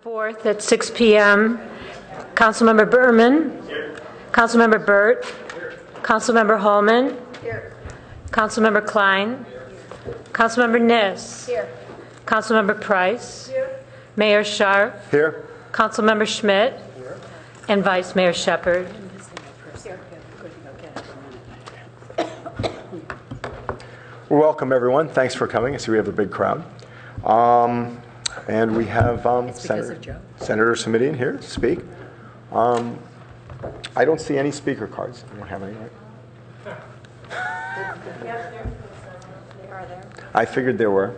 4th at 6 p.m. Councilmember Berman. Here. Councilmember Burt. Here. Councilmember Holman. Here. Councilmember Klein. Here. Councilmember Niss. Here. Councilmember Price. Here. Mayor Sharp. Here. Councilmember Schmidt. Here. And Vice Mayor Shepard. Well, welcome, everyone. Thanks for coming. I see we have a big crowd. And we have Senator Simitian here to speak. I don't see any speaker cards. I don't have any, right? They are there. I figured there were.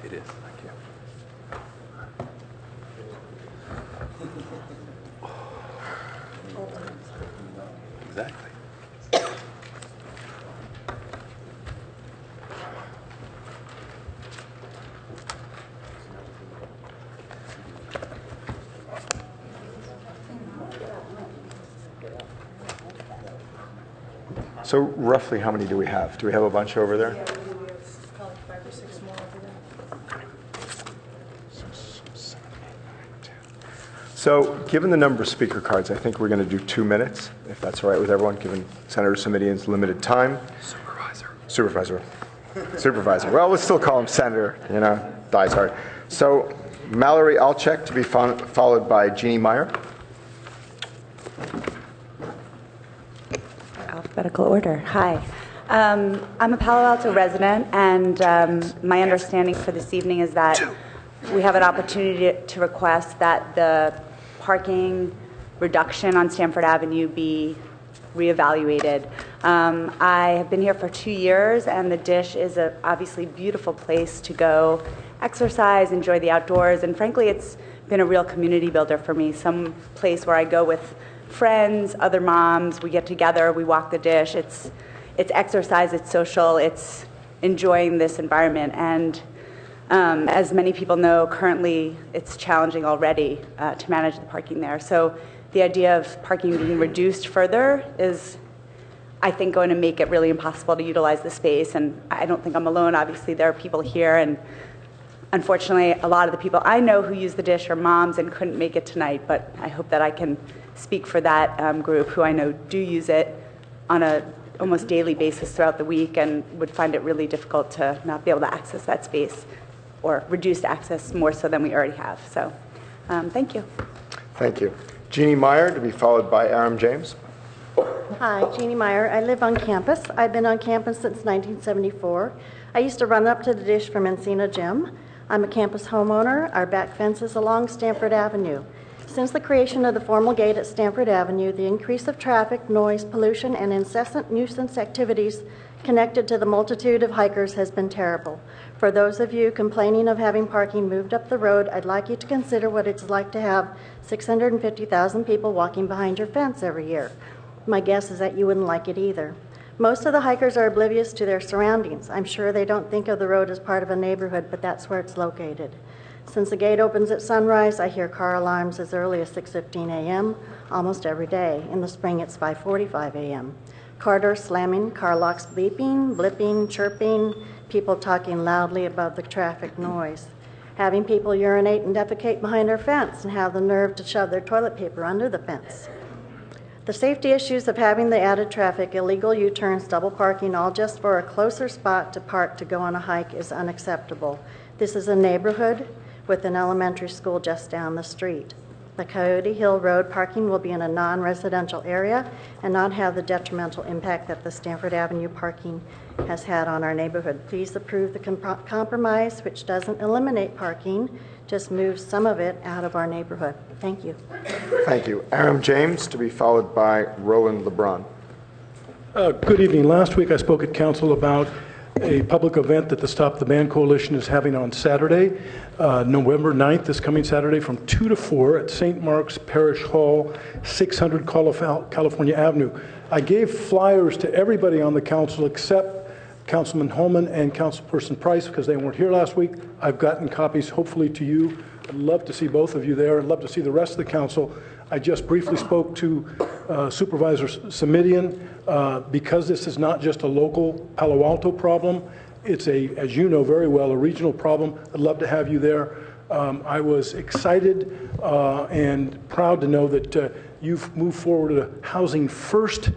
It is. Thank you. Exactly. So roughly how many do we have? Do we have a bunch over there? Yeah, we have probably 5 or 6 more over there. So given the number of speaker cards, I think we're going to do 2 minutes, if that's all right with everyone, given Senator Simitian's limited time. Supervisor. Well, we'll still call him Senator, you know, dies hard. So Mallory Alchek to be followed by Jeannie Meyer. Alphabetical order. Hi. I'm a Palo Alto resident, and my understanding for this evening is that we have an opportunity to request that the parking reduction on Stanford Avenue be reevaluated. I have been here for 2 years, and the Dish is a obviously beautiful place to go exercise, enjoy the outdoors, and frankly, it's been a real community builder for me, some place where I go with friends, other moms, we get together, we walk the Dish. It's exercise, it's social, it's enjoying this environment. And as many people know, currently it's challenging already to manage the parking there. So the idea of parking being reduced further is, I think, going to make it really impossible to utilize the space. And I don't think I'm alone. Obviously, there are people here, and unfortunately, a lot of the people I know who use the Dish are moms and couldn't make it tonight, but I hope that I can speak for that group who I know do use it on a almost daily basis throughout the week and would find it really difficult to not be able to access that space or reduced access more so than we already have. So thank you. Thank you. Jeannie Meyer to be followed by Aram James. Hi, Jeannie Meyer. I live on campus. I've been on campus since 1974. I used to run up to the Dish from Encina Gym. I'm a campus homeowner. Our back fence is along Stanford Avenue. Since the creation of the formal gate at Stanford Avenue, the increase of traffic, noise, pollution, and incessant nuisance activities connected to the multitude of hikers has been terrible. For those of you complaining of having parking moved up the road, I'd like you to consider what it's like to have 650,000 people walking behind your fence every year. My guess is that you wouldn't like it either. Most of the hikers are oblivious to their surroundings. I'm sure they don't think of the road as part of a neighborhood, but that's where it's located. Since the gate opens at sunrise, I hear car alarms as early as 6:15 a.m. almost every day. In the spring, it's 5:45 a.m. Car doors slamming, car locks beeping, blipping, chirping, people talking loudly above the traffic noise. Having people urinate and defecate behind our fence and have the nerve to shove their toilet paper under the fence. The safety issues of having the added traffic, illegal U-turns, double parking, all just for a closer spot to park to go on a hike is unacceptable. This is a neighborhood with an elementary school just down the street. The Coyote Hill Road parking will be in a non-residential area and not have the detrimental impact that the Stanford Avenue parking has had on our neighborhood. Please approve the compromise, which doesn't eliminate parking, just moves some of it out of our neighborhood. Thank you. Thank you. Aram James to be followed by Roland LeBron. Good evening. Last week I spoke at council about a public event that the Stop the Ban Coalition is having on Saturday, November 9th, this coming Saturday from 2 to 4 at St. Mark's Parish Hall, 600 California Avenue. I gave flyers to everybody on the council except Councilman Holman and Councilperson Price because they weren't here last week. I've gotten copies hopefully to you. I'd love to see both of you there. I'd love to see the rest of the council. I just briefly spoke to Supervisor Simitian because this is not just a local Palo Alto problem. It's as you know very well, a regional problem. I'd love to have you there. I was excited and proud to know that you've moved forward a housing first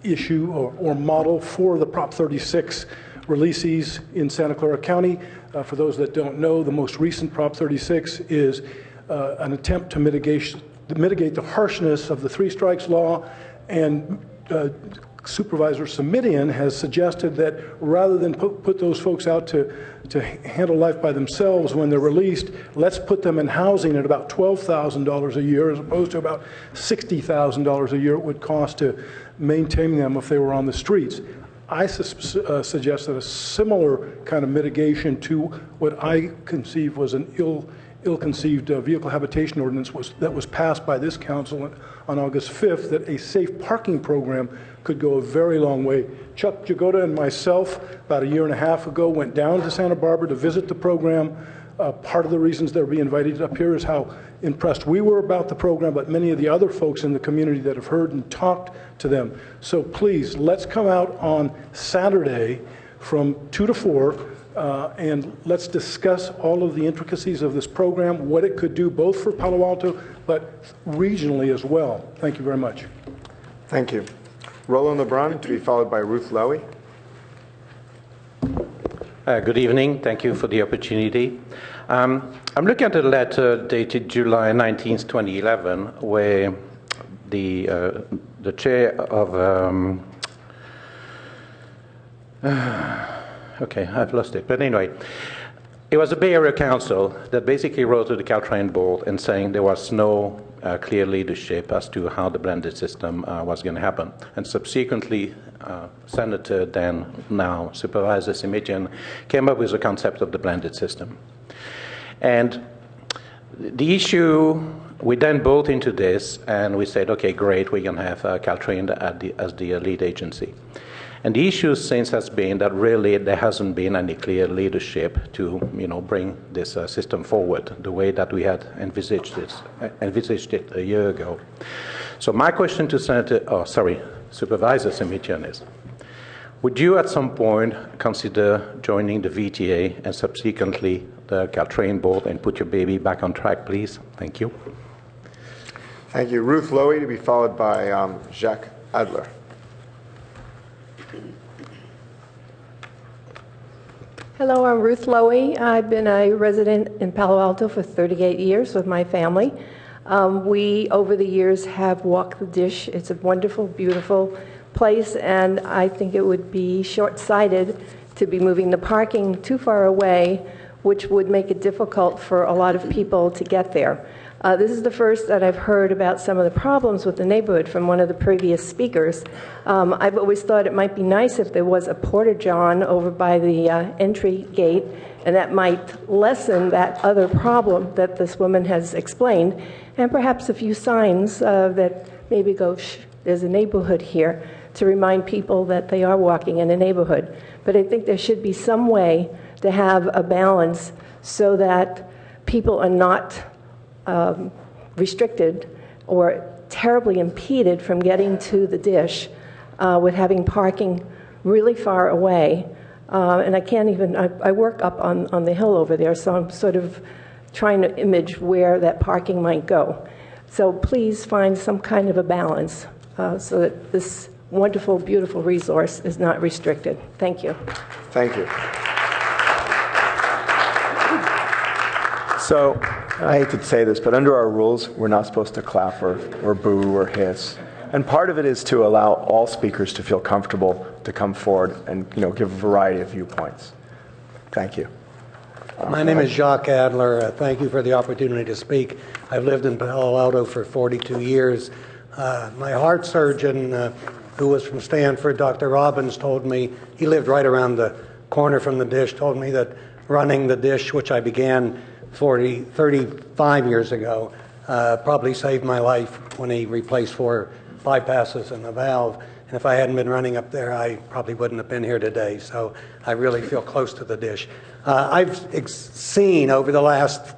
issue or model for the Prop 36 releases in Santa Clara County. For those that don't know, the most recent Prop 36 is an attempt to mitigate the harshness of the three strikes law, and Supervisor Simidian has suggested that rather than put those folks out to handle life by themselves when they're released, let's put them in housing at about $12,000 a year as opposed to about $60,000 a year it would cost to maintain them if they were on the streets. I suggest that a similar kind of mitigation to what I conceive was an ill-conceived vehicle habitation ordinance that was passed by this council on August 5th, that a safe parking program could go a very long way. Chuck Jagoda and myself, about a year and a half ago, went down to Santa Barbara to visit the program. Part of the reasons they're being invited up here is how impressed we were about the program, but many of the other folks in the community that have heard and talked to them. So please, let's come out on Saturday from 2 to 4, and let's discuss all of the intricacies of this program, what it could do both for Palo Alto, but regionally as well. Thank you very much. Thank you. Roland LeBrun, to be followed by Ruth Lowy. Good evening. Thank you for the opportunity. I'm looking at a letter dated July 19th, 2011, where the chair of okay, I've lost it. But anyway, it was the Bay Area Council that basically wrote to the Caltrain board and saying there was no clear leadership as to how the blended system was going to happen. And subsequently, Senator then, now Supervisor Simidian, came up with the concept of the blended system. And the issue, we then bought into this and we said, okay, great, we're going to have Caltrain as the lead agency. And the issue since has been that really there hasn't been any clear leadership to, bring this system forward the way that we had envisaged it a year ago. So my question to Supervisor Simidian is, would you at some point consider joining the VTA and subsequently the Caltrain board and put your baby back on track, please? Thank you. Thank you. Ruth Lowy, to be followed by Jacques Adler. Hello, I'm Ruth Lowy. I've been a resident in Palo Alto for 38 years with my family. We, over the years, have walked the dish. It's a wonderful, beautiful place, and I think it would be short-sighted to be moving the parking too far away, which would make it difficult for a lot of people to get there. This is the first that I've heard about some of the problems with the neighborhood from one of the previous speakers. I've always thought it might be nice if there was a porta-john over by the entry gate, and that might lessen that other problem that this woman has explained, and perhaps a few signs that maybe go, shh, there's a neighborhood here, to remind people that they are walking in a neighborhood. But I think there should be some way to have a balance so that people are not restricted or terribly impeded from getting to the dish with having parking really far away. And I can't even, I work up on the hill over there, so I'm sort of trying to image where that parking might go. So please find some kind of a balance so that this wonderful, beautiful resource is not restricted. Thank you. Thank you. So, I hate to say this, but under our rules, we're not supposed to clap or boo or hiss. And part of it is to allow all speakers to feel comfortable to come forward and give a variety of viewpoints. Thank you. My name is Jacques Adler. Thank you for the opportunity to speak. I've lived in Palo Alto for 42 years. My heart surgeon, who was from Stanford, Dr. Robbins, told me, he lived right around the corner from the dish, told me that running the dish, which I began 35 years ago, probably saved my life when he replaced 4 bypasses in the valve. And if I hadn't been running up there, I probably wouldn't have been here today. So I really feel close to the dish. I've seen over the last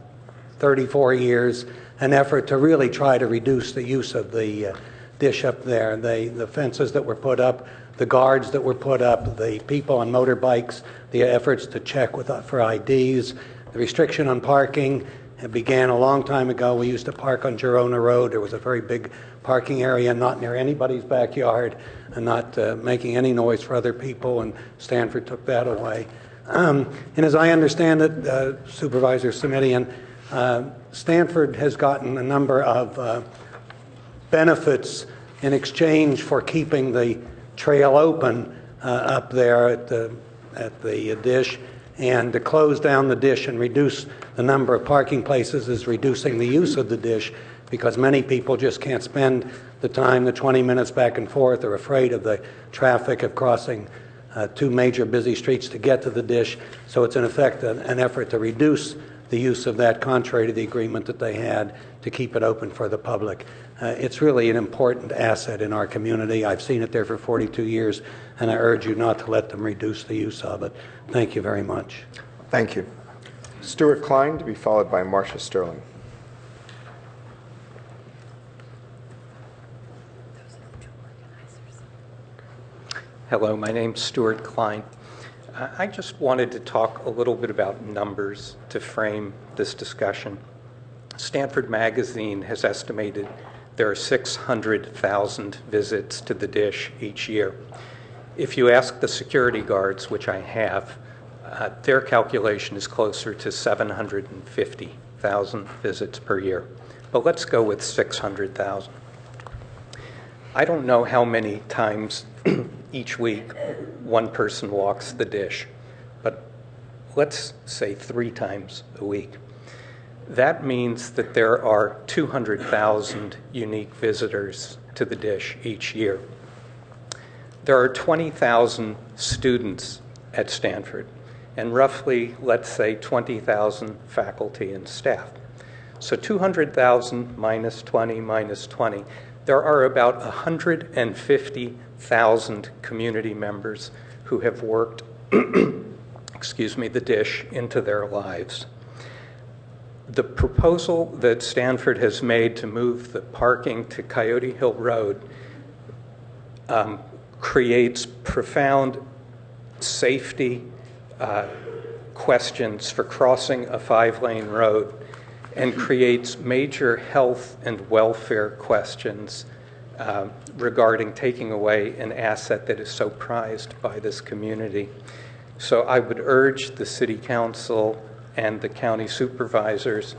34 years an effort to really try to reduce the use of the dish up there. The fences that were put up the guards that were put up, the people on motorbikes, the efforts to check for IDs, the restriction on parking. It began a long time ago. We used to park on Girona Road. There was a very big parking area, not near anybody's backyard, and not making any noise for other people, and Stanford took that away. And as I understand it, Supervisor Simitian, Stanford has gotten a number of benefits in exchange for keeping the trail open up there at the dish, and to close down the dish and reduce the number of parking places is reducing the use of the dish, because many people just can't spend the 20 minutes back and forth. They're afraid of the traffic of crossing two major busy streets to get to the dish. So it's in effect an effort to reduce the use of that, contrary to the agreement that they had to keep it open for the public. It's really an important asset in our community. I've seen it there for 42 years, and I urge you not to let them reduce the use of it. Thank you very much. Thank you. Stuart Klein, to be followed by Marcia Sterling. Hello, my name's Stuart Klein. I just wanted to talk a little bit about numbers to frame this discussion. Stanford Magazine has estimated there are 600,000 visits to the dish each year. If you ask the security guards, which I have, their calculation is closer to 750,000 visits per year. But let's go with 600,000. I don't know how many times each week one person walks the dish, but let's say 3 times a week. That means that there are 200,000 unique visitors to the dish each year. There are 20,000 students at Stanford, and roughly, let's say, 20,000 faculty and staff. So 200,000 minus 20 minus 20, there are about 150,000 community members who have worked the dish into their lives. The proposal that Stanford has made to move the parking to Coyote Hill Road creates profound safety questions for crossing a 5-lane road, and creates major health and welfare questions regarding taking away an asset that is so prized by this community. So I would urge the City Council and the county supervisors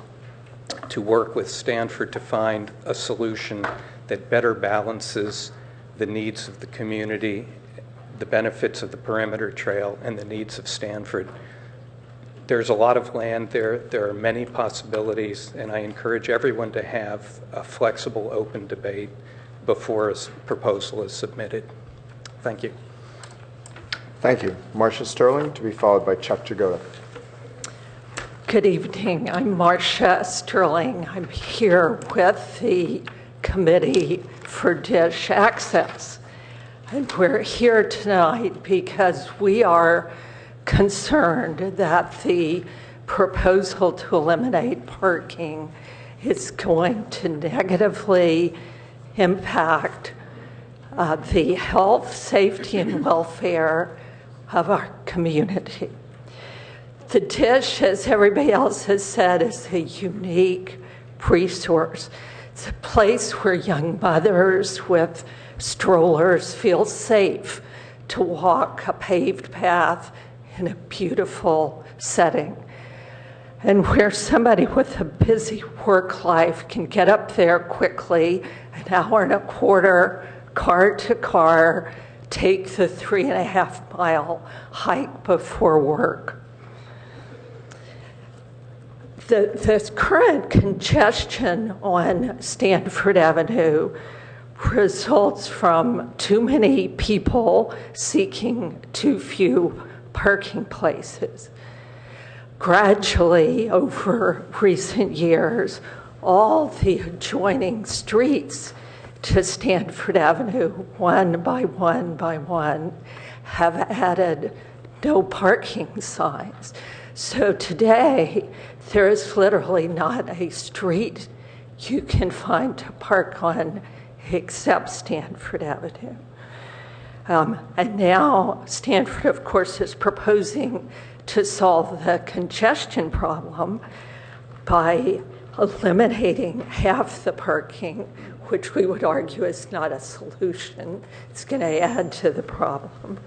to work with Stanford to find a solution that better balances the needs of the community, the benefits of the perimeter trail, and the needs of Stanford. There's a lot of land there. There are many possibilities, and I encourage everyone to have a flexible, open debate before a proposal is submitted. Thank you. Thank you. Marcia Sterling, to be followed by Chuck Jagoda. Good evening. I'm Marcia Sterling. I'm here with the Committee for Dish Access. And we're here tonight because we are concerned that the proposal to eliminate parking is going to negatively impact the health, safety, and welfare of our community. The dish, as everybody else has said, is a unique resource. It's a place where young mothers with strollers feel safe to walk a paved path in a beautiful setting, and where somebody with a busy work life can get up there quickly, an hour and a quarter, car to car, take the 3.5-mile hike before work. The current congestion on Stanford Avenue results from too many people seeking too few parking places. Gradually, over recent years, all the adjoining streets to Stanford Avenue, one by one, have added no parking signs. So today, there is literally not a street you can find to park on except Stanford Avenue. And now Stanford, of course, is proposing to solve the congestion problem by eliminating half the parking, which we would argue is not a solution. It's going to add to the problem.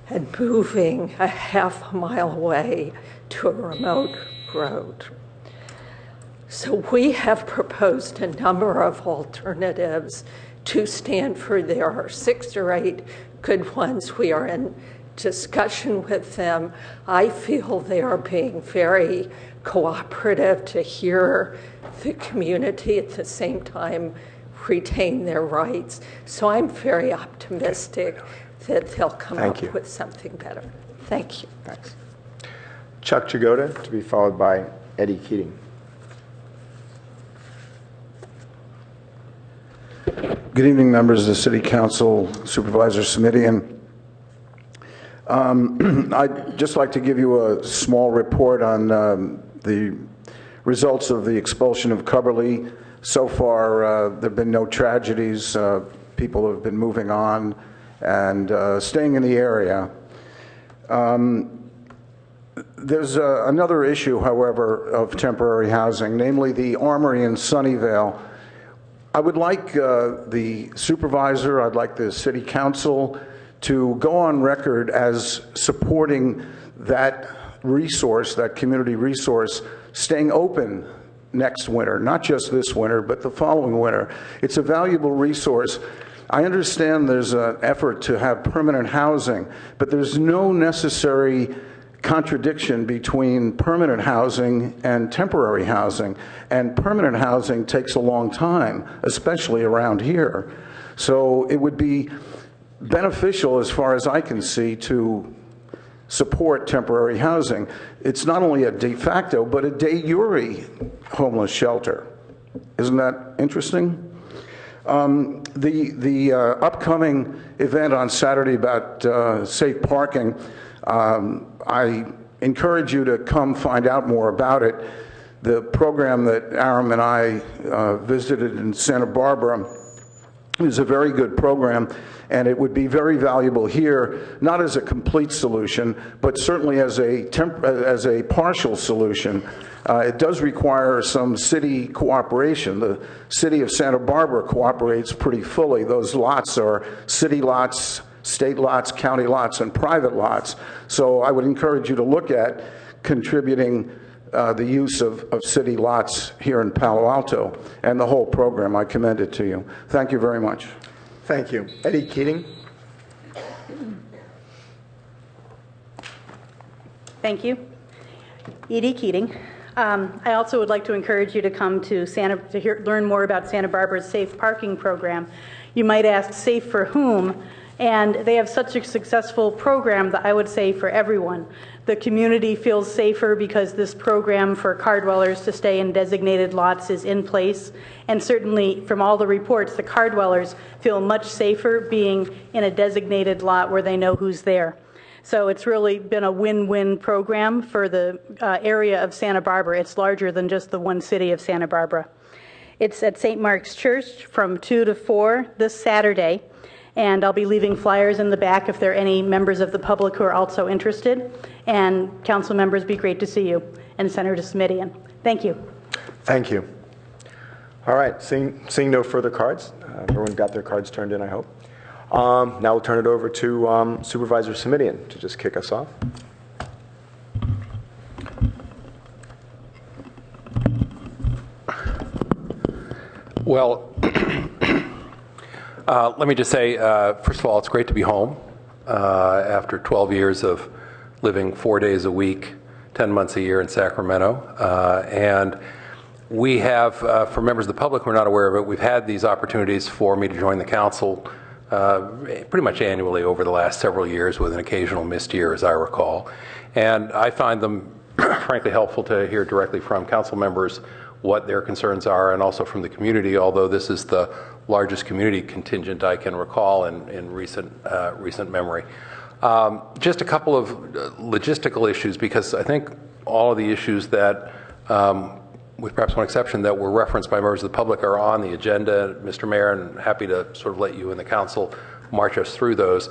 And moving a half a mile away to a remote road. So we have proposed a number of alternatives to Stanford. There are 6 or 8 good ones. We are in discussion with them. I feel they are being very cooperative to hear the community, at the same time retain their rights. So I'm very optimistic that they'll come up with something better. Thank you. Thanks. Chuck Jagoda, to be followed by Eddie Keating. Good evening, members of the City Council, Supervisor Simidian. I'd just like to give you a small report on the results of the expulsion of Cubberley. So far, there have been no tragedies. People have been moving on and staying in the area. There's another issue, however, of temporary housing, namely the Armory in Sunnyvale. I would like the supervisor, I'd like the City Council to go on record as supporting that resource, that community resource, staying open next winter, not just this winter, but the following winter. It's a valuable resource. I understand there's an effort to have permanent housing, but there's no necessary contradiction between permanent housing and temporary housing. And permanent housing takes a long time, especially around here. So it would be beneficial, as far as I can see, to support temporary housing. It's not only a de facto, but a de jure homeless shelter. Isn't that interesting? The upcoming event on Saturday about safe parking, I encourage you to come find out more about it. The program that Aram and I visited in Santa Barbara is a very good program, and it would be very valuable here, not as a complete solution, but certainly as a partial solution. It does require some city cooperation. The city of Santa Barbara cooperates pretty fully. Those lots are city lots, state lots, county lots, and private lots. So I would encourage you to look at contributing the use of city lots here in Palo Alto, and the whole program. I commend it to you. Thank you very much. Thank you. Eddie Keating. Thank you. Edie Keating. I also would like to encourage you to come to learn more about Santa Barbara's safe parking program. You might ask, safe for whom? And they have such a successful program that I would say for everyone. The community feels safer because this program for car dwellers to stay in designated lots is in place. And certainly from all the reports, the car dwellers feel much safer being in a designated lot where they know who's there. So it's really been a win-win program for the area of Santa Barbara. It's larger than just the one city of Santa Barbara. It's at St. Mark's Church from 2 to 4 this Saturday. And I'll be leaving flyers in the back if there are any members of the public who are also interested. And council members, be great to see you. And Senator Simidian. Thank you. Thank you. All right, seeing no further cards. Everyone got their cards turned in, I hope. Now we'll turn it over to Supervisor Simidian to just kick us off. Well, let me just say, first of all, it's great to be home after 12 years of living 4 days a week, 10 months a year in Sacramento. And we have, for members of the public who are not aware of it, we've had these opportunities for me to join the council pretty much annually over the last several years, with an occasional missed year, as I recall. And I find them frankly helpful to hear directly from council members what their concerns are, and also from the community, although this is the largest community contingent I can recall in recent memory. Just a couple of logistical issues, because I think all of the issues that, with perhaps one exception, that were referenced by members of the public are on the agenda. Mr. Mayor, and happy to sort of let you and the council march us through those.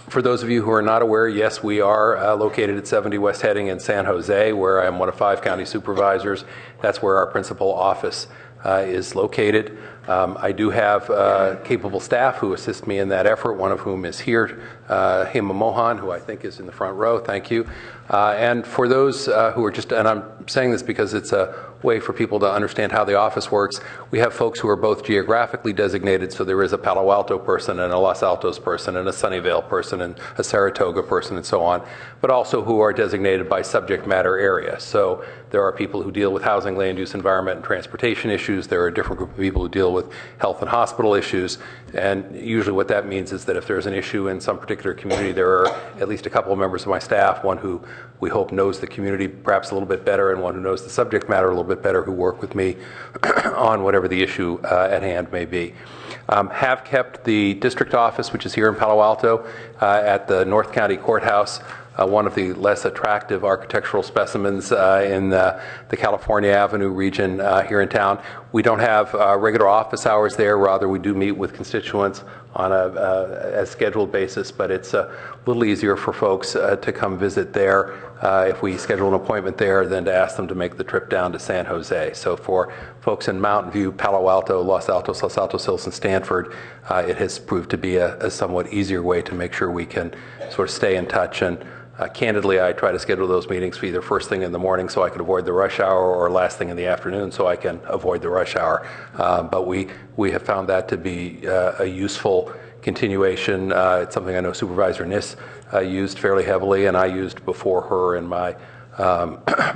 For those of you who are not aware, yes, we are located at 70 West Heading in San Jose, where I am one of 5 county supervisors. That's where our principal office is located. I do have capable staff who assist me in that effort, one of whom is here, Hema Mohan, who I think is in the front row. Thank you. And for those who are just, and I'm saying this because it's a way for people to understand how the office works, we have folks who are both geographically designated, so there is a Palo Alto person and a Los Altos person and a Sunnyvale person and a Saratoga person and so on, but also who are designated by subject matter area. So there are people who deal with housing, land use, environment, and transportation issues. There are a different group of people who deal with health and hospital issues. And usually what that means is that if there's an issue in some particular community, there are at least a couple of members of my staff, one who we hope knows the community perhaps a little bit better and one who knows the subject matter a little bit better, who work with me on whatever the issue at hand may be. Have kept the district office, which is here in Palo Alto, at the North County Courthouse, one of the less attractive architectural specimens in the California Avenue region here in town. We don't have regular office hours there. Rather, we do meet with constituents on a scheduled basis, but it's a little easier for folks to come visit there if we schedule an appointment there than to ask them to make the trip down to San Jose. So for folks in Mountain View, Palo Alto, Los Altos Hills, and Stanford, it has proved to be a somewhat easier way to make sure we can sort of stay in touch. And candidly, I try to schedule those meetings for either first thing in the morning so I can avoid the rush hour, or last thing in the afternoon so I can avoid the rush hour. But we have found that to be a useful continuation. It's something I know Supervisor Niss used fairly heavily, and I used before her in my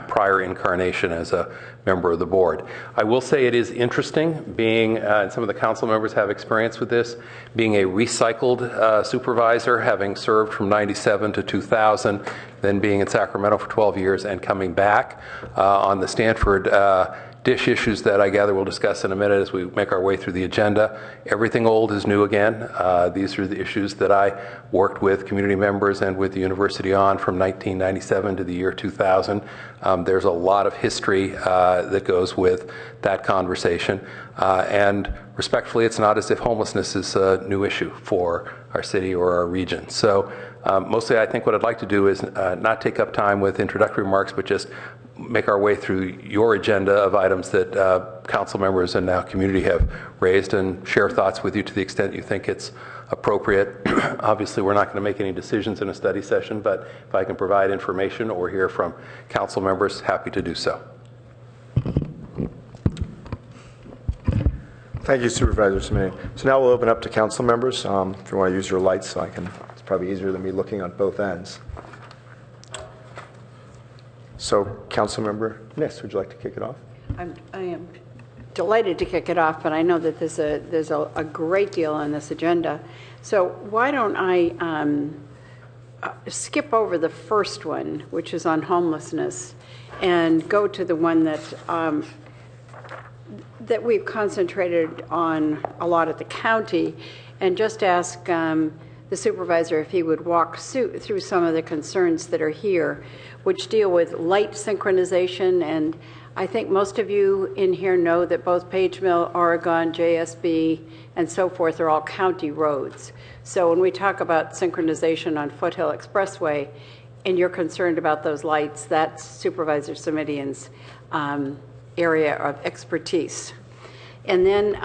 prior incarnation as a member of the board. I will say it is interesting being, and some of the council members have experience with this, being a recycled supervisor, having served from 97 to 2000, then being in Sacramento for 12 years and coming back on the Stanford dish issues that I gather we'll discuss in a minute as we make our way through the agenda. Everything old is new again. These are the issues that I worked with community members and with the university on from 1997 to the year 2000. There's a lot of history that goes with that conversation. And respectfully, it's not as if homelessness is a new issue for our city or our region. So mostly I think what I'd like to do is not take up time with introductory remarks, but just make our way through your agenda of items that council members and now community have raised, and share thoughts with you to the extent you think it's appropriate. Obviously, we're not going to make any decisions in a study session, but if I can provide information or hear from council members, happy to do so. Thank you, Supervisor Simini. So now we'll open up to council members. If you want to use your lights, so it's probably easier than me looking on both ends. So, Councilmember Niss, would you like to kick it off? I am delighted to kick it off, but I know that there's a great deal on this agenda. So why don't I skip over the first one, which is on homelessness, and go to the one that that we've concentrated on a lot at the county, and just ask the supervisor if he would walk through some of the concerns that are here, which deal with light synchronization. And I think most of you in here know that both Page Mill, Oregon, JSB, and so forth are all county roads. So when we talk about synchronization on Foothill Expressway, and you're concerned about those lights, that's Supervisor Simitian's area of expertise. And then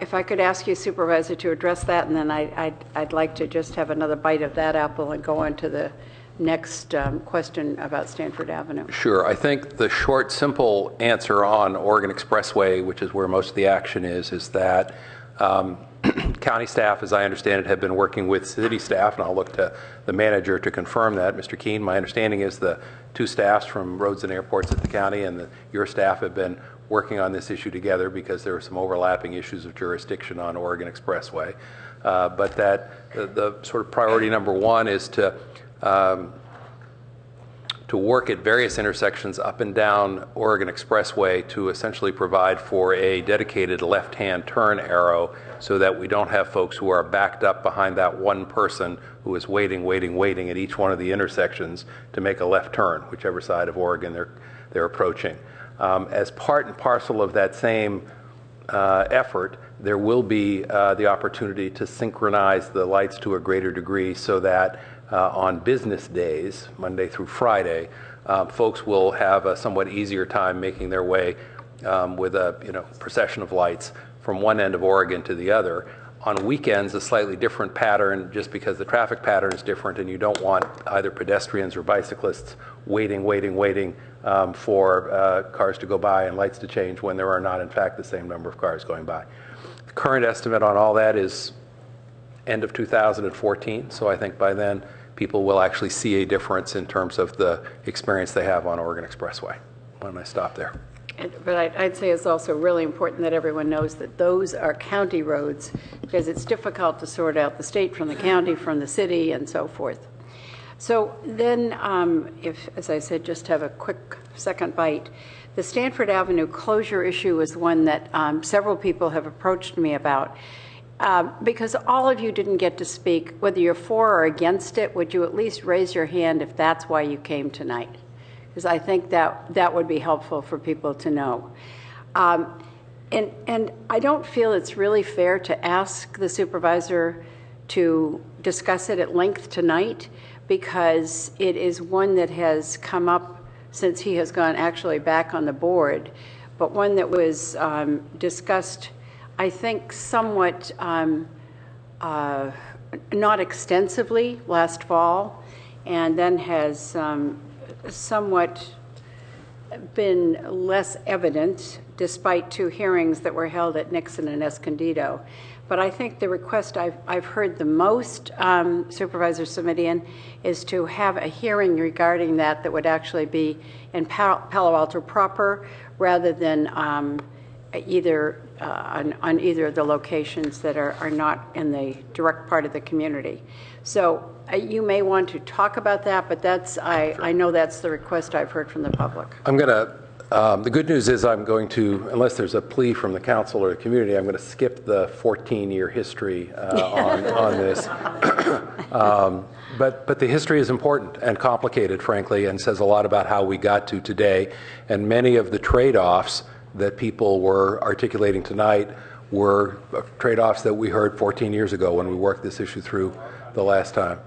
if I could ask you, Supervisor, to address that, and then I'd like to just have another bite of that apple and go on to the next question about Stanford Avenue. Sure. I think the short, simple answer on Oregon Expressway, which is where most of the action is that county staff, as I understand it, have been working with city staff, and I'll look to the manager to confirm that. Mr. Keene, my understanding is the two staffs from Roads and Airports at the county and your staff have been working on this issue together because there are some overlapping issues of jurisdiction on Oregon Expressway. But that the sort of priority number one is to work at various intersections up and down Oregon Expressway to essentially provide for a dedicated left-hand turn arrow so that we don't have folks who are backed up behind that one person who is waiting at each one of the intersections to make a left turn, whichever side of Oregon they're approaching. As part and parcel of that same effort, there will be the opportunity to synchronize the lights to a greater degree so that on business days, Monday through Friday, folks will have a somewhat easier time making their way with a procession of lights from one end of Oregon to the other. On weekends, a slightly different pattern, just because the traffic pattern is different, and you don't want either pedestrians or bicyclists waiting for cars to go by and lights to change when there are not, in fact, the same number of cars going by. The current estimate on all that is end of 2014, so I think by then people will actually see a difference in terms of the experience they have on Oregon Expressway. Why don't I stop there? But I'd say it's also really important that everyone knows that those are county roads, because it's difficult to sort out the state from the county, from the city, and so forth. So then, if, as I said, just have a quick second bite, the Stanford Avenue closure issue is one that several people have approached me about. Because all of you didn't get to speak, whether you're for or against it, would you at least raise your hand if that's why you came tonight? Because I think that would be helpful for people to know. And I don't feel it's really fair to ask the supervisor to discuss it at length tonight, because it is one that has come up since he has gone actually back on the board, but one that was discussed, I think, somewhat not extensively last fall, and then has somewhat been less evident despite 2 hearings that were held at Nixon and Escondido. But I think the request I've heard the most, Supervisor Simitian, is to have a hearing regarding that would actually be in Palo Alto proper, rather than on either of the locations that are not in the direct part of the community. So you may want to talk about that, but I know that's the request I've heard from the public. I'm going to, the good news is I'm going to, unless there's a plea from the council or the community, I'm going to skip the 14-year history on this. But the history is important and complicated, frankly, and says a lot about how we got to today. And many of the trade-offs that people were articulating tonight were trade-offs that we heard 14 years ago when we worked this issue through the last time.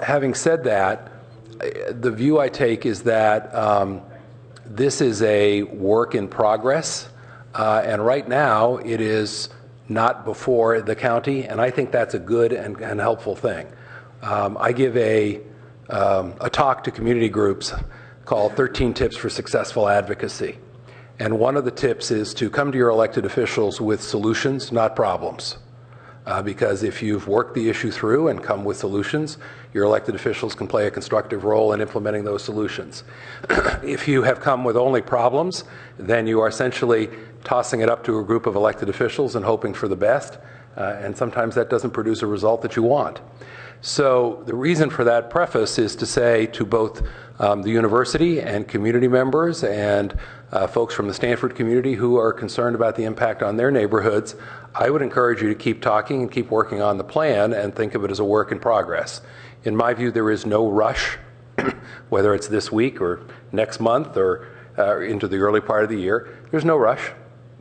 Having said that, the view I take is that this is a work in progress, and right now it is not before the county, and I think that's a good and helpful thing. I give a talk to community groups called 13 Tips for Successful Advocacy. And one of the tips is to come to your elected officials with solutions, not problems. Because if you've worked the issue through and come with solutions, your elected officials can play a constructive role in implementing those solutions. If you have come with only problems, then you are essentially tossing it up to a group of elected officials and hoping for the best, and sometimes that doesn't produce a result that you want. So the reason for that preface is to say to both the university and community members and folks from the Stanford community who are concerned about the impact on their neighborhoods, I would encourage you to keep talking and keep working on the plan and think of it as a work in progress. In my view, there is no rush, whether it's this week or next month or into the early part of the year. There's no rush.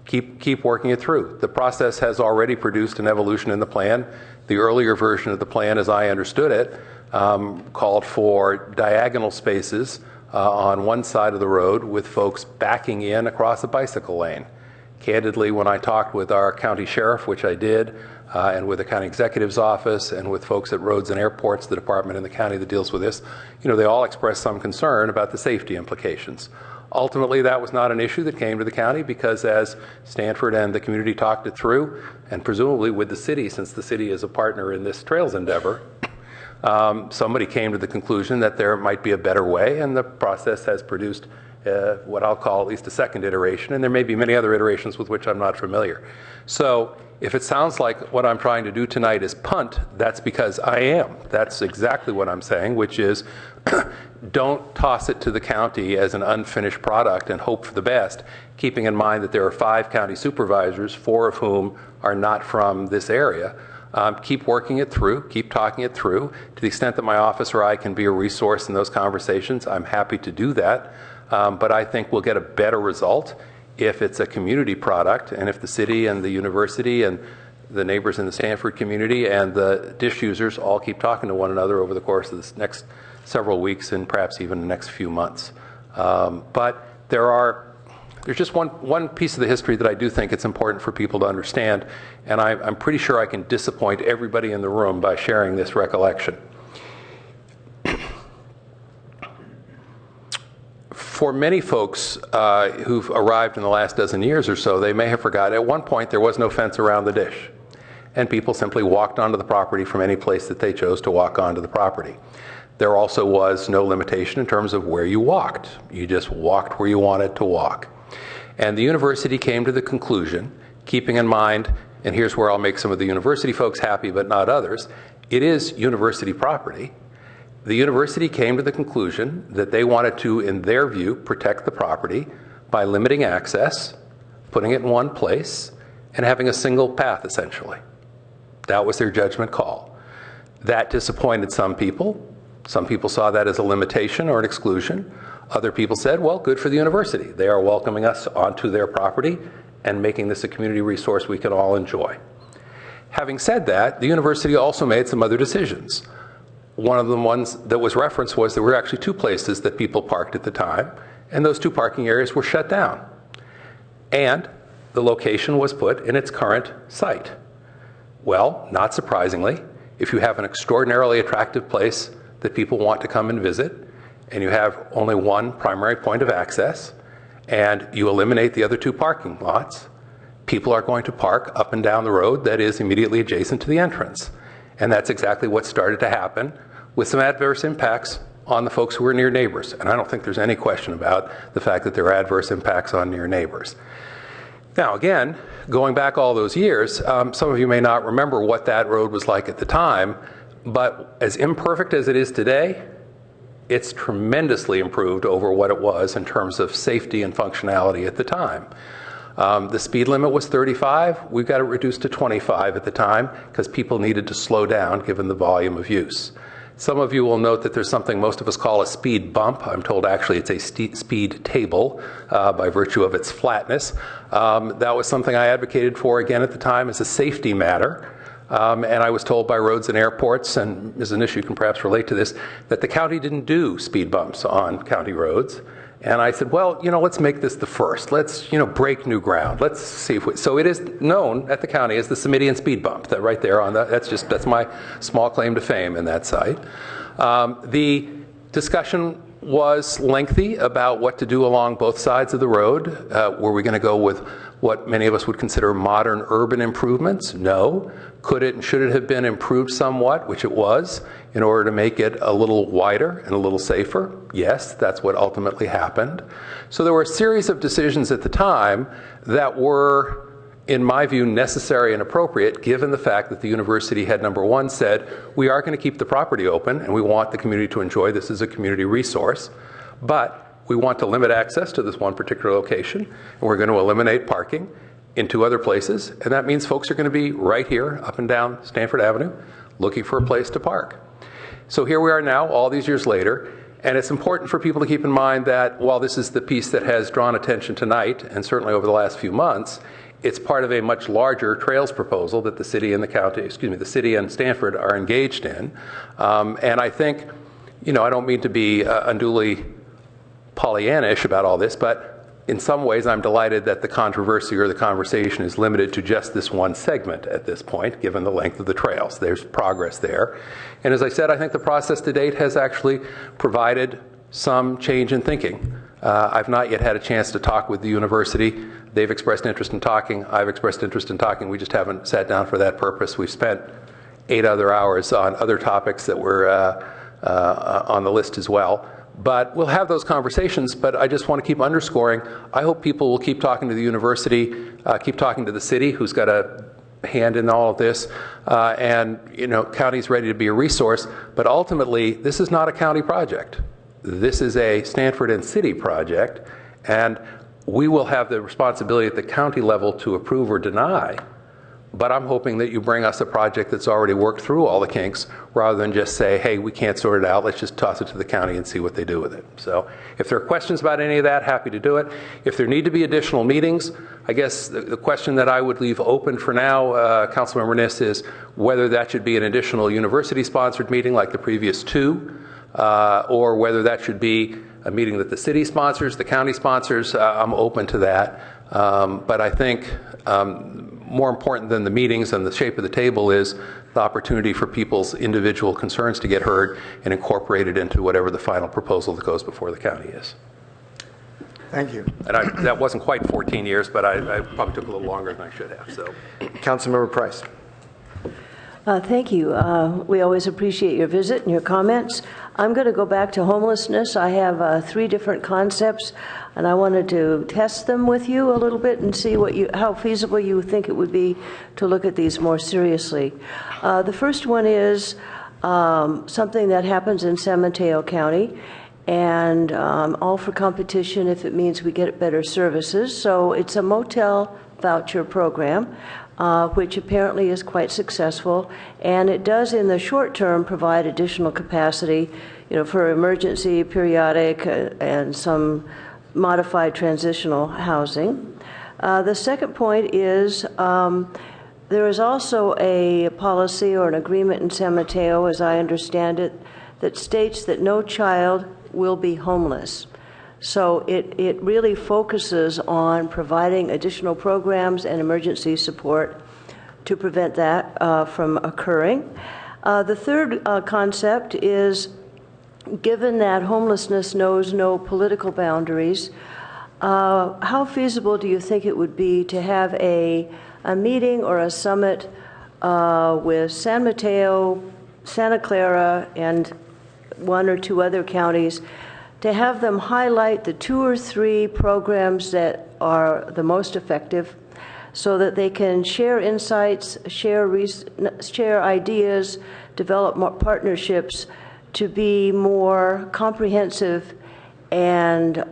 Keep working it through. The process has already produced an evolution in the plan. The earlier version of the plan, as I understood it, called for diagonal spaces on one side of the road with folks backing in across a bicycle lane. Candidly, when I talked with our county sheriff, which I did, and with the county executive's office and with folks at Roads and Airports, the department in the county that deals with this, they all expressed some concern about the safety implications. Ultimately, that was not an issue that came to the county because as Stanford and the community talked it through, and presumably with the city, since the city is a partner in this trails endeavor, somebody came to the conclusion that there might be a better way, and the process has produced what I'll call at least a second iteration, and there may be many other iterations with which I'm not familiar. So if it sounds like what I'm trying to do tonight is punt, that's because I am. That's exactly what I'm saying, which is don't toss it to the county as an unfinished product and hope for the best, keeping in mind that there are 5 county supervisors, 4 of whom are not from this area. Keep working it through, keep talking it through. To the extent that my office or I can be a resource in those conversations, I'm happy to do that. But I think we'll get a better result if it's a community product, and if the city and the university and the neighbors in the Stanford community and the dish users all keep talking to one another over the course of this next several weeks and perhaps even the next few months. But there's just one piece of the history that I do think it's important for people to understand, and I'm pretty sure I can disappoint everybody in the room by sharing this recollection. For many folks who've arrived in the last dozen years or so, they may have forgotten at one point there was no fence around the dish, and people simply walked onto the property from any place that they chose to walk onto the property. There also was no limitation in terms of where you walked. You just walked where you wanted to walk. And the university came to the conclusion, keeping in mind, and here's where I'll make some of the university folks happy but not others, it is university property. The university came to the conclusion that they wanted to, in their view, protect the property by limiting access, putting it in one place, and having a single path, essentially. That was their judgment call. That disappointed some people. Some people saw that as a limitation or an exclusion. Other people said, well, good for the university. They are welcoming us onto their property and making this a community resource we can all enjoy. Having said that, the university also made some other decisions. One of the ones that was referenced was there were actually two places that people parked at the time, and those two parking areas were shut down. And the location was put in its current site. Well, not surprisingly, if you have an extraordinarily attractive place that people want to come and visit, and you have only one primary point of access, and you eliminate the other two parking lots, people are going to park up and down the road that is immediately adjacent to the entrance. And that's exactly what started to happen, with some adverse impacts on the folks who were near neighbors. And I don't think there's any question about the fact that there are adverse impacts on near neighbors. Now, again, going back all those years, some of you may not remember what that road was like at the time, but as imperfect as it is today, it's tremendously improved over what it was in terms of safety and functionality at the time. The speed limit was 35. We got it reduced to 25 at the time because people needed to slow down given the volume of use. Some of you will note that there's something most of us call a speed bump. I'm told actually it's a speed table by virtue of its flatness. That was something I advocated for again at the time as a safety matter. And I was told by Roads and Airports, and Ms. Anish, you can perhaps relate to this, that the county didn't do speed bumps on county roads. And I said, well, let's make this the first. Let's, break new ground. Let's see if we, so it is known at the county as the Summidian speed bump, that right there on that, that's my small claim to fame in that site. The discussion was lengthy about what to do along both sides of the road. Were we going to go with what many of us would consider modern urban improvements? No. Could it and should it have been improved somewhat, which it was, in order to make it a little wider and a little safer? Yes, that's what ultimately happened. So there were a series of decisions at the time that were, in my view, necessary and appropriate, given the fact that the university had, number one, said, we are going to keep the property open and we want the community to enjoy this as a community resource, but we want to limit access to this one particular location, and we're going to eliminate parking in two other places, and that means folks are going to be right here, up and down Stanford Avenue, looking for a place to park. So here we are now, all these years later, and it's important for people to keep in mind that while this is the piece that has drawn attention tonight, and certainly over the last few months, it's part of a much larger trails proposal that the city and the city and Stanford are engaged in. And I think, I don't mean to be unduly Pollyannish about all this, but in some ways I'm delighted that the controversy or the conversation is limited to just this one segment at this point, given the length of the trails. There's progress there. And as I said, I think the process to date has actually provided some change in thinking. I've not yet had a chance to talk with the university. They've expressed interest in talking. I've expressed interest in talking. We just haven't sat down for that purpose. We've spent 8 other hours on other topics that were on the list as well. But we'll have those conversations, but I just want to keep underscoring, I hope people will keep talking to the university, keep talking to the city, who's got a hand in all of this, and, county's ready to be a resource, but ultimately, this is not a county project. This is a Stanford and city project, and we will have the responsibility at the county level to approve or deny, but I'm hoping that you bring us a project that's already worked through all the kinks rather than just say, hey, we can't sort it out, let's just toss it to the county and see what they do with it. So if there are questions about any of that, happy to do it. If there need to be additional meetings, I guess the question that I would leave open for now, Councilmember Niss, is whether that should be an additional university-sponsored meeting like the previous two, or whether that should be a meeting that the city sponsors, the county sponsors. I'm open to that. But I think more important than the meetings and the shape of the table is the opportunity for people's individual concerns to get heard and incorporated into whatever the final proposal that goes before the county is. Thank you. And that wasn't quite 14 years, but I probably took a little longer than I should have. So, Councilmember Price. Thank you. We always appreciate your visit and your comments. I'm going to go back to homelessness. I have 3 different concepts, and I wanted to test them with you a little bit and see how feasible you think it would be to look at these more seriously. The first one is something that happens in San Mateo County, and all for competition if it means we get better services. So it's a motel voucher program, which apparently is quite successful, and it does in the short term provide additional capacity, for emergency, periodic, and some modified transitional housing. The second point is there is also a policy or an agreement in San Mateo, as I understand it, that states that no child will be homeless. So it really focuses on providing additional programs and emergency support to prevent that from occurring. The third concept is, given that homelessness knows no political boundaries, how feasible do you think it would be to have a meeting or a summit with San Mateo, Santa Clara, and 1 or 2 other counties, to have them highlight the 2 or 3 programs that are the most effective, so that they can share insights, share ideas, develop more partnerships to be more comprehensive and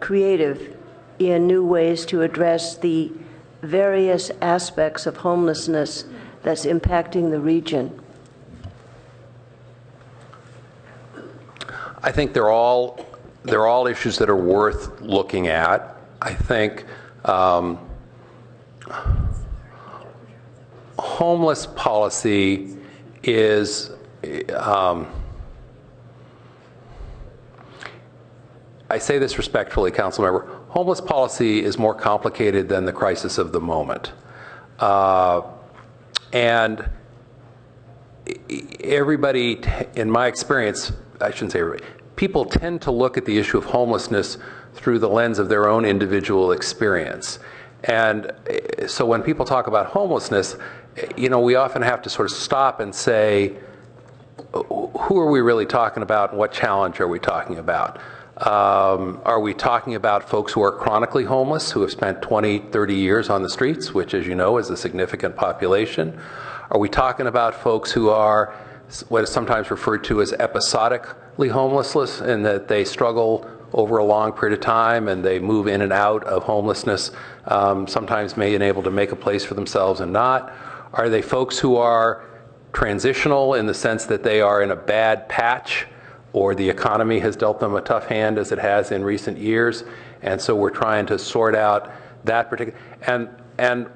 creative in new ways to address the various aspects of homelessness that's impacting the region? I think they're all issues that are worth looking at. I think homeless policy is, I say this respectfully, Councilmember, homeless policy is more complicated than the crisis of the moment. And everybody, in my experience, I shouldn't say everybody, people tend to look at the issue of homelessness through the lens of their own individual experience. And so when people talk about homelessness, we often have to sort of stop and say, who are we really talking about and what challenge are we talking about? Are we talking about folks who are chronically homeless, who have spent 20, 30 years on the streets, which, as you know, is a significant population? Are we talking about folks who are what is sometimes referred to as episodically homeless, in that they struggle over a long period of time and they move in and out of homelessness, sometimes being able to make a place for themselves and not? Are they folks who are transitional in the sense that they are in a bad patch, or the economy has dealt them a tough hand as it has in recent years, and so we're trying to sort out that particular, and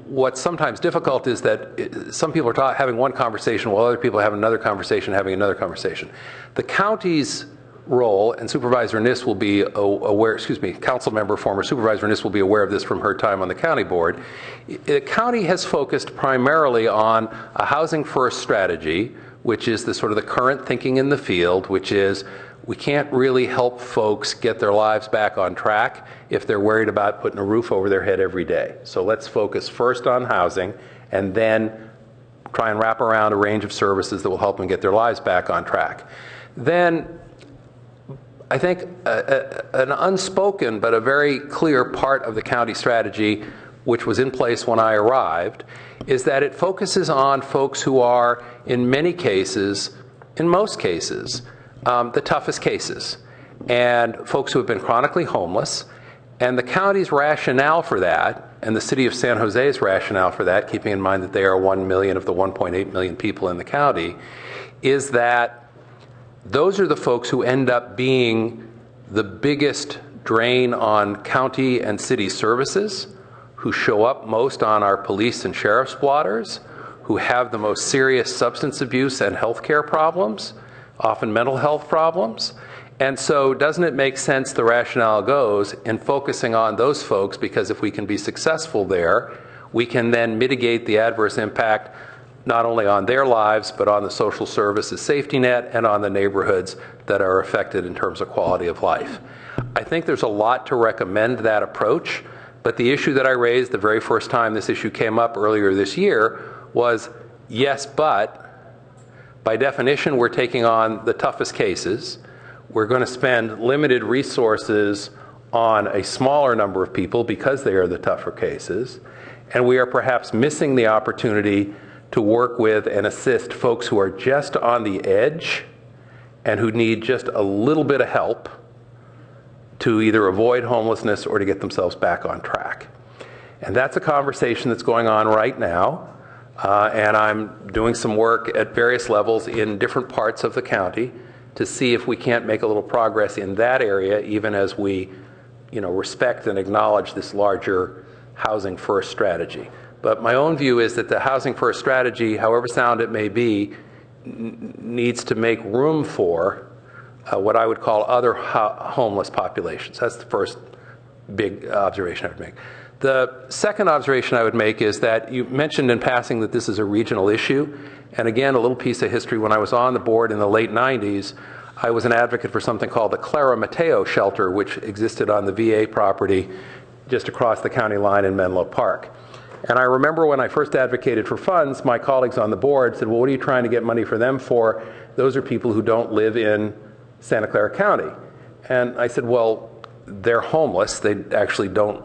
what's sometimes difficult is that some people are having one conversation while other people have another conversation having another conversation. The county's role, and Supervisor Niss will be aware, Councilmember, former Supervisor Niss will be aware of this from her time on the county board. The county has focused primarily on a housing first strategy, which is the sort of the current thinking in the field, which is we can't really help folks get their lives back on track if they're worried about putting a roof over their head every day. So let's focus first on housing and then try and wrap around a range of services that will help them get their lives back on track. Then I think an unspoken but a very clear part of the county strategy, which was in place when I arrived, is that it focuses on folks who are, in most cases, the toughest cases, and folks who have been chronically homeless, And the county's rationale for that, and the city of San Jose's rationale for that, keeping in mind that they are 1 million of the 1.8 million people in the county, is that those are the folks who end up being the biggest drain on county and city services, who show up most on our police and sheriff's blotters, who have the most serious substance abuse and healthcare problems, often mental health problems. And so doesn't it make sense, the rationale goes, in focusing on those folks, because if we can be successful there, we can then mitigate the adverse impact not only on their lives, but on the social services safety net and on the neighborhoods that are affected in terms of quality of life. I think there's a lot to recommend that approach, but the issue that I raised the very first time this issue came up earlier this year was, yes, but by definition, we're taking on the toughest cases. We're going to spend limited resources on a smaller number of people because they are the tougher cases. And we are perhaps missing the opportunity to work with and assist folks who are just on the edge and who need just a little bit of help to either avoid homelessness or to get themselves back on track. And that's a conversation that's going on right now. And I'm doing some work at various levels in different parts of the county to see if we can't make a little progress in that area, even as we, respect and acknowledge this larger housing first strategy. But my own view is that the housing first strategy, however sound it may be, needs to make room for what I would call other homeless populations. That's the first big observation I would make. The second observation I would make is that you mentioned in passing that this is a regional issue. And again, a little piece of history. When I was on the board in the late 90s, I was an advocate for something called the Clara Mateo shelter, which existed on the VA property just across the county line in Menlo Park. And I remember when I first advocated for funds, my colleagues on the board said, well, what are you trying to get money for them for? Those are people who don't live in Santa Clara County. And I said, well, they're homeless. They actually don't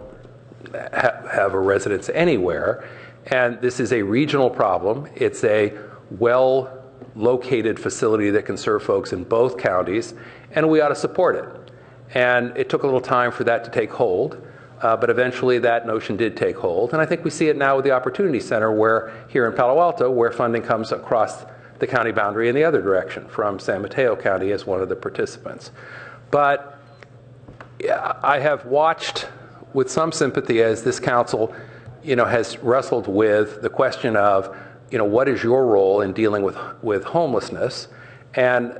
have a residence anywhere. And this is a regional problem. It's a well-located facility that can serve folks in both counties, and we ought to support it. And it took a little time for that to take hold, but eventually that notion did take hold. And I think we see it now with the Opportunity Center, where here in Palo Alto, where funding comes across the county boundary in the other direction, from San Mateo County as one of the participants. But I have watched with some sympathy as this council, has wrestled with the question of, what is your role in dealing with homelessness? And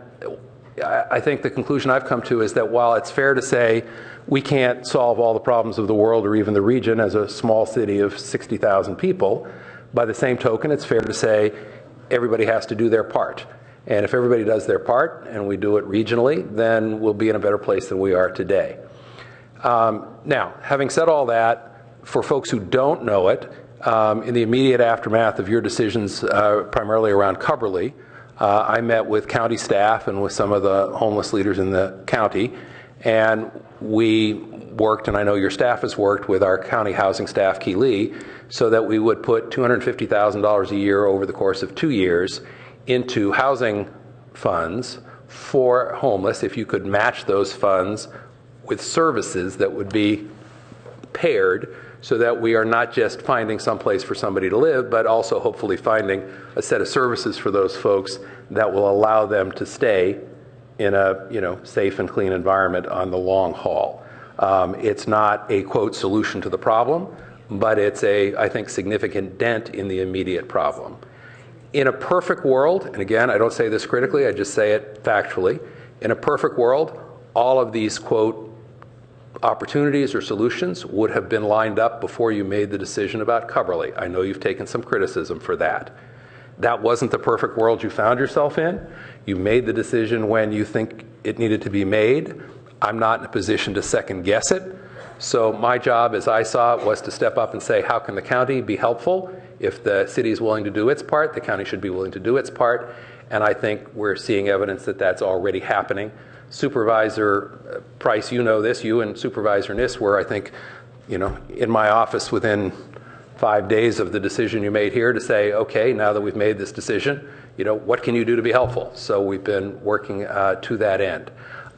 I think the conclusion I've come to is that while it's fair to say we can't solve all the problems of the world or even the region as a small city of 60,000 people, by the same token, it's fair to say everybody has to do their part. And if everybody does their part and we do it regionally, then we'll be in a better place than we are today. Now, having said all that, for folks who don't know it, in the immediate aftermath of your decisions, primarily around Cubberley, I met with county staff and with some of the homeless leaders in the county, and we worked, and I know your staff has worked with our county housing staff, Key Lee, so that we would put $250,000 a year over the course of 2 years into housing funds for homeless, if you could match those funds with services that would be paired, so that we are not just finding some place for somebody to live, but also hopefully finding a set of services for those folks that will allow them to stay in a safe and clean environment on the long haul. It's not a, quote, solution to the problem, but it's a, I think, significant dent in the immediate problem. In a perfect world, and again, I don't say this critically, I just say it factually, in a perfect world, all of these, quote, opportunities or solutions would have been lined up before you made the decision about Cubberley. I know you've taken some criticism for that. That wasn't the perfect world you found yourself in. You made the decision when you think it needed to be made. I'm not in a position to second guess it. So my job, as I saw it, was to step up and say, how can the county be helpful? If the city is willing to do its part, the county should be willing to do its part. And I think we're seeing evidence that that's already happening. Supervisor Price, you know this, you and Supervisor Niss were, I think, in my office within 5 days of the decision you made here to say, okay, now that we've made this decision, what can you do to be helpful? So we've been working to that end.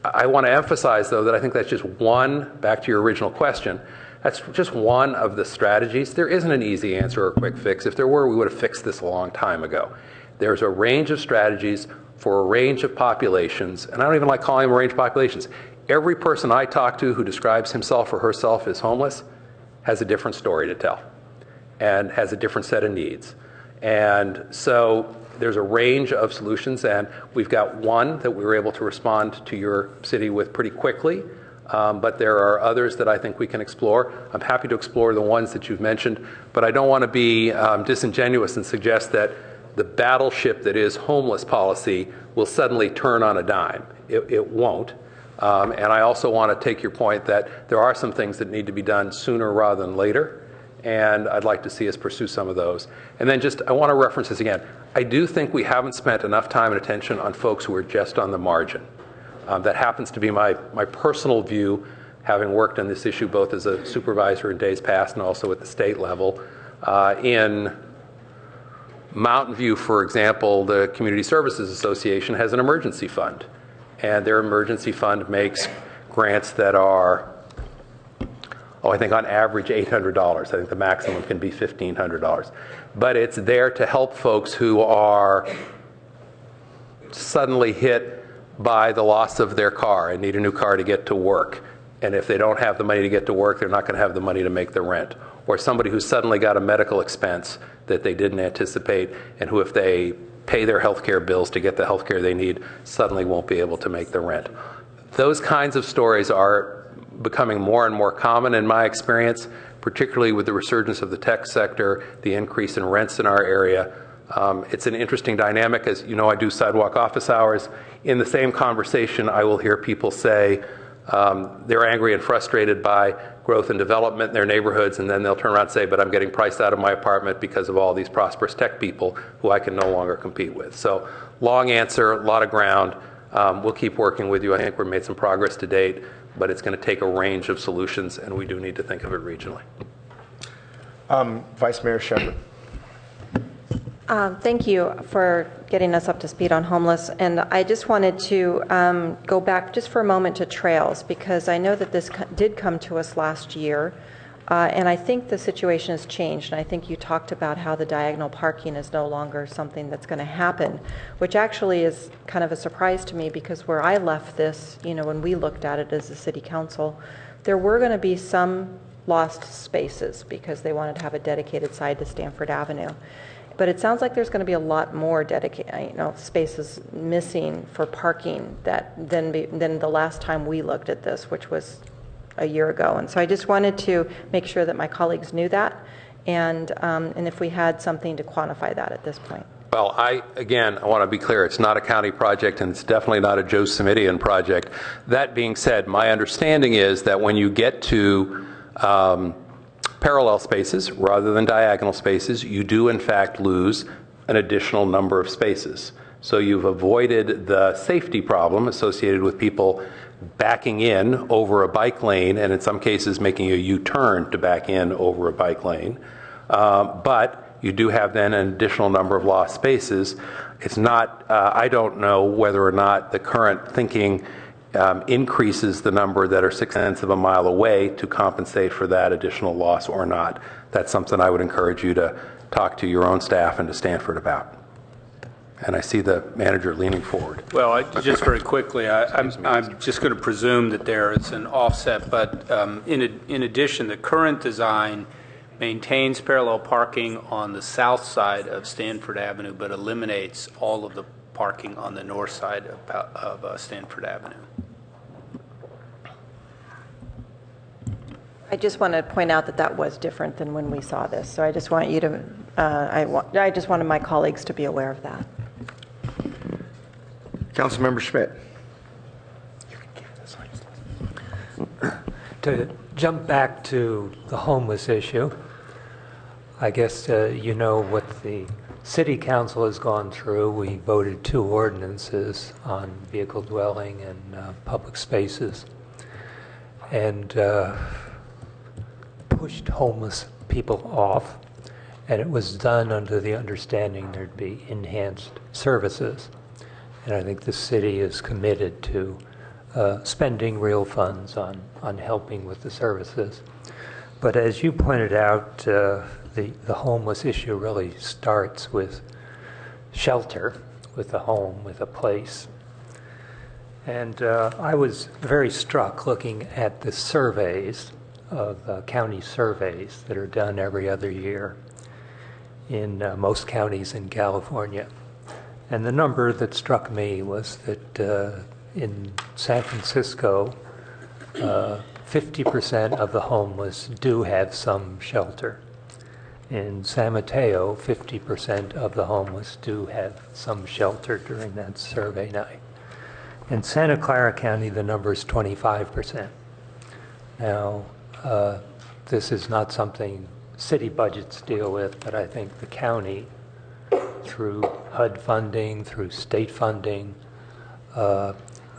I want to emphasize, though, that I think that's just one, back to your original question, that's just one of the strategies. There isn't an easy answer or a quick fix. If there were, we would have fixed this a long time ago. There's a range of strategies for a range of populations, and I don't even like calling them a range of populations. Every person I talk to who describes himself or herself as homeless has a different story to tell and has a different set of needs. And so there's a range of solutions, and we've got one that we were able to respond to your city with pretty quickly, but there are others that I think we can explore. I'm happy to explore the ones that you've mentioned, but I don't want to be disingenuous and suggest that the battleship that is homeless policy will suddenly turn on a dime. It won't. And I also want to take your point that there are some things that need to be done sooner rather than later, and I'd like to see us pursue some of those. And then I want to reference this again. I do think we haven't spent enough time and attention on folks who are just on the margin. That happens to be my personal view, having worked on this issue both as a supervisor in days past and also at the state level. In Mountain View, for example, the Community Services Association has an emergency fund, and their emergency fund makes grants that are, I think on average $800. I think the maximum can be $1,500. But it's there to help folks who are suddenly hit by the loss of their car and need a new car to get to work. And if they don't have the money to get to work, they're not going to have the money to make the rent. Or somebody who suddenly got a medical expense that they didn't anticipate, and who, if they pay their health care bills to get the health care they need, suddenly won't be able to make the rent. Those kinds of stories are becoming more and more common in my experience, particularly with the resurgence of the tech sector, the increase in rents in our area. It's an interesting dynamic. As you know, I do sidewalk office hours. In the same conversation, I will hear people say they're angry and frustrated by growth and development in their neighborhoods, and then they'll turn around and say, but I'm getting priced out of my apartment because of all these prosperous tech people who I can no longer compete with. So long answer, a lot of ground. We'll keep working with you. I think we've made some progress to date, but it's going to take a range of solutions, and we do need to think of it regionally. Vice Mayor Shepherd. Thank you for getting us up to speed on homeless. And I just wanted to go back just for a moment to trails, because I know that this did come to us last year. And I think the situation has changed. And I think you talked about how the diagonal parking is no longer something that's going to happen, which actually is kind of a surprise to me, because where I left this, when we looked at it as a city council, there were going to be some lost spaces because they wanted to have a dedicated side to Stanford Avenue. But it sounds like there's going to be a lot more dedicated, spaces missing for parking than the last time we looked at this, which was a year ago. And so I just wanted to make sure that my colleagues knew that, and if we had something to quantify that at this point. Well, I want to be clear. It's not a county project, and it's definitely not a Joe Simidian project. That being said, my understanding is that when you get to parallel spaces rather than diagonal spaces, you do in fact lose an additional number of spaces. So you've avoided the safety problem associated with people backing in over a bike lane, and in some cases making a U-turn to back in over a bike lane. But you do have then an additional number of lost spaces. It's not, I don't know whether or not the current thinking increases the number that are 6/10 of a mile away to compensate for that additional loss or not. That's something I would encourage you to talk to your own staff and to Stanford about. And I see the manager leaning forward. Well, just very quickly, I'm just going to presume that there is an offset, but in addition, the current design maintains parallel parking on the south side of Stanford Avenue, but eliminates all of the parking on the north side of Stanford Avenue. I just want to point out that that was different than when we saw this. So I just want you to, I just wanted my colleagues to be aware of that. Councilmember Schmidt. To jump back to the homeless issue, I guess you know what the City Council has gone through. We voted 2 ordinances on vehicle dwelling and public spaces, and pushed homeless people off, and it was done under the understanding there'd be enhanced services. And I think the city is committed to spending real funds on helping with the services. But as you pointed out, the homeless issue really starts with shelter, with a home, with a place. And I was very struck looking at the surveys of county surveys that are done every other year in most counties in California. And the number that struck me was that in San Francisco, 50% of the homeless do have some shelter. In San Mateo, 50% of the homeless do have some shelter during that survey night. In Santa Clara County, the number is 25%. Now, this is not something city budgets deal with, but I think the county, through HUD funding, through state funding,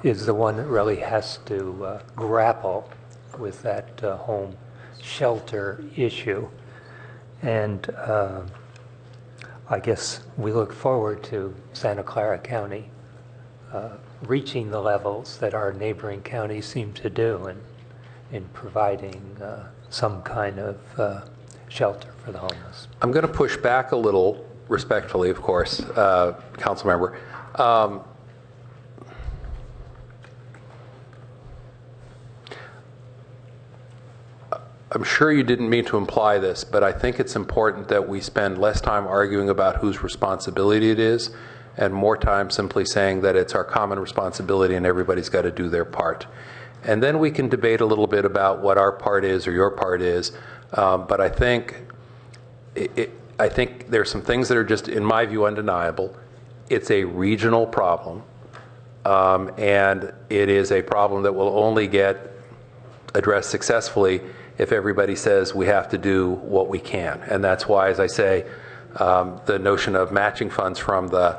is the one that really has to grapple with that home shelter issue. And I guess we look forward to Santa Clara County reaching the levels that our neighboring counties seem to do in providing some kind of shelter for the homeless. I'm going to push back a little, respectfully, of course, council member. I'm sure you didn't mean to imply this, but I think it's important that we spend less time arguing about whose responsibility it is and more time simply saying that it's our common responsibility and everybody's got to do their part. And then we can debate a little bit about what our part is or your part is, but I think there's some things that are just, in my view, undeniable. It's a regional problem, and it is a problem that will only get addressed successfully if everybody says we have to do what we can. And that's why, as I say, the notion of matching funds from the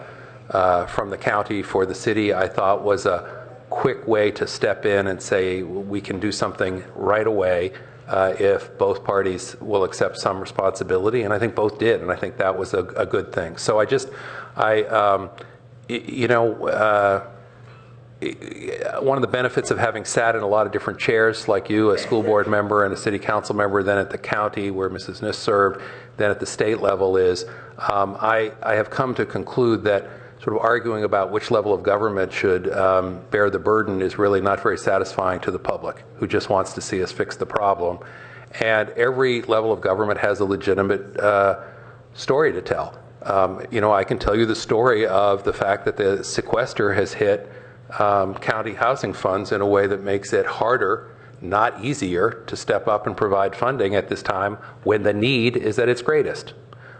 county for the city, I thought was a quick way to step in and say we can do something right away if both parties will accept some responsibility. And I think both did, and I think that was a good thing. So one of the benefits of having sat in a lot of different chairs, like you, a school board member and a city council member, then at the county where Mrs. Niss served, then at the state level, is I have come to conclude that sort of arguing about which level of government should bear the burden is really not very satisfying to the public, who just wants to see us fix the problem. And every level of government has a legitimate story to tell. I can tell you the story of the fact that the sequester has hit county housing funds in a way that makes it harder, not easier, to step up and provide funding at this time when the need is at its greatest.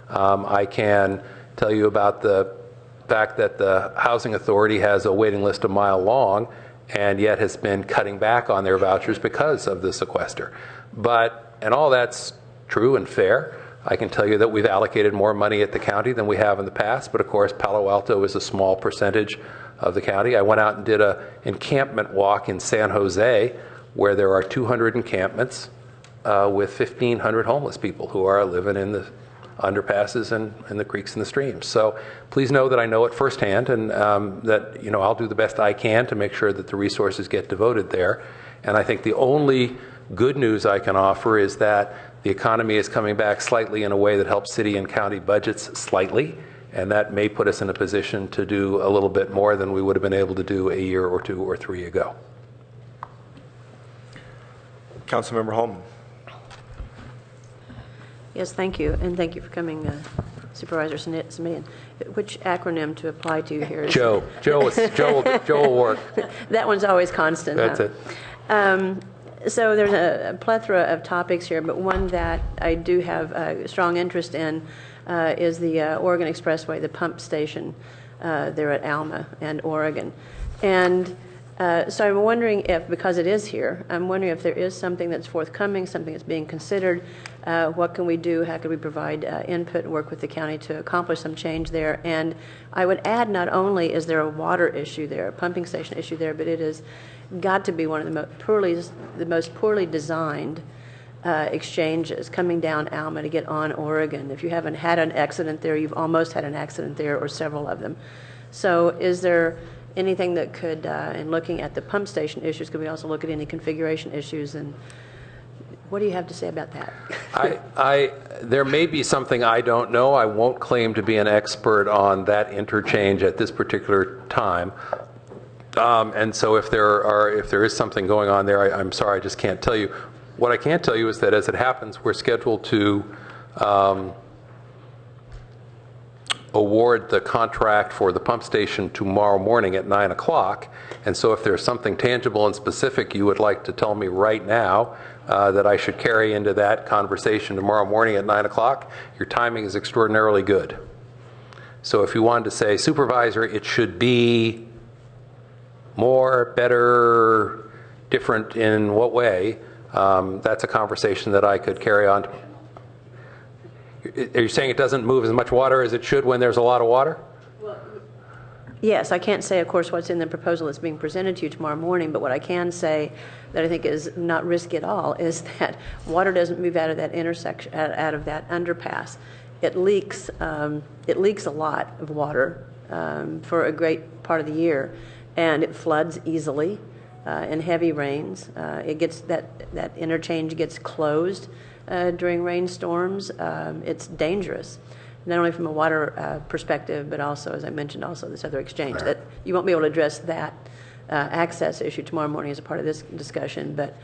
I can tell you about the fact that the Housing Authority has a waiting list a mile long and yet has been cutting back on their vouchers because of the sequester. And all that's true and fair. I can tell you that we've allocated more money at the county than we have in the past, but of course Palo Alto is a small percentage of the county. I went out and did an encampment walk in San Jose where there are 200 encampments with 1,500 homeless people who are living in the underpasses and the creeks and the streams. So please know that I know it firsthand, and that I'll do the best I can to make sure that the resources get devoted there. And I think the only good news I can offer is that the economy is coming back slightly in a way that helps city and county budgets slightly, and that may put us in a position to do a little bit more than we would have been able to do a year or 2 or 3 ago. Councilmember Holman. Yes, thank you, and thank you for coming, Supervisor Simian. Which acronym to apply to here? Joe will work. That one's always constant. That's it. So there's a plethora of topics here, but one that I do have a strong interest in is the Oregon Expressway, the pump station there at Alma and Oregon. And so I'm wondering if, because it is here, I'm wondering if there is something that's forthcoming, something that's being considered. What can we do? How can we provide input and work with the county to accomplish some change there? And I would add, not only is there a water issue there, a pumping station issue there, but it has got to be one of the most poorly designed exchanges coming down Alma to get on Oregon. If you haven't had an accident there, you've almost had an accident there, or several of them. So is there anything that could, in looking at the pump station issues, could we also look at any configuration issues? And what do you have to say about that? There may be something I don't know. I won't claim to be an expert on that interchange at this particular time. And so if there is something going on there, I'm sorry, I just can't tell you. What I can tell you is that as it happens, we're scheduled to award the contract for the pump station tomorrow morning at 9 o'clock. And so if there's something tangible and specific you would like to tell me right now that I should carry into that conversation tomorrow morning at 9 o'clock, your timing is extraordinarily good. So if you wanted to say, Supervisor, it should be more, better, different in what way, that's a conversation that I could carry on. Are you saying it doesn't move as much water as it should when there's a lot of water? Yes, I can't say, of course, what's in the proposal that's being presented to you tomorrow morning, but what I can say that I think is not risky at all is that water doesn't move out of that intersection, out of that underpass. It leaks a lot of water for a great part of the year, and it floods easily in heavy rains. It gets that interchange gets closed during rainstorms. It's dangerous, not only from a water perspective, but also, as I mentioned, also this other exchange. That you won't be able to address that access issue tomorrow morning as a part of this discussion. But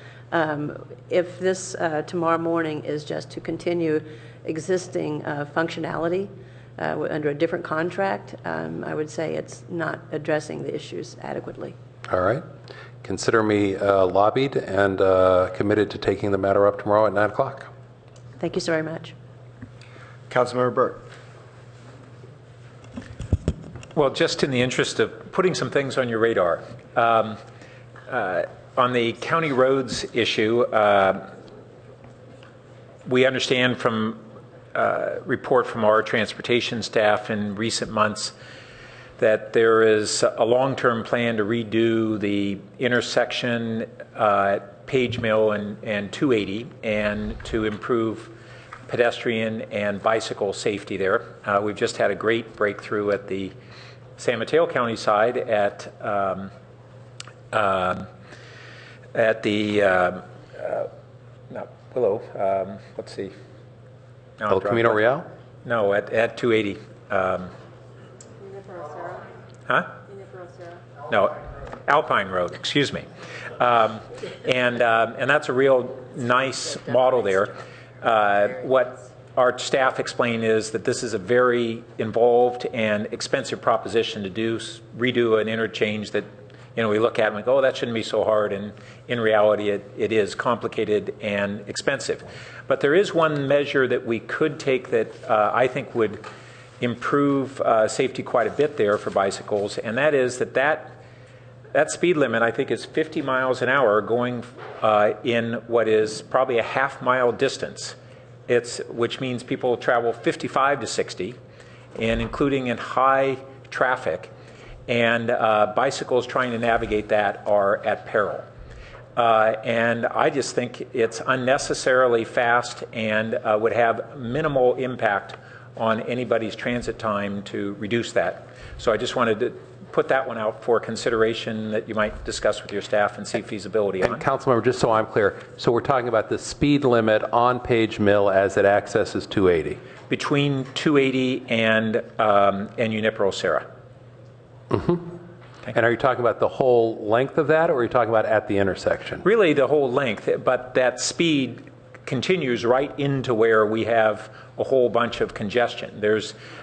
if this tomorrow morning is just to continue existing functionality under a different contract, I would say it's not addressing the issues adequately. All right. Consider me lobbied and committed to taking the matter up tomorrow at 9 o'clock. Thank you so very much. Councilmember Burt. Well, just in the interest of putting some things on your radar, on the county roads issue, we understand from report from our transportation staff in recent months that there is a long-term plan to redo the intersection at Page Mill and 280 and to improve pedestrian and bicycle safety there. We've just had a great breakthrough at the San Mateo County side at the not Willow. Let's see. El Camino Real? No, at 280. Huh? No, Alpine Road. Excuse me. And that's a real nice model there. What our staff explained is that this is a very involved and expensive proposition to redo an interchange that, we look at and we go, oh, that shouldn't be so hard. And in reality, it is complicated and expensive. But there is one measure that we could take that I think would improve safety quite a bit there for bicycles, and that is that speed limit, I think, is 50 miles an hour going in what is probably a half-mile distance. Which means people travel 55 to 60, and including in high traffic, and bicycles trying to navigate that are at peril. And I just think it's unnecessarily fast and would have minimal impact on anybody's transit time to reduce that. So I just wanted to put that one out for consideration that you might discuss with your staff and see feasibility on. And Councilmember, just so I'm clear, so we're talking about the speed limit on Page Mill as it accesses 280? Between 280 and Junipero Serra. Mm-hmm. And are you talking about the whole length of that, or are you talking about at the intersection? Really the whole length, but that speed continues right into where we have a whole bunch of congestion.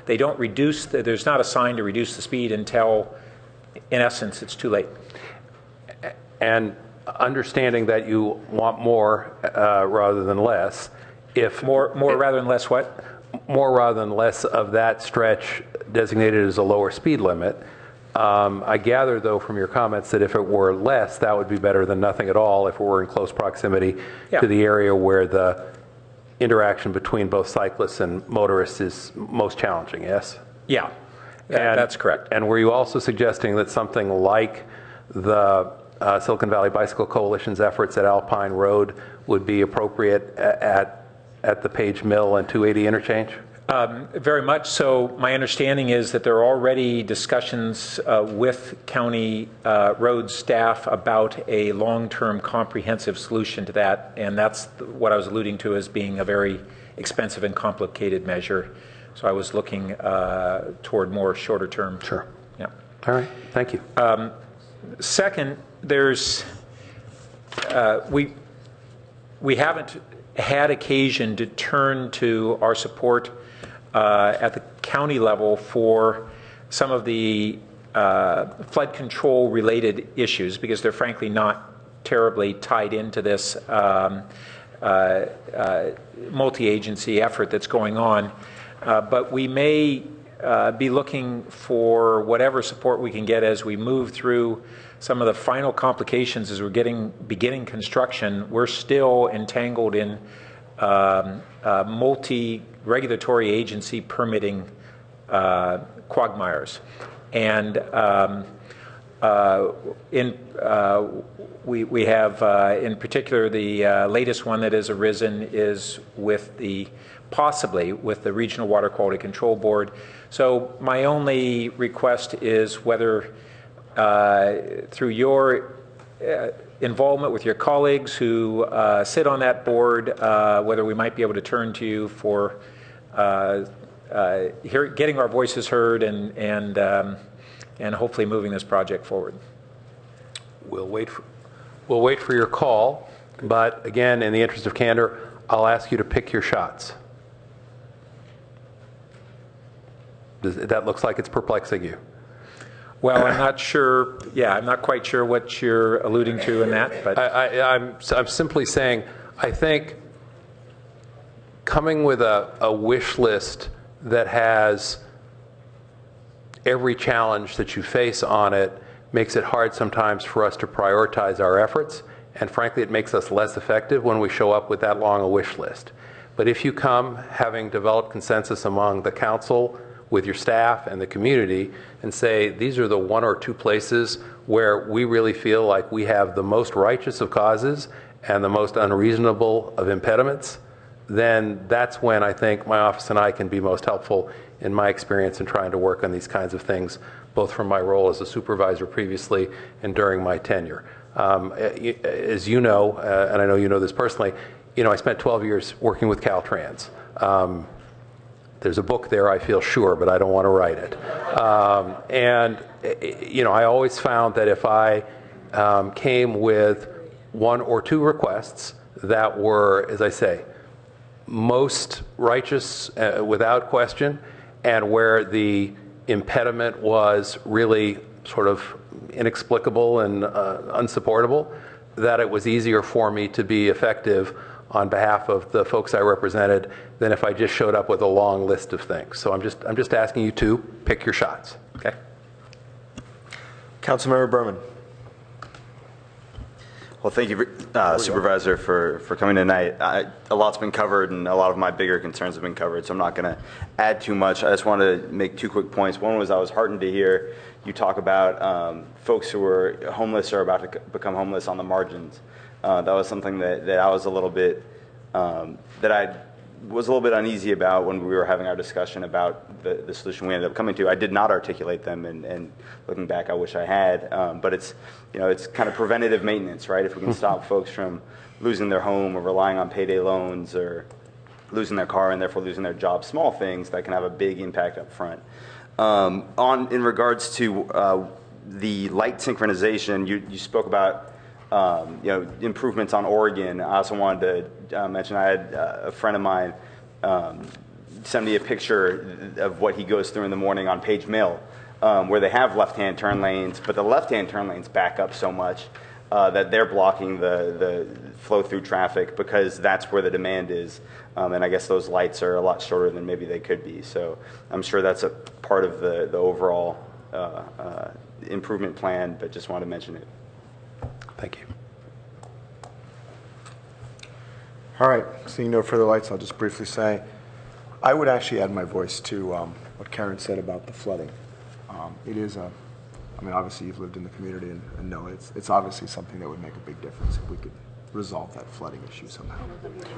They don't reduce, there's not a sign to reduce the speed until, in essence, it's too late. And understanding that you want more rather than less, if more rather than less what? More rather than less of that stretch designated as a lower speed limit. I gather, though, from your comments that if it were less, that would be better than nothing at all if it were in close proximity to the area where the interaction between both cyclists and motorists is most challenging, yes? Yeah, that's correct. And were you also suggesting that something like the Silicon Valley Bicycle Coalition's efforts at Alpine Road would be appropriate at the Page Mill and 280 interchange? Very much so. My understanding is that there are already discussions with county road staff about a long-term comprehensive solution to that, and that's what I was alluding to as being a very expensive and complicated measure. So I was looking toward more shorter term. Sure. Yeah. All right. Thank you. Second, there's we haven't had occasion to turn to our support at the county level for some of the flood control related issues, because they're frankly not terribly tied into this multi-agency effort that's going on. But we may be looking for whatever support we can get as we move through some of the final complications as we're beginning construction. We're still entangled in multi-regulatory agency permitting quagmires. And we have, in particular, the latest one that has arisen is with possibly with the Regional Water Quality Control Board. So my only request is whether through your involvement with your colleagues who sit on that board, whether we might be able to turn to you for getting our voices heard and hopefully moving this project forward. We'll wait for your call, but again, in the interest of candor, I'll ask you to pick your shots. That looks like it's perplexing you. Well, I'm not sure. Yeah, I'm not quite sure what you're alluding to in that. But I'm simply saying, I think coming with a wish list that has every challenge that you face on it makes it hard sometimes for us to prioritize our efforts. And frankly, it makes us less effective when we show up with that long a wish list. But if you come having developed consensus among the council, with your staff and the community, and say these are the one or two places where we really feel like we have the most righteous of causes and the most unreasonable of impediments, then that's when I think my office and I can be most helpful in my experience in trying to work on these kinds of things, both from my role as a supervisor previously and during my tenure. As you know, and I know you know this personally, I spent 12 years working with Caltrans. There's a book there, I feel sure, but I don't want to write it. I always found that if I came with one or two requests that were, as I say, most righteous without question, and where the impediment was really sort of inexplicable and unsupportable, that it was easier for me to be effective on behalf of the folks I represented than if I just showed up with a long list of things. So I'm just asking you to pick your shots. Okay. Councilmember Berman. Well, thank you, Supervisor, for coming tonight. A lot's been covered, and a lot of my bigger concerns have been covered, so I'm not going to add too much. I just wanted to make two quick points. One was I was heartened to hear you talk about folks who were homeless or about to become homeless on the margins. That was something that I was a little bit uneasy about when we were having our discussion about the solution we ended up coming to. I did not articulate them, and looking back, I wish I had. But it's kind of preventative maintenance, right? If we can stop folks from losing their home or relying on payday loans or losing their car and therefore losing their job, small things that can have a big impact up front. In regards to the light synchronization, you spoke about improvements on Oregon. I also wanted to mention I had a friend of mine send me a picture of what he goes through in the morning on Page Mill, where they have left-hand turn lanes, but the left-hand turn lanes back up so much that they're blocking the flow-through traffic because that's where the demand is. And I guess those lights are a lot shorter than maybe they could be. So I'm sure that's a part of the overall improvement plan, but just wanted to mention it. Thank you. All right, seeing no further lights, I'll just briefly say, I would actually add my voice to what Karen said about the flooding. It is obviously you've lived in the community and know it's obviously something that would make a big difference if we could resolve that flooding issue somehow.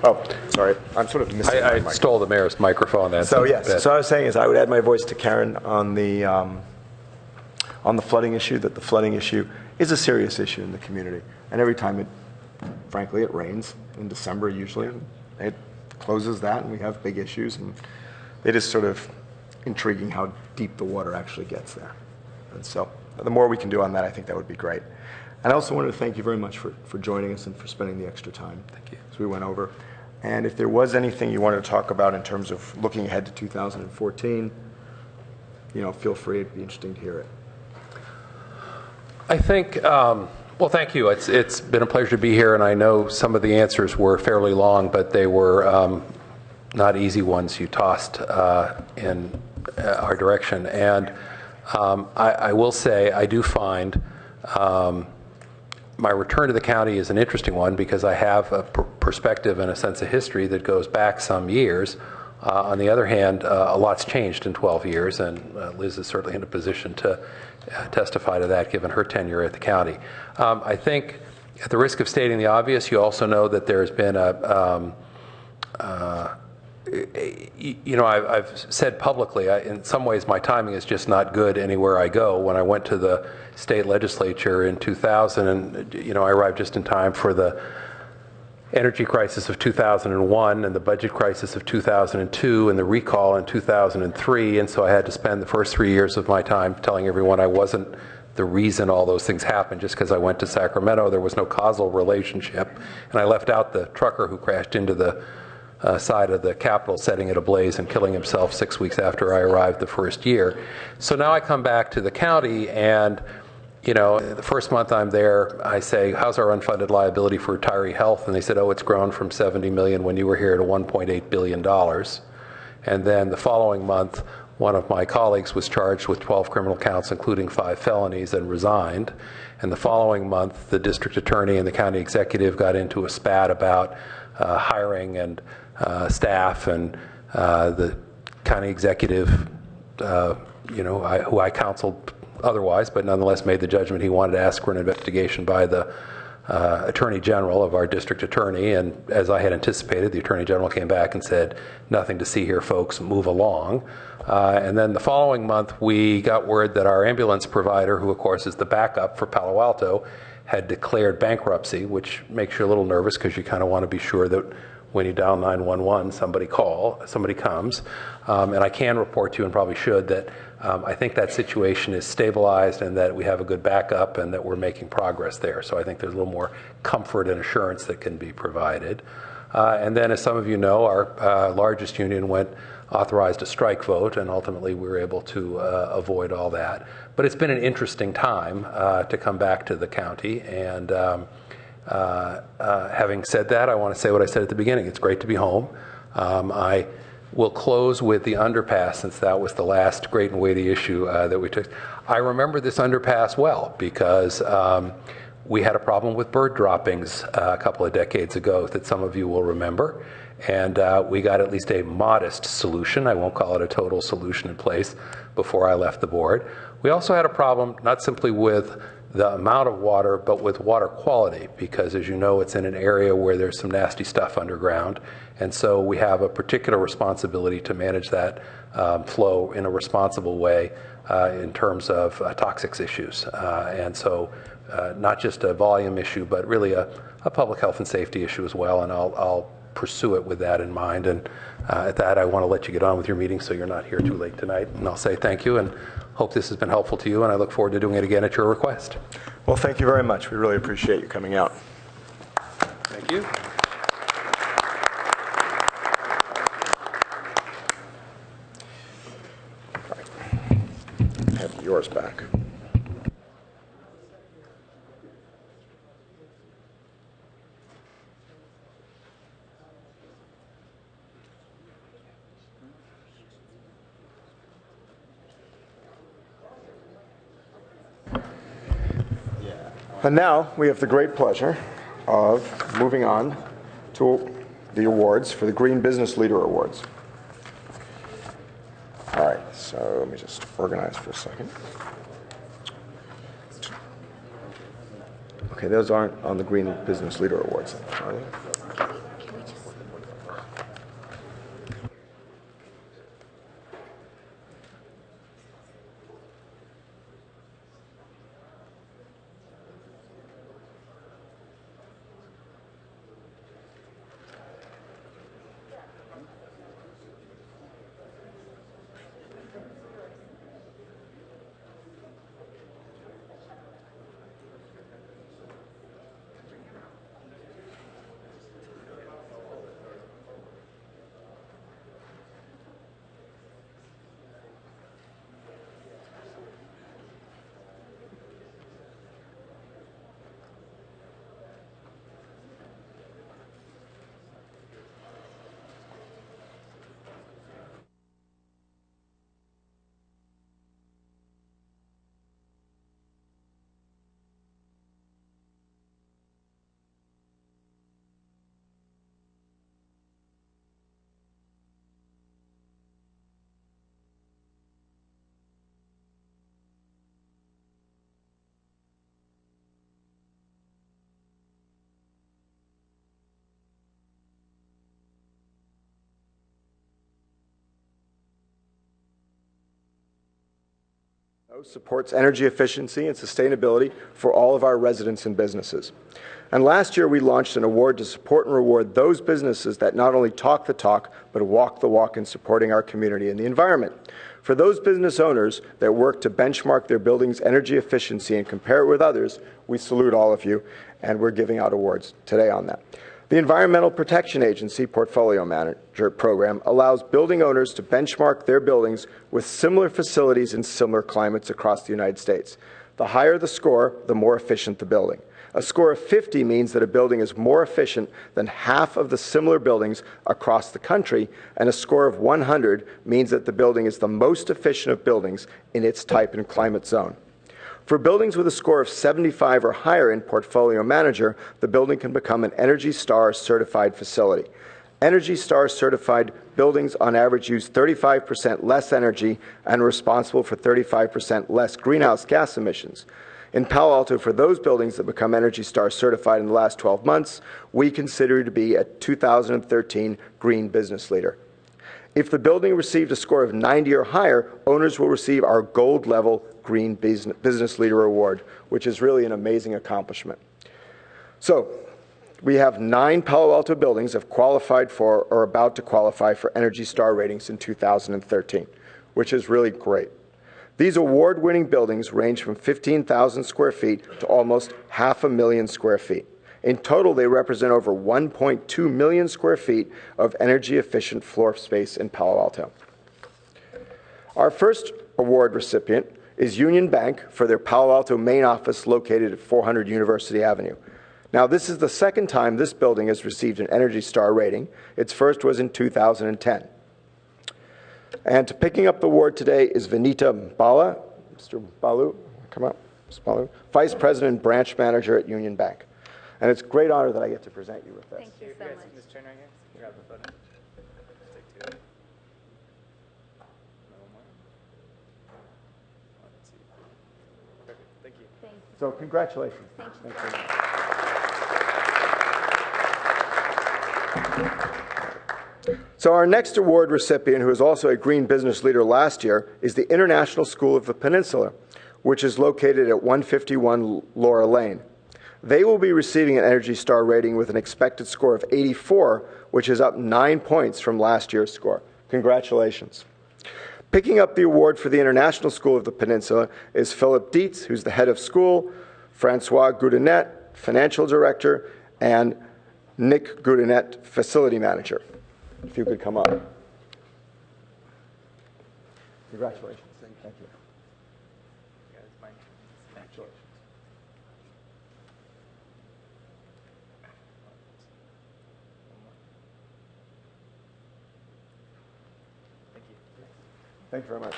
Oh, sorry, I'm sort of missing my I mic. stole the mayor's microphone. Then. So yes, so I was saying is I would add my voice to Karen on the flooding issue, that the flooding issue is a serious issue in the community. And every time frankly, it rains in December usually, it closes that and we have big issues, and it is sort of intriguing how deep the water actually gets there. And so the more we can do on that, I think that would be great. And I also wanted to thank you very much for joining us and for spending the extra time. Thank you. As we went over. And if there was anything you wanted to talk about in terms of looking ahead to 2014, feel free. It'd be interesting to hear it. I think, well, thank you. It's been a pleasure to be here, and I know some of the answers were fairly long, but they were not easy ones you tossed in our direction. And I will say I do find my return to the county is an interesting one because I have a perspective and a sense of history that goes back some years. On the other hand, a lot's changed in 12 years, and Liz is certainly in a position to testify to that given her tenure at the county. I think, at the risk of stating the obvious, you also know that there's been I've said publicly, in some ways my timing is just not good anywhere I go. When I went to the state legislature in 2000, and I arrived just in time for the energy crisis of 2001 and the budget crisis of 2002 and the recall in 2003, and so I had to spend the first 3 years of my time telling everyone I wasn't the reason all those things happened just because I went to Sacramento. There was no causal relationship, and I left out the trucker who crashed into the side of the Capitol, setting it ablaze and killing himself 6 weeks after I arrived the first year. So now I come back to the county, and the first month I'm there, I say, how's our unfunded liability for retiree health? And they said, oh, it's grown from $70 million when you were here to $1.8 billion. And then the following month, one of my colleagues was charged with 12 criminal counts, including 5 felonies, and resigned. And the following month, the district attorney and the county executive got into a spat about hiring and staff, and the county executive, who I counseled otherwise, but nonetheless made the judgment he wanted to ask for an investigation by the Attorney General of our district attorney, and as I had anticipated, the Attorney General came back and said, nothing to see here, folks, move along. And then the following month, we got word that our ambulance provider, who of course is the backup for Palo Alto, had declared bankruptcy, which makes you a little nervous because you kind of want to be sure that when you dial 911, somebody comes. And I can report to you, and probably should, that I think that situation is stabilized and that we have a good backup and that we're making progress there. So I think there's a little more comfort and assurance that can be provided. And then, as some of you know, our largest union authorized a strike vote, and ultimately we were able to avoid all that. But it's been an interesting time to come back to the county, and having said that, I want to say what I said at the beginning. It's great to be home. I will close with the underpass, since that was the last great and weighty issue that we took. I remember this underpass well because we had a problem with bird droppings a couple of decades ago that some of you will remember. And we got at least a modest solution. I won't call it a total solution in place before I left the board. We also had a problem not simply with the amount of water, but with water quality, because as you know, it's in an area where there's some nasty stuff underground. And so we have a particular responsibility to manage that flow in a responsible way in terms of toxics issues. And so not just a volume issue, but really a public health and safety issue as well. And I'll pursue it with that in mind. And at that, I want to let you get on with your meeting so you're not here too late tonight. And I'll say thank you and hope this has been helpful to you, and I look forward to doing it again at your request. Well, thank you very much. We really appreciate you coming out. Thank you. Have yours back. And now we have the great pleasure of moving on to the awards for the Green Business Leader Awards. All right, so let me just organize for a second. Okay, those aren't on the Green Business Leader Awards, are they? Supports energy efficiency and sustainability for all of our residents and businesses. And last year we launched an award to support and reward those businesses that not only talk the talk, but walk the walk in supporting our community and the environment. For those business owners that work to benchmark their building's energy efficiency and compare it with others, we salute all of you, and we're giving out awards today on that. The Environmental Protection Agency Portfolio Manager Program allows building owners to benchmark their buildings with similar facilities in similar climates across the United States. The higher the score, the more efficient the building. A score of 50 means that a building is more efficient than half of the similar buildings across the country, and a score of 100 means that the building is the most efficient of buildings in its type and climate zone. For buildings with a score of 75 or higher in Portfolio Manager, the building can become an ENERGY STAR certified facility. ENERGY STAR certified buildings on average use 35% less energy and are responsible for 35% less greenhouse gas emissions. In Palo Alto, for those buildings that become ENERGY STAR certified in the last 12 months, we consider to be a 2013 Green Business Leader. If the building received a score of 90 or higher, owners will receive our gold level Green Business Leader Award, which is really an amazing accomplishment. So, we have 9 Palo Alto buildings have qualified for or about to qualify for ENERGY STAR ratings in 2013, which is really great. These award-winning buildings range from 15,000 square feet to almost 500,000 square feet. In total, they represent over 1.2 million square feet of energy-efficient floor space in Palo Alto. Our first award recipient is Union Bank for their Palo Alto main office located at 400 University Avenue. Now, this is the second time this building has received an ENERGY STAR rating. Its first was in 2010. And picking up the award today is Vinita Bala. Mr. Balu, come up. Mr. Balu, Vice President, Branch Manager at Union Bank. And it's a great honor that I get to present you with this. Thank you so much. Ms. Turner right here. Grab the photo. Take 2. One more. Let's see. Perfect. Thank you. Thank you. So congratulations. Thank you. So our next award recipient, who is also a Green Business Leader last year, is the International School of the Peninsula, which is located at 151 Laura Lane. They will be receiving an ENERGY STAR rating with an expected score of 84, which is up 9 points from last year's score. Congratulations. Picking up the award for the International School of the Peninsula is Philip Dietz, who's the head of school, Francois Goudinet, financial director, and Nick Goudinet, facility manager. If you could come up. Congratulations. Thank you. Thank you very much.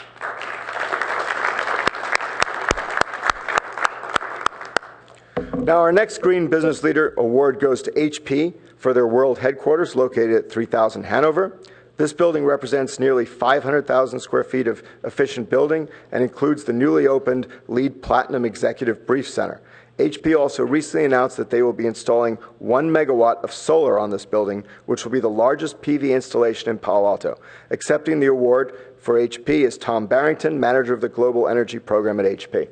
Now, our next Green Business Leader Award goes to HP for their world headquarters located at 3000 Hanover, This building represents nearly 500,000 square feet of efficient building and includes the newly opened LEED Platinum Executive Brief Center. HP also recently announced that they will be installing 1 megawatt of solar on this building, which will be the largest PV installation in Palo Alto. Accepting the award for HP is Tom Barrington, manager of the Global Energy Program at HP. Thank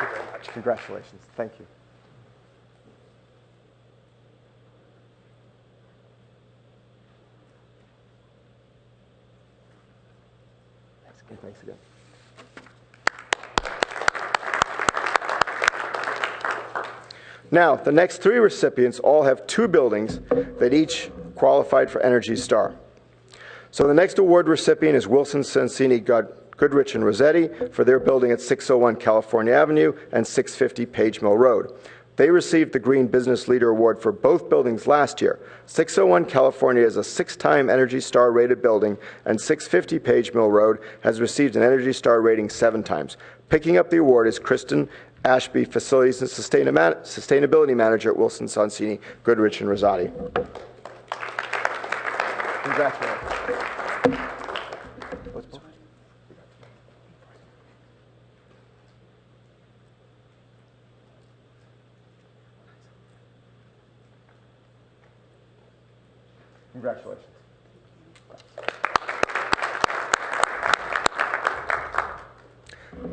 you very much. Congratulations. Thank you. Thanks again. Now, the next three recipients all have two buildings that each qualified for Energy Star. So the next award recipient is Wilson Sonsini Goodrich and Rossetti for their building at 601 California Avenue and 650 Page Mill Road. They received the Green Business Leader Award for both buildings last year. 601 California is a 6-time Energy Star rated building, and 650 Page Mill Road has received an Energy Star rating 7 times. Picking up the award is Kristen Ashby, Facilities and Sustainability Manager at Wilson Sonsini Goodrich and Rosati. Congratulations. Congratulations.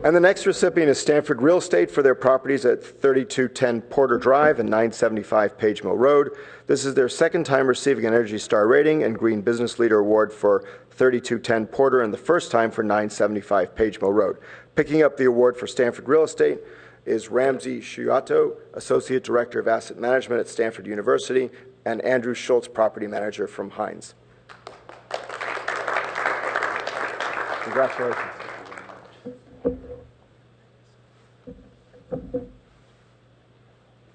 And the next recipient is Stanford Real Estate for their properties at 3210 Porter Drive and 975 Page Mill Road. This is their second time receiving an Energy Star rating and Green Business Leader Award for 3210 Porter, and the first time for 975 Page Mill Road. Picking up the award for Stanford Real Estate is Ramsey Shuyato, Associate Director of Asset Management at Stanford University, and Andrew Schultz, Property Manager from Hines. Congratulations.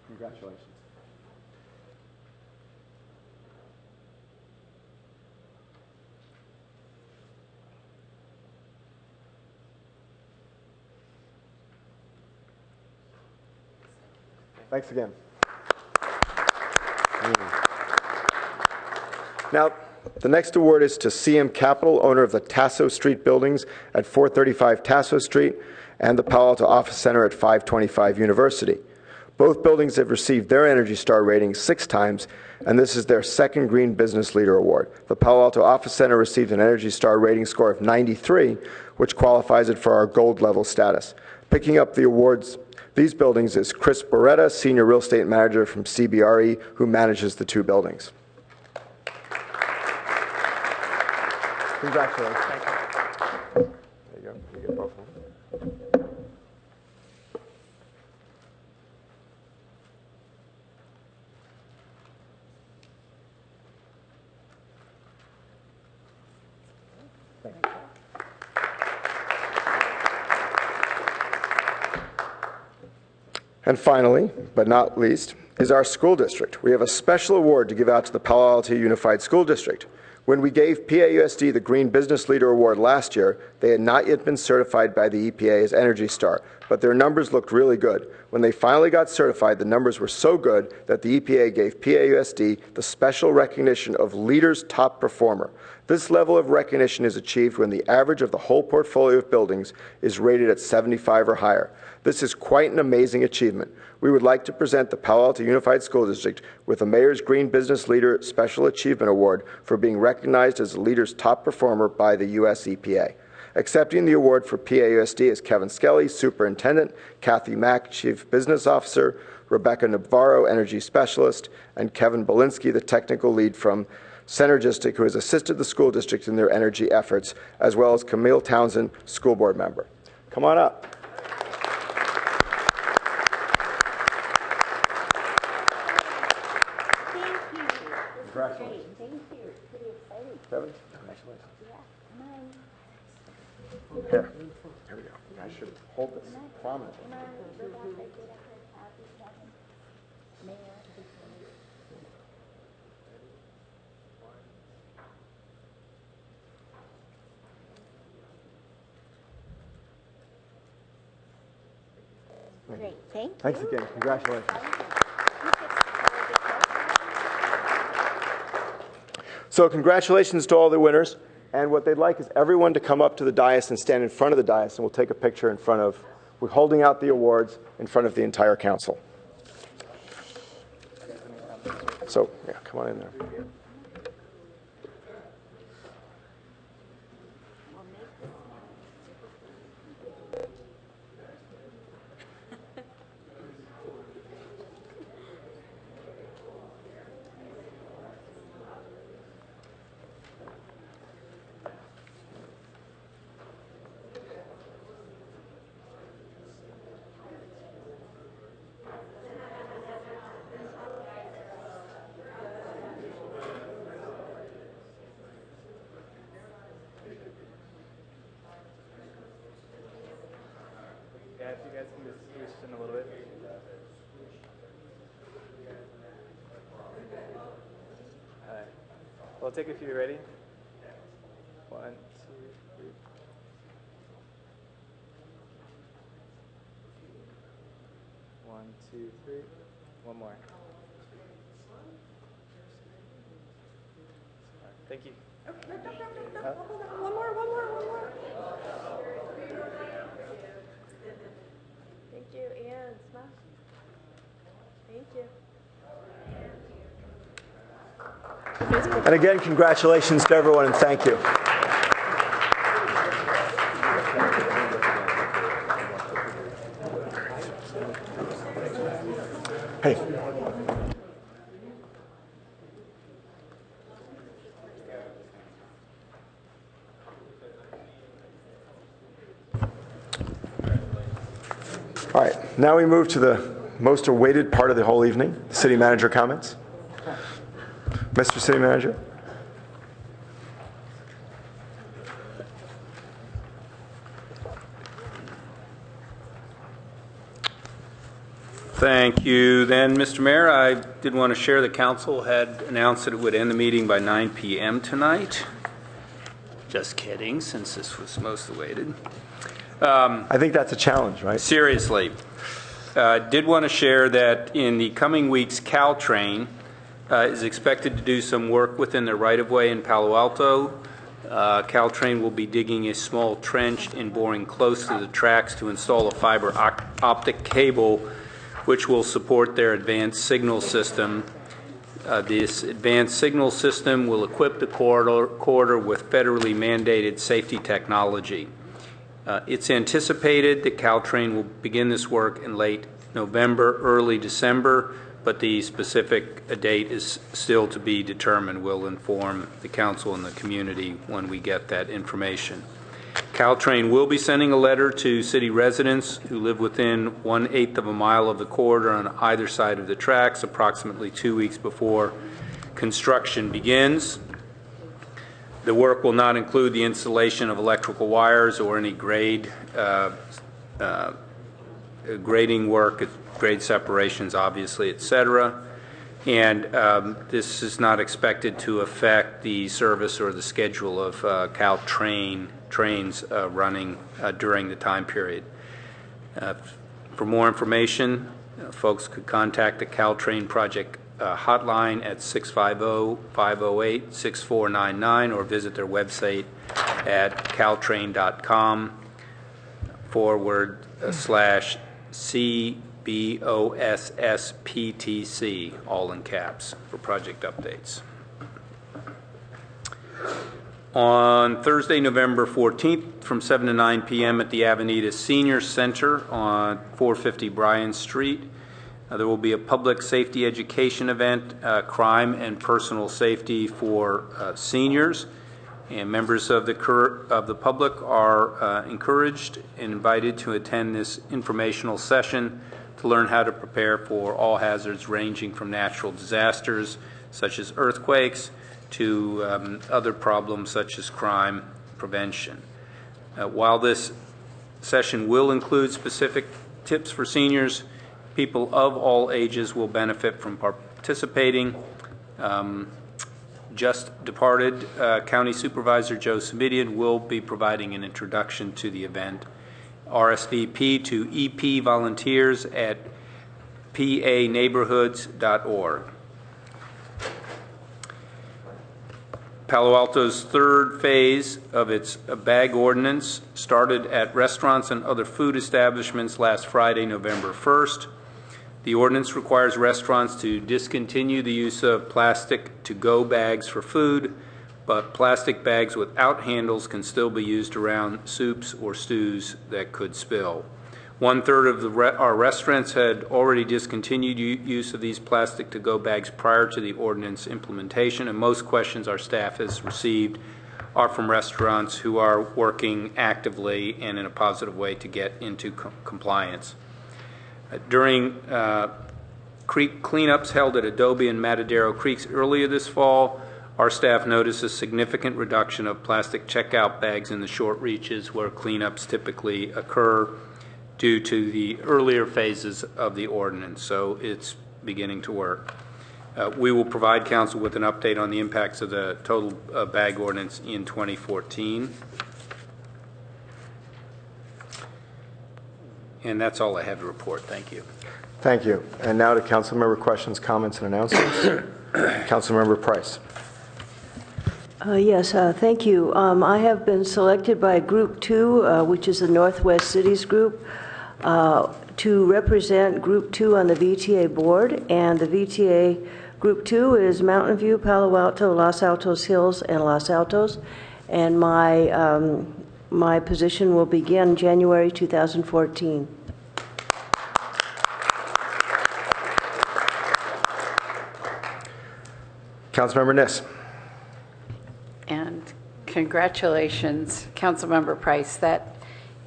Congratulations. Thanks again. Now, the next award is to CM Capital, owner of the Tasso Street buildings at 435 Tasso Street and the Palo Alto Office Center at 525 University. Both buildings have received their Energy Star rating 6 times, and this is their second Green Business Leader Award. The Palo Alto Office Center received an Energy Star rating score of 93, which qualifies it for our gold level status. Picking up the awards, these buildings is Chris Beretta, Senior Real Estate Manager from CBRE, who manages the two buildings. Congratulations. Thank you. There you go. You get both of them. Thank you. And finally, but not least, is our school district. We have a special award to give out to the Palo Alto Unified School District. When we gave PAUSD the Green Business Leader Award last year, they had not yet been certified by the EPA as Energy Star, but their numbers looked really good. When they finally got certified, the numbers were so good that the EPA gave PAUSD the special recognition of Leader's Top Performer. This level of recognition is achieved when the average of the whole portfolio of buildings is rated at 75 or higher. This is quite an amazing achievement. We would like to present the Palo Alto Unified School District with the Mayor's Green Business Leader Special Achievement Award for being recognized as the Leader's Top Performer by the U.S. EPA. Accepting the award for PAUSD is Kevin Skelly, Superintendent, Kathy Mack, Chief Business Officer, Rebecca Navarro, Energy Specialist, and Kevin Belinsky, the Technical Lead from Synergistic, who has assisted the school district in their energy efforts, as well as Camille Townsend, School Board Member. Come on up. Congratulations. Thank you. Pretty exciting. Kevin, congratulations. Yeah, come on. Here we go. I should hold this prominently. Great, thank you. Thanks again. Congratulations. So congratulations to all the winners. And what they'd like is everyone to come up to the dais and stand in front of the dais, and we'll take a picture in front of, we're holding out the awards in front of the entire council. So, yeah, come on in there. Yeah, if you guys can just switch in a little bit. All right. We'll take a few. Ready? 1, 2, 3. One, two, three. One more. All right, thank you. One more. Thank you, Ian. Smash. Thank you. And again, congratulations to everyone, and thank you. Hey. All right, now we move to the most awaited part of the whole evening, city manager comments. Mr. City Manager. Thank you. Then, Mr. Mayor, I did want to share the council had announced that it would end the meeting by 9 p.m. tonight. Just kidding, since this was most awaited. I think that's a challenge, right? Seriously. Did want to share that in the coming weeks, Caltrain is expected to do some work within the right-of-way in Palo Alto. Caltrain will be digging a small trench and boring close to the tracks to install a fiber optic cable which will support their advanced signal system. This advanced signal system will equip the corridor with federally mandated safety technology. It's anticipated that Caltrain will begin this work in late November, early December, but the specific date is still to be determined. We'll inform the council and the community when we get that information. Caltrain will be sending a letter to city residents who live within 1/8 of a mile of the corridor on either side of the tracks approximately 2 weeks before construction begins. The work will not include the installation of electrical wires or any grading work, grade separations, obviously, etc. And this is not expected to affect the service or the schedule of trains running during the time period. For more information, folks could contact the Caltrain project hotline at 650-508-6499 or visit their website at caltrain.com/CBOSSPTC, all in caps, for project updates. On Thursday, November 14th, from 7 to 9 p.m. at the Avenida Senior Center on 450 Bryan Street, there will be a public safety education event, crime and personal safety for seniors. And members of the public are encouraged and invited to attend this informational session to learn how to prepare for all hazards ranging from natural disasters such as earthquakes to other problems such as crime prevention. While this session will include specific tips for seniors, people of all ages will benefit from participating. Just departed County Supervisor Joe Samidian will be providing an introduction to the event. RSVP to EP volunteers at paneighborhoods.org. Palo Alto's third phase of its bag ordinance started at restaurants and other food establishments last Friday, November 1st. The ordinance requires restaurants to discontinue the use of plastic to-go bags for food, but plastic bags without handles can still be used around soups or stews that could spill. 1/3 of our restaurants had already discontinued use of these plastic to-go bags prior to the ordinance implementation, and most questions our staff has received are from restaurants who are working actively and in a positive way to get into compliance. During creek cleanups held at Adobe and Matadero Creeks earlier this fall, our staff noticed a significant reduction of plastic checkout bags in the short reaches where cleanups typically occur due to the earlier phases of the ordinance, so it's beginning to work. We will provide council with an update on the impacts of the total bag ordinance in 2014. And that's all I have to report. Thank you. Thank you. And now to council member questions, comments, and announcements. Councilmember Price. Yes, thank you. I have been selected by Group 2, which is the Northwest Cities Group, to represent Group 2 on the VTA board. And the VTA Group 2 is Mountain View, Palo Alto, Los Altos Hills, and Los Altos. And my position will begin January 2014. Councilmember Niss. And congratulations, Councilmember Price. That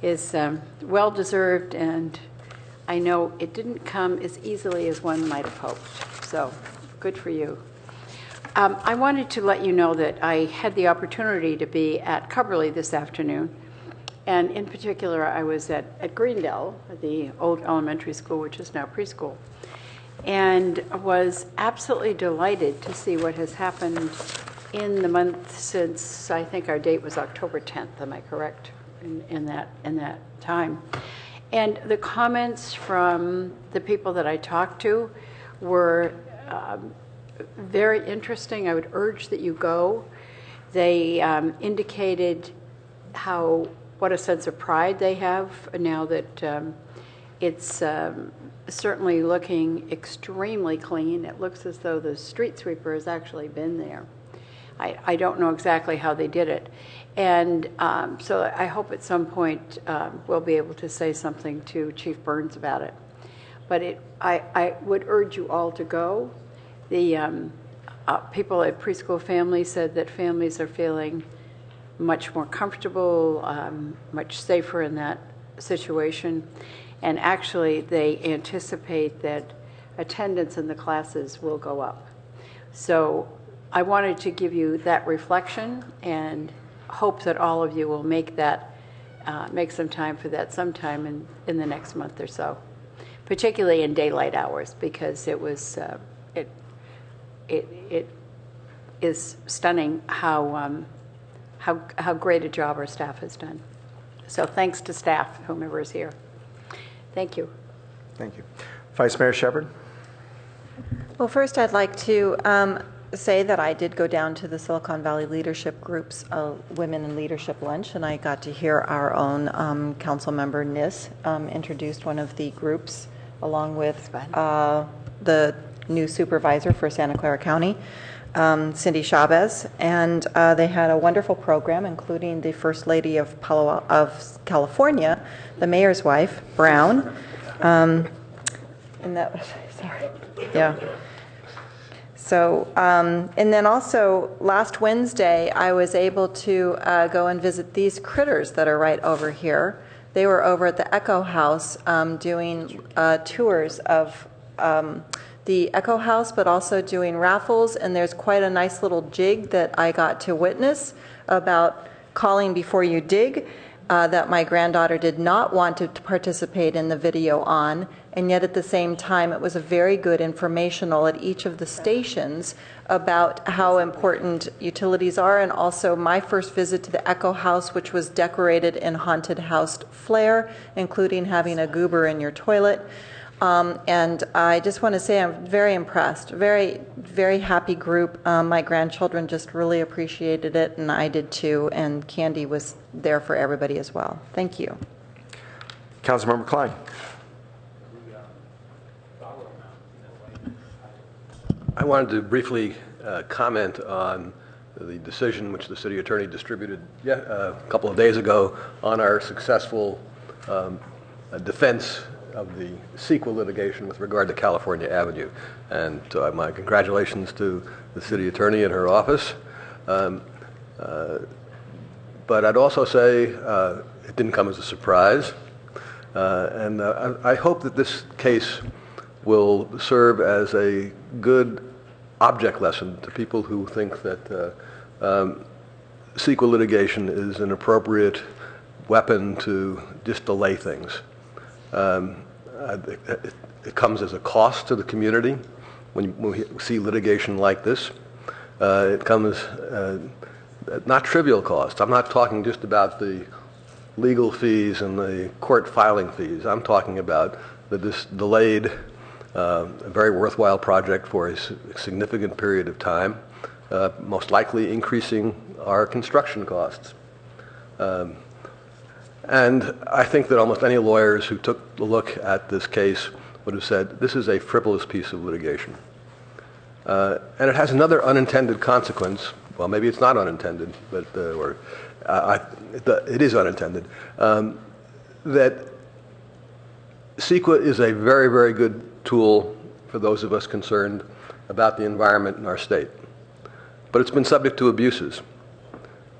is well-deserved, and I know it didn't come as easily as one might have hoped. So good for you. I wanted to let you know that I had the opportunity to be at Cubberley this afternoon, and in particular, I was at Greendale, the old elementary school, which is now preschool, and was absolutely delighted to see what has happened in the month since, I think our date was October 10th, am I correct, in that time? And the comments from the people that I talked to were very interesting. I would urge that you go. They indicated what a sense of pride they have now that it's certainly looking extremely clean. It looks as though the street sweeper has actually been there. I don't know exactly how they did it. And so I hope at some point we'll be able to say something to Chief Burns about it. But I would urge you all to go. The people at Preschool Family said that families are feeling much more comfortable, much safer in that situation. And actually, they anticipate that attendance in the classes will go up. So I wanted to give you that reflection and hope that all of you will make some time for that sometime in the next month or so, particularly in daylight hours, because it was it is stunning how great a job our staff has done. So thanks to staff, whomever is here. Thank you. Thank you. Vice Mayor Shepard. Well, first I'd like to say that I did go down to the Silicon Valley Leadership Group's Women in Leadership Lunch, and I got to hear our own council member Niss introduced one of the groups along with the new supervisor for Santa Clara County, Cindy Chavez, and they had a wonderful program, including the First Lady of California, the mayor's wife, Brown, and that was, sorry, yeah. So, and then also last Wednesday, I was able to go and visit these critters that are right over here. They were over at the Echo House doing tours of the Echo House, but also doing raffles, and there's quite a nice little jig that I got to witness about calling before you dig that my granddaughter did not want to participate in the video on, and yet at the same time it was a very good informational at each of the stations about how important utilities are, and also my first visit to the Echo House, which was decorated in haunted house flair, including having a goober in your toilet. And I just want to say I'm very impressed. Very, very happy group. My grandchildren just really appreciated it, and I did too. And Candy was there for everybody as well. Thank you. Councilmember Klein. I wanted to briefly comment on the decision which the city attorney distributed a couple of days ago on our successful defense of the CEQA litigation with regard to California Avenue. And my congratulations to the city attorney and her office. But I'd also say it didn't come as a surprise. And I hope that this case will serve as a good object lesson to people who think that CEQA litigation is an appropriate weapon to just delay things. It comes as a cost to the community when we see litigation like this. It comes not trivial cost. I'm not talking just about the legal fees and the court filing fees. I'm talking about this delayed a very worthwhile project for a significant period of time, most likely increasing our construction costs. And I think that almost any lawyers who took a look at this case would have said, this is a frivolous piece of litigation. And it has another unintended consequence. Well, maybe it's not unintended, but it is unintended. That CEQA is a very, very good tool for those of us concerned about the environment in our state. But it's been subject to abuses.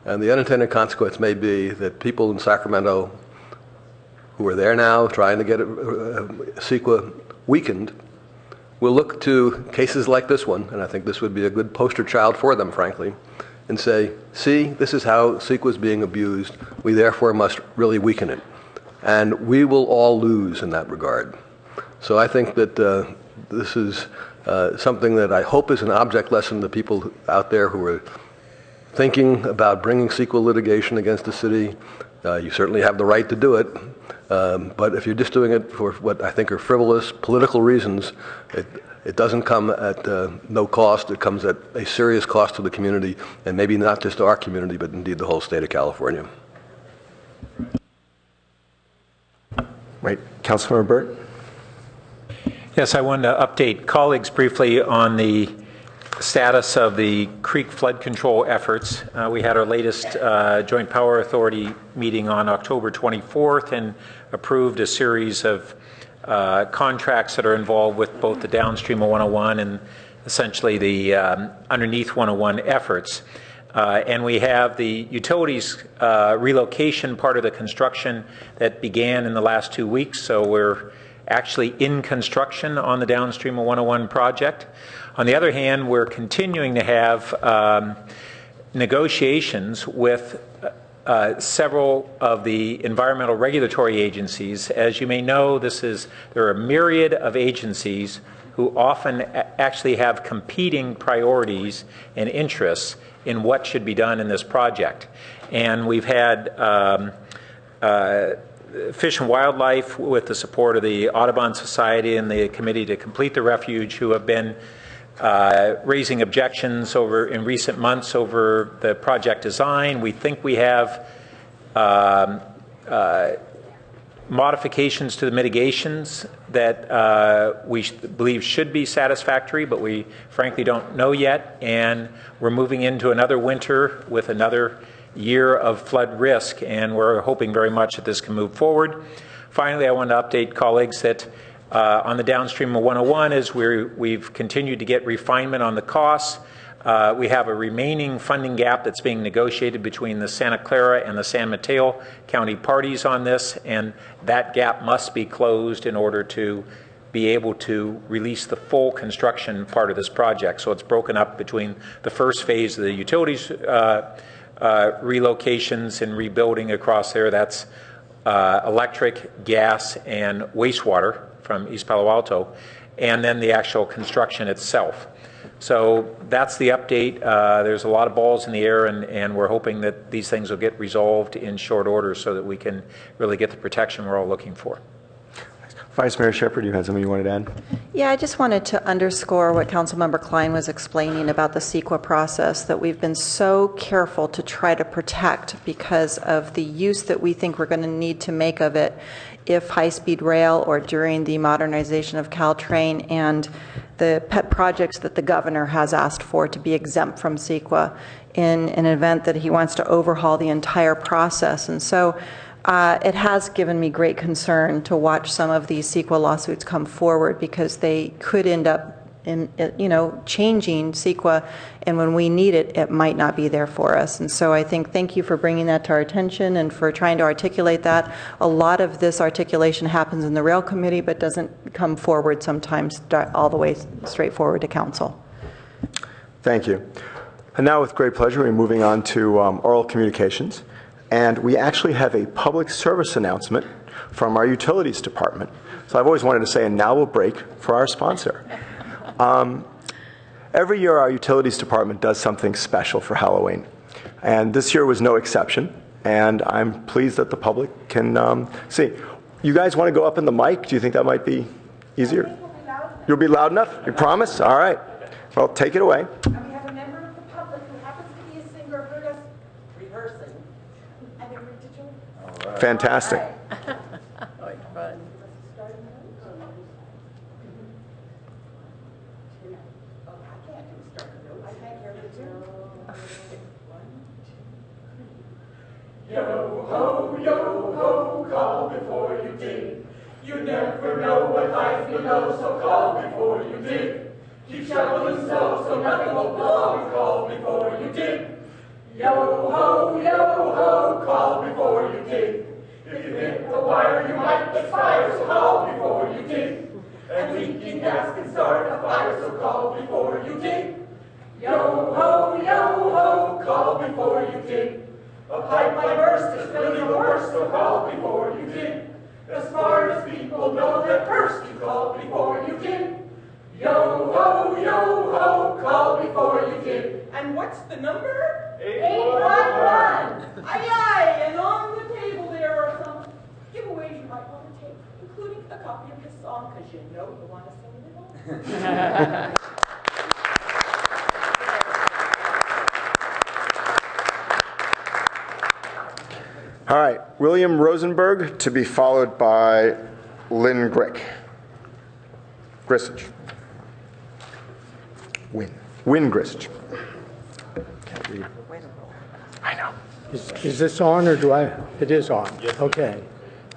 And the unintended consequence may be that people in Sacramento who are there now trying to get CEQA weakened will look to cases like this one, and I think this would be a good poster child for them, frankly, and say, see, this is how CEQA is being abused. We therefore must really weaken it. And we will all lose in that regard. So I think that this is something that I hope is an object lesson to people out there who are thinking about bringing CEQA litigation against the city. You certainly have the right to do it. But if you're just doing it for what I think are frivolous political reasons, it doesn't come at no cost. It comes at a serious cost to the community, and maybe not just our community, but indeed the whole state of California. Right. Councilmember Burt? Yes, I wanted to update colleagues briefly on the status of the creek flood control efforts. We had our latest Joint Power Authority meeting on October 24th and approved a series of contracts that are involved with both the downstream of 101 and essentially the underneath 101 efforts. And we have the utilities relocation part of the construction that began in the last 2 weeks. So we're actually in construction on the downstream of 101 project. On the other hand, we're continuing to have negotiations with several of the environmental regulatory agencies. As you may know, there are a myriad of agencies who often actually have competing priorities and interests in what should be done in this project. And we've had Fish and Wildlife, with the support of the Audubon Society and the Committee to Complete the Refuge, who have been raising objections in recent months over the project design. We think we have modifications to the mitigations that we believe should be satisfactory, but we frankly don't know yet. And we're moving into another winter with another year of flood risk, and we're hoping very much that this can move forward. Finally, I want to update colleagues that on the downstream of 101, as we've continued to get refinement on the costs, we have a remaining funding gap that's being negotiated between the Santa Clara and the San Mateo County parties on this, and that gap must be closed in order to be able to release the full construction part of this project. So it's broken up between the first phase of the utilities relocations and rebuilding across there. That's electric, gas, and wastewater from East Palo Alto, and then the actual construction itself. So that's the update. There's a lot of balls in the air, and we're hoping that these things will get resolved in short order so that we can really get the protection we're all looking for. Vice Mayor Shepherd, you had something you wanted to add? Yeah, I just wanted to underscore what Councilmember Klein was explaining about the CEQA process that we've been so careful to try to protect because of the use that we think we're going to need to make of it if high-speed rail or during the modernization of Caltrain and the pet projects that the governor has asked for to be exempt from CEQA in an event that he wants to overhaul the entire process. And so it has given me great concern to watch some of these CEQA lawsuits come forward because they could end up changing CEQA, and when we need it, it might not be there for us. And so I think thank you for bringing that to our attention and for trying to articulate that. A lot of this articulation happens in the Rail Committee, but doesn't come forward sometimes all the way straight forward to Council. Thank you. And now with great pleasure, we're moving on to oral communications. And we actually have a public service announcement from our Utilities Department. So I've always wanted to say, and now we'll break for our sponsor. Every year our Utilities Department does something special for Halloween. And this year was no exception. And I'm pleased that the public can see. You guys want to go up in the mic? Do you think that might be easier? You'll be loud enough? You promise? All right. Well, take it away. We have a member of the public who happens to be a singer heard us rehearsing. And agreed to join. Fantastic. Yo ho, yo ho, call before you dig. You never know what lies below, so call before you dig. Keep shoveling snow so nothing will blow. Call before you dig. Yo ho, call before you dig. If you hit the wire, you might get fired, so call before you dig. And leaking gas can start a fire, so call before you dig. Yo ho, call before you dig. A pipe might burst is really the worst, so call before you dig. The smartest people know that first you call before you dig. Yo ho, call before you dig. And what's the number? 811. Aye, aye, and on the table there are some giveaways you might want to take, including a copy of this song, because you know you want to sing it along. All right, William Rosenberg to be followed by Lynn Grissage. Wynn Grissage. Can't read. I know. Is this on or do I? It is on. Yes. Okay.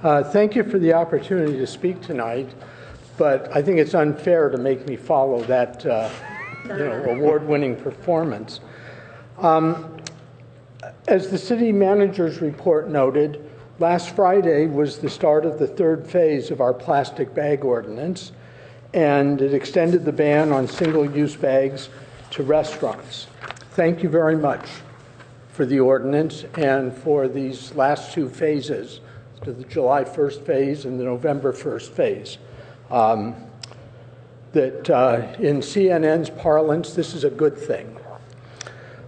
Thank you for the opportunity to speak tonight, but I think it's unfair to make me follow that award-winning performance. As the city manager's report noted, last Friday was the start of the third phase of our plastic bag ordinance, and it extended the ban on single-use bags to restaurants. Thank you very much for the ordinance and for these last two phases, to the July 1st phase and the November 1st phase. In CNN's parlance, this is a good thing.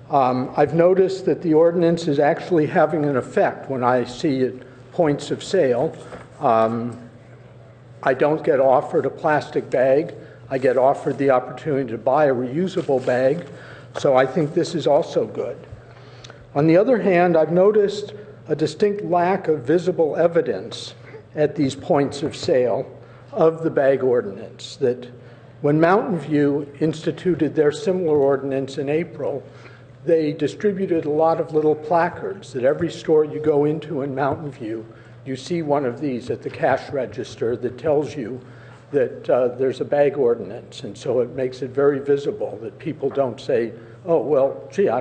I've noticed that the ordinance is actually having an effect when I see it points of sale. I don't get offered a plastic bag. I get offered the opportunity to buy a reusable bag, so I think this is also good. On the other hand, I've noticed a distinct lack of visible evidence at these points of sale of the bag ordinance, that when Mountain View instituted their similar ordinance in April, they distributed a lot of little placards that every store you go into in Mountain View, you see one of these at the cash register that tells you that there's a bag ordinance. And so it makes it very visible that people don't say, oh, well, gee, I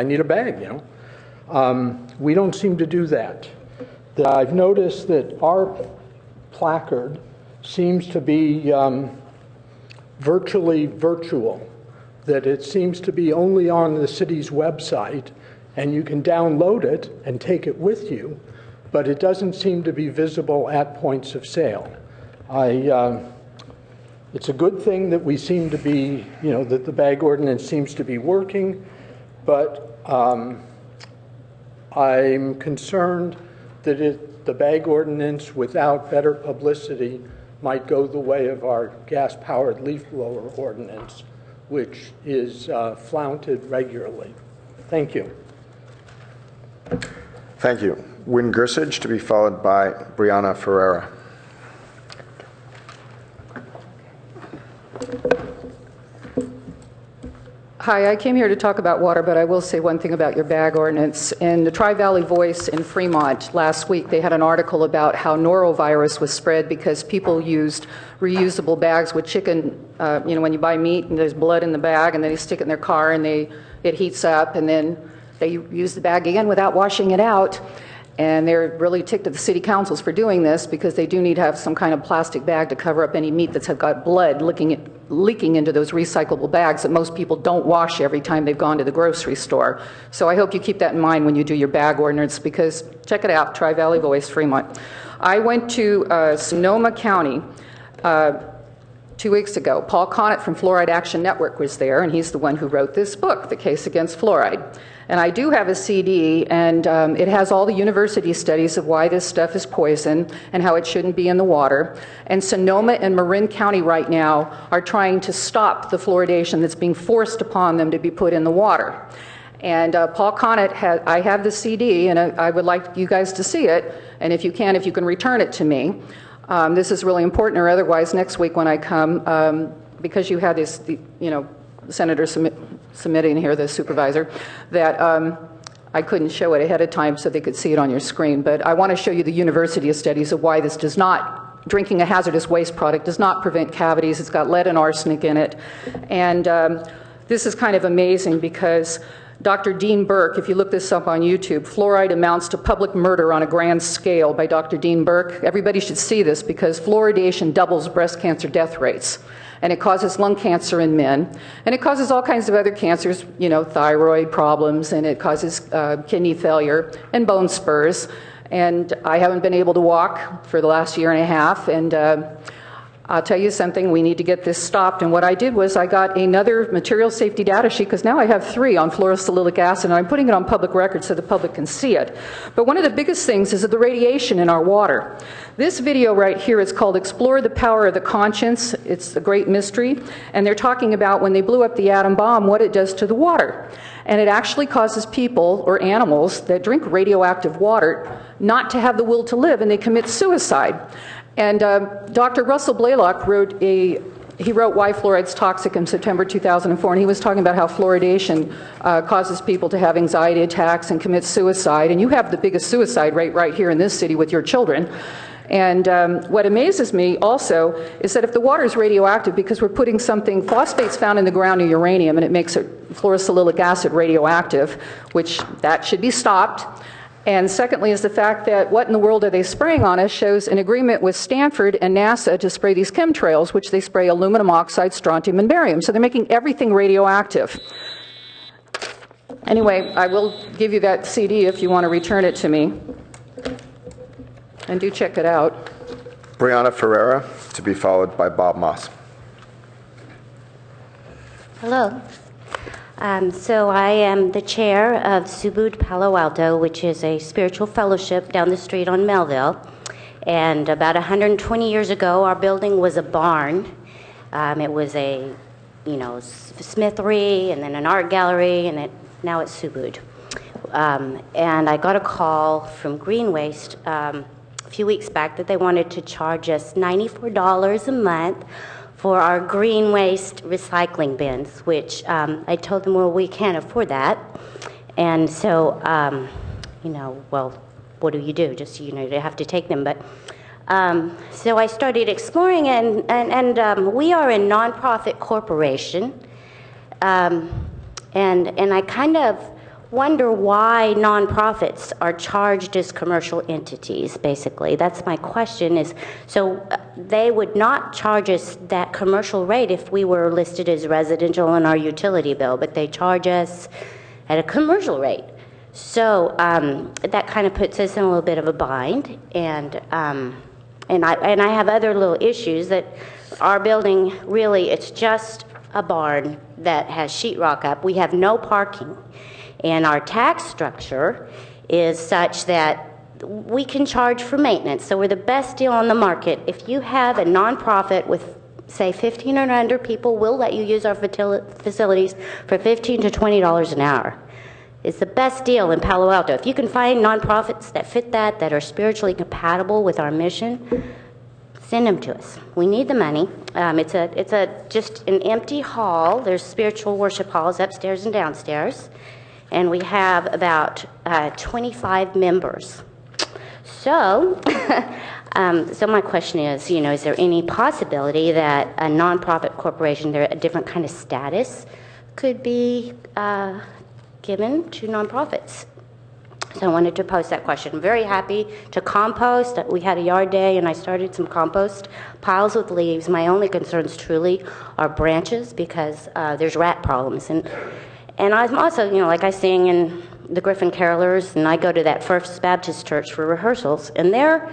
need a bag, you know. We don't seem to do that. I've noticed that our placard seems to be virtually virtual, that it seems to be only on the city's website, and you can download it and take it with you, but it doesn't seem to be visible at points of sale. It's a good thing that we seem to be, that the bag ordinance seems to be working, but I'm concerned that it the bag ordinance without better publicity might go the way of our gas-powered leaf blower ordinance, which is flaunted regularly. Thank you. Thank you. Wynn Gersage to be followed by Brianna Ferreira. Hi, I came here to talk about water, but I will say one thing about your bag ordinance. In the Tri-Valley Voice in Fremont last week, they had an article about how norovirus was spread because people used reusable bags with chicken. When you buy meat and there's blood in the bag, and then they stick it in their car and it heats up, and then they use the bag again without washing it out. And they're really ticked at the city councils for doing this because they do need to have some kind of plastic bag to cover up any meat that's got blood leaking into those recyclable bags that most people don't wash every time they've gone to the grocery store. So I hope you keep that in mind when you do your bag ordinance, because check it out, Tri-Valley Voice, Fremont. I went to Sonoma County 2 weeks ago. Paul Connett from Fluoride Action Network was there, and he's the one who wrote this book, The Case Against Fluoride. And I do have a CD, and it has all the university studies of why this stuff is poison and how it shouldn't be in the water. And Sonoma and Marin County right now are trying to stop the fluoridation that's being forced upon them to be put in the water. And Paul Connett, I have the CD, and I would like you guys to see it. And if you can return it to me. This is really important, or otherwise next week when I come, because you had this, Senator submitting here, the supervisor, that I couldn't show it ahead of time so they could see it on your screen. But I want to show you the university studies of why this does not, drinking a hazardous waste product does not prevent cavities. It's got lead and arsenic in it. And this is kind of amazing because Dr. Dean Burke, if you look this up on YouTube, Fluoride Amounts to Public Murder on a Grand Scale by Dr. Dean Burke. Everybody should see this because fluoridation doubles breast cancer death rates. And it causes lung cancer in men. And it causes all kinds of other cancers, thyroid problems, and it causes kidney failure and bone spurs. And I haven't been able to walk for the last year and a half. And I'll tell you something, we need to get this stopped. And what I did was I got another material safety data sheet, because now I have 3 on fluorosilicic acid, and I'm putting it on public record so the public can see it. But one of the biggest things is the radiation in our water. This video right here is called Explore the Power of the Conscience. It's a great mystery. And they're talking about when they blew up the atom bomb, what it does to the water. And it actually causes people or animals that drink radioactive water not to have the will to live, and they commit suicide. And Dr. Russell Blaylock wrote Why Fluoride's Toxic in September 2004, and he was talking about how fluoridation causes people to have anxiety attacks and commit suicide. And you have the biggest suicide rate right here in this city with your children. And what amazes me also is that if the water is radioactive, because we're putting phosphates found in the ground are uranium, and it makes fluorosilicic acid radioactive, which that should be stopped. And secondly is the fact that what in the world are they spraying on us shows an agreement with Stanford and NASA to spray these chemtrails, which they spray aluminum oxide, strontium, and barium. So they're making everything radioactive. Anyway, I will give you that CD if you want to return it to me. And do check it out. Brianna Ferreira to be followed by Bob Moss. Hello. So I am the chair of Subud Palo Alto, which is a spiritual fellowship down the street on Melville. And about 120 years ago, our building was a barn. It was a, smithery, and then an art gallery, and now it's Subud. And I got a call from Green Waste a few weeks back that they wanted to charge us $94 a month for our green waste recycling bins, which I told them, well, we can't afford that. And so, well, what do you do? Just, you have to take them. But so I started exploring, and we are a nonprofit corporation. And I kind of wonder why nonprofits are charged as commercial entities, basically. That's my question is, so they would not charge us that commercial rate if we were listed as residential on our utility bill, but they charge us at a commercial rate. So that kind of puts us in a little bit of a bind, and I have other little issues that our building, really, it's just a barn that has sheetrock up. We have no parking. And our tax structure is such that we can charge for maintenance. So we're the best deal on the market. If you have a nonprofit with, say, 15 or under people, we'll let you use our facilities for $15 to $20 an hour. It's the best deal in Palo Alto. If you can find nonprofits that fit that are spiritually compatible with our mission, send them to us. We need the money. It's just an empty hall. There's spiritual worship halls upstairs and downstairs, and we have about 25 members. So, so my question is, is there any possibility that a nonprofit corporation, they're a different kind of status, could be given to nonprofits? So I wanted to pose that question. I'm very happy to compost. We had a yard day and I started some compost piles with leaves. My only concerns truly are branches because there's rat problems. And I'm also, like I sing in the Griffin Carolers, and I go to that First Baptist Church for rehearsals, and they're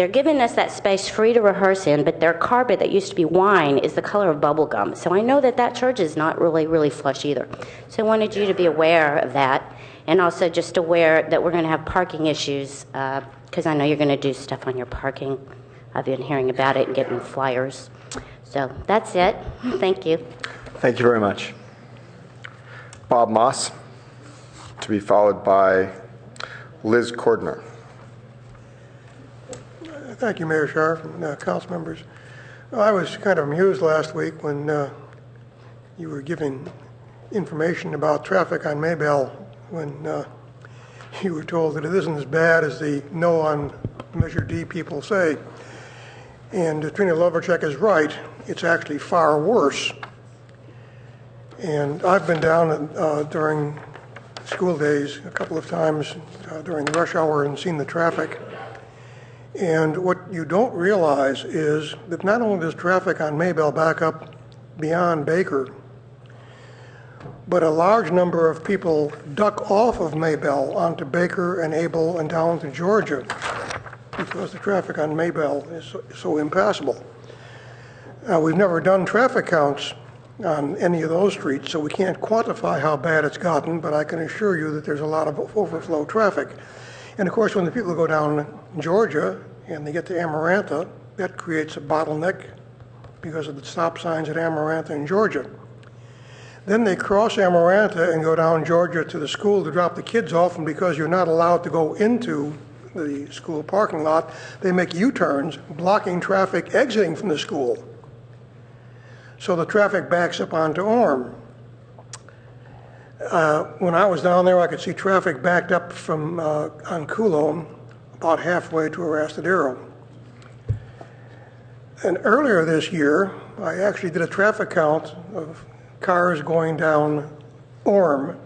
giving us that space free to rehearse in, but their carpet that used to be wine is the color of bubble gum. So I know that church is not really flush either. So I wanted you to be aware of that, and also just aware that we're going to have parking issues, because I know you're going to do stuff on your parking. I've been hearing about it and getting flyers. So that's it. Thank you. Thank you very much. Bob Moss, to be followed by Liz Cordner. Thank you, Mayor Scharf and council members. I was kind of amused last week when you were giving information about traffic on Maybell when you were told that it isn't as bad as the no on Measure D people say. And Trina Loverchek is right. It's actually far worse. And I've been down during school days a couple of times during the rush hour and seen the traffic. And what you don't realize is that not only does traffic on Maybell back up beyond Baker, but a large number of people duck off of Maybell onto Baker and Able and down to Georgia because the traffic on Maybell is so impassable. We've never done traffic counts on any of those streets, so we can't quantify how bad it's gotten, but I can assure you that there's a lot of overflow traffic. And of course, when the people go down Georgia and they get to Amarantha, that creates a bottleneck because of the stop signs at Amarantha and Georgia. Then they cross Amarantha and go down Georgia to the school to drop the kids off, and because you're not allowed to go into the school parking lot, they make U-turns, blocking traffic exiting from the school. So the traffic backs up onto Orm. When I was down there, I could see traffic backed up from on Coulomb about halfway to Arastadero. And earlier this year, I actually did a traffic count of cars going down Orm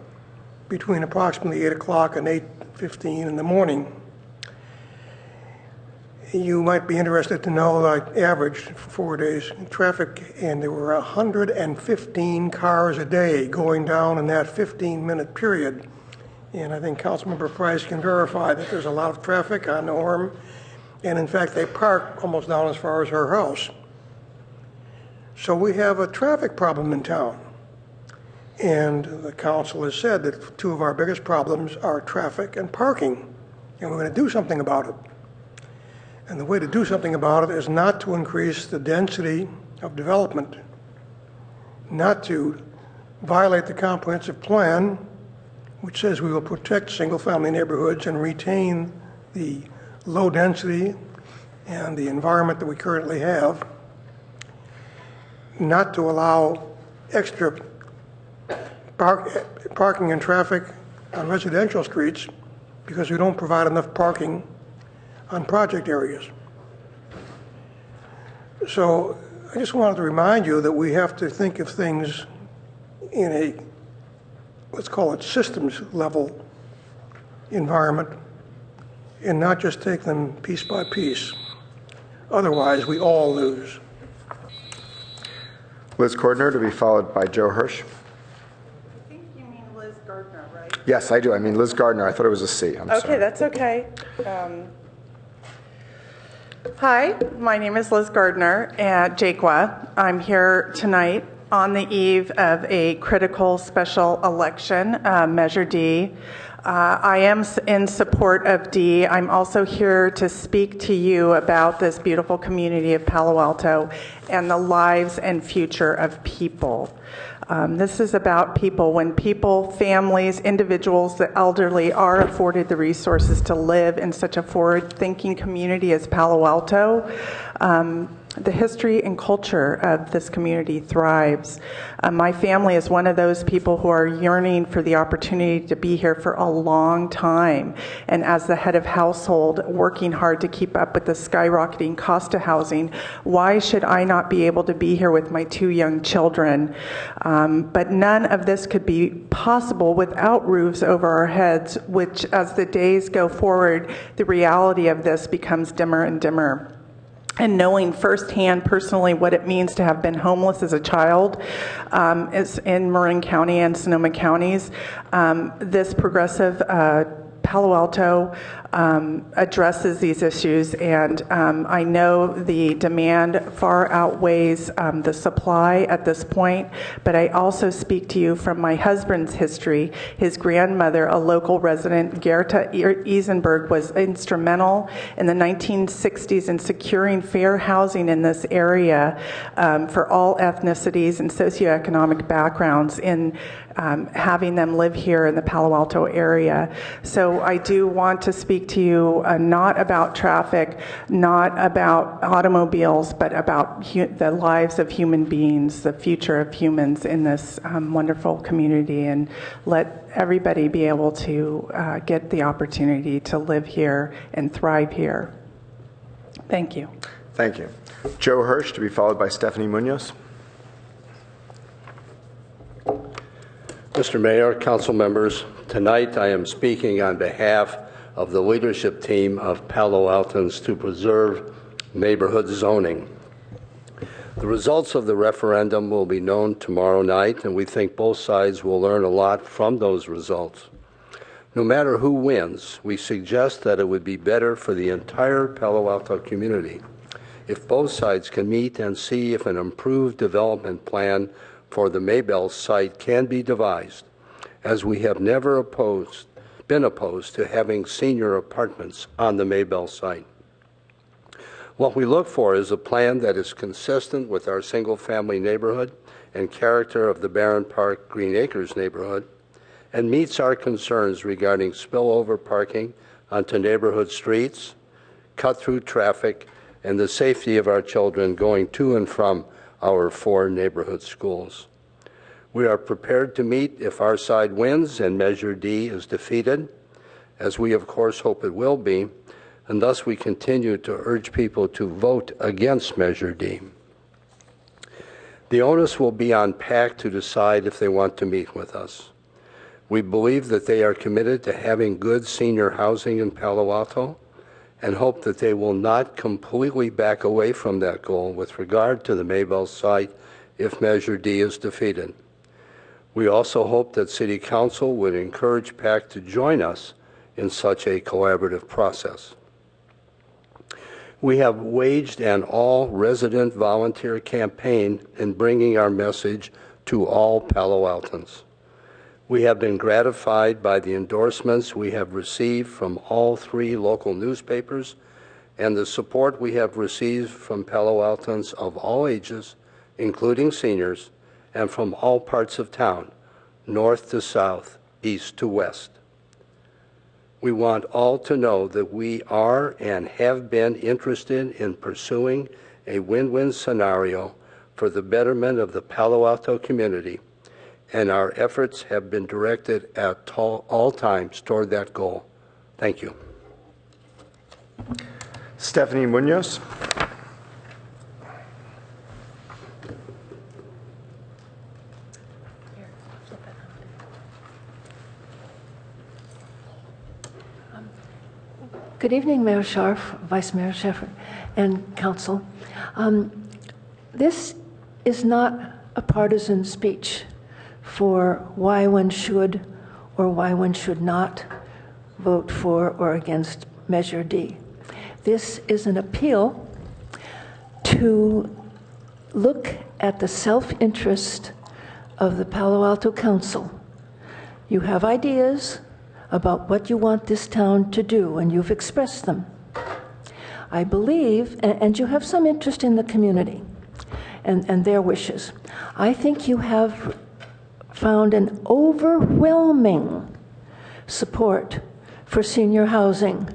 between approximately 8 o'clock and 8:15 in the morning. You might be interested to know that I averaged for 4 days traffic, and there were 115 cars a day going down in that 15-minute period. And I think Councilmember Price can verify that there's a lot of traffic on Orm, and in fact they park almost down as far as her house. So we have a traffic problem in town. And the council has said that two of our biggest problems are traffic and parking, and we're going to do something about it. And the way to do something about it is not to increase the density of development, not to violate the comprehensive plan, which says we will protect single-family neighborhoods and retain the low density and the environment that we currently have, not to allow extra parking and traffic on residential streets because we don't provide enough parking on project areas. So I just wanted to remind you that we have to think of things in a, let's call it systems level environment, and not just take them piece by piece. Otherwise, we all lose. Liz Cordner, to be followed by Joe Hirsch. I think you mean Liz Gardner, right? Yes, I do. I mean Liz Gardner. I thought it was a C. I'm sorry. Okay, that's okay. Hi, my name is Liz Gardner at Jaquaa. I'm here tonight on the eve of a critical special election, Measure D. I am in support of D. I'm also here to speak to you about this beautiful community of Palo Alto and the lives and future of people. This is about people. When people, families, individuals, the elderly are afforded the resources to live in such a forward-thinking community as Palo Alto, the history and culture of this community thrives. My family is one of those people who are yearning for the opportunity to be here for a long time. And as the head of household, working hard to keep up with the skyrocketing cost of housing, why should I not be able to be here with my 2 young children? But none of this could be possible without roofs over our heads, which as the days go forward, the reality of this becomes dimmer and dimmer. And knowing firsthand personally what it means to have been homeless as a child is in Marin County and Sonoma counties, this progressive Palo Alto addresses these issues, and I know the demand far outweighs the supply at this point, but I also speak to you from my husband's history. His grandmother, a local resident, Gerta Eisenberg, was instrumental in the 1960s in securing fair housing in this area for all ethnicities and socioeconomic backgrounds in having them live here in the Palo Alto area. So I do want to speak to you not about traffic, not about automobiles, but about the lives of human beings, the future of humans in this wonderful community, and let everybody be able to get the opportunity to live here and thrive here. Thank you. Thank you. Joe Hirsch, to be followed by Stephanie Munoz. Mr. Mayor, council members, tonight I am speaking on behalf of the leadership team of Palo Altans to preserve neighborhood zoning. The results of the referendum will be known tomorrow night, and we think both sides will learn a lot from those results. No matter who wins, we suggest that it would be better for the entire Palo Alto community if both sides can meet and see if an improved development plan for the Maybell site can be devised, as we have never been opposed to having senior apartments on the Maybell site. What we look for is a plan that is consistent with our single-family neighborhood and character of the Barron Park Green Acres neighborhood, and meets our concerns regarding spillover parking onto neighborhood streets, cut-through traffic, and the safety of our children going to and from our 4 neighborhood schools. We are prepared to meet if our side wins and Measure D is defeated, as we of course hope it will be, and thus we continue to urge people to vote against Measure D. The onus will be on PAC to decide if they want to meet with us. We believe that they are committed to having good senior housing in Palo Alto, and hope that they will not completely back away from that goal with regard to the Maybell site if Measure D is defeated. We also hope that City Council would encourage PAC to join us in such a collaborative process. We have waged an all-resident volunteer campaign in bringing our message to all Palo Altans. We have been gratified by the endorsements we have received from all 3 local newspapers and the support we have received from Palo Altans of all ages, including seniors, and from all parts of town, north to south, east to west. We want all to know that we are and have been interested in pursuing a win-win scenario for the betterment of the Palo Alto community, and our efforts have been directed at all times toward that goal. Thank you. Stephanie Munoz. Good evening, Mayor Scharf, Vice Mayor Sheffer, and Council. This is not a partisan speech for why one should or why one should not vote for or against Measure D. This is an appeal to look at the self-interest of the Palo Alto Council. You have ideas about what you want this town to do, and you've expressed them. I believe, and you have some interest in the community and their wishes. I think you have found an overwhelming support for senior housing.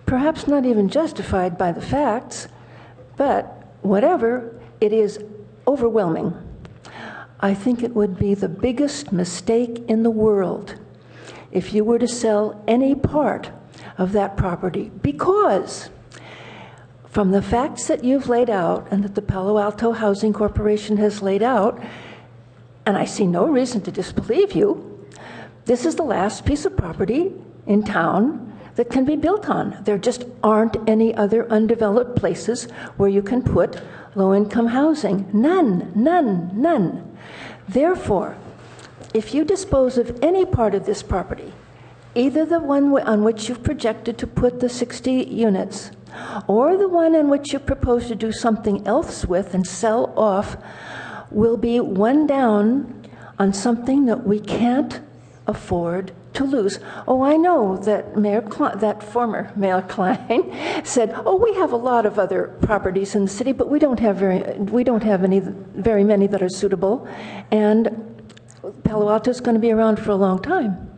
Perhaps not even justified by the facts, but whatever, it is overwhelming. I think it would be the biggest mistake in the world if you were to sell any part of that property, because from the facts that you've laid out and that the Palo Alto Housing Corporation has laid out, and I see no reason to disbelieve you, this is the last piece of property in town that can be built on. There just aren't any other undeveloped places where you can put low-income housing. None, none, none. Therefore, if you dispose of any part of this property, either the one on which you've projected to put the 60 units, or the one in which you propose to do something else with and sell off, will be one down on something that we can't afford to lose. Oh, I know that that former Mayor Klein said, "Oh, we have a lot of other properties in the city, but we don't have very many that are suitable, and Palo Alto is going to be around for a long time."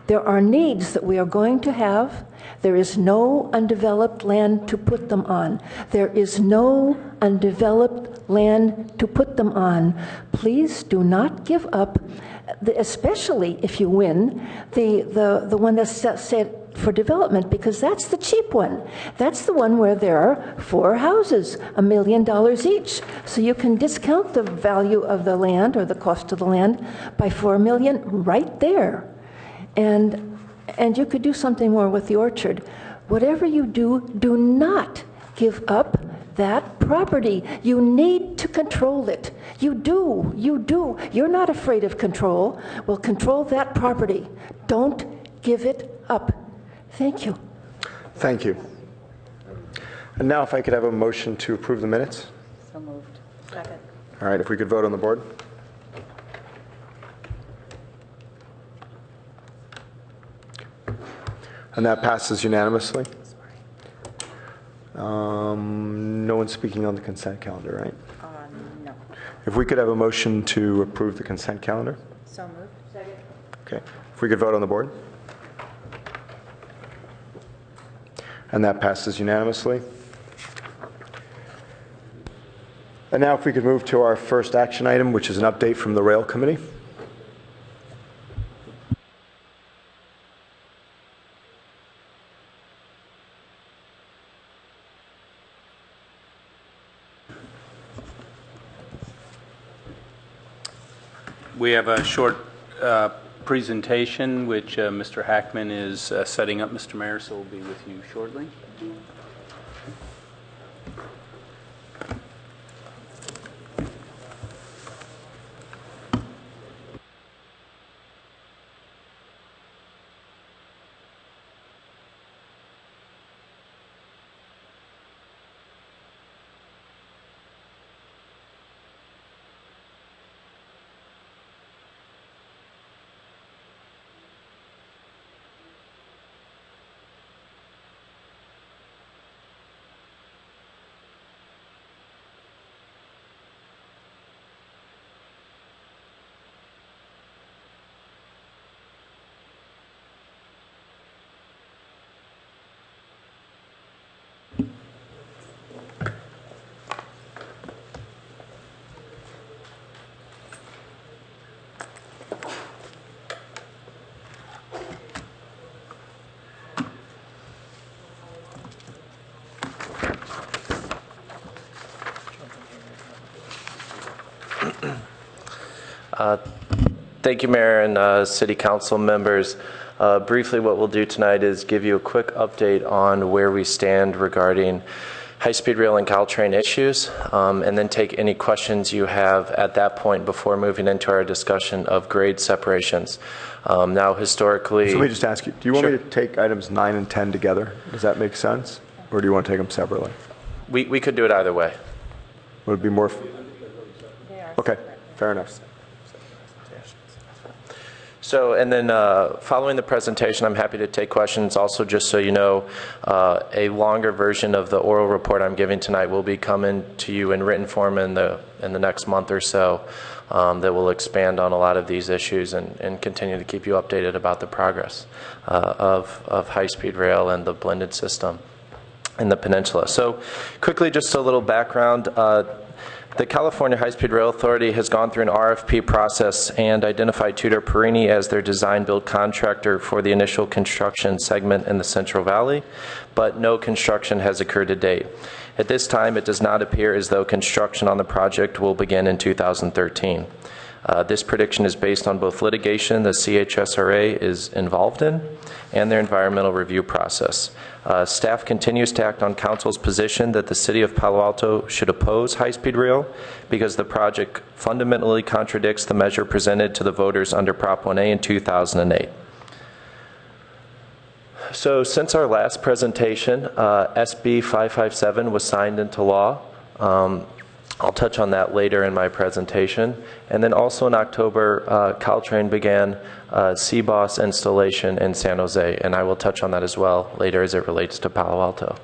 There are needs that we are going to have. There is no undeveloped land to put them on. There is no undeveloped land to put them on. Please do not give up, especially if you win, the one that's set for development, because that's the cheap one. That's the one where there are 4 houses, $1 million each. So you can discount the value of the land or the cost of the land by $4 million right there. And you could do something more with the orchard. Whatever you do, do not give up that property. You need to control it. You do. You do. You're not afraid of control. Well, control that property. Don't give it up. Thank you. Thank you. And now if I could have a motion to approve the minutes. So moved. Second. All right, if we could vote on the board. And that passes unanimously. No one's speaking on the consent calendar, right? No. If we could have a motion to approve the consent calendar. So moved. Second. Okay. If we could vote on the board. And that passes unanimously. And now if we could move to our first action item, which is an update from the Rail Committee. We have a short presentation, which Mr. Hackman is setting up, Mr. Mayor, so we'll be with you shortly. Thank you, Mayor and City Council members. Briefly, what we'll do tonight is give you a quick update on where we stand regarding high-speed rail and Caltrain issues, and then take any questions you have at that point before moving into our discussion of grade separations. Now, historically... So let me just ask you, do you want me to take items 9 and 10 together? Does that make sense? Or do you want to take them separately? We could do it either way. Would it be more... Okay, fair enough. So, and then following the presentation, I'm happy to take questions. Also, just so you know, a longer version of the oral report I'm giving tonight will be coming to you in written form in the next month or so, that will expand on a lot of these issues and continue to keep you updated about the progress of high-speed rail and the blended system in the peninsula. So quickly, just a little background. The California High-Speed Rail Authority has gone through an RFP process and identified Tudor Perini as their design-build contractor for the initial construction segment in the Central Valley, but no construction has occurred to date. At this time, it does not appear as though construction on the project will begin in 2013. This prediction is based on both litigation the CHSRA is involved in and their environmental review process. Staff continues to act on Council's position that the City of Palo Alto should oppose high-speed rail because the project fundamentally contradicts the measure presented to the voters under Prop 1A in 2008. So since our last presentation, SB 557 was signed into law. I'll touch on that later in my presentation. And then also in October, Caltrain began CBOS installation in San Jose, and I will touch on that as well later as it relates to Palo Alto.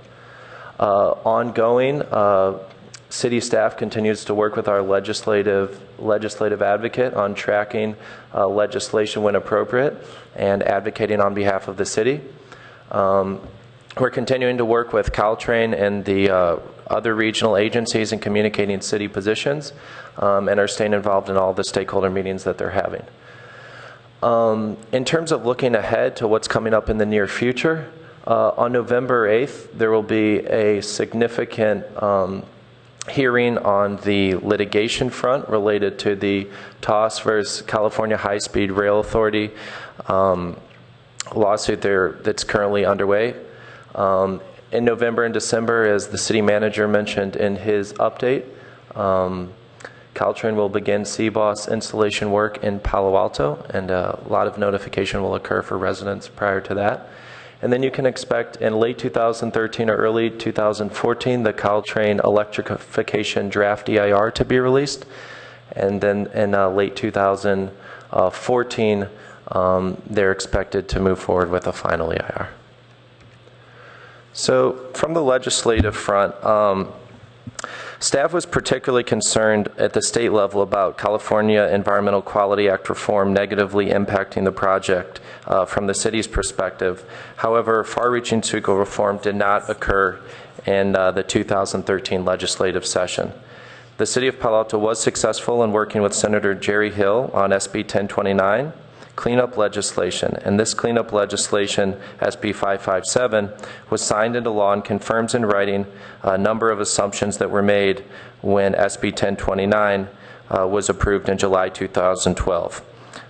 Ongoing, city staff continues to work with our legislative advocate on tracking legislation when appropriate and advocating on behalf of the city. We're continuing to work with Caltrain and the other regional agencies in communicating city positions, and are staying involved in all the stakeholder meetings that they're having. In terms of looking ahead to what's coming up in the near future, on November 8th, there will be a significant hearing on the litigation front related to the TOS versus California High-Speed Rail Authority lawsuit that's currently underway. In November and December, as the city manager mentioned in his update, Caltrain will begin CBOS installation work in Palo Alto, and a lot of notification will occur for residents prior to that. And then you can expect in late 2013 or early 2014 the Caltrain electrification draft EIR to be released, and then in late 2014 they're expected to move forward with a final EIR. So from the legislative front, staff was particularly concerned at the state level about California Environmental Quality Act reform negatively impacting the project from the city's perspective. However, far-reaching CEQA reform did not occur in the 2013 legislative session. The City of Palo Alto was successful in working with Senator Jerry Hill on SB 1029, cleanup legislation, and this cleanup legislation, SB 557, was signed into law and confirms in writing a number of assumptions that were made when SB 1029 was approved in July 2012.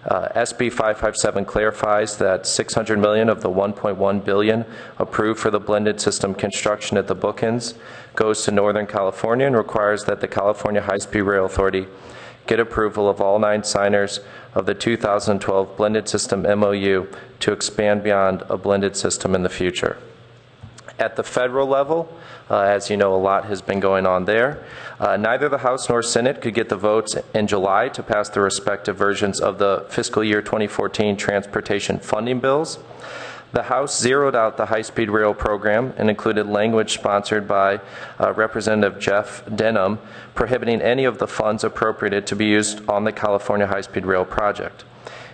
SB 557 clarifies that $600 million of the $1.1 billion approved for the blended system construction at the bookends goes to Northern California and requires that the California High-Speed Rail Authority get approval of all 9 signers of the 2012 blended system MOU to expand beyond a blended system in the future. At the federal level, as you know, a lot has been going on there. Neither the House nor Senate could get the votes in July to pass the respective versions of the fiscal year 2014 transportation funding bills. The House zeroed out the high-speed rail program and included language sponsored by Representative Jeff Denham prohibiting any of the funds appropriated to be used on the California high-speed rail project.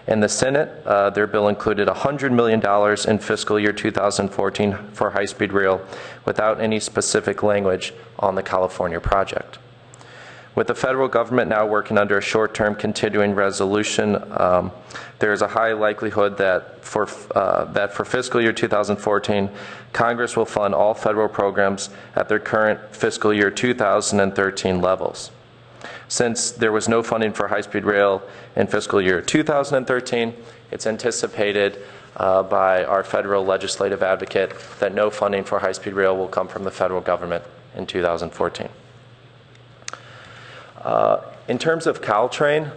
In the Senate, their bill included $100 million in fiscal year 2014 for high-speed rail without any specific language on the California project. With the federal government now working under a short-term continuing resolution, there is a high likelihood that for fiscal year 2014, Congress will fund all federal programs at their current fiscal year 2013 levels. Since there was no funding for high-speed rail in fiscal year 2013, it's anticipated by our federal legislative advocate that no funding for high-speed rail will come from the federal government in 2014. In terms of Caltrain,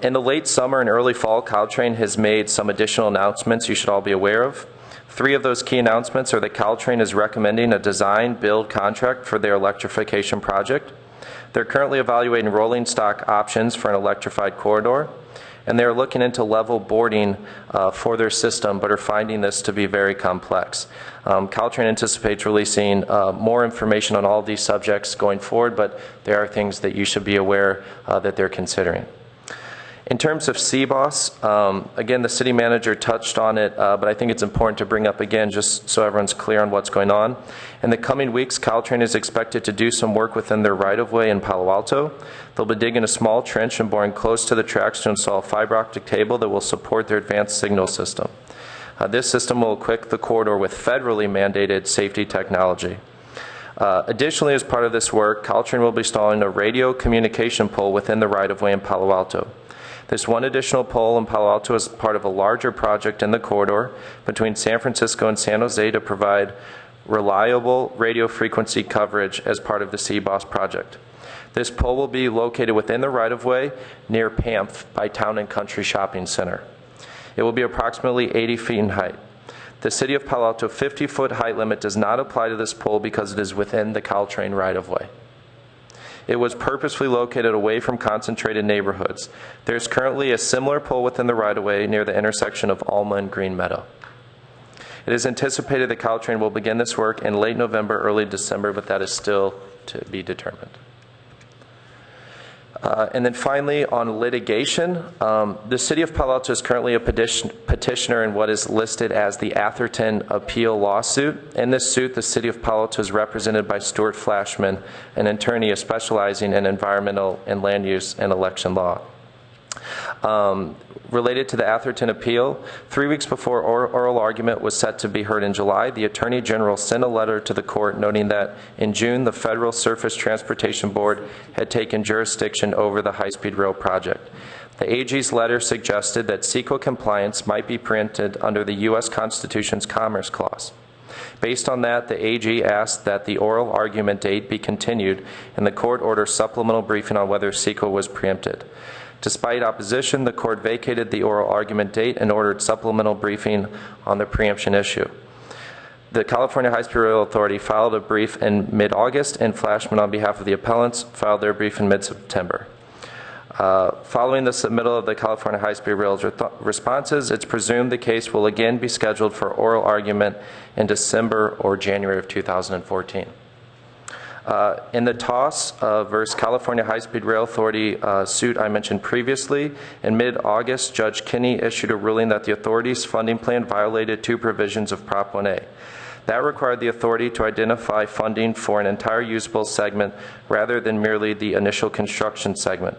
in the late summer and early fall, Caltrain has made some additional announcements you should all be aware of. 3 of those key announcements are that Caltrain is recommending a design-build contract for their electrification project. They're currently evaluating rolling stock options for an electrified corridor, and they're looking into level boarding for their system, but are finding this to be very complex. Caltrain anticipates releasing more information on all of these subjects going forward, but there are things that you should be aware that they're considering. In terms of CBOS, again, the city manager touched on it, but I think it's important to bring up again just so everyone's clear on what's going on. In the coming weeks, Caltrain is expected to do some work within their right-of-way in Palo Alto. They'll be digging a small trench and boring close to the tracks to install a fiber optic cable that will support their advanced signal system. This system will equip the corridor with federally mandated safety technology. Additionally, as part of this work, Caltrain will be installing a radio communication pole within the right-of-way in Palo Alto. This one additional pole in Palo Alto is part of a larger project in the corridor between San Francisco and San Jose to provide reliable radio frequency coverage as part of the CBOS project. This pole will be located within the right-of-way near PAMF by Town and Country Shopping Center. It will be approximately 80 feet in height. The City of Palo Alto 50-foot height limit does not apply to this pole because it is within the Caltrain right-of-way. It was purposefully located away from concentrated neighborhoods. There's currently a similar pole within the right-of-way near the intersection of Alma and Green Meadow. It is anticipated that Caltrain will begin this work in late November, early December, but that is still to be determined. And then finally, on litigation, the City of Palo Alto is currently a petitioner in what is listed as the Atherton Appeal lawsuit. In this suit, the City of Palo Alto is represented by Stuart Flashman, an attorney specializing in environmental and land use and election law. Related to the Atherton appeal, 3 weeks before oral argument was set to be heard in July, the Attorney General sent a letter to the court noting that in June, the Federal Surface Transportation Board had taken jurisdiction over the high-speed rail project. The AG's letter suggested that CEQA compliance might be preempted under the U.S. Constitution's Commerce Clause. Based on that, the AG asked that the oral argument date be continued and the court order supplemental briefing on whether CEQA was preempted. Despite opposition, the court vacated the oral argument date and ordered supplemental briefing on the preemption issue. The California High-Speed Rail Authority filed a brief in mid-August, and Flashman, on behalf of the appellants, filed their brief in mid-September. Following the submittal of the California High-Speed Rail's responses, it's presumed the case will again be scheduled for oral argument in December or January of 2014. In the TOS versus California High-Speed Rail Authority suit I mentioned previously, in mid-August, Judge Kinney issued a ruling that the authority's funding plan violated 2 provisions of Prop 1A. That required the authority to identify funding for an entire usable segment rather than merely the initial construction segment.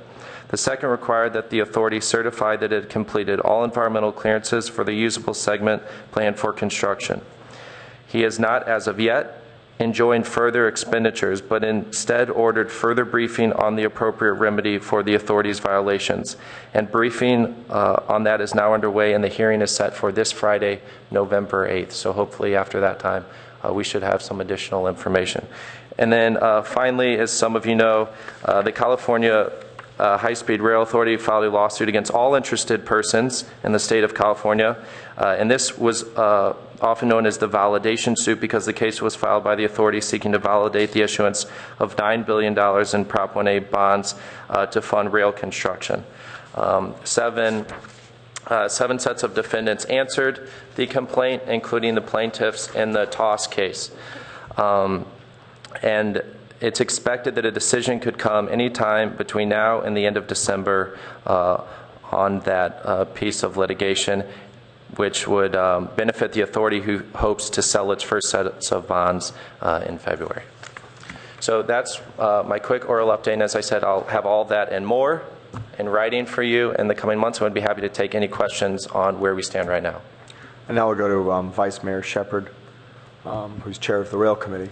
The second required that the authority certify that it had completed all environmental clearances for the usable segment planned for construction. He has not, as of yet, enjoined further expenditures, but instead ordered further briefing on the appropriate remedy for the authority's violations. And briefing on that is now underway, and the hearing is set for this Friday, November 8th. So hopefully after that time, we should have some additional information. And then finally, as some of you know, the California High-Speed Rail Authority filed a lawsuit against all interested persons in the state of California. And this was often known as the validation suit because the case was filed by the authority seeking to validate the issuance of $9 billion in Prop 1A bonds to fund rail construction. Seven sets of defendants answered the complaint, including the plaintiffs in the TOS case. And it's expected that a decision could come anytime between now and the end of December on that piece of litigation, which would benefit the authority who hopes to sell its first sets of bonds in February. So that's my quick oral update. And as I said, I'll have all that and more in writing for you in the coming months. I would be happy to take any questions on where we stand right now. And now we'll go to Vice Mayor Shepard, who's chair of the Rail Committee.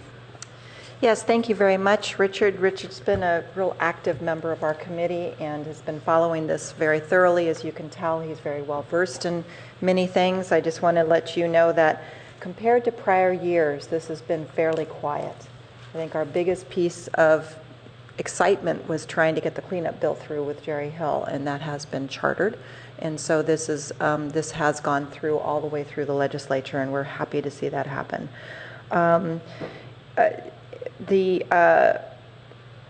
Yes, thank you very much, Richard. Richard's been a real active member of our committee and has been following this very thoroughly. As you can tell, he's very well versed in many things. I just want to let you know that compared to prior years, this has been fairly quiet. I think our biggest piece of excitement was trying to get the cleanup bill through with Jerry Hill, and that has been chartered. And so this has gone through all the way through the legislature, and we're happy to see that happen.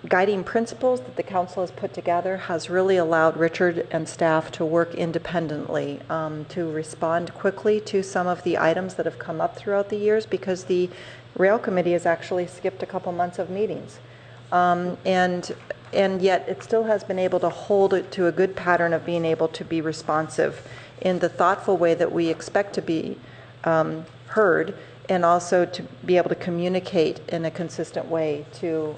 guiding principles that the council has put together has really allowed Richard and staff to work independently, to respond quickly to some of the items that have come up throughout the years, because the rail committee has actually skipped a couple months of meetings. And yet it still has been able to hold it to a good pattern of being able to be responsive in the thoughtful way that we expect to be heard, and also to be able to communicate in a consistent way to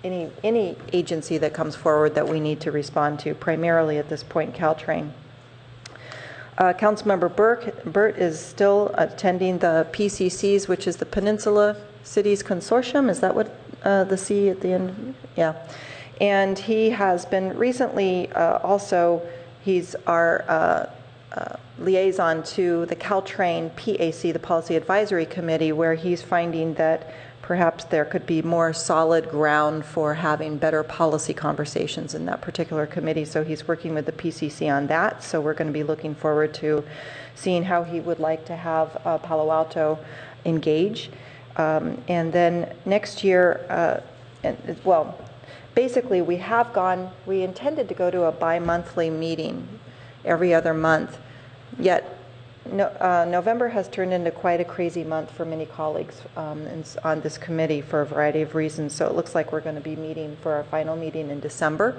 any agency that comes forward that we need to respond to, primarily at this point Caltrain. Councilmember Burt is still attending the PCCs, which is the Peninsula Cities Consortium. Is that what the C at the end? Yeah. And he has been recently also, he's our liaison to the Caltrain PAC, the Policy Advisory Committee, where he's finding that perhaps there could be more solid ground for having better policy conversations in that particular committee. So he's working with the PCC on that. So we're going to be looking forward to seeing how he would like to have Palo engage. And then next year, well, basically we intended to go to a bi-monthly meeting every other month, yet November has turned into quite a crazy month for many colleagues on this committee for a variety of reasons. So it looks like we're going to be meeting for our final meeting in December,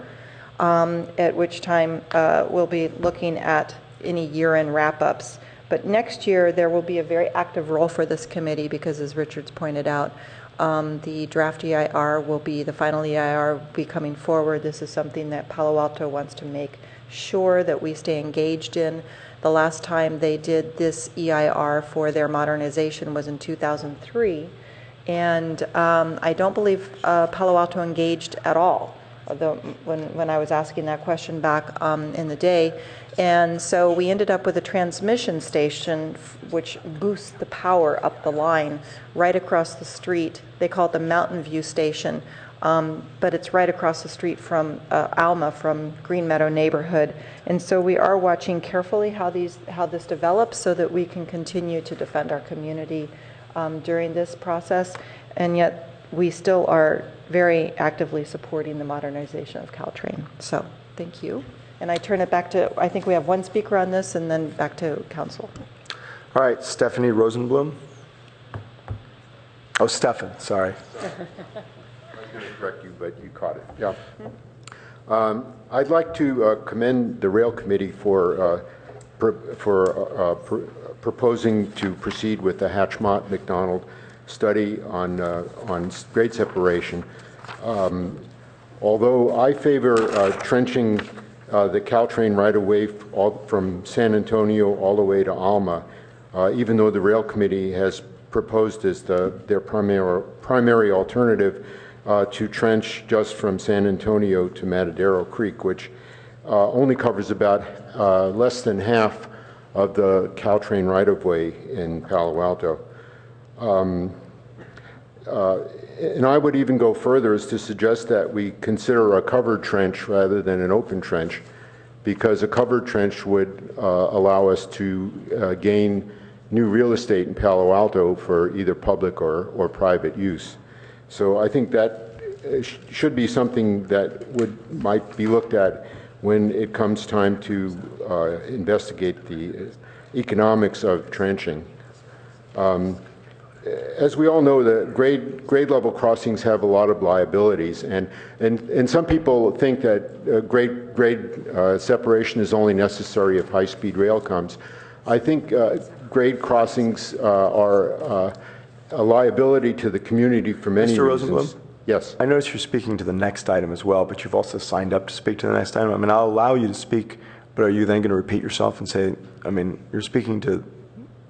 at which time we'll be looking at any year-end wrap-ups. But next year there will be a very active role for this committee because, as Richard's pointed out, the draft EIR will be, the final EIR will be coming forward. This is something that Palo Alto wants to make sure that we stay engaged in. The last time they did this EIR for their modernization was in 2003, and I don't believe Palo Alto engaged at all when I was asking that question back in the day. And so we ended up with a transmission station which boosts the power up the line right across the street. They call it the Mountain View Station, but it's right across the street from Alma, from Green Meadow neighborhood. And so we are watching carefully how this develops so that we can continue to defend our community during this process. And yet we still are very actively supporting the modernization of Caltrain. So thank you. And I turn it back to, I think we have one speaker on this, and then back to council. All right, Stephanie Rosenblum. Oh, Stefan, sorry. I was going to correct you, but you caught it. Yeah. I'd like to commend the Rail Committee for proposing to proceed with the Hatchmont-McDonald study on grade separation. Although I favor trenching the Caltrain right-of-way from San Antonio all the way to Alma, even though the Rail Committee has proposed as their primary alternative to trench just from San Antonio to Matadero Creek, which only covers about less than half of the Caltrain right-of-way in Palo Alto. And I would even go further as to suggest that we consider a covered trench rather than an open trench, because a covered trench would allow us to gain new real estate in Palo Alto for either public or private use. So I think that should be something that might be looked at when it comes time to investigate the economics of trenching. As we all know, the grade level crossings have a lot of liabilities, and some people think that grade separation is only necessary if high-speed rail comes. I think grade crossings are a liability to the community for many reasons. Mr. Rosenblum? Yes. I notice you're speaking to the next item as well, but you've also signed up to speak to the next item. I mean, I'll allow you to speak, but are you then going to repeat yourself and say, I mean, you're speaking to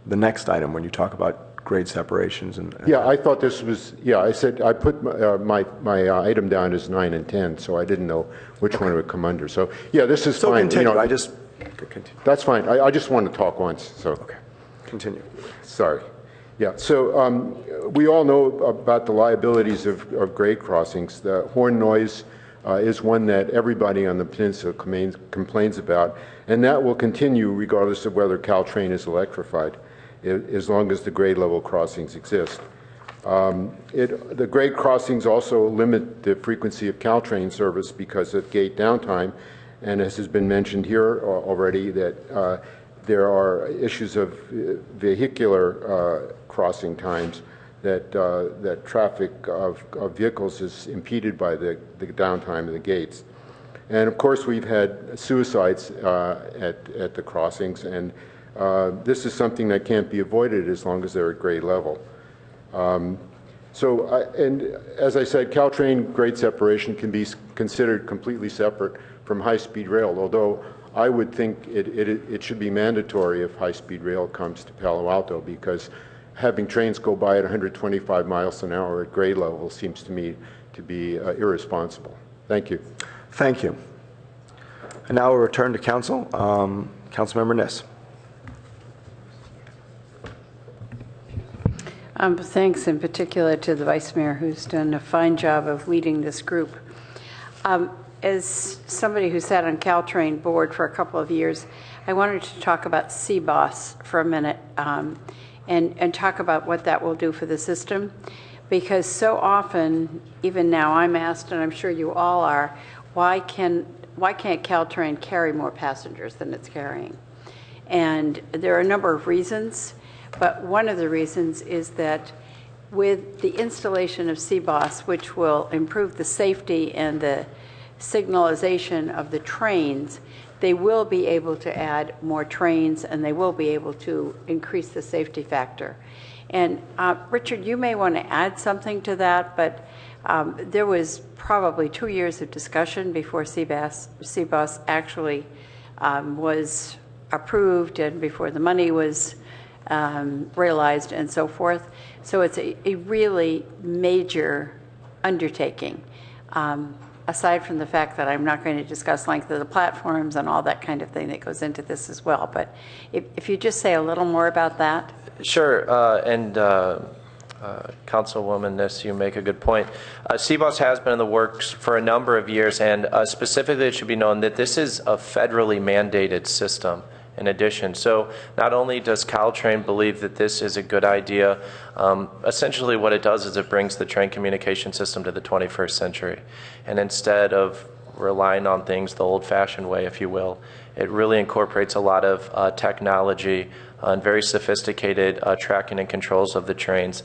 the next item when you talk about grade separations and yeah, I thought this was, yeah, I said I put my item down as 9 and 10, so I didn't know which one it would come under. So yeah, this is so fine. Continue. You know, I just continue. That's fine. I just wanted to talk once. So okay, continue. Sorry. Yeah. So we all know about the liabilities of grade crossings. The horn noise is one that everybody on the peninsula complains about, and that will continue regardless of whether Caltrain is electrified, as long as the grade level crossings exist. The grade crossings also limit the frequency of Caltrain service because of gate downtime, and as has been mentioned here already, that there are issues of vehicular crossing times that traffic of vehicles is impeded by the downtime of the gates. And of course, we've had suicides at the crossings, and this is something that can't be avoided as long as they're at grade level. And as I said, Caltrain grade separation can be considered completely separate from high-speed rail, although I would think it should be mandatory if high-speed rail comes to Palo Alto, because having trains go by at 125 miles an hour at grade level seems to me to be irresponsible. Thank you. Thank you. And now we'll return to Council. Councilmember Niss. Thanks in particular to the Vice Mayor, who's done a fine job of leading this group. As somebody who sat on Caltrain board for a couple of years, I wanted to talk about CBOS for a minute and talk about what that will do for the system. Because so often, even now, I'm asked, and I'm sure you all are, why can't Caltrain carry more passengers than it's carrying? And there are a number of reasons. But one of the reasons is that with the installation of CBOS, which will improve the safety and the signalization of the trains, they will be able to add more trains and they will be able to increase the safety factor. And Richard, you may want to add something to that, but there was probably 2 years of discussion before CBOS actually was approved and before the money was realized and so forth. So it's a really major undertaking, aside from the fact that I'm not going to discuss length of the platforms and all that kind of thing that goes into this as well. But if you just say a little more about that. Sure, Councilwoman Niss, you make a good point. CBOS has been in the works for a number of years, and specifically it should be known that this is a federally mandated system. In addition, so not only does Caltrain believe that this is a good idea, essentially what it does is it brings the train communication system to the 21st century. And instead of relying on things the old-fashioned way, if you will, it really incorporates a lot of technology and very sophisticated tracking and controls of the trains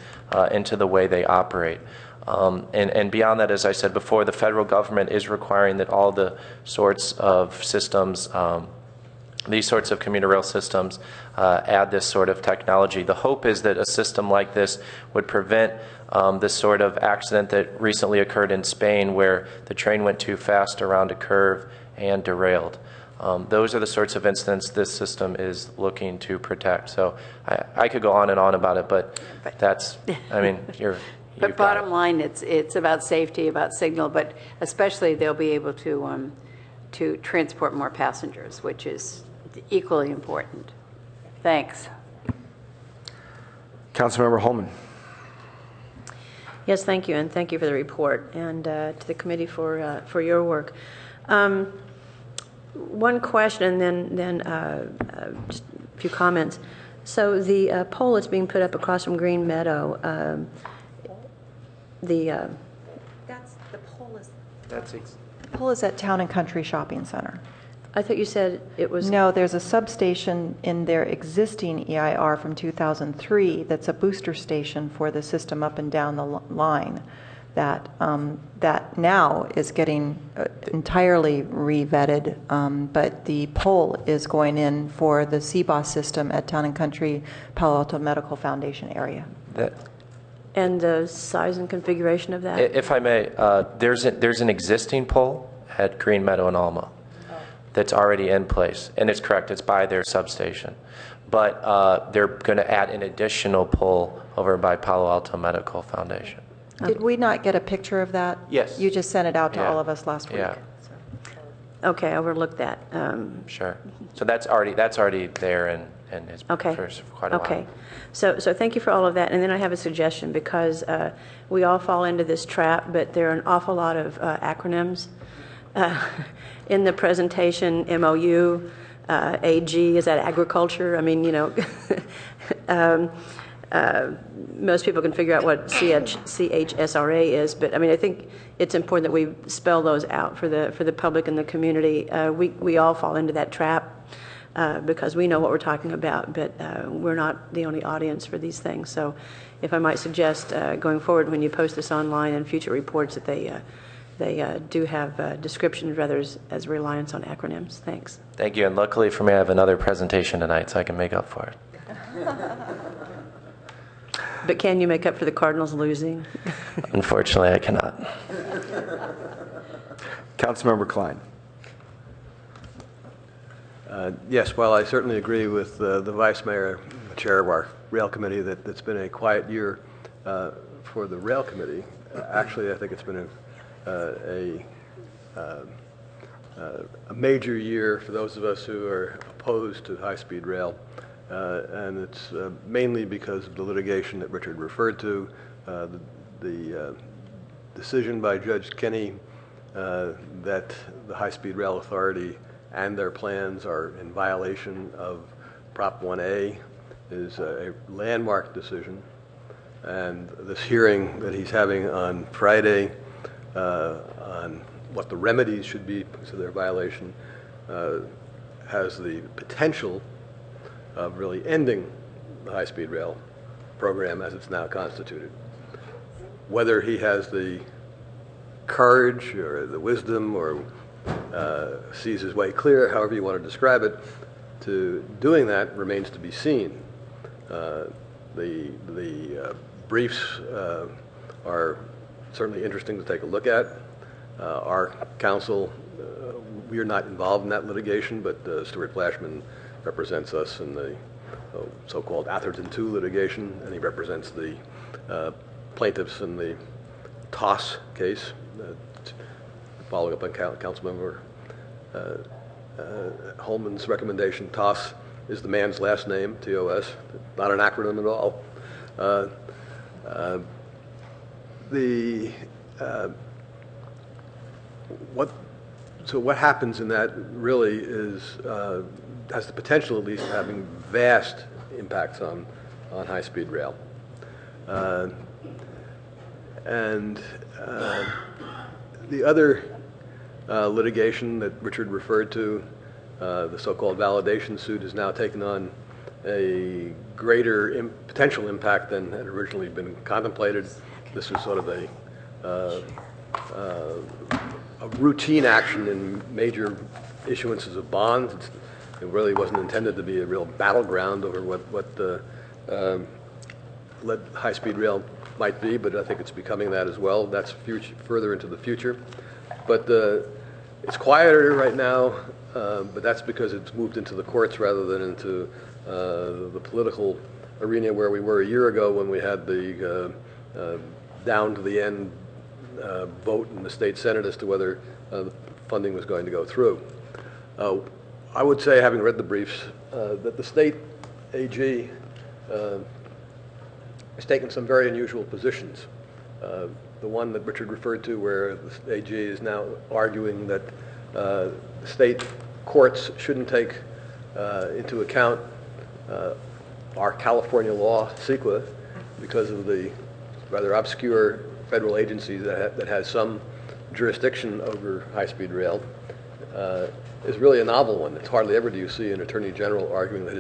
into the way they operate. And beyond that, as I said before, the federal government is requiring that all the sorts of systems, these sorts of commuter rail systems add this sort of technology. The hope is that a system like this would prevent this sort of accident that recently occurred in Spain where the train went too fast around a curve and derailed. Those are the sorts of incidents this system is looking to protect. So I could go on and on about it, but that's, I mean, But bottom line, it's about safety, about signal, but especially they'll be able to transport more passengers, which is equally important. Thanks. Councilmember Holman. Yes, thank you, and thank you for the report, and to the committee for your work. One question, and then just a few comments. So the pole that's being put up across from Green Meadow, That's the pole is. That's The pole is at Town and Country Shopping Center. I thought you said it was. No, there's a substation in their existing EIR from 2003 that's a booster station for the system up and down the line that that now is getting entirely re-vetted, but the pole is going in for the CBOS system at Town and Country Palo Alto Medical Foundation area. And the size and configuration of that? If I may, there's an existing pole at Green Meadow and Alma that's already in place, and it's correct, it's by their substation. But they're going to add an additional pole over by Palo Alto Medical Foundation. Did we not get a picture of that? Yes. You just sent it out to all of us last week. Yeah. Okay, I overlooked that. Sure. So that's already there and it's for quite a while. Okay. So thank you for all of that. And then I have a suggestion, because we all fall into this trap, but there are an awful lot of acronyms in the presentation. MOU, AG, is that agriculture? I mean, you know, most people can figure out what CHSRA is, but I mean, I think it's important that we spell those out for the public and the community. We all fall into that trap because we know what we're talking about, but we're not the only audience for these things. So if I might suggest going forward when you post this online and future reports that they do have descriptions rather as reliance on acronyms. Thanks. Thank you, and luckily for me, I have another presentation tonight, so I can make up for it. But can you make up for the Cardinals losing? Unfortunately, I cannot. Councilmember Klein. Yes, well, I certainly agree with the Vice Mayor, the Chair of our Rail Committee, that it's been a quiet year for the Rail Committee. Actually, I think it's been a major year for those of us who are opposed to high-speed rail. And it's mainly because of the litigation that Richard referred to, the decision by Judge Kenney that the High-Speed Rail Authority and their plans are in violation of Prop 1A is a landmark decision. And this hearing that he's having on Friday on what the remedies should be because of their violation has the potential of really ending the high-speed rail program as it's now constituted. Whether he has the courage or the wisdom or sees his way clear, however you want to describe it, to doing that remains to be seen. The briefs are certainly interesting to take a look at. Our counsel, we are not involved in that litigation, but Stuart Flashman represents us in the so-called Atherton 2 litigation, and he represents the plaintiffs in the TOS case. Following up on Councilmember Holman's recommendation, TOS is the man's last name, TOS, not an acronym at all. What happens in that really is has the potential, at least, of having vast impacts on high-speed rail. And the other litigation that Richard referred to, the so-called validation suit, has now taken on a greater potential impact than had originally been contemplated. This was sort of a routine action in major issuances of bonds. It really wasn't intended to be a real battleground over what the high-speed rail might be, but I think it's becoming that as well. That's further into the future. But it's quieter right now, but that's because it's moved into the courts rather than into the political arena where we were a year ago when we had the down to the end vote in the state Senate as to whether the funding was going to go through. I would say, having read the briefs, that the state AG has taken some very unusual positions. The one that Richard referred to, where the AG is now arguing that state courts shouldn't take into account our California law, CEQA, because of the rather obscure federal agency that has some jurisdiction over high-speed rail, is really a novel one. It's hardly ever do you see an attorney general arguing that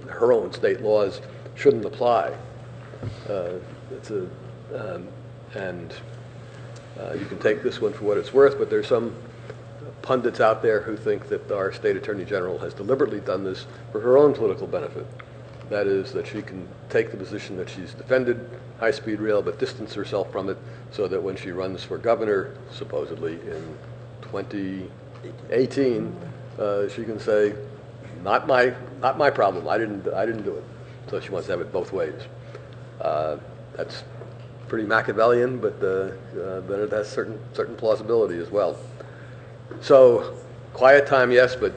her own state laws shouldn't apply. You can take this one for what it's worth, but there's some pundits out there who think that our state attorney general has deliberately done this for her own political benefit. That is, that she can take the position that she's defended high-speed rail but distance herself from it so that when she runs for governor, supposedly in 2018, she can say, not my problem, I didn't do it. So she wants to have it both ways. That's pretty Machiavellian, but it has certain plausibility as well. So, quiet time, yes, but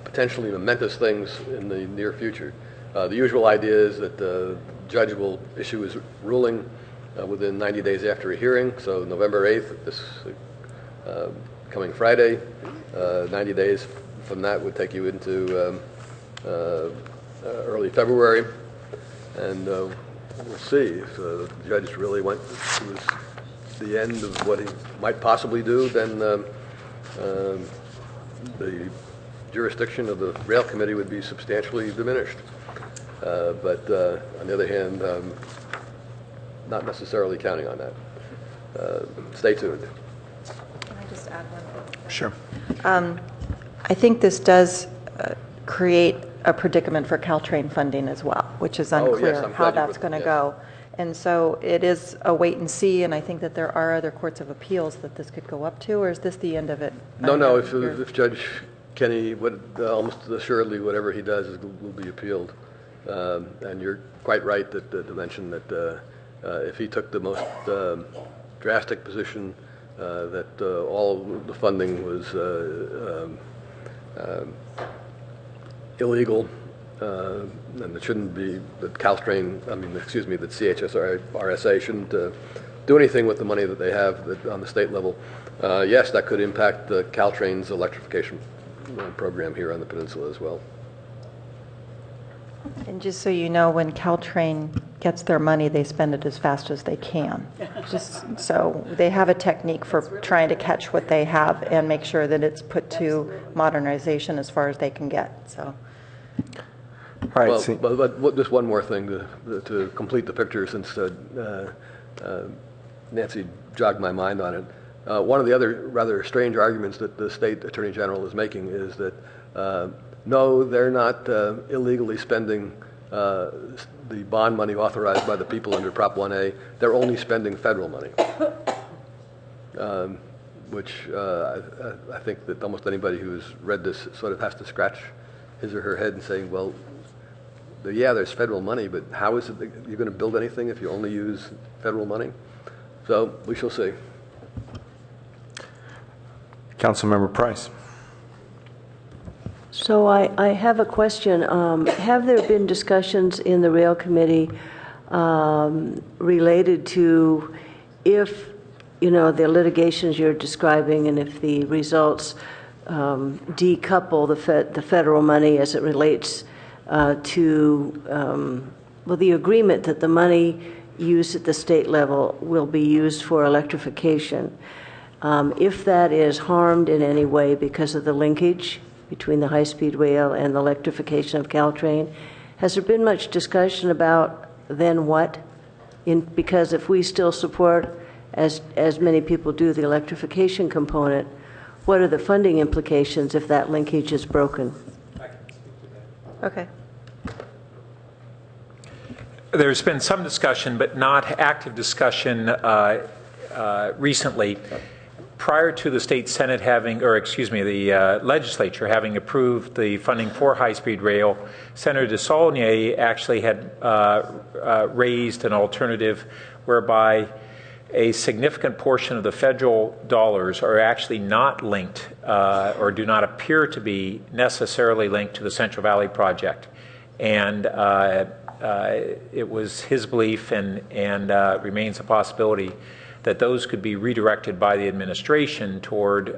potentially momentous things in the near future. The usual idea is that the judge will issue his ruling within 90 days after a hearing, so November 8th, this coming Friday, 90 days from that would take you into early February, and we'll see if the judge really went to the end of what he might possibly do, then the jurisdiction of the rail committee would be substantially diminished. But on the other hand, not necessarily counting on that. Stay tuned. Can I just add one thing? Sure. I think this does create a predicament for Caltrain funding as well, which is unclear how that's going to go. And so it is a wait and see, and I think that there are other courts of appeals that this could go up to, or is this the end of it? No, if Judge Kenny would almost assuredly whatever he does will be appealed. And you're quite right to mention that if he took the most drastic position that all the funding was illegal, and it shouldn't be that that CHSRSA shouldn't do anything with the money that they have on the state level. Yes, that could impact Caltrain's electrification program here on the peninsula as well. And just so you know, when Caltrain gets their money, they spend it as fast as they can. Just so they have a technique for trying to catch what they have and make sure that it's put to modernization as far as they can get. So. All right. Well, but just one more thing to complete the picture, since Nancy jogged my mind on it. One of the other rather strange arguments that the state attorney general is making is that no, they're not illegally spending the bond money authorized by the people under Prop 1A. They're only spending federal money, which I think that almost anybody who's read this sort of has to scratch his or her head and say, well, yeah, there's federal money, but how is it that you're going to build anything if you only use federal money? So we shall see. Councilmember Price. So I have a question. Have there been discussions in the Rail Committee related to if, the litigations you're describing and if the results decouple the federal money as it relates to, the agreement that the money used at the state level will be used for electrification? If that is harmed in any way because of the linkage between the high-speed rail and the electrification of Caltrain, has there been much discussion about then what? Because if we still support, as many people do, the electrification component, what are the funding implications if that linkage is broken? Okay. There's been some discussion, but not active discussion recently. Prior to the state Senate the legislature having approved the funding for high-speed rail, Senator DeSaulnier actually had raised an alternative whereby a significant portion of the federal dollars are actually not linked or do not appear to be necessarily linked to the Central Valley project. And it was his belief and remains a possibility that those could be redirected by the administration toward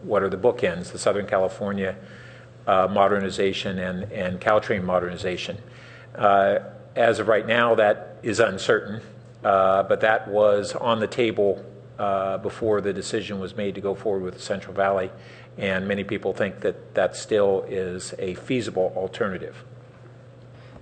what are the bookends, the Southern California modernization and Caltrain modernization. As of right now, that is uncertain, but that was on the table before the decision was made to go forward with the Central Valley, and many people think that that still is a feasible alternative.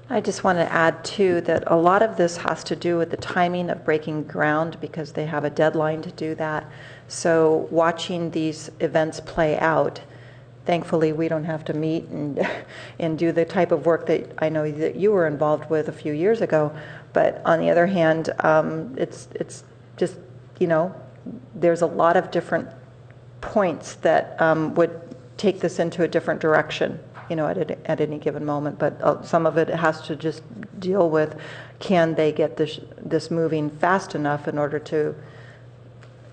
I just want to add, too, that a lot of this has to do with the timing of breaking ground because they have a deadline to do that. So watching these events play out, thankfully we don't have to meet and do the type of work that I know that you were involved with a few years ago. But on the other hand, it's just, there's a lot of different points that would take this into a different direction. At any given moment, but some of it has to just deal with, can they get this moving fast enough in order to,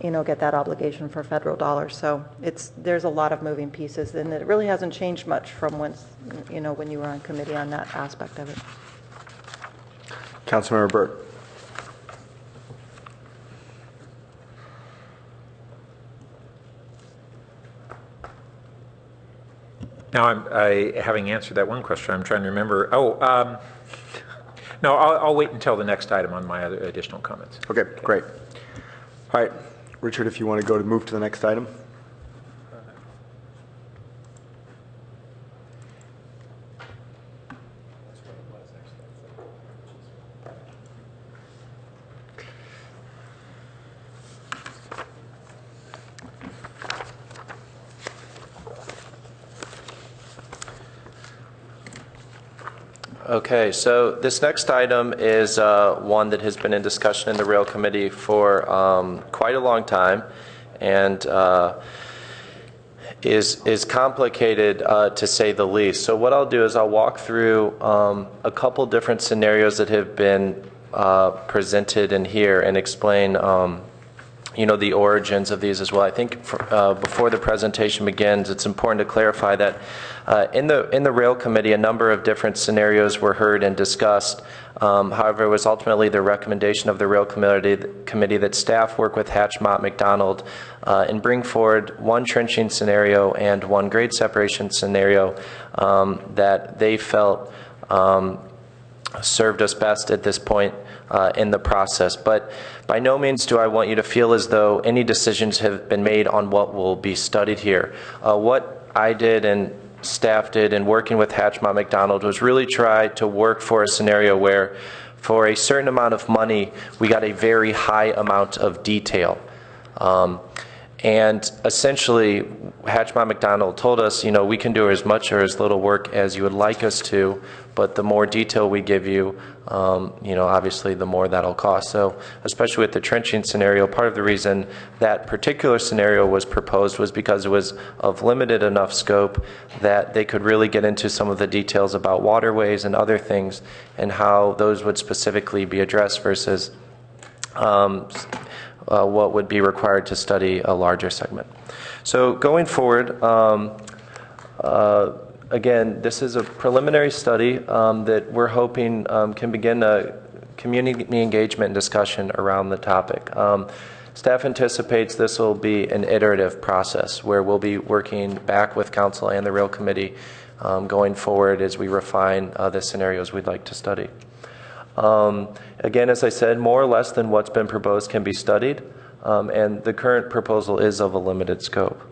get that obligation for federal dollars. So there's a lot of moving pieces, and it really hasn't changed much from when you were on committee on that aspect of it. Councilmember Burt. Now, having answered that one question, I'm trying to remember. No, I'll wait until the next item on my other additional comments. Okay, great. All right, Richard, if you want to move to the next item. Okay, so this next item is one that has been in discussion in the Rail Committee for quite a long time, and is complicated to say the least. So what I'll do is I'll walk through a couple different scenarios that have been presented in here and explain the origins of these as well. I think before the presentation begins, it's important to clarify that in the Rail Committee, a number of different scenarios were heard and discussed. However, it was ultimately the recommendation of the Rail Committee that staff work with Hatch Mott McDonald and bring forward one trenching scenario and one grade separation scenario that they felt served us best at this point in the process. But by no means do I want you to feel as though any decisions have been made on what will be studied here. What I did and staff did in working with Hatch Mott McDonald was really try to work for a scenario where for a certain amount of money we got a very high amount of detail. And essentially, Hatch Mott McDonald told us, we can do as much or as little work as you would like us to, but the more detail we give you, obviously the more that'll cost. So especially with the trenching scenario, part of the reason that particular scenario was proposed was because it was of limited enough scope that they could really get into some of the details about waterways and other things and how those would specifically be addressed versus what would be required to study a larger segment. So going forward, again, this is a preliminary study that we're hoping can begin a community engagement and discussion around the topic. Staff anticipates this will be an iterative process where we'll be working back with Council and the Rail Committee going forward as we refine the scenarios we'd like to study. Again, as I said, more or less than what's been proposed can be studied, and the current proposal is of a limited scope.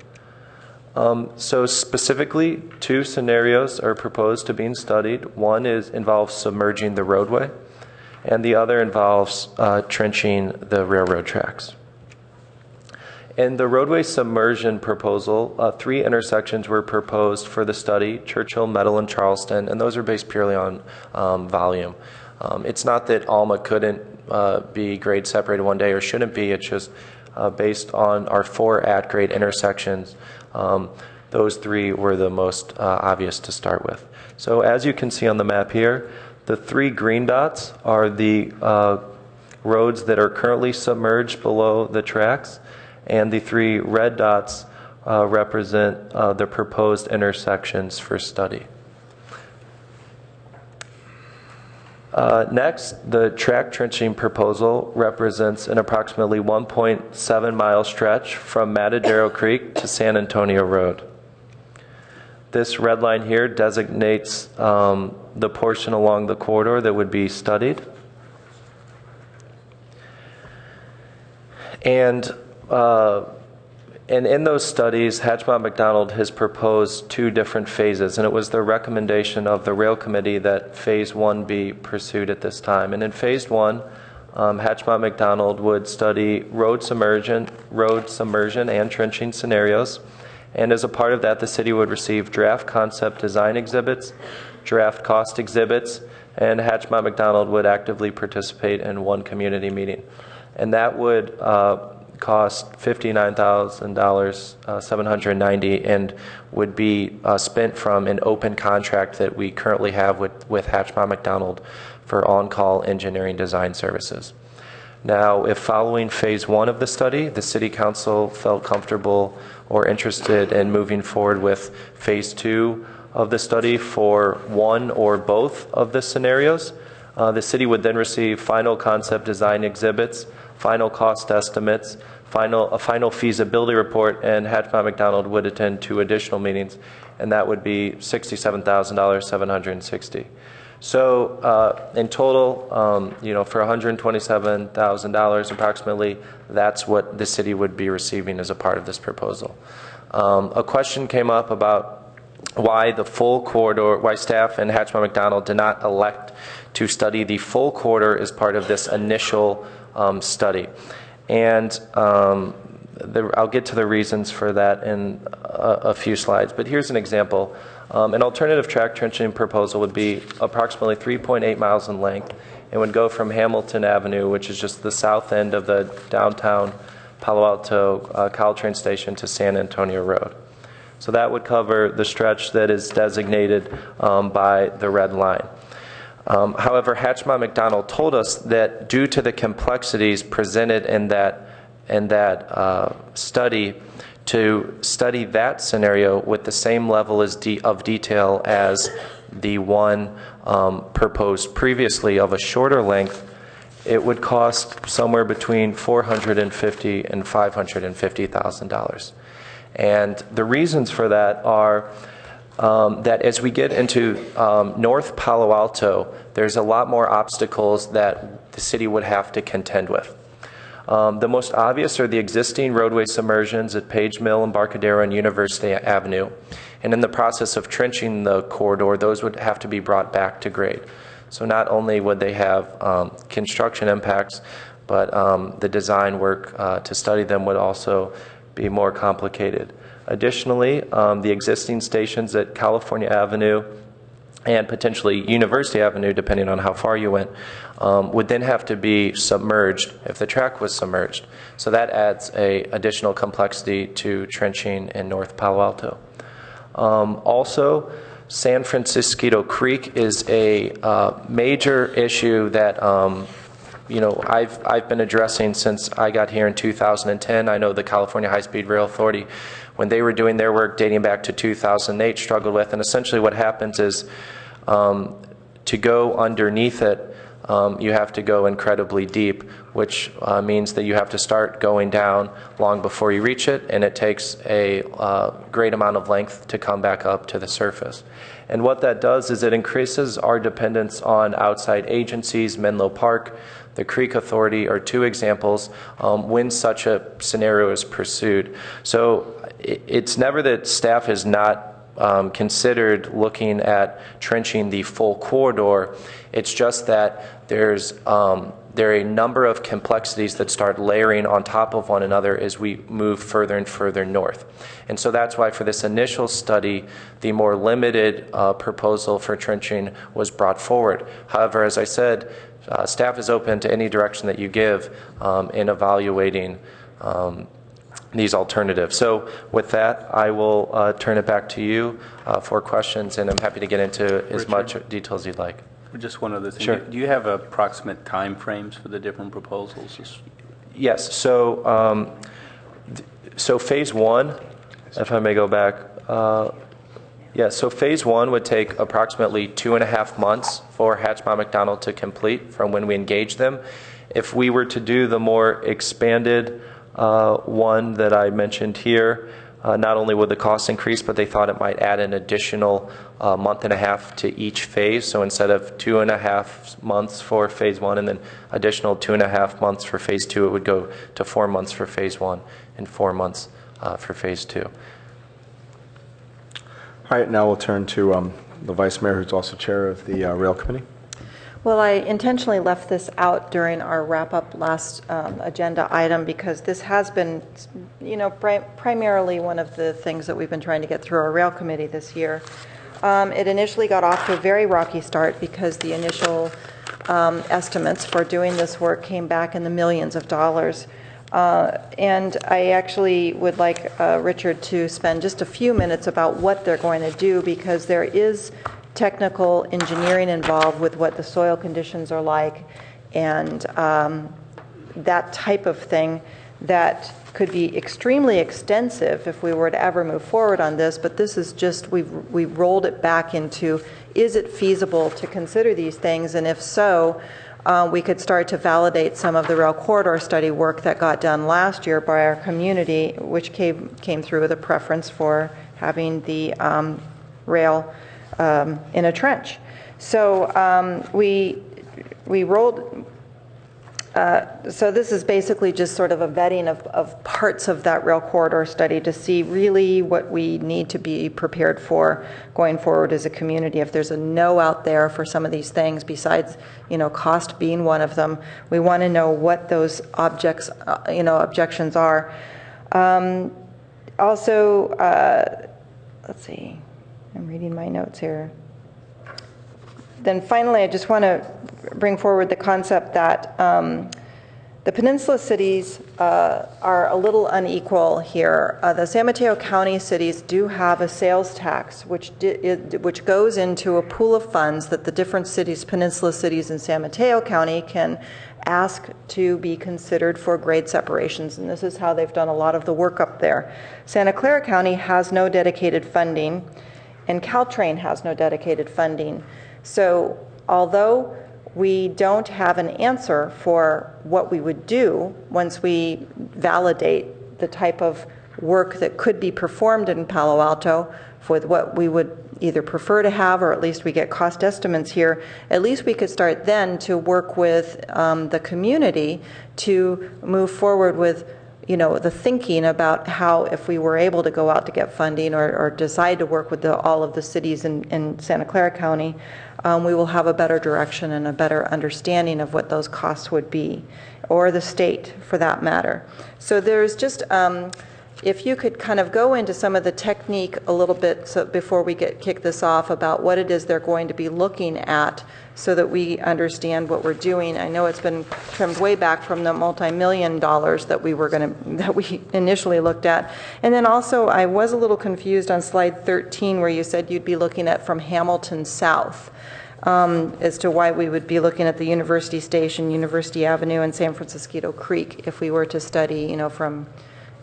So specifically, two scenarios are proposed to being studied. One involves submerging the roadway, and the other involves trenching the railroad tracks. In the roadway submersion proposal, 3 intersections were proposed for the study: Churchill, Metal, and Charleston, and those are based purely on volume. It's not that Alma couldn't be grade separated one day or shouldn't be. It's just based on our 4 at-grade intersections. Those 3 were the most obvious to start with. So as you can see on the map here, the 3 green dots are the roads that are currently submerged below the tracks, and the 3 red dots represent the proposed intersections for study. Next, the track trenching proposal represents an approximately 1.7 mile stretch from Matadero Creek to San Antonio Road. This red line here designates the portion along the corridor that would be studied. And in those studies, Hatch Mott McDonald has proposed 2 different phases, and it was the recommendation of the Rail Committee that Phase 1 be pursued at this time. And in Phase 1, Hatch Mott McDonald would study road submersion and trenching scenarios, and as a part of that, the city would receive draft concept design exhibits, draft cost exhibits, and Hatch Mott McDonald would actively participate in 1 community meeting. And that would cost $59,790 and would be spent from an open contract that we currently have with Hatch Mott McDonald for on-call engineering design services. Now, if following Phase 1 of the study, the City Council felt comfortable or interested in moving forward with Phase 2 of the study for one or both of the scenarios, the city would then receive final concept design exhibits, final cost estimates, a final feasibility report, and Hatch Mott McDonald would attend 2 additional meetings, and that would be $67,760. So in total, for $127,000 approximately, that's what the city would be receiving as a part of this proposal. A question came up about why the full corridor, why staff and Hatchmont McDonald did not elect to study the full corridor as part of this initial study. And I'll get to the reasons for that in a few slides, but here's an example. An alternative track trenching proposal would be approximately 3.8 miles in length and would go from Hamilton Avenue, which is just the south end of the downtown Palo Alto Caltrain station, to San Antonio Road. So that would cover the stretch that is designated by the red line. However, Hatchmont McDonald told us that due to the complexities presented in that study, to study that scenario with the same level of detail as the one proposed previously of a shorter length, it would cost somewhere between $450,000 and $550,000. And the reasons for that are that as we get into North Palo Alto, there's a lot more obstacles that the city would have to contend with. The most obvious are the existing roadway submersions at Page Mill, Embarcadero, and University Avenue. And in the process of trenching the corridor, those would have to be brought back to grade. So not only would they have construction impacts, but the design work to study them would also be more complicated. Additionally, the existing stations at California Avenue and potentially University Avenue, depending on how far you went, would then have to be submerged if the track was submerged. So that adds an additional complexity to trenching in North Palo Alto. Also, San Francisco Creek is a major issue that I've been addressing since I got here in 2010. I know the California High-Speed Rail Authority, when they were doing their work dating back to 2008, struggled with. And essentially what happens is to go underneath it, you have to go incredibly deep, which means that you have to start going down long before you reach it, and it takes a great amount of length to come back up to the surface. And what that does is it increases our dependence on outside agencies. Menlo Park, the Creek Authority are two examples when such a scenario is pursued. So it's never that staff has not considered looking at trenching the full corridor. It's just that there are a number of complexities that start layering on top of one another as we move further and further north. And so that's why for this initial study, the more limited proposal for trenching was brought forward. However, as I said, staff is open to any direction that you give in evaluating these alternatives. So with that, I will turn it back to you for questions, and I'm happy to get into as much detail as you'd like. Just one other thing. Sure. Do you have approximate time frames for the different proposals? Yes. So, so phase one, if I may go back. So phase one would take approximately 2.5 months for Hatchmont McDonald to complete from when we engage them. If we were to do the more expanded one that I mentioned here, not only would the cost increase, but they thought it might add an additional month and a half to each phase. So instead of 2.5 months for phase one and then additional 2.5 months for phase two, it would go to 4 months for phase one and 4 months for phase two. All right, now we'll turn to the Vice Mayor, who's also chair of the Rail Committee. Well, I intentionally left this out during our wrap-up last agenda item because this has been, primarily one of the things that we've been trying to get through our Rail Committee this year. It initially got off to a very rocky start because the initial estimates for doing this work came back in the millions of dollars. And I actually would like Richard to spend just a few minutes about what they're going to do, because there is technical engineering involved with what the soil conditions are like and that type of thing that could be extremely extensive if we were to ever move forward on this. But this is just, we've rolled it back into, is it feasible to consider these things? And if so, we could start to validate some of the rail corridor study work that got done last year by our community, which came through with a preference for having the rail in a trench. So we rolled. So this is basically just sort of a vetting of parts of that rail corridor study to see really what we need to be prepared for going forward as a community. If there's a no out there for some of these things, besides, cost being one of them, we want to know what those objections are. Also, let's see, I'm reading my notes here. Then finally, I just want to bring forward the concept that the peninsula cities are a little unequal here. The San Mateo County cities do have a sales tax, which goes into a pool of funds that the different cities, peninsula cities in San Mateo County, can ask to be considered for grade separations, and this is how they've done a lot of the work up there. Santa Clara County has no dedicated funding, and Caltrain has no dedicated funding. So although we don't have an answer for what we would do once we validate the type of work that could be performed in Palo Alto for what we would either prefer to have, or at least we get cost estimates here, at least we could start then to work with the community to move forward with the thinking about how, if we were able to go out to get funding or decide to work with all of the cities in Santa Clara County, we will have a better direction and a better understanding of what those costs would be, or the state for that matter. So there's just, if you could kind of go into some of the technique a little bit before we kick this off about what it is they're going to be looking at so that we understand what we're doing. I know it's been trimmed way back from the multi-million dollars that we initially looked at. And then also I was a little confused on slide 13 where you said you'd be looking at from Hamilton south. As to why we would be looking at the University Station, University Avenue, and San Francisco Creek if we were to study, from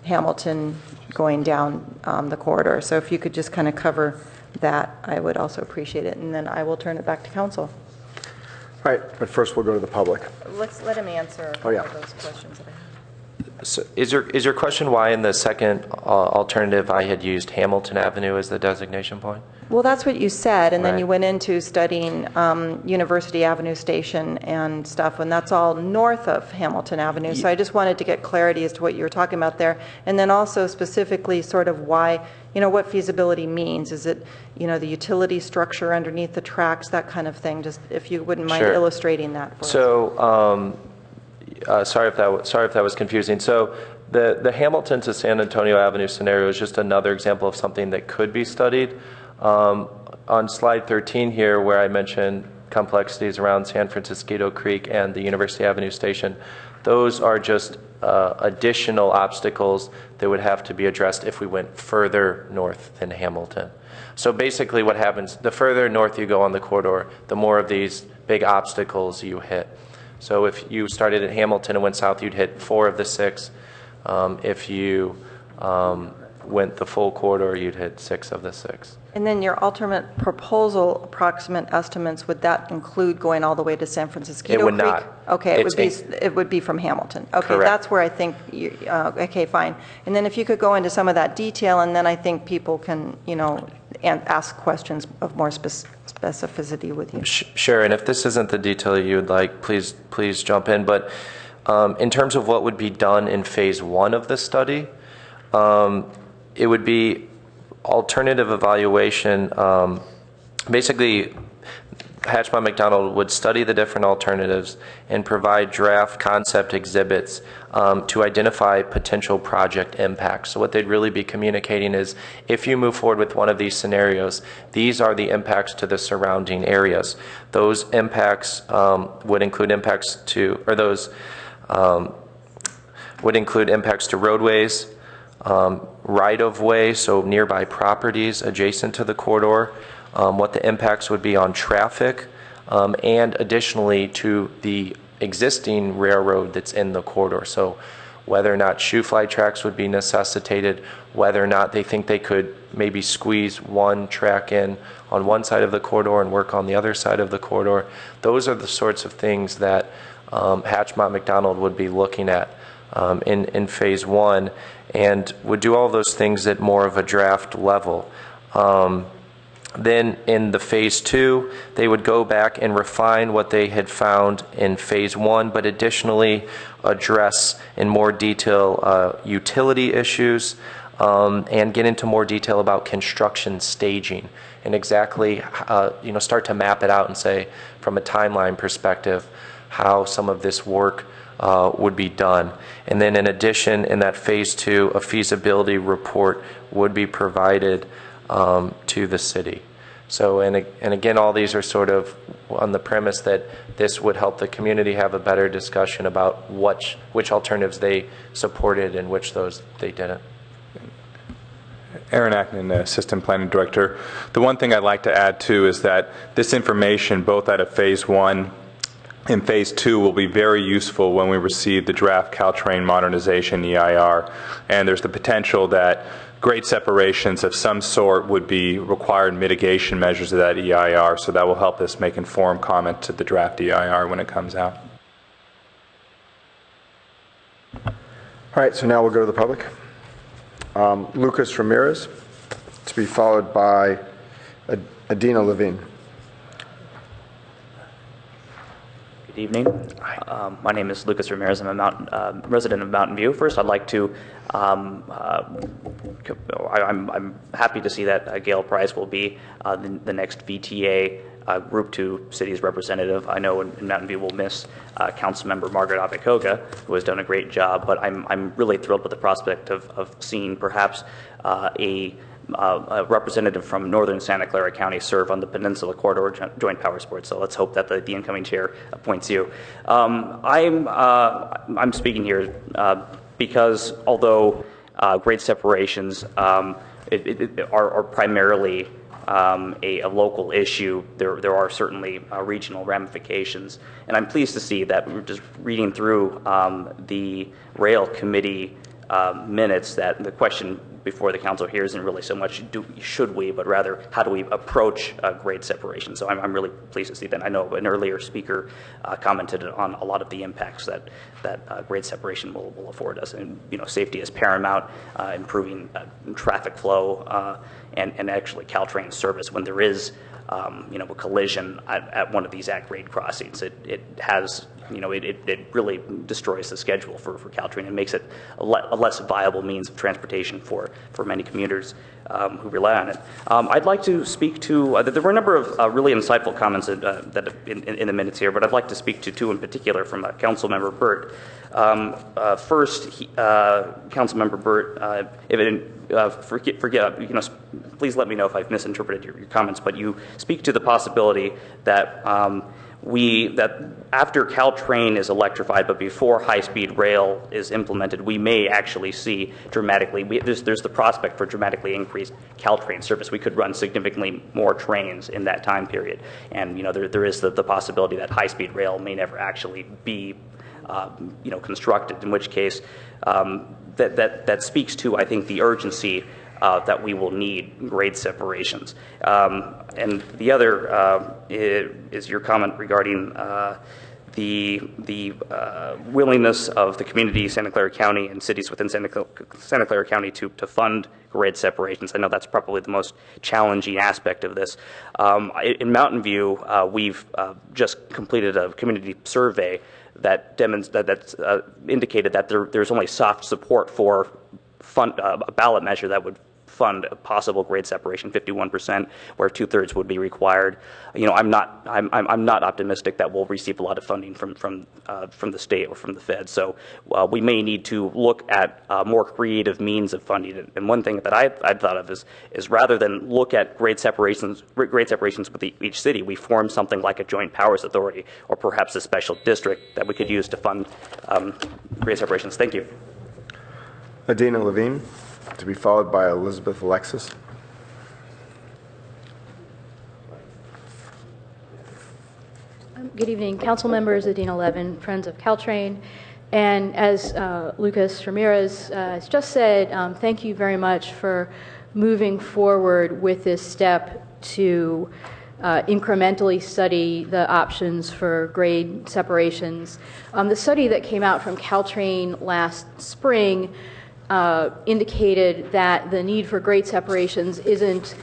Hamilton going down the corridor. So if you could just kind of cover that, I would also appreciate it. And then I will turn it back to council. All right, but first we'll go to the public. Let's let him answer a couple of those questions that I have. So is your question why in the second alternative I had used Hamilton Avenue as the designation point? Well, that's what you said, and then Right. you went into studying University Avenue Station and stuff, and that's all north of Hamilton Avenue. So I just wanted to get clarity as to what you were talking about there, and then also specifically sort of why, what feasibility means. Is it, the utility structure underneath the tracks, that kind of thing? Just if you wouldn't mind Sure. illustrating that for us. So, sorry if that was confusing. So the Hamilton to San Antonio Avenue scenario is just another example of something that could be studied. On slide 13 here, where I mentioned complexities around San Francisco Creek and the University Avenue Station, those are just additional obstacles that would have to be addressed if we went further north than Hamilton. So basically what happens, the further north you go on the corridor, the more of these big obstacles you hit. So if you started at Hamilton and went south, you'd hit 4 of the 6. If you went the full corridor, you'd hit 6 of the 6. And then your ultimate proposal approximate estimates, would that include going all the way to San Francisco Creek? It would not. Okay, it would be from Hamilton. Okay, Correct. That's where I think, okay, fine. And then if you could go into some of that detail, and then I think people can, and ask questions of more specificity with you. Sure, and if this isn't the detail you would like, please jump in. But in terms of what would be done in phase 1 of the study, it would be alternative evaluation. Basically, Hatchmont McDonald would study the different alternatives and provide draft concept exhibits to identify potential project impacts. So what they'd really be communicating is, if you move forward with one of these scenarios, these are the impacts to the surrounding areas. Those impacts would include impacts to, or those would include impacts to roadways, right-of-way, so nearby properties adjacent to the corridor, what the impacts would be on traffic, and additionally to the existing railroad that's in the corridor. So whether or not shoe fly tracks would be necessitated, whether or not they think they could maybe squeeze one track in on one side of the corridor and work on the other side of the corridor. Those are the sorts of things that Hatchmont McDonald would be looking at in phase 1, and would do all those things at more of a draft level. Then in the phase 2, they would go back and refine what they had found in phase 1, but additionally address in more detail utility issues and get into more detail about construction staging and exactly, start to map it out and say, from a timeline perspective, how some of this work would be done. And then in addition, in that phase 2, a feasibility report would be provided to the city. So, and again, all these are sort of on the premise that this would help the community have a better discussion about which alternatives they supported and which those they didn't. Aaron Ackman, Assistant Planning Director. The one thing I'd like to add too is that this information, both out of phase 1 and phase 2, will be very useful when we receive the draft Caltrain modernization EIR. And there's the potential that grade separations of some sort would be required mitigation measures of that EIR, so that will help us make informed comment to the draft EIR when it comes out. All right, so now we'll go to the public. Lucas Ramirez, to be followed by Adina Levine. Good evening. My name is Lucas Ramirez. I'm a resident of Mountain View. First, I'd like to, I'm happy to see that Gail Price will be the next VTA Group 2 Cities representative. I know in Mountain View we'll miss Councilmember Margaret Abekoga, who has done a great job, but I'm really thrilled with the prospect of seeing perhaps a representative from northern Santa Clara County serve on the Peninsula Corridor Joint Powers Board. So let's hope that the incoming chair appoints you. I'm speaking here because although grade separations are primarily a local issue, there are certainly regional ramifications. And I'm pleased to see that we're just reading through the Rail Committee minutes that the question before the council here isn't really so much should we, but rather how do we approach grade separation. So I'm really pleased to see that. I know an earlier speaker commented on a lot of the impacts that grade separation will afford us. And safety is paramount, improving traffic flow, and actually Caltrain service when there is a collision at one of these at-grade crossings. It has, it really destroys the schedule for Caltrain and makes it a less viable means of transportation for many commuters who rely on it. I'd like to speak to, there were a number of really insightful comments that in the minutes here, but I'd like to speak to two in particular from Councilmember Burt. First, Councilmember Burt, please let me know if I've misinterpreted your comments, but you speak to the possibility that that after Caltrain is electrified, but before high-speed rail is implemented, we may actually see dramatically, there's the prospect for dramatically increased Caltrain service. We could run significantly more trains in that time period. And there is the possibility that high-speed rail may never actually be constructed, in which case that speaks to, I think, the urgency that we will need grade separations. And the other is your comment regarding the willingness of the community, Santa Clara County, and cities within Santa Clara County to fund grade separations. I know that's probably the most challenging aspect of this. In Mountain View, we've just completed a community survey that indicated that there's only soft support for a ballot measure that would fund a possible grade separation, 51%, where 2/3 would be required. I'm not optimistic that we'll receive a lot of funding from the state or from the Fed. So we may need to look at more creative means of funding. And one thing that I'd thought of is rather than look at grade separations with each city, we form something like a joint powers authority or perhaps a special district that we could use to fund grade separations. Thank you. Adina Levine, to be followed by Elizabeth Alexis. Good evening, council members, Adina Levin, Friends of Caltrain. And as Lucas Ramirez has just said, thank you very much for moving forward with this step to incrementally study the options for grade separations. The study that came out from Caltrain last spring indicated that the need for grade separations isn't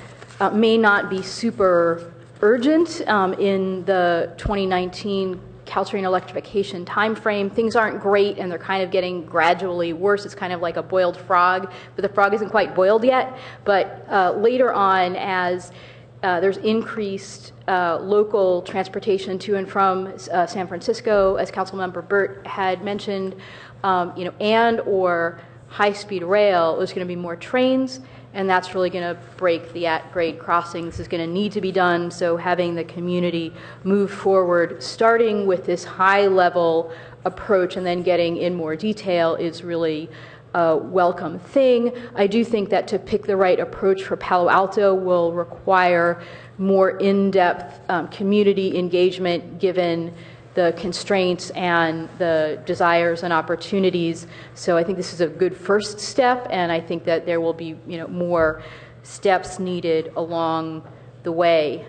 may not be super urgent in the 2019 Caltrain electrification timeframe. Things aren't great, and they're kind of getting gradually worse. It's kind of like a boiled frog, but the frog isn't quite boiled yet. But later on, as there's increased local transportation to and from San Francisco, as Councilmember Burt had mentioned, and or high-speed rail, there's going to be more trains, and that's really going to break the at-grade crossing. This is going to need to be done, so having the community move forward, starting with this high-level approach and then getting in more detail is really a welcome thing. I do think that to pick the right approach for Palo Alto will require more in-depth community engagement given the constraints and the desires and opportunities. So I think this is a good first step, and I think that there will be more steps needed along the way.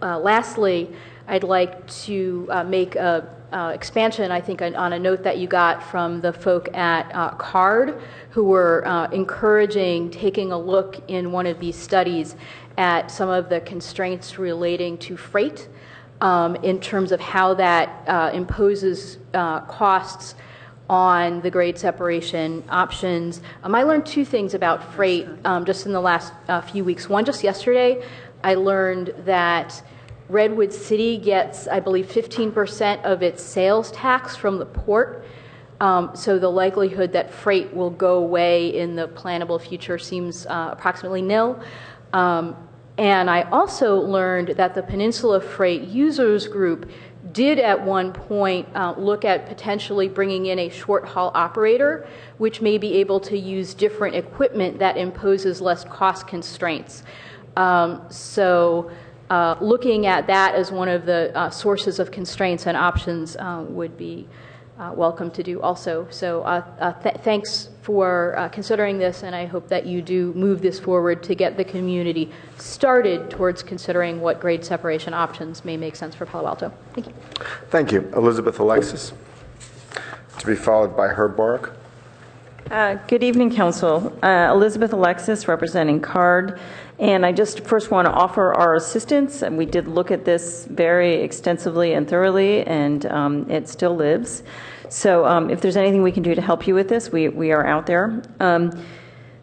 Lastly, I'd like to make a expansion, I think, on a note that you got from the folk at CARD, who were encouraging taking a look in one of these studies at some of the constraints relating to freight in terms of how that imposes costs on the grade separation options. I learned two things about freight just in the last few weeks. One, just yesterday, I learned that Redwood City gets, I believe, 15% of its sales tax from the port. So the likelihood that freight will go away in the plannable future seems approximately nil. And I also learned that the Peninsula Freight Users Group did at one point look at potentially bringing in a short haul operator, which may be able to use different equipment that imposes less cost constraints. Looking at that as one of the sources of constraints and options would be welcome to do also. So thanks for considering this, and I hope that you do move this forward to get the community started towards considering what grade separation options may make sense for Palo Alto. Thank you. Thank you. Elizabeth Alexis, to be followed by Herb Bark. Good evening, Council. Elizabeth Alexis, representing CARD. And I just first want to offer our assistance. And we did look at this very extensively and thoroughly, and it still lives. So if there's anything we can do to help you with this, we are out there.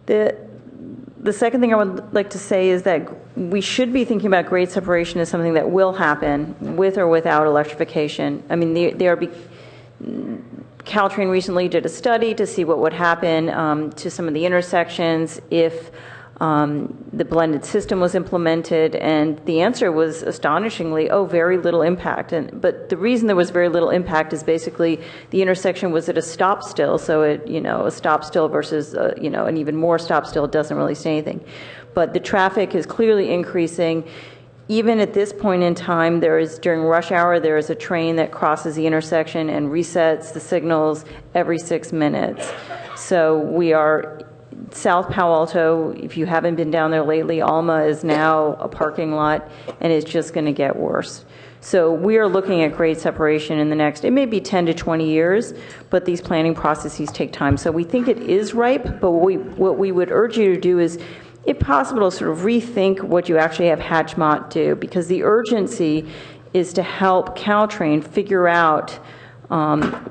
The second thing I would like to say is that we should be thinking about grade separation as something that will happen with or without electrification. I mean, Caltrain recently did a study to see what would happen to some of the intersections if the blended system was implemented, and the answer was astonishingly, very little impact. But the reason there was very little impact is basically the intersection was at a stop still, so a stop still versus an even more stop still doesn't really say anything. But the traffic is clearly increasing. Even at this point in time, during rush hour, there is a train that crosses the intersection and resets the signals every 6 minutes. So we are South Palo Alto. If you haven't been down there lately, Alma is now a parking lot, and it's just going to get worse. So we are looking at grade separation in the next, it may be 10 to 20 years, but these planning processes take time. So we think it is ripe, but what we would urge you to do is, if possible, to sort of rethink what you actually have Hatchmont do, because the urgency is to help Caltrain figure out,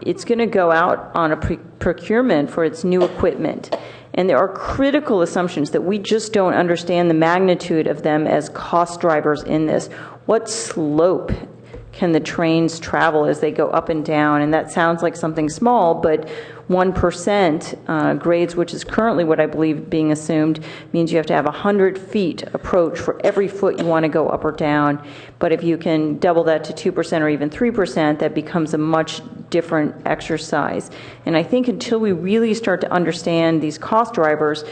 it's going to go out on a procurement for its new equipment. And there are critical assumptions that we just don't understand the magnitude of them as cost drivers in this. What slope can the trains travel as they go up and down? And that sounds like something small, but 1% grades, which is currently what I believe being assumed, means you have to have 100 feet approach for every foot you want to go up or down. But if you can double that to 2% or even 3%, that becomes a much different exercise. And I think until we really start to understand these cost drivers,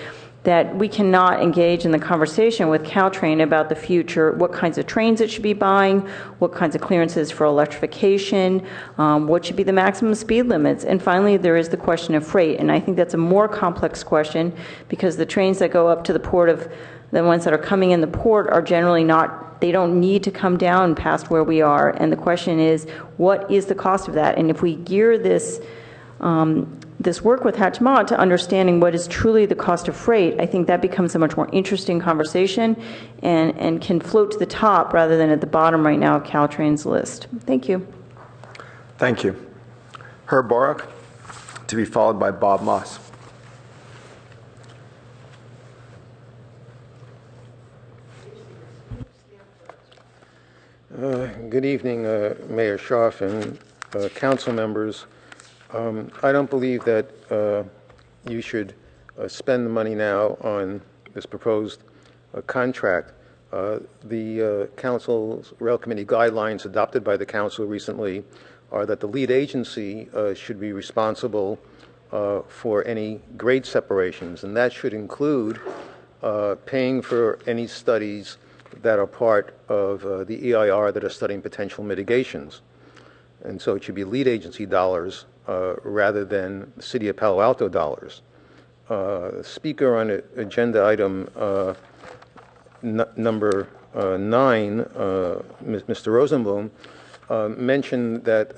that we cannot engage in the conversation with Caltrain about the future, what kinds of trains it should be buying, what kinds of clearances for electrification, what should be the maximum speed limits. And finally, there is the question of freight. And I think that's a more complex question, because the trains that go up to the port the ones that are coming in the port are generally not, they don't need to come down past where we are. And the question is, what is the cost of that? And if we gear this this work with Hatchmont to understanding what is truly the cost of freight, I think that becomes a much more interesting conversation and can float to the top rather than at the bottom right now of Caltrain's list. Thank you. Thank you. Herb Borak, to be followed by Bob Moss. Good evening, Mayor Scharf and council members. I don't believe that you should spend the money now on this proposed contract. The Council's Rail Committee guidelines adopted by the Council recently are that the lead agency should be responsible for any grade separations, and that should include paying for any studies that are part of the EIR that are studying potential mitigations. And so it should be lead agency dollars rather than the City of Palo Alto dollars. Speaker on agenda item number 9, Mr. Rosenblum, mentioned that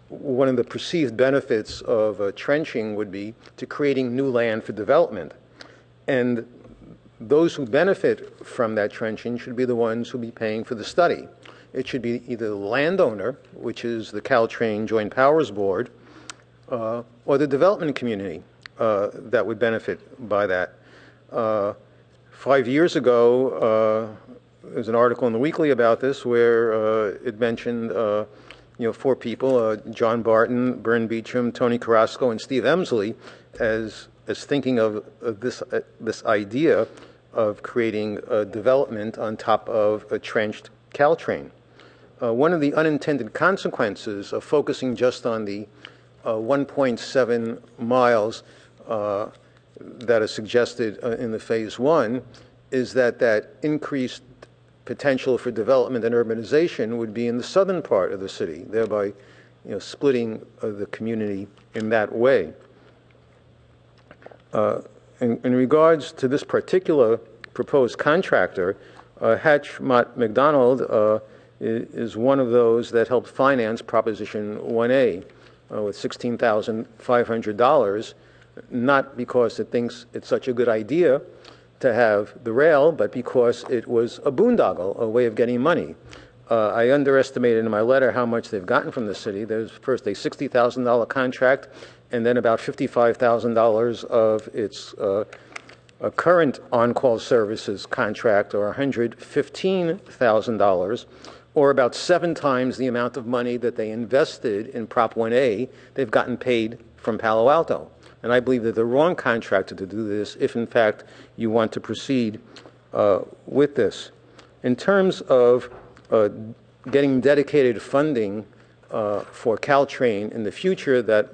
one of the perceived benefits of trenching would be to creating new land for development. And those who benefit from that trenching should be the ones who be paying for the study. It should be either the landowner, which is the Caltrain Joint Powers Board, or the development community that would benefit by that. 5 years ago, there was an article in the Weekly about this where it mentioned 4 people, John Barton, Bern Beecham, Tony Carrasco, and Steve Emsley, as thinking of this idea of creating a development on top of a trenched Caltrain. One of the unintended consequences of focusing just on the 1.7 miles that are suggested in the phase 1 is that increased potential for development and urbanization would be in the southern part of the city, thereby splitting the community in that way. In regards to this particular proposed contractor, Hatchmont McDonald is one of those that helped finance Proposition 1A with $16,500, not because it thinks it's such a good idea to have the rail, but because it was a boondoggle, a way of getting money. I underestimated in my letter how much they've gotten from the city. There's first a $60,000 contract, and then about $55,000 of its current on-call services contract, or $115,000, or about 7 times the amount of money that they invested in Prop 1A, they've gotten paid from Palo Alto. And I believe that the wrong contractor to do this if, in fact, you want to proceed with this. In terms of getting dedicated funding for Caltrain in the future that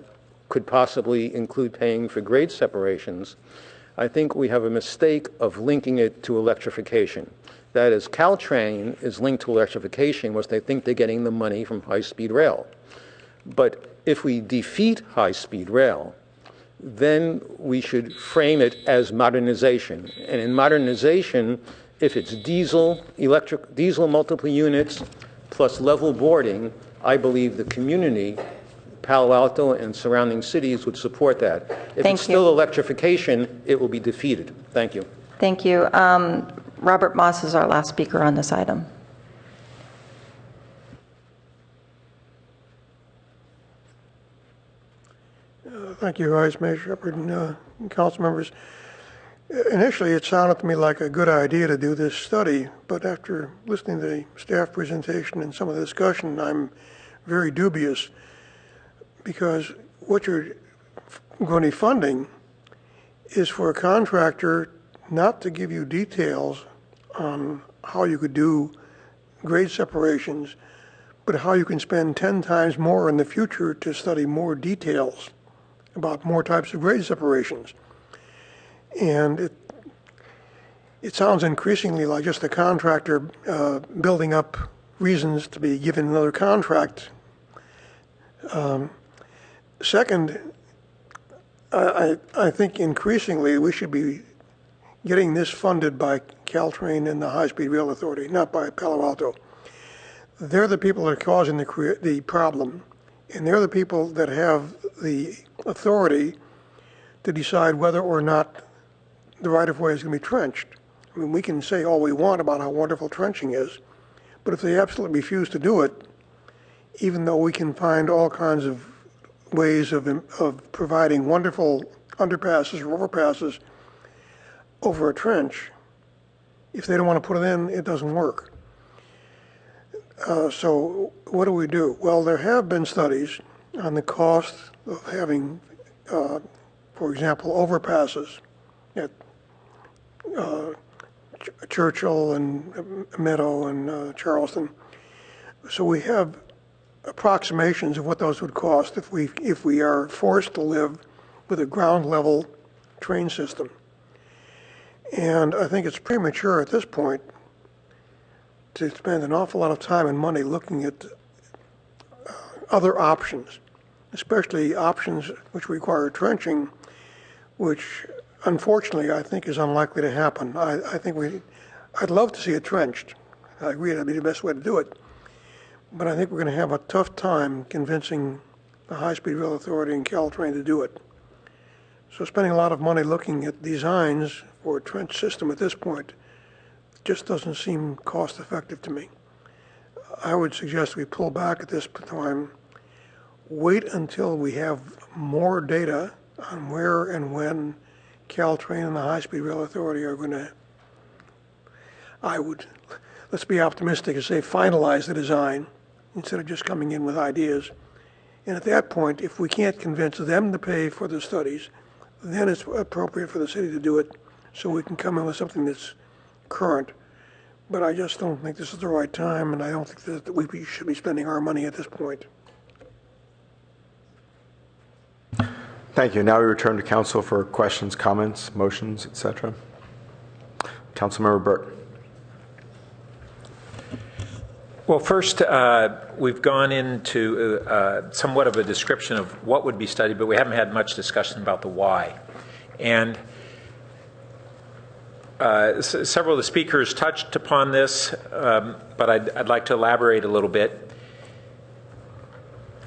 could possibly include paying for grade separations, I think we have a mistake of linking it to electrification. That is, Caltrain is linked to electrification, which they think they're getting the money from high-speed rail. But if we defeat high-speed rail, then we should frame it as modernization. And in modernization, if it's diesel multiple units plus level boarding, I believe the community, Palo Alto and surrounding cities, would support that. If it's still electrification, it will be defeated. Thank you. Thank you. Robert Moss is our last speaker on this item. Thank you, Vice Mayor Shepard and council members. Initially, it sounded to me like a good idea to do this study, but after listening to the staff presentation and some of the discussion, I'm very dubious, because what you're going to be funding is for a contractor not to give you details on how you could do grade separations, but how you can spend 10 times more in the future to study more details about more types of grade separations. And it sounds increasingly like just a contractor building up reasons to be given another contract. Second, I think increasingly we should be getting this funded by Caltrain and the High Speed Rail Authority, not by Palo Alto. They're the people that are causing the problem. And they're the people that have the authority to decide whether or not the right-of-way is going to be trenched. I mean, we can say all we want about how wonderful trenching is, but if they absolutely refuse to do it, even though we can find all kinds of ways of providing wonderful underpasses or overpasses over a trench, if they don't want to put it in, it doesn't work. So what do we do? Well, there have been studies on the cost of having, for example, overpasses at Churchill and Meadow and Charleston. So we have approximations of what those would cost if we are forced to live with a ground level train system. And I think it's premature at this point to spend an awful lot of time and money looking at other options, especially options which require trenching, which unfortunately I think is unlikely to happen. I'd love to see it trenched. I agree that'd be the best way to do it. But I think we're going to have a tough time convincing the High-Speed Rail Authority and Caltrain to do it. So spending a lot of money looking at designs for a trench system at this point just doesn't seem cost effective to me. I would suggest we pull back at this time, wait until we have more data on where and when Caltrain and the High-Speed Rail Authority are going to, let's be optimistic and say finalize the design instead of just coming in with ideas. And at that point, if we can't convince them to pay for the studies, then it's appropriate for the city to do it so we can come in with something that's current. But I just don't think this is the right time, and I don't think that we should be spending our money at this point. Thank you. Now we return to council for questions, comments, motions, etc. Councilmember Burt. Well, first, we've gone into somewhat of a description of what would be studied, but we haven't had much discussion about the why. And several of the speakers touched upon this, but I'd like to elaborate a little bit.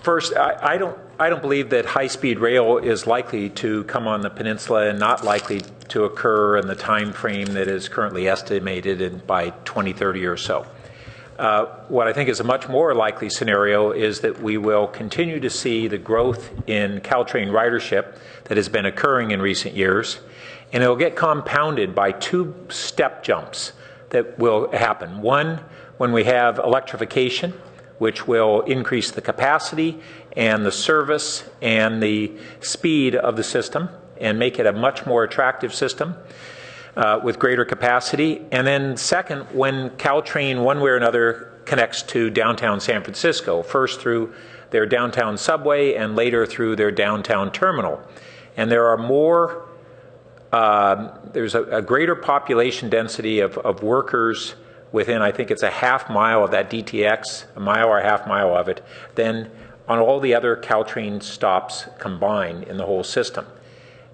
First, I don't believe that high-speed rail is likely to come on the peninsula and not likely to occur in the time frame that is currently estimated by 2030 or so. What I think is a much more likely scenario is that we will continue to see the growth in Caltrain ridership that has been occurring in recent years, and it will get compounded by two step jumps that will happen. One, when we have electrification, which will increase the capacity and the service and the speed of the system and make it a much more attractive system with greater capacity. And then second, when Caltrain one way or another connects to downtown San Francisco, first through their downtown subway and later through their downtown terminal. And there are more, there's a greater population density of workers within, I think it's a half mile of that DTX, a mile or a half mile of it, than on all the other Caltrain stops combined in the whole system.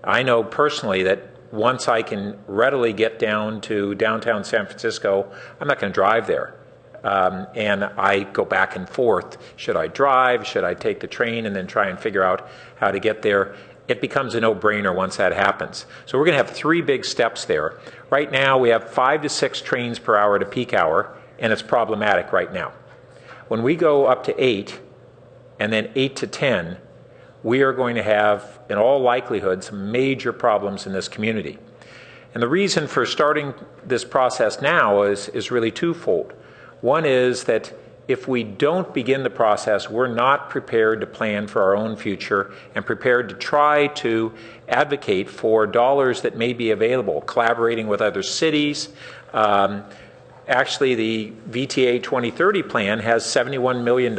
I know personally that once I can readily get down to downtown San Francisco, I'm not going to drive there. And I go back and forth. Should I drive? Should I take the train and then try and figure out how to get there? It becomes a no-brainer once that happens. So we're going to have three big steps there. Right now, we have 5 to 6 trains per hour to peak hour, and it's problematic right now. When we go up to 8, and then 8 to 10, we are going to have, in all likelihood, some major problems in this community. And the reason for starting this process now is really twofold. One is that if we don't begin the process, we're not prepared to plan for our own future and prepared to try to advocate for dollars that may be available, collaborating with other cities. Actually, the VTA 2030 plan has $71 million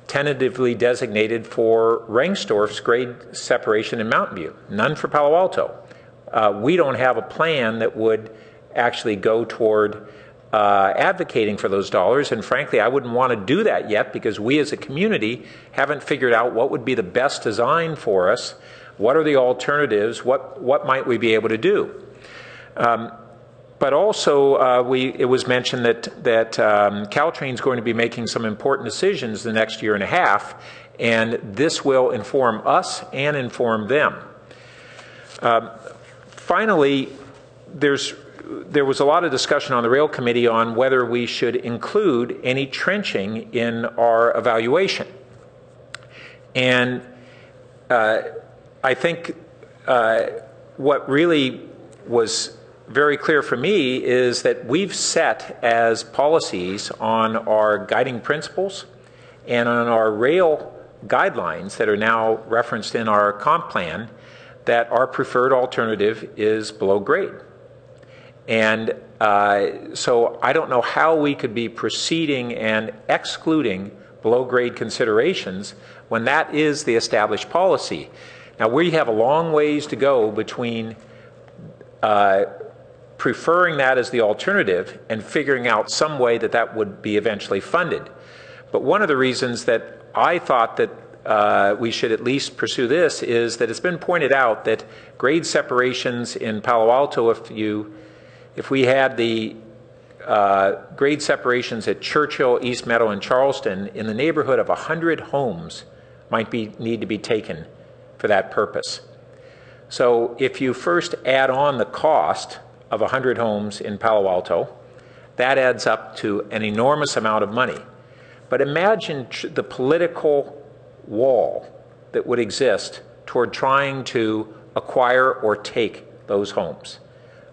tentatively designated for Rengstorff's grade separation in Mountain View, none for Palo Alto. We don't have a plan that would actually go toward advocating for those dollars, and frankly, I wouldn't want to do that yet because we as a community haven't figured out what would be the best design for us, what are the alternatives, what might we be able to do. But also, it was mentioned that Caltrain's going to be making some important decisions the next year and a half, And this will inform us and inform them. Finally, there was a lot of discussion on the Rail Committee on whether we should include any trenching in our evaluation. And I think what really was very clear for me is that we've set as policies on our guiding principles and on our rail guidelines that are now referenced in our comp plan that our preferred alternative is below grade. And so I don't know how we could be proceeding and excluding below grade considerations when that is the established policy. Now, we have a long ways to go between preferring that as the alternative and figuring out some way that that would be eventually funded. But one of the reasons that I thought that we should at least pursue this is that it's been pointed out that grade separations in Palo Alto, if we had the grade separations at Churchill, East Meadow, and Charleston, in the neighborhood of 100 homes might need to be taken for that purpose. So if you first add on the cost of 100 homes in Palo Alto, that adds up to an enormous amount of money. But imagine the political wall that would exist toward trying to acquire or take those homes.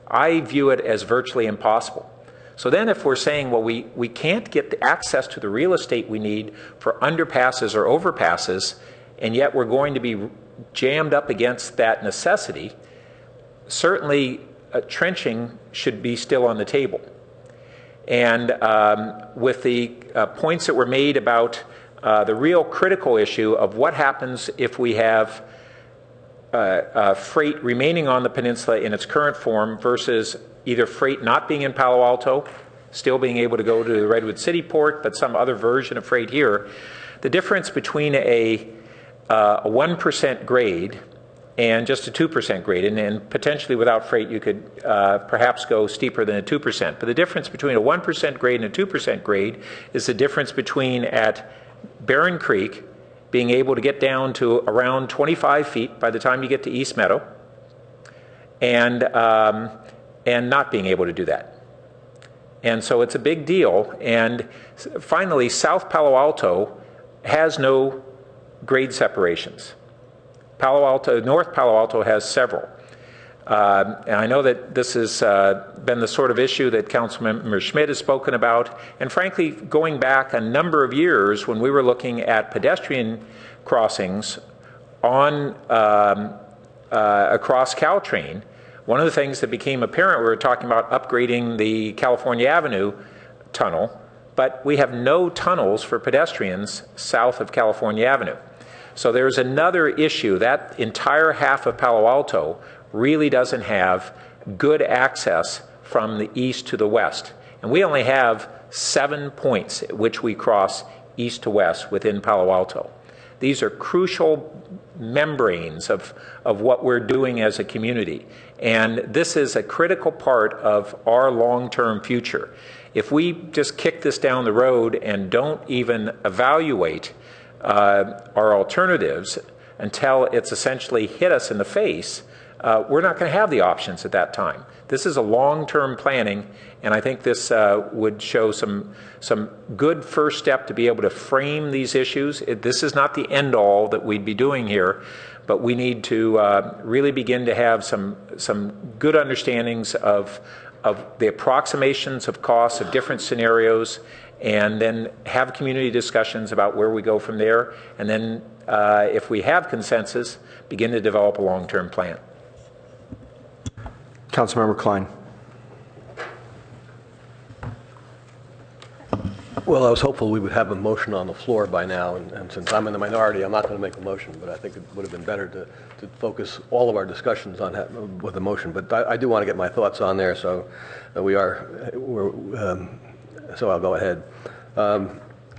I view it as virtually impossible. So then if we're saying, well, we can't get the access to the real estate we need for underpasses or overpasses, and yet we're going to be jammed up against that necessity, certainly trenching should be still on the table. And with the points that were made about the real critical issue of what happens if we have freight remaining on the peninsula in its current form versus either freight not being in Palo Alto, still being able to go to the Redwood City port, but some other version of freight here. The difference between a 1% grade and just a 2% grade, and potentially without freight you could perhaps go steeper than a 2%. But the difference between a 1% grade and a 2% grade is the difference between at Barron Creek being able to get down to around 25 feet by the time you get to East Meadow, and not being able to do that. And so it's a big deal. And finally, South Palo Alto has no grade separations. North Palo Alto has several. And I know that this has been the sort of issue that Councilmember Schmidt has spoken about. And frankly, going back a number of years when we were looking at pedestrian crossings on across Caltrain, one of the things that became apparent, we were talking about upgrading the California Avenue tunnel, but we have no tunnels for pedestrians south of California Avenue. So there's another issue. That entire half of Palo Alto really doesn't have good access from the east to the west. And we only have 7 points at which we cross east to west within Palo Alto. These are crucial membranes of what we're doing as a community. And this is a critical part of our long-term future. If we just kick this down the road and don't even evaluate our alternatives until it's essentially hit us in the face, we're not going to have the options at that time. This is a long-term planning, and I think this would show some good first step to be able to frame these issues. This is not the end-all that we'd be doing here, but we need to really begin to have some good understandings of the approximations of costs of different scenarios, and then have community discussions about where we go from there, and then if we have consensus, begin to develop a long-term plan. Councilmember Klein. Well, I was hopeful we would have a motion on the floor by now, and since I'm in the minority, I'm not going to make a motion, but I think it would have been better to focus all of our discussions on that with a motion. But I do want to get my thoughts on there, so so I'll go ahead.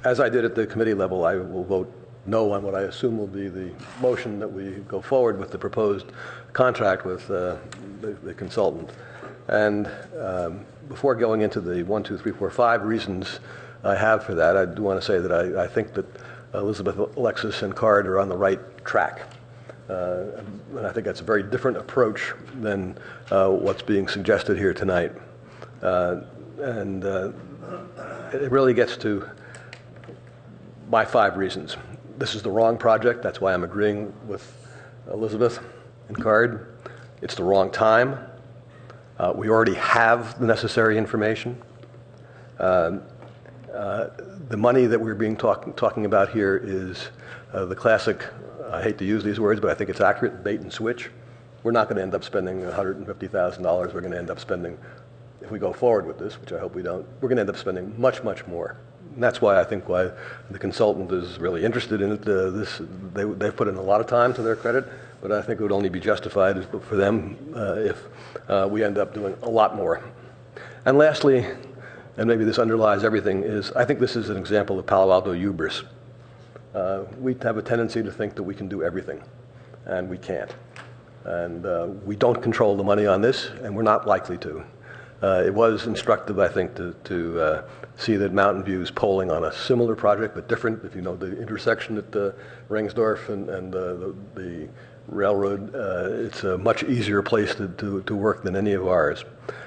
As I did at the committee level, I will vote no on what I assume will be the motion that we go forward with the proposed contract with the consultant. And before going into the 1, 2, 3, 4, 5 reasons I have for that, I do want to say that I think that Elizabeth, Alexis, and Card are on the right track. And I think that's a very different approach than what's being suggested here tonight. And it really gets to my 5 reasons. This is the wrong project. That's why I'm agreeing with Elizabeth and Card. It's the wrong time. We already have the necessary information. The money that we're talking about here is the classic, I hate to use these words, but I think it's accurate, bait and switch. We're not going to end up spending $150,000. We're going to end up spending, if we go forward with this, which I hope we don't, we're going to end up spending much, much more. And that's why I think why the consultant is really interested in it. They've put in a lot of time to their credit, but I think it would only be justified for them if we end up doing a lot more. And lastly, and maybe this underlies everything, is I think this is an example of Palo Alto hubris. We have a tendency to think that we can do everything, and we can't. And we don't control the money on this, and we're not likely to. It was instructive, I think, to see that Mountain View's polling on a similar project, but different. If you know the intersection at Ringsdorf and the railroad, it's a much easier place to work than any of ours.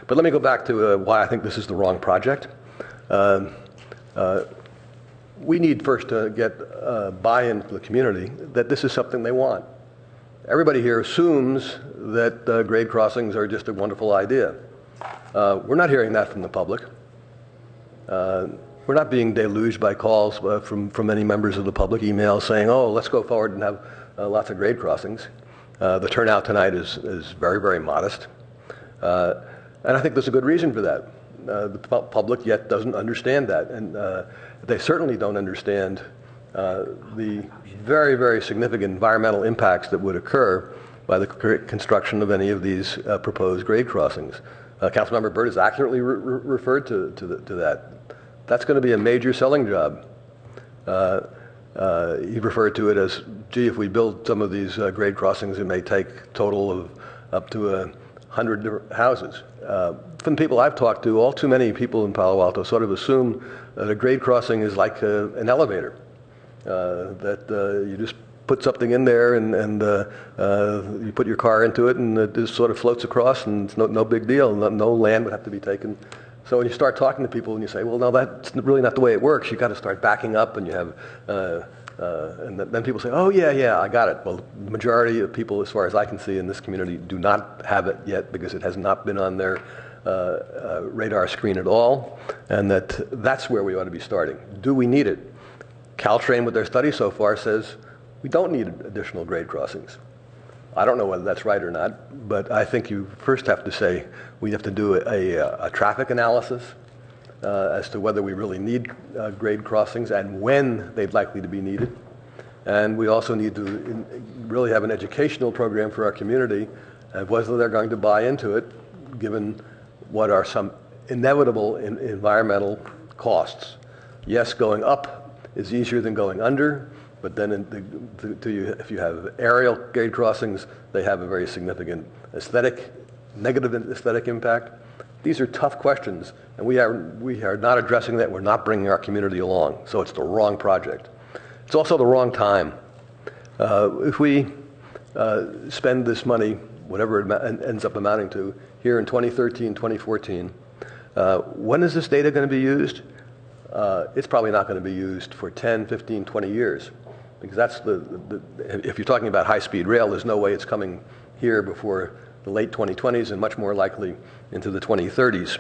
But let me go back to why I think this is the wrong project. We need first to get buy-in from the community that this is something they want. Everybody here assumes that grade crossings are just a wonderful idea. We're not hearing that from the public. We're not being deluged by calls from many members of the public, emails saying, oh, let's go forward and have lots of grade crossings. The turnout tonight is very, very modest. And I think there's a good reason for that. The public yet doesn't understand that. And they certainly don't understand the very, very significant environmental impacts that would occur by the construction of any of these proposed grade crossings. Councilmember Byrd has accurately referred to that. That's going to be a major selling job. He referred to it as, gee, if we build some of these grade crossings, it may take a total of up to 100 different houses. From the people I've talked to, all too many people in Palo Alto sort of assume that a grade crossing is like an elevator, that you just put something in there and you put your car into it and it just sort of floats across and it's no big deal. No land would have to be taken. So when you start talking to people and you say, well, no, that's really not the way it works. You've got to start backing up and you have, and then people say, oh, yeah, I got it. Well, the majority of people, as far as I can see in this community, do not have it yet because it has not been on their radar screen at all. And that's where we ought to be starting. Do we need it? Caltrain, with their study so far, says we don't need additional grade crossings. I don't know whether that's right or not, but I think you first have to say we have to do a traffic analysis as to whether we really need grade crossings and when they'd likely to be needed. And we also need to really have an educational program for our community and whether they're going to buy into it, given what are some inevitable environmental costs. Yes, going up is easier than going under, but then if you have aerial grade crossings, they have a very significant negative aesthetic impact. These are tough questions, and we are not addressing that. We're not bringing our community along, so it's the wrong project. It's also the wrong time. If we spend this money, whatever it ends up amounting to, here in 2013, 2014, when is this data going to be used? It's probably not going to be used for 10, 15, 20 years. Because that's if you're talking about high-speed rail, there's no way it's coming here before the late 2020s and much more likely into the 2030s.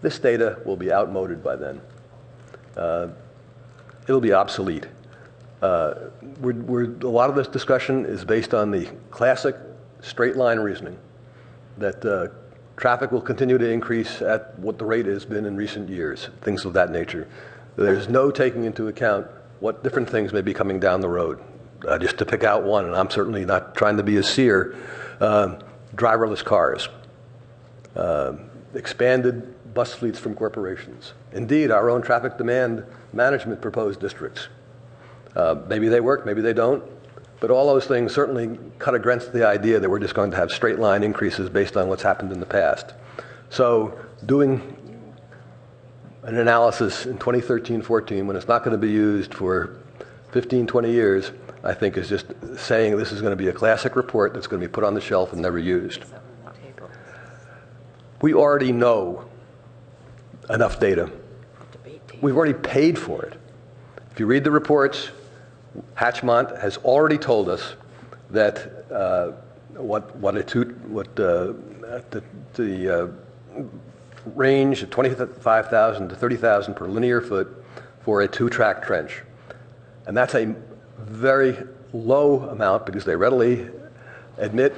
This data will be outmoded by then. It'll be obsolete. A lot of this discussion is based on the classic straight-line reasoning that traffic will continue to increase at what the rate has been in recent years, things of that nature. There's no taking into account what different things may be coming down the road. Just to pick out one, and I'm certainly not trying to be a seer, driverless cars, expanded bus fleets from corporations. Indeed, our own traffic demand management proposed districts. Maybe they work, maybe they don't, but all those things certainly cut against the idea that we're just going to have straight line increases based on what's happened in the past. So doing an analysis in 2013-14 when it's not going to be used for 15, 20 years, I think is just saying this is going to be a classic report that's going to be put on the shelf and never used. We already know enough data. We've already paid for it. If you read the reports, Hatchmont has already told us that the range of 25,000 to 30,000 per linear foot for a 2-track trench. And that's a very low amount because they readily admit,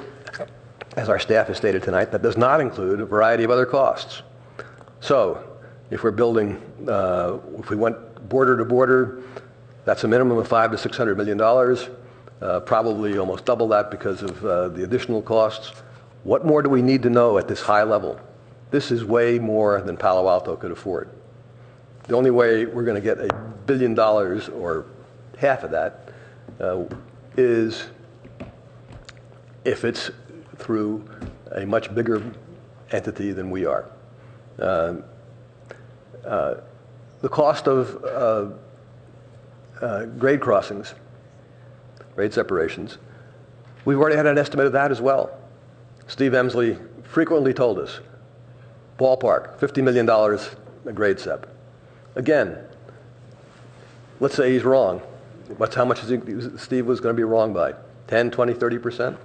as our staff has stated tonight, that does not include a variety of other costs. So if we're building, if we went border to border, that's a minimum of $500 to $600 million, probably almost double that because of the additional costs. What more do we need to know at this high level? This is way more than Palo Alto could afford. The only way we're going to get $1 billion or half of that is if it's through a much bigger entity than we are. The cost of grade crossings, grade separations, we've already had an estimate of that as well. Steve Emsley frequently told us, ballpark, $50 million a grade sep. Again, let's say he's wrong. How much is Steve was going to be wrong by? 10, 20, 30%?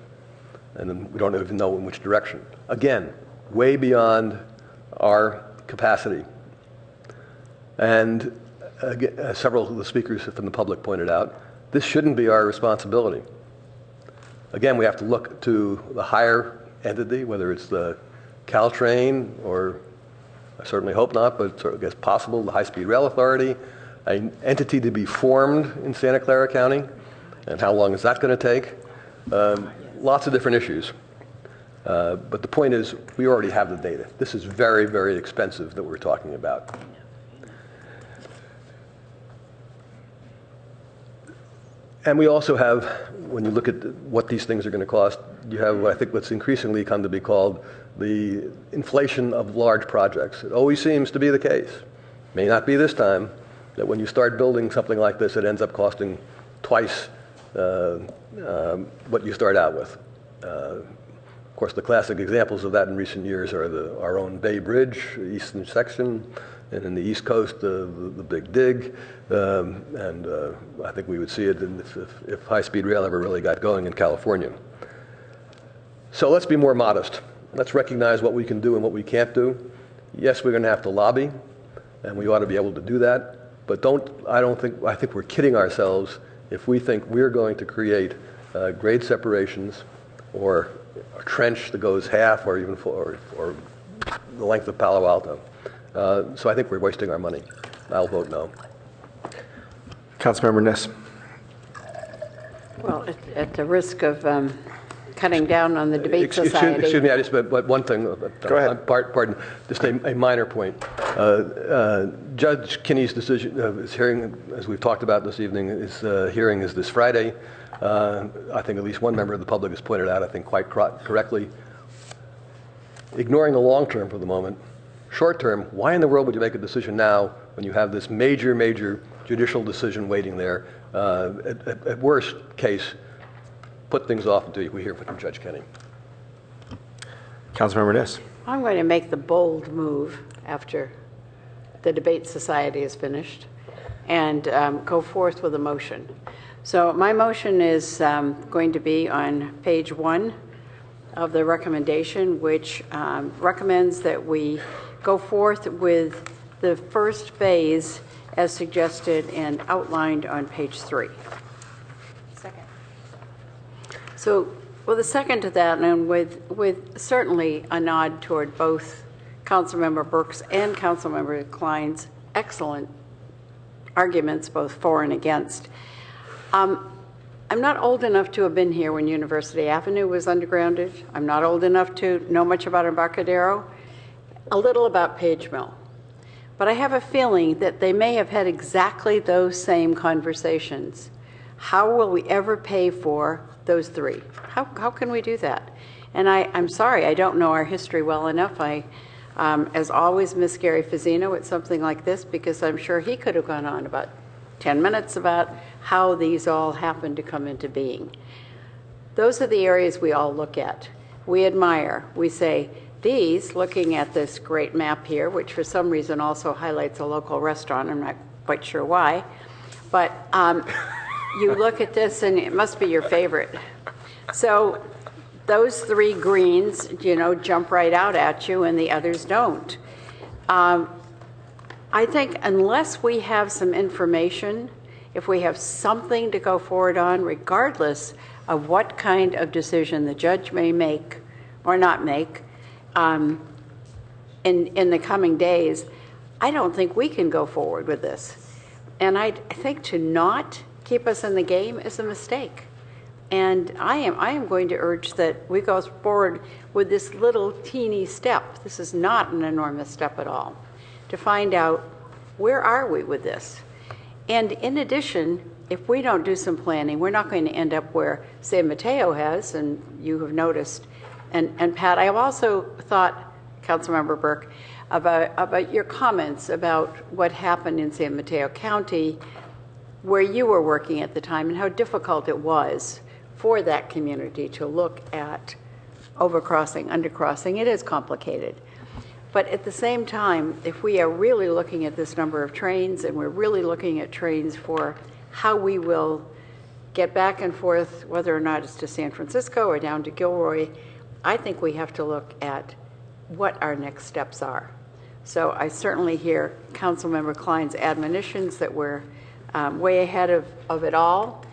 And then we don't even know in which direction. Again, way beyond our capacity. And several of the speakers from the public pointed out, this shouldn't be our responsibility. Again, we have to look to the higher entity, whether it's the Caltrain or I certainly hope not, but I guess possible, the High-Speed Rail Authority, an entity to be formed in Santa Clara County, and how long is that going to take? Lots of different issues. But the point is, we already have the data. This is very, very expensive that we're talking about. And we also have, when you look at what these things are going to cost, you have, I think, what's increasingly come to be called the inflation of large projects. It always seems to be the case. May not be this time, that when you start building something like this, it ends up costing twice what you start out with. Of course, the classic examples of that in recent years are our own Bay Bridge, eastern section, and in the East Coast, the Big Dig. And I think we would see it if high-speed rail ever really got going in California. So let's be more modest. Let's recognize what we can do and what we can't do. Yes, we're going to have to lobby, and we ought to be able to do that. But I think we're kidding ourselves if we think we're going to create grade separations or a trench that goes half or even or the length of Palo Alto. So I think we're wasting our money. I'll vote no. Councilmember Niss. Well, at the risk of cutting down on the debate society. Excuse me, I just but one thing. Go ahead. Pardon. Just a minor point. Judge Kinney's decision, his hearing, as we've talked about this evening, his hearing is this Friday. I think at least one member of the public has pointed out, I think quite correctly, ignoring the long term for the moment, short term, why in the world would you make a decision now when you have this major judicial decision waiting there? At worst case, put things off until we hear from Judge Kenney. Councilmember Niss. I'm going to make the bold move after the debate society is finished and go forth with a motion. So my motion is going to be on page 1 of the recommendation, which recommends that we go forth with the first phase as suggested and outlined on page 3. Second. So with a second to that, and with certainly a nod toward both Councilmember Burke's and Councilmember Klein's excellent arguments, both for and against. I'm not old enough to have been here when University Avenue was undergrounded. I'm not old enough to know much about Embarcadero, a little about Page Mill. But I have a feeling that they may have had exactly those same conversations. How will we ever pay for those three? How can we do that? And I'm sorry, I don't know our history well enough. I As always, Miss Gary Fazzino with something like this, because I'm sure he could have gone on about 10 minutes about how these all happened to come into being. Those are the areas we all look at. We admire. We say, these, looking at this great map here, which for some reason also highlights a local restaurant, I'm not quite sure why, but you look at this and it must be your favorite. So those three greens, you know, jump right out at you and the others don't. I think unless we have some information, if we have something to go forward on, regardless of what kind of decision the judge may make or not make in the coming days, I don't think we can go forward with this. And I think to not keep us in the game is a mistake. And I am going to urge that we go forward with this little teeny step. This is not an enormous step at all, to find out where are we with this. And in addition, if we don't do some planning, we're not going to end up where San Mateo has, and you have noticed. And Pat, I have also thought, Councilmember Burke, about your comments about what happened in San Mateo County, where you were working at the time, and how difficult it was for that community to look at overcrossing, undercrossing. It is complicated. But at the same time, if we are really looking at this number of trains, and we're really looking at trains for how we will get back and forth, whether or not it's to San Francisco or down to Gilroy, I think we have to look at what our next steps are. So I certainly hear Councilmember Klein's admonitions that we're way ahead of it all.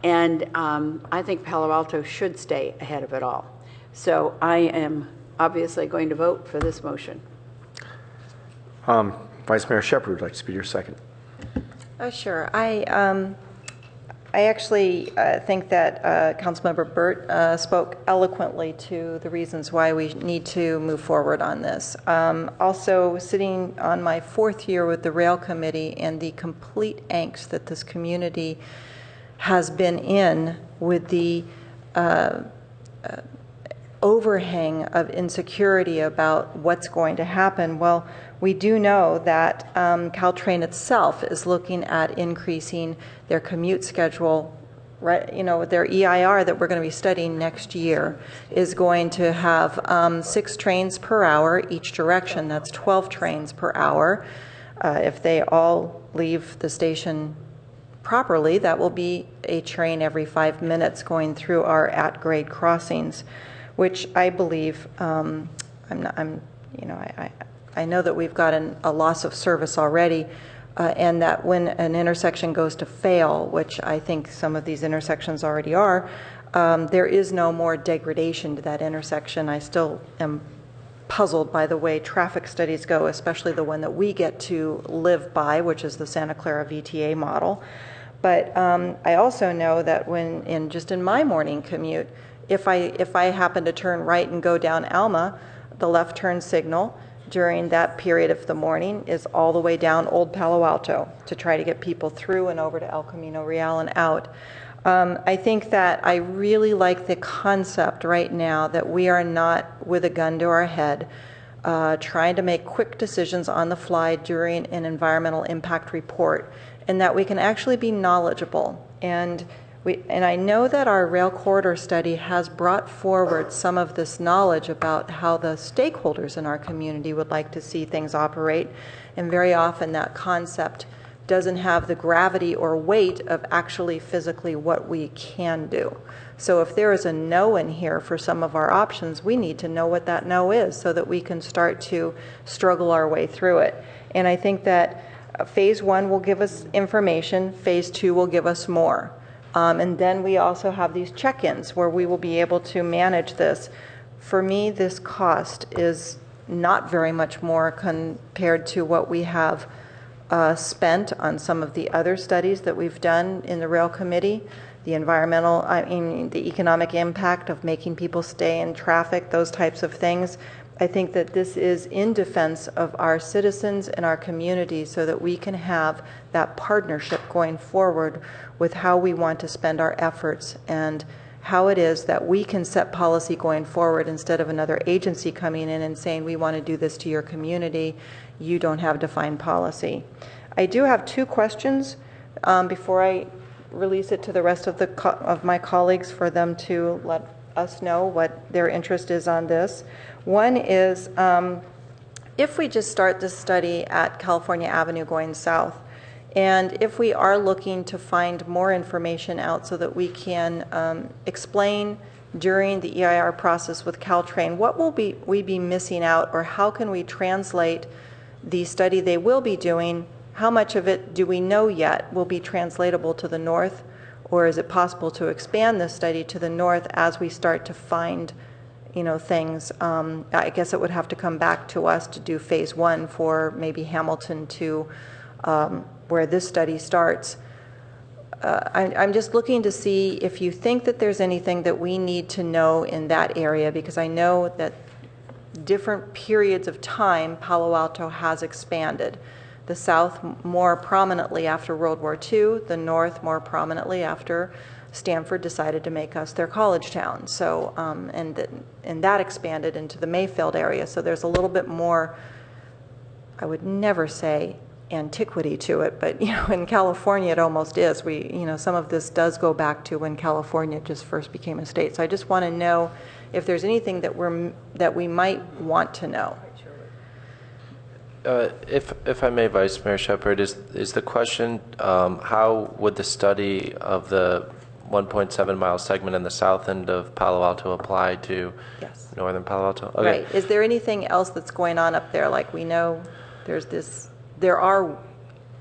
And I think Palo Alto should stay ahead of it all. So I am obviously going to vote for this motion. Vice Mayor Shepherd would like to speak your second. Oh, sure. I actually think that Councilmember Burt spoke eloquently to the reasons why we need to move forward on this. Also, sitting on my 4th year with the Rail Committee and the complete angst that this community has been in with the overhang of insecurity about what's going to happen. Well, we do know that Caltrain itself is looking at increasing their commute schedule. Right, you know, their EIR that we're going to be studying next year is going to have 6 trains per hour each direction. That's 12 trains per hour. If they all leave the station properly, that will be a train every 5 minutes going through our at-grade crossings, which I believe I know that we've got a loss of service already, and that when an intersection goes to fail, which I think some of these intersections already are, there is no more degradation to that intersection. I still am puzzled by the way traffic studies go, especially the one that we get to live by, which is the Santa Clara VTA model. But I also know that when in my morning commute, if I happen to turn right and go down Alma, the left turn signal during that period of the morning is all the way down Old Palo Alto to try to get people through and over to El Camino Real and out. I think that I really like the concept right now that we are not with a gun to our head trying to make quick decisions on the fly during an environmental impact report, and that we can actually be knowledgeable. And I know that our rail corridor study has brought forward some of this knowledge about how the stakeholders in our community would like to see things operate, and very often that concept doesn't have the gravity or weight of actually physically what we can do. So if there is a no in here for some of our options, we need to know what that no is so that we can start to struggle our way through it. And I think that phase 1 will give us information, phase 2 will give us more. And then we also have these check-ins where we will be able to manage this. For me, this cost is not very much more compared to what we have spent on some of the other studies that we've done in the Rail Committee. The environmental, the economic impact of making people stay in traffic, those types of things. I think that this is in defense of our citizens and our community so that we can have that partnership going forward with how we want to spend our efforts and how it is that we can set policy going forward instead of another agency coming in and saying, we want to do this to your community, you don't have defined policy. I do have two questions before I release it to the rest of my colleagues for them to let us know what their interest is on this. One is, if we just start this study at California Avenue going south, and if we are looking to find more information out so that we can explain during the EIR process with Caltrain, what will we be missing out, or how can we translate the study they will be doing? How much of it do we know yet will be translatable to the north, or is it possible to expand this study to the north as we start to find things? I guess it would have to come back to us to do phase 1 for maybe Hamilton to where this study starts. I'm just looking to see if you think that there's anything that we need to know in that area, because I know that different periods of time Palo Alto has expanded. The south more prominently after World War II, the north more prominently after Stanford decided to make us their college town. So, and that expanded into the Mayfield area. So there's a little bit more, I would never say antiquity to it, but in California it almost is. Some of this does go back to when California just first became a state. So I just want to know if there's anything that we might want to know. If I may, Vice Mayor Shepherd, is the question how would the study of the 1.7 mile segment in the south end of Palo Alto apply to northern Palo Alto? Okay. Right. Is there anything else that's going on up there? Like, we know there are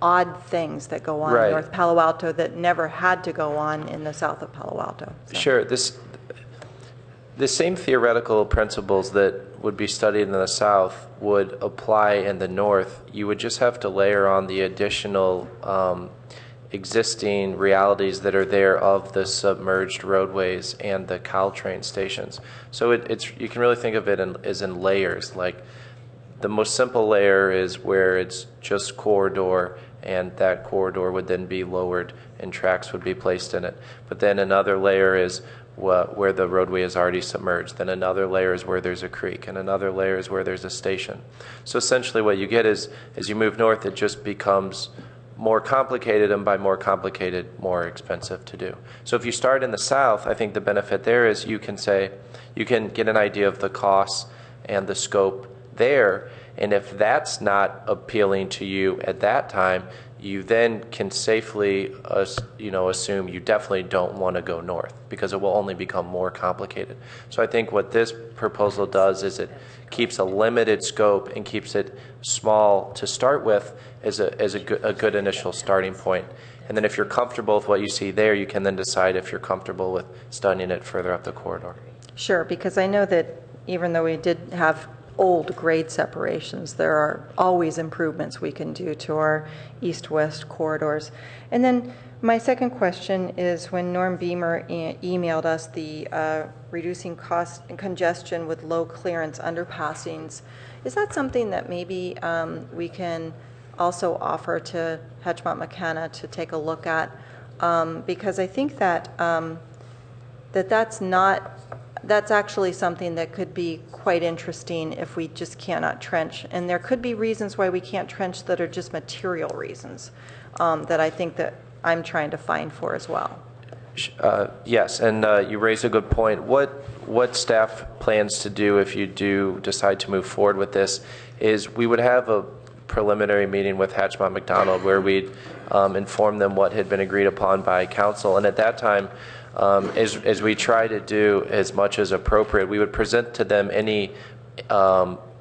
odd things that go on in North Palo Alto that never had to go on in the south of Palo Alto. So. Sure. The same theoretical principles that would be studied in the south would apply in the north. You would just have to layer on the additional existing realities that are there of the submerged roadways and the Caltrain stations. So you can really think of it as in layers. Like, the most simple layer is where it's just corridor, and that corridor would then be lowered and tracks would be placed in it. But then another layer is where the roadway is already submerged. Then another layer is where there's a creek, and another layer is where there's a station. So essentially what you get is, as you move north, it just becomes more complicated, and by more complicated, more expensive to do. So if you start in the south, I think the benefit there is you can get an idea of the costs and the scope there, and if that's not appealing to you at that time, you then can safely assume you definitely don't want to go north, because it will only become more complicated. So I think what this proposal does is it keeps a limited scope and keeps it small to start with as a good initial starting point. And then if you're comfortable with what you see there, you can then decide if you're comfortable with studying it further up the corridor. Sure, because I know that even though we did have old grade separations, there are always improvements we can do to our east-west corridors. And then my second question is, when Norm Beamer emailed us the reducing cost and congestion with low clearance underpassings, is that something that maybe we can also offer to Hedgemont McKenna to take a look at? Because I think that that's actually something that could be quite interesting if we just cannot trench. And there could be reasons why we can't trench that are just material reasons that I think that I'm trying to find for as well. Yes, and you raise a good point. What staff plans to do if you do decide to move forward with this is we would have a preliminary meeting with Hedgemont McDonald where we'd inform them what had been agreed upon by council. And at that time, as we try to do as much as appropriate, we would present to them any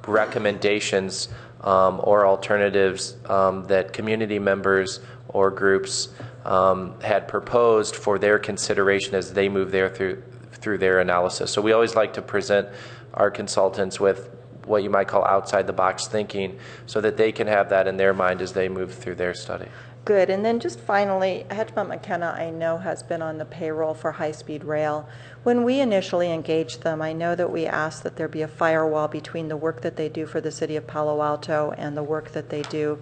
recommendations or alternatives that community members or groups had proposed for their consideration as they move through their analysis. So we always like to present our consultants with what you might call outside the box thinking so that they can have that in their mind as they move through their study. Good. And then just finally, Hedgemont McKenna, I know, has been on the payroll for high-speed rail. When we initially engaged them, I know that we asked that there be a firewall between the work that they do for the city of Palo Alto and the work that they do.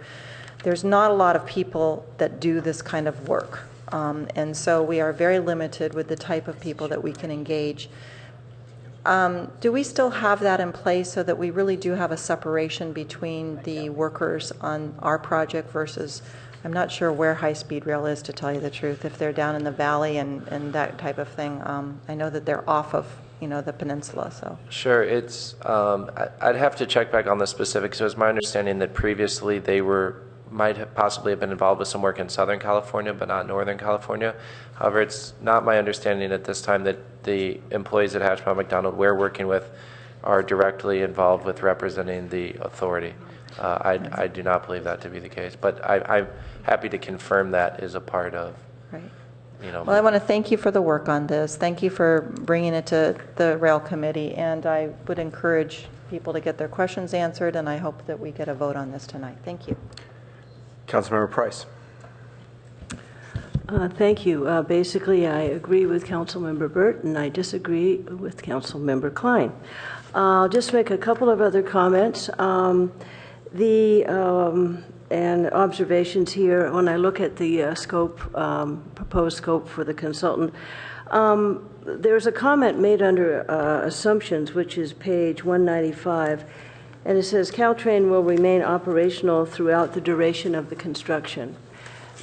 There's not a lot of people that do this kind of work. And so we are very limited with the type of people that we can engage. Do we still have that in place so that we really do have a separation between the workers on our project versus, I'm not sure where high-speed rail is, to tell you the truth, if they're down in the valley and that type of thing. I know that they're off of, the peninsula, so. Sure, I'd have to check back on the specifics. So it's my understanding that previously they might have possibly have been involved with some work in Southern California, but not Northern California. However, it's not my understanding at this time that the employees at Hatchmont McDonald we're working with are directly involved with representing the authority. I do not believe that to be the case, but I'm happy to confirm that is a part of. Right. Well, I want to thank you for the work on this. Thank you for bringing it to the Rail Committee, and I would encourage people to get their questions answered, and I hope that we get a vote on this tonight. Thank you. Councilmember Price. Thank you. Basically, I agree with Councilmember Burt, and I disagree with Councilmember Klein. I'll just make a couple of other comments. And observations here, when I look at the proposed scope for the consultant, there's a comment made under assumptions, which is page 195, and it says Caltrain will remain operational throughout the duration of the construction.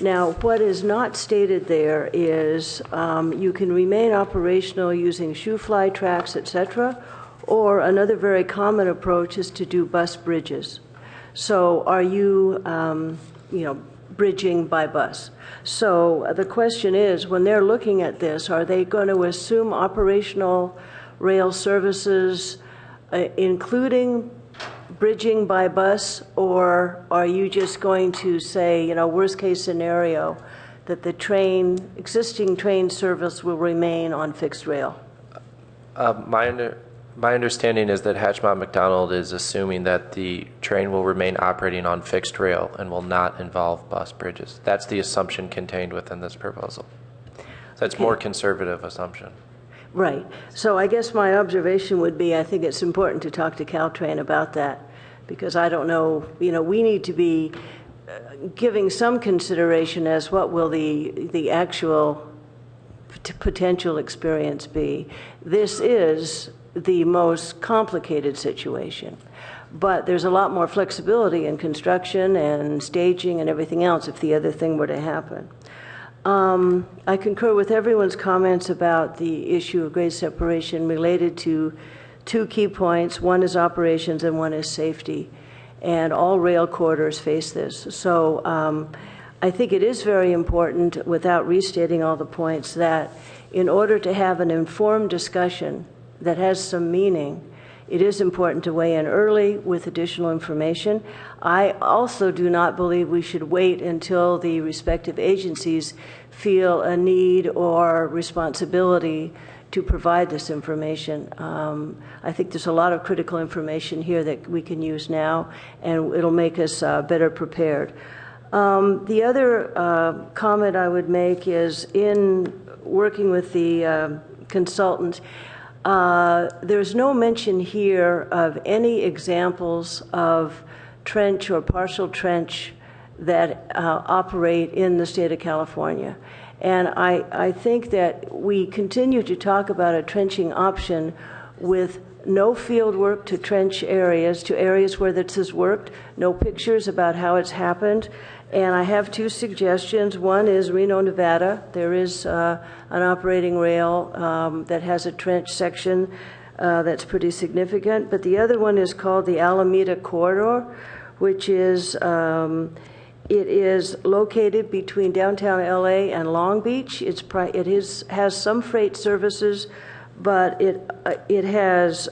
Now, what is not stated there is you can remain operational using shoe fly tracks, etc., or another very common approach is to do bus bridges. So are you, bridging by bus? So the question is, when they're looking at this, are they going to assume operational rail services, including bridging by bus, or are you just going to say, worst case scenario, that the existing train service will remain on fixed rail? My understanding is that Hatchmont McDonald is assuming that the train will remain operating on fixed rail and will not involve bus bridges. That's the assumption contained within this proposal. That's more conservative assumption. Right. So I guess my observation would be I think it's important to talk to Caltrain about that, because I don't know, we need to be giving some consideration as what will the actual potential experience be. This is the most complicated situation, but there's a lot more flexibility in construction and staging and everything else if the other thing were to happen. I concur with everyone's comments about the issue of grade separation related to two key points. One is operations and one is safety, and all rail corridors face this. So I think it is very important, without restating all the points, that in order to have an informed discussion that has some meaning, it is important to weigh in early with additional information. I also do not believe we should wait until the respective agencies feel a need or responsibility to provide this information. I think there's a lot of critical information here that we can use now, and it'll make us better prepared. The other comment I would make is, in working with the consultant, there's no mention here of any examples of trench or partial trench that operate in the state of California. And I think that we continue to talk about a trenching option with no field work to trench areas, to areas where this has worked, no pictures about how it's happened. And I have two suggestions. One is Reno, Nevada. There is an operating rail that has a trench section that's pretty significant. But the other one is called the Alameda Corridor, which is it is located between downtown LA and Long Beach. Has some freight services, but it's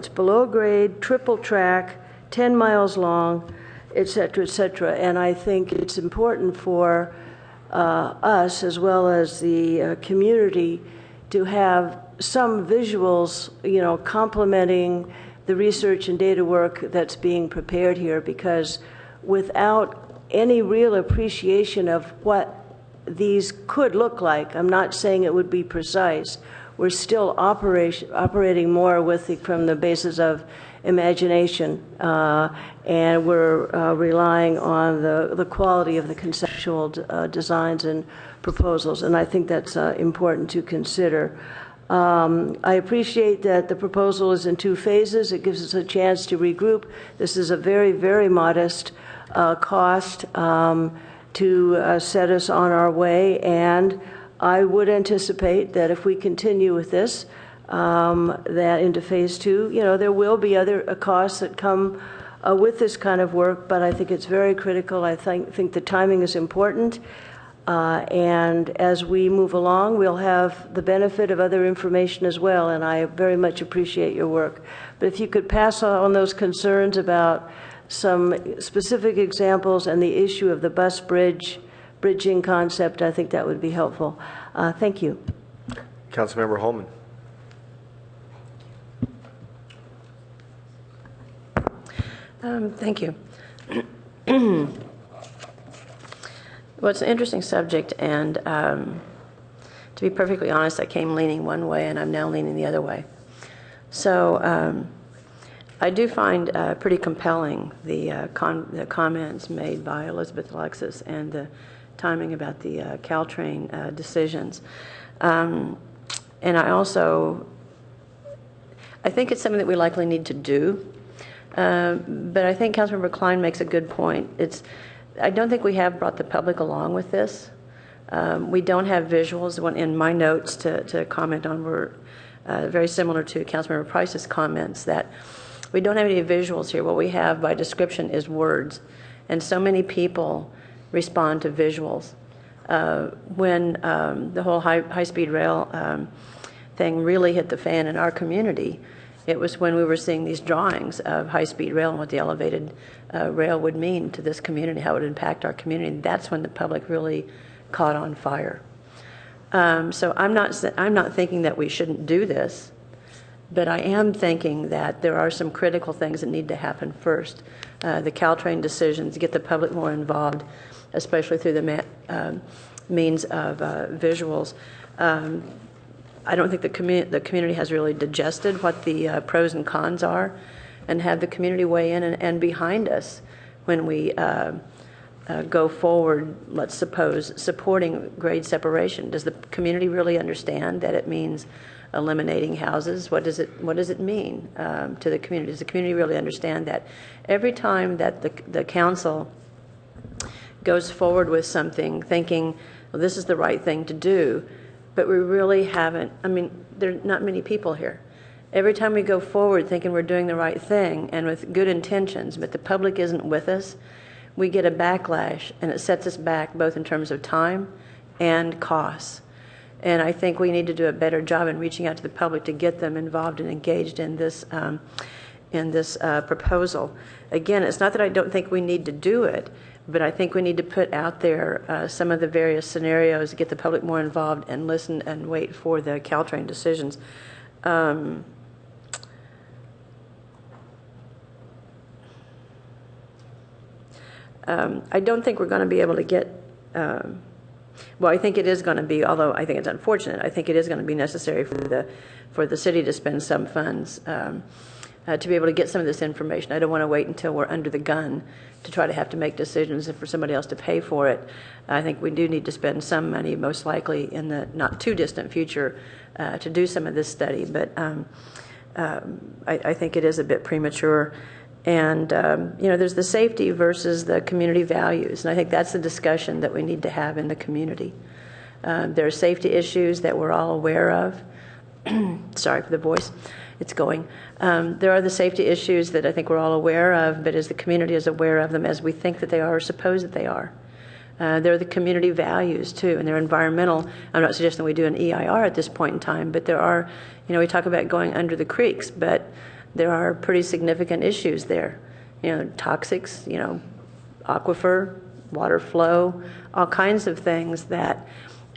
below grade, triple track, 10 miles long, et cetera, et cetera. And I think it's important for us, as well as the community, to have some visuals, complementing the research and data work that's being prepared here, because without any real appreciation of what these could look like, I'm not saying it would be precise, we're still operating more from the basis of imagination, and we're relying on the quality of the conceptual designs and proposals, and I think that's important to consider. I appreciate that the proposal is in 2 phases. It gives us a chance to regroup. This is a very, very modest cost to set us on our way, and I would anticipate that if we continue with this, that into phase 2, there will be other costs that come with this kind of work, but I think it's very critical. I think the timing is important. And as we move along, we'll have the benefit of other information as well, and I very much appreciate your work. But if you could pass on those concerns about some specific examples and the issue of the bus bridging concept, I think that would be helpful. Thank you. Councilmember Holman. Thank you. Well, it's an interesting subject, and to be perfectly honest, I came leaning one way, and I'm now leaning the other way. So I do find pretty compelling the comments made by Elizabeth Alexis and the timing about the Caltrain decisions. And I think it's something that we likely need to do. But I think Councilmember Klein makes a good point. I don't think we have brought the public along with this. We don't have visuals. In my notes to comment on were very similar to Councilmember Price's comments, that we don't have any visuals here. What we have by description is words. And so many people respond to visuals. When the whole high-speed rail thing really hit the fan in our community, it was when we were seeing these drawings of high-speed rail and what the elevated rail would mean to this community, how it would impact our community. That's when the public really caught on fire. So I'm not thinking that we shouldn't do this, but I am thinking that there are some critical things that need to happen first. The Caltrain decisions, get the public more involved, especially through the means of visuals. I don't think the community has really digested what the pros and cons are, and have the community weigh in and behind us when we go forward, let's suppose, supporting grade separation. Does the community really understand that it means eliminating houses? What does it mean to the community? Does the community really understand that every time that the council goes forward with something thinking, well, this is the right thing to do, but we really haven't, there are not many people here. Every time we go forward thinking we're doing the right thing and with good intentions, but the public isn't with us, we get a backlash, and it sets us back both in terms of time and costs. And I think we need to do a better job in reaching out to the public to get them involved and engaged in this proposal. Again, it's not that I don't think we need to do it, but I think we need to put out there some of the various scenarios to get the public more involved and listen and wait for the Caltrain decisions. I don't think we're going to be able to get, well, I think it is going to be, although I think it's unfortunate, I think it is going to be necessary for the city to spend some funds to be able to get some of this information. I don't want to wait until we're under the gun to try to have to make decisions and for somebody else to pay for it. I think we do need to spend some money, most likely in the not too distant future, to do some of this study. But I think it is a bit premature. And, there's the safety versus the community values. And I think that's the discussion that we need to have in the community. There are safety issues that we're all aware of. Sorry for the voice. It's going. There are the safety issues that I think we're all aware of, but as the community is aware of them as we think that they are or suppose that they are. There are the community values, too, and they're environmental. I'm not suggesting we do an EIR at this point in time, but there are, we talk about going under the creeks, but there are pretty significant issues there. Toxics, aquifer, water flow, all kinds of things that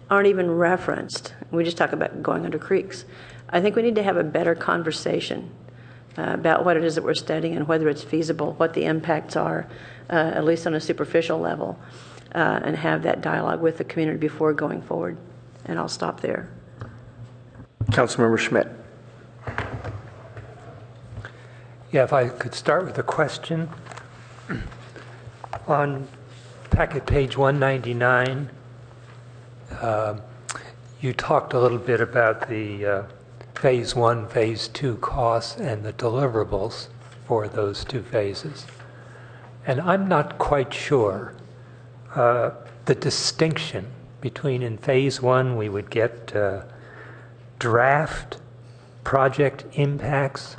aren't even referenced. We just talk about going under creeks. I think we need to have a better conversation about what it is that we're studying and whether it's feasible, what the impacts are, at least on a superficial level, and have that dialogue with the community before going forward. And I'll stop there. Councilmember Schmidt. Yeah, if I could start with a question. On packet page 199, You talked a little bit about the phase 1, phase 2 costs and the deliverables for those two phases. And I'm not quite sure the distinction between in phase 1 we would get draft project impacts,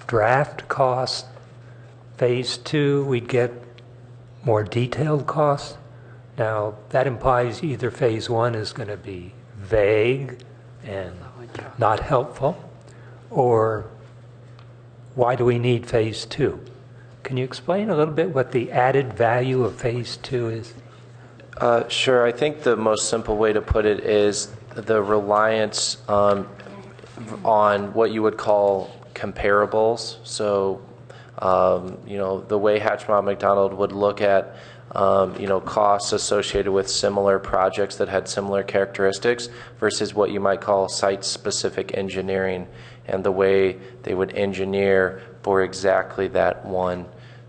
draft costs. Phase 2 we'd get more detailed costs. Now that implies either phase 1 is going to be vague and not helpful, or why do we need phase 2? Can you explain a little bit what the added value of phase 2 is? Sure. I think the most simple way to put it is the reliance on what you would call comparables. So, the way Hatchmont McDonald would look at costs associated with similar projects that had similar characteristics versus what you might call site-specific engineering and the way they would engineer for exactly that one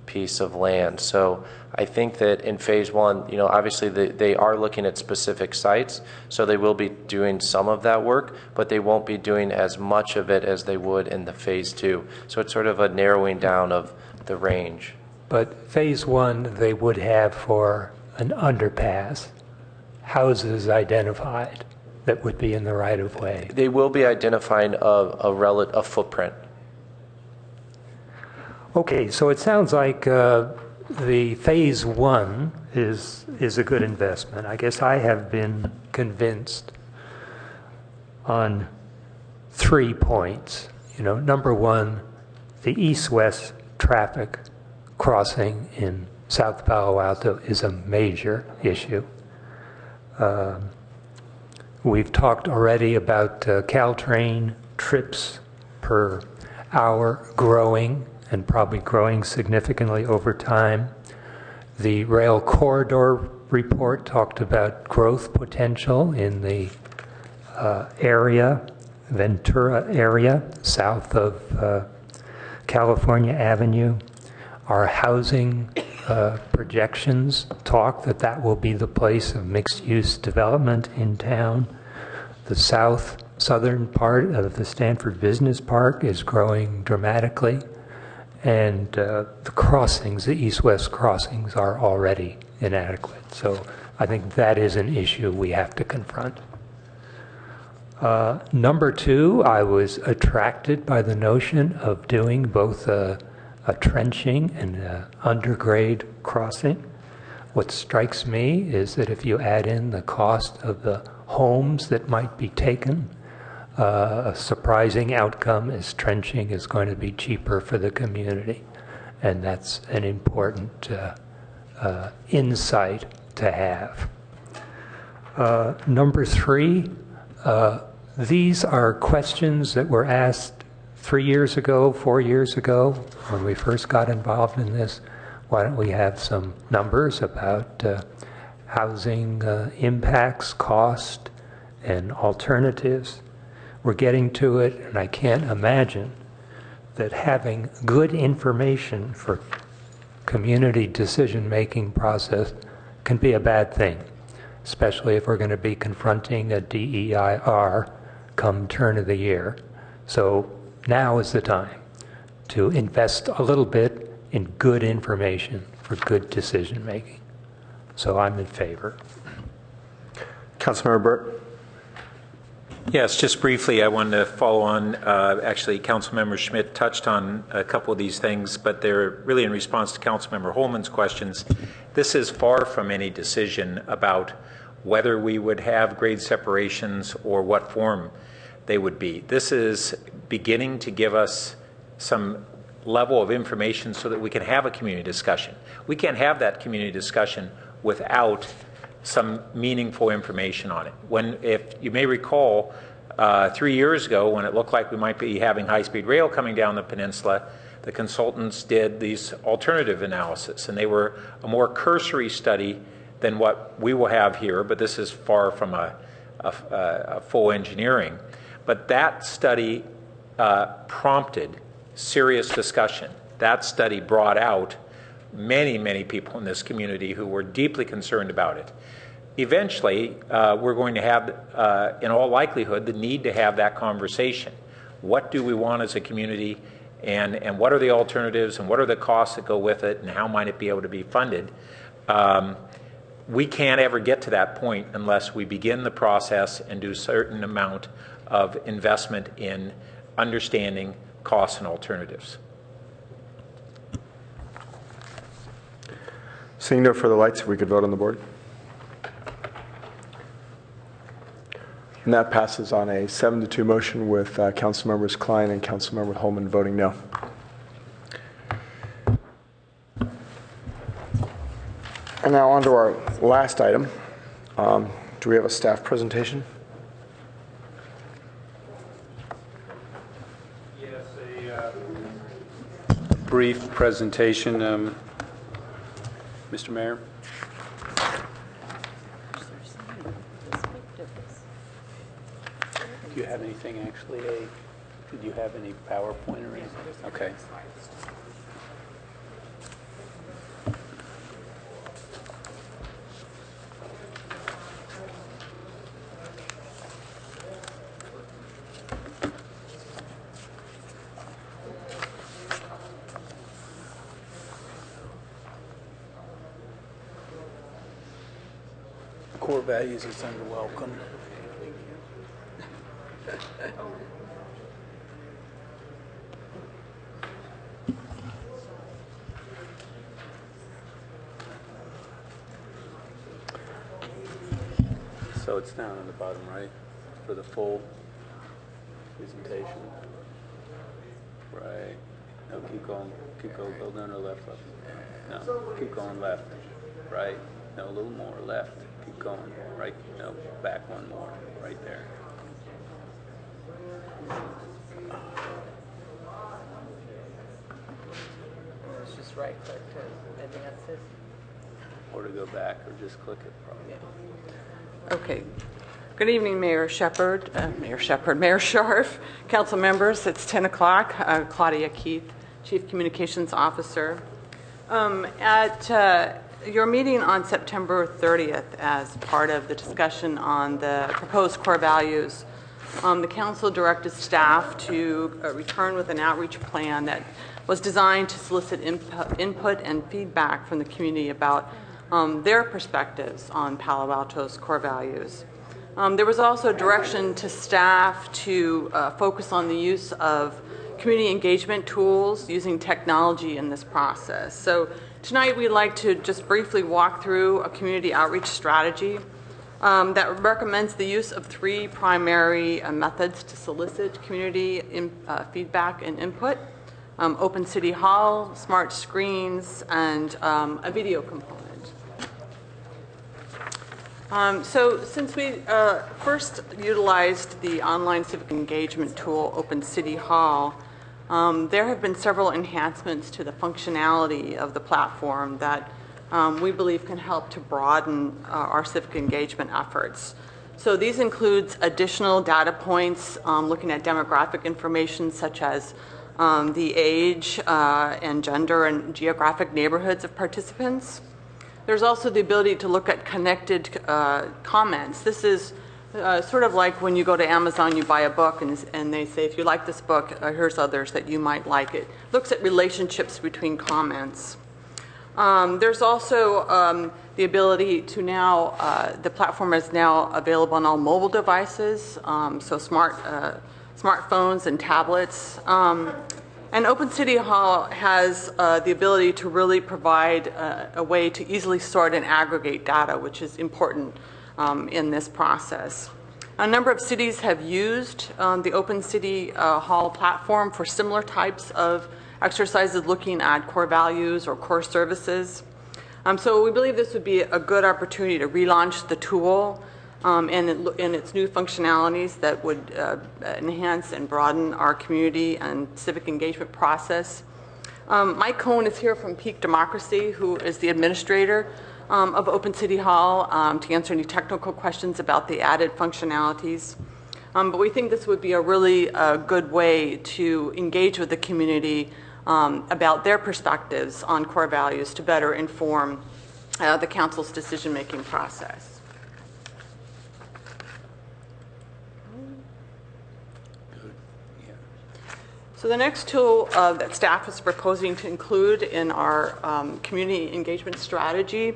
piece of land. So I think that in phase 1, obviously they are looking at specific sites, so they will be doing some of that work, but they won't be doing as much of it as they would in the phase 2. So it's sort of a narrowing down of the range. But phase 1 they would have for an underpass, houses identified that would be in the right of way. They will be identifying a footprint. Okay, so it sounds like the phase 1 is a good investment. I guess I have been convinced on 3 points. Number 1, the east-west traffic crossing in South Palo Alto is a major issue. We've talked already about Caltrain trips per hour growing and probably growing significantly over time. The rail corridor report talked about growth potential in the Ventura area, south of California Avenue. Our housing projections talk that will be the place of mixed-use development in town. The southern part of the Stanford Business Park is growing dramatically. And the crossings, the east-west crossings, are already inadequate. So I think that is an issue we have to confront. Number 2, I was attracted by the notion of doing both a trenching and an undergrade crossing. What strikes me is that if you add in the cost of the homes that might be taken, a surprising outcome is trenching is going to be cheaper for the community. And that's an important insight to have. Number 3, these are questions that were asked 3 years ago, 4 years ago, when we first got involved in this. Why don't we have some numbers about housing impacts, cost, and alternatives? We're getting to it, and I can't imagine that having good information for community decision-making process can be a bad thing, especially if we're going to be confronting a DEIR come turn of the year. So now is the time to invest a little bit in good information for good decision-making. So I'm in favor. Councilmember Burt. Yes, just briefly, I wanted to follow on. Actually, Councilmember Schmidt touched on a couple of these things, but they're really in response to Councilmember Holman's questions. This is far from any decision about whether we would have grade separations or what form they would be. This is beginning to give us some level of information so that we can have a community discussion. We can't have that community discussion without some meaningful information on it. If you may recall, 3 years ago, when it looked like we might be having high-speed rail coming down the peninsula, the consultants did these alternative analysis, and they were a more cursory study than what we will have here, but this is far from a full engineering. But that study prompted serious discussion. That study brought out many, many people in this community who were deeply concerned about it. eventually, we're going to have, in all likelihood, the need to have that conversation. What do we want as a community, and what are the alternatives, and what are the costs that go with it, and how might it be able to be funded? We can't ever get to that point unless we begin the process and do a certain amount of investment in understanding costs and alternatives. Seeing no further lights, we could vote on the board. And that passes on a 7-2 motion with Councilmembers Klein and Councilmember Holman voting no. And now on to our last item. Do we have a staff presentation? Yes, a brief presentation, Mr. Mayor. Do you have anything actually, did you have any PowerPoint or anything? Okay. Core values is under welcome. So it's down on the bottom right for the full presentation. Right. No, keep going, go down to left. No, keep going left. Right. No, a little more left. Keep going. Right. No, back one more. Right there. It's just right click to advance it. Or to go back, or just click it probably. Yeah. Okay. Good evening, Mayor Scharf, council members. It's 10 o'clock. Claudia Keith, Chief Communications Officer. At your meeting on September 30th, as part of the discussion on the proposed core values, the council directed staff to return with an outreach plan that was designed to solicit input and feedback from the community about their perspectives on Palo Alto's core values. There was also direction to staff to focus on the use of community engagement tools using technology in this process. So tonight we'd like to just briefly walk through a community outreach strategy that recommends the use of 3 primary methods to solicit community feedback and input: Open City Hall, smart screens, and a video component. So since we first utilized the online civic engagement tool, Open City Hall, there have been several enhancements to the functionality of the platform that we believe can help to broaden our civic engagement efforts. So these include additional data points looking at demographic information such as the age and gender and geographic neighborhoods of participants. There's also the ability to look at connected comments. This is sort of like when you go to Amazon, you buy a book, and they say, if you like this book, here's others that you might like it. Looks at relationships between comments. There's also the ability to now, the platform is now available on all mobile devices, so smartphones and tablets. And Open City Hall has the ability to really provide a way to easily sort and aggregate data, which is important in this process. A number of cities have used the Open City Hall platform for similar types of exercises looking at core values or core services. So we believe this would be a good opportunity to relaunch the tool and its new functionalities that would enhance and broaden our community and civic engagement process. Mike Cohen is here from Peak Democracy, who is the administrator of Open City Hall, to answer any technical questions about the added functionalities. But we think this would be a really good way to engage with the community about their perspectives on core values to better inform the council's decision-making process. So the next tool that staff is proposing to include in our community engagement strategy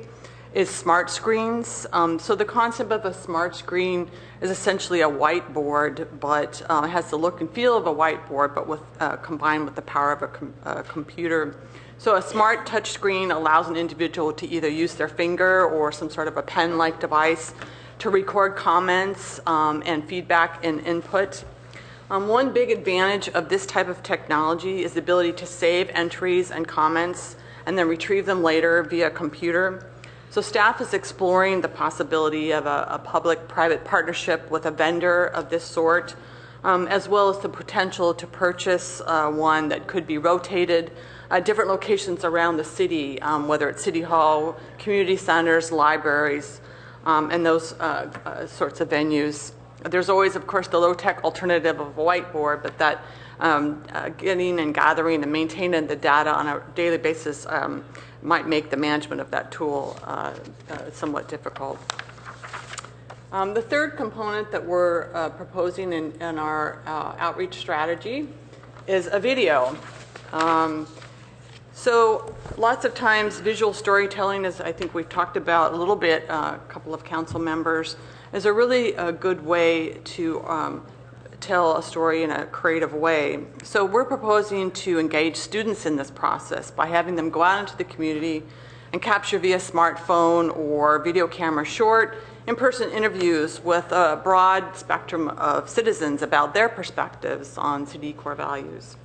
is smart screens. So the concept of a smart screen is essentially a whiteboard, but it has the look and feel of a whiteboard, but with combined with the power of a computer. So a smart touch screen allows an individual to either use their finger or some sort of a pen-like device to record comments and feedback and input. One big advantage of this type of technology is the ability to save entries and comments and then retrieve them later via computer. So staff is exploring the possibility of a public-private partnership with a vendor of this sort, as well as the potential to purchase one that could be rotated at different locations around the city, whether it's City Hall, community centers, libraries, and those sorts of venues. There's always, of course, the low-tech alternative of a whiteboard, but that getting and gathering and maintaining the data on a daily basis might make the management of that tool somewhat difficult. The third component that we're proposing in our outreach strategy is a video. So lots of times visual storytelling, as I think we've talked about a little bit, a couple of council members, is a really good way to tell a story in a creative way. So we're proposing to engage students in this process by having them go out into the community and capture via smartphone or video camera short in-person interviews with a broad spectrum of citizens about their perspectives on city core values.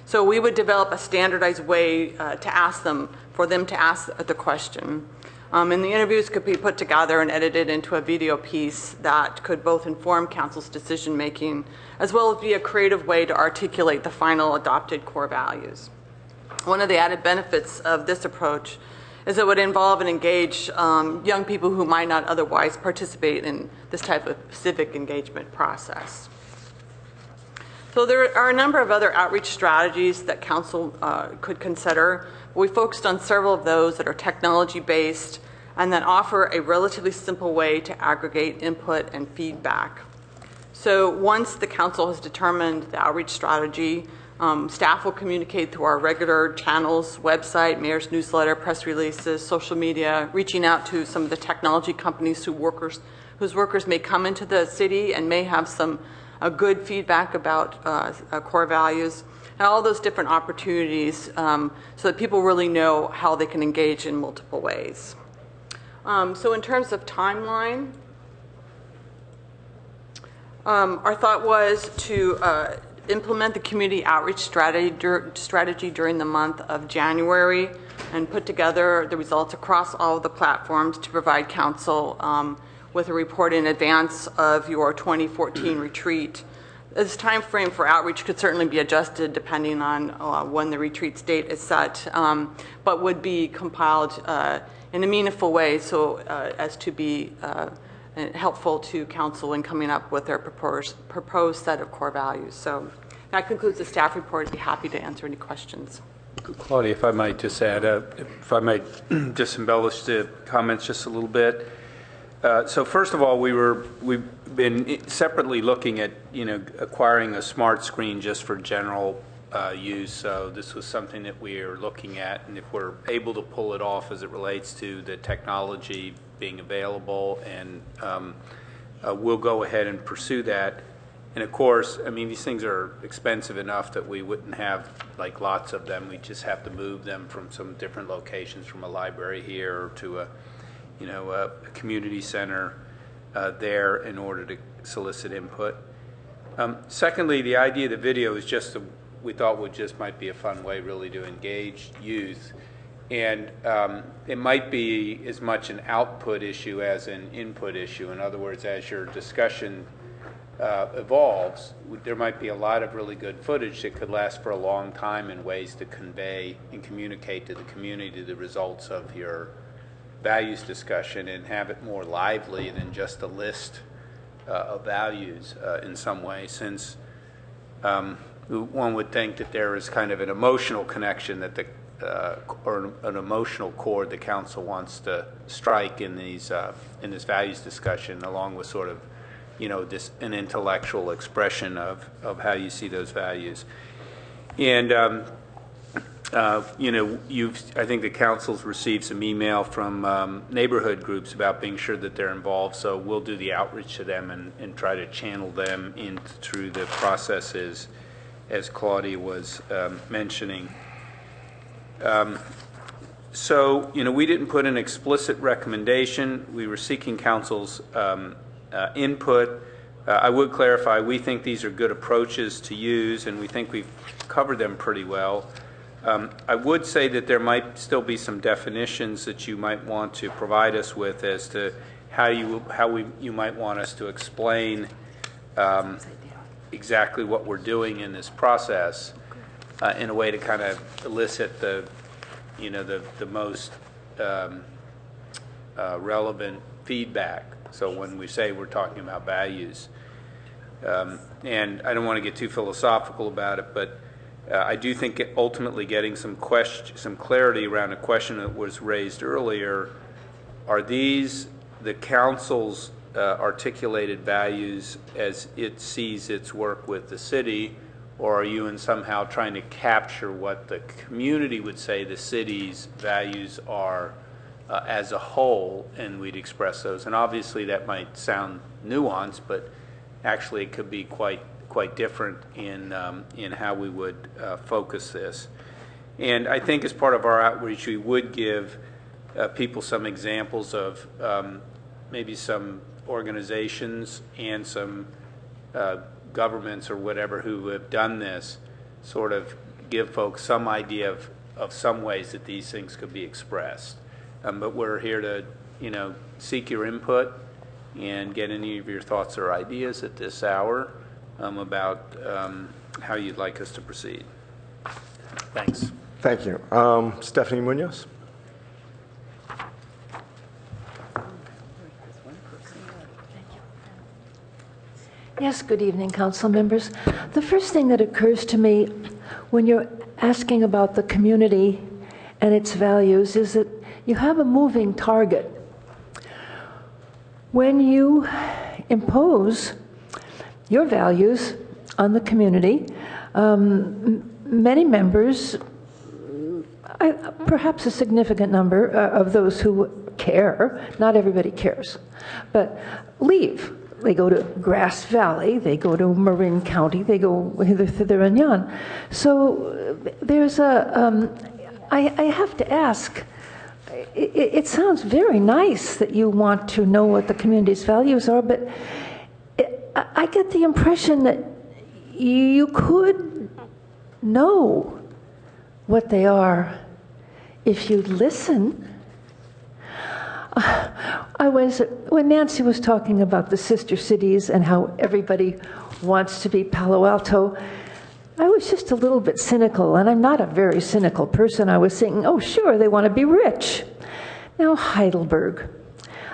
So we would develop a standardized way for them to ask the question. And the interviews could be put together and edited into a video piece that could both inform council's decision making as well as be a creative way to articulate the final adopted core values. One of the added benefits of this approach is it would involve and engage young people who might not otherwise participate in this type of civic engagement process. So there are a number of other outreach strategies that council could consider. We focused on several of those that are technology-based and that offer a relatively simple way to aggregate input and feedback. So once the council has determined the outreach strategy, staff will communicate through our regular channels, website, mayor's newsletter, press releases, social media, reaching out to some of the technology companies whose workers may come into the city and may have some good feedback about core values, and all those different opportunities so that people really know how they can engage in multiple ways. So in terms of timeline, our thought was to implement the community outreach strategy during the month of January and put together the results across all of the platforms to provide council with a report in advance of your 2014 retreat. This time frame for outreach could certainly be adjusted depending on when the retreat's date is set, but would be compiled in a meaningful way so as to be helpful to council in coming up with their proposed set of core values. So that concludes the staff report. I'd be happy to answer any questions. Claudia, if I might just add, if I might just embellish the comments just a little bit. So first of all, we've been separately looking at acquiring a smart screen just for general use. So this was something that we are looking at, and if we're able to pull it off as it relates to the technology being available, and we'll go ahead and pursue that. And of course, I mean, these things are expensive enough that we wouldn't have like lots of them. We just have to move them from some different locations, from a library here to a community center there in order to solicit input. Secondly, the idea of the video is just we thought might be a fun way really to engage youth. And it might be as much an output issue as an input issue. In other words, as your discussion evolves, there might be a lot of really good footage that could last for a long time in ways to convey and communicate to the community the results of your values discussion and have it more lively than just a list of values in some way, since one would think that there is kind of an emotional connection that or an emotional chord the council wants to strike in this values discussion, along with sort of an intellectual expression of how you see those values. And you know, I think the council's received some email from neighborhood groups about being sure that they're involved, so we'll do the outreach to them and try to channel them in through the processes, as Claudia was mentioning. So, you know, we didn't put an explicit recommendation. We were seeking council's input. I would clarify, we think these are good approaches to use, and we think we've covered them pretty well. I would say that there might still be some definitions that you might want to provide us with as to how you might want us to explain exactly what we're doing in this process in a way to kind of elicit the most relevant feedback. So when we say we're talking about values, and I don't want to get too philosophical about it, but I do think ultimately getting some clarity around a question that was raised earlier: are these the council's articulated values as it sees its work with the city, or are you in somehow trying to capture what the community would say the city's values are as a whole, and we'd express those? And obviously that might sound nuanced, but actually it could be quite different in how we would focus this. And I think as part of our outreach, we would give people some examples of maybe some organizations and some governments or whatever who have done this, sort of give folks some idea of some ways that these things could be expressed. But we're here to, you know, seek your input and get any of your thoughts or ideas at this hour about how you'd like us to proceed. Thanks. Thank you. Stephanie Munoz. Yes, good evening, council members. The first thing that occurs to me when you're asking about the community and its values is that you have a moving target. When you impose your values on the community, many members, perhaps a significant number of those who care, not everybody cares, but leave. They go to Grass Valley, they go to Marin County, they go hither, thither, and yon. So there's I have to ask, it sounds very nice that you want to know what the community's values are, but I get the impression that you could know what they are if you listen. When Nancy was talking about the sister cities and how everybody wants to be Palo Alto, I was just a little bit cynical, and I'm not a very cynical person. I was thinking, oh, sure, they want to be rich. Now, Heidelberg.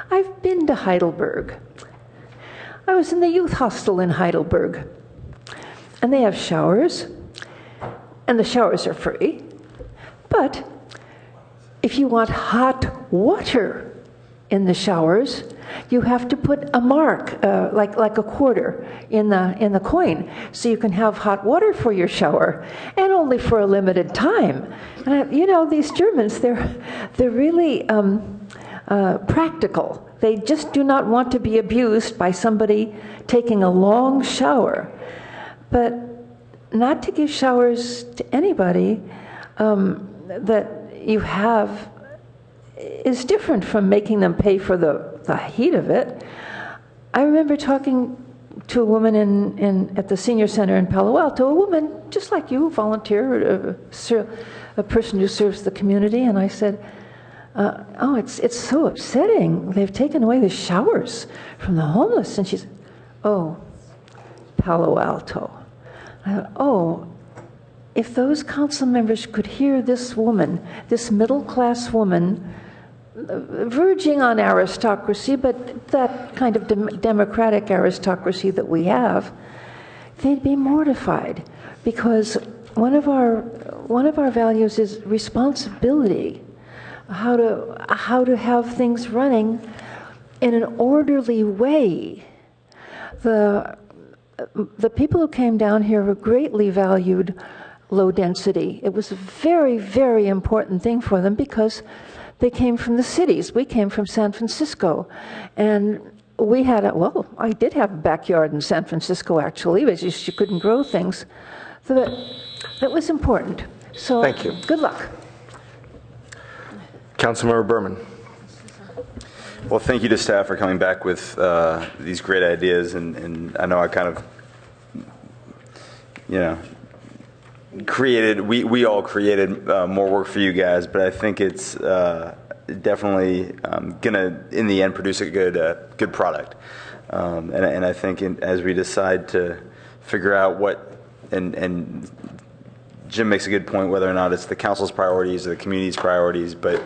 I've been to Heidelberg. I was in the youth hostel in Heidelberg, and they have showers, and the showers are free. But if you want hot water in the showers, you have to put a mark, like a quarter, in the coin, so you can have hot water for your shower, and only for a limited time. You know, these Germans, they're really practical. They just do not want to be abused by somebody taking a long shower. But not to give showers to anybody that you have is different from making them pay for the heat of it. I remember talking to a woman at the senior center in Palo Alto, a woman just like you, volunteer, a person who serves the community, and I said, oh, it's so upsetting. They've taken away the showers from the homeless. And she said, oh, Palo Alto. I thought, oh, if those council members could hear this woman, this middle-class woman, verging on aristocracy, but that kind of democratic aristocracy that we have, they'd be mortified, because one of our values is responsibility. How to have things running in an orderly way. The people who came down here were greatly valued low density. It was a very, very important thing for them because they came from the cities. We came from San Francisco. And we had well, I did have a backyard in San Francisco, actually, but you couldn't grow things. So that was important. So thank you. Good luck. Councilmember Berman. Well, thank you to staff for coming back with these great ideas, and I know I kind of, we all created more work for you guys, but I think it's definitely gonna, in the end, produce a good product. And I think as we decide to figure out what, and Jim makes a good point, whether or not it's the council's priorities or the community's priorities, but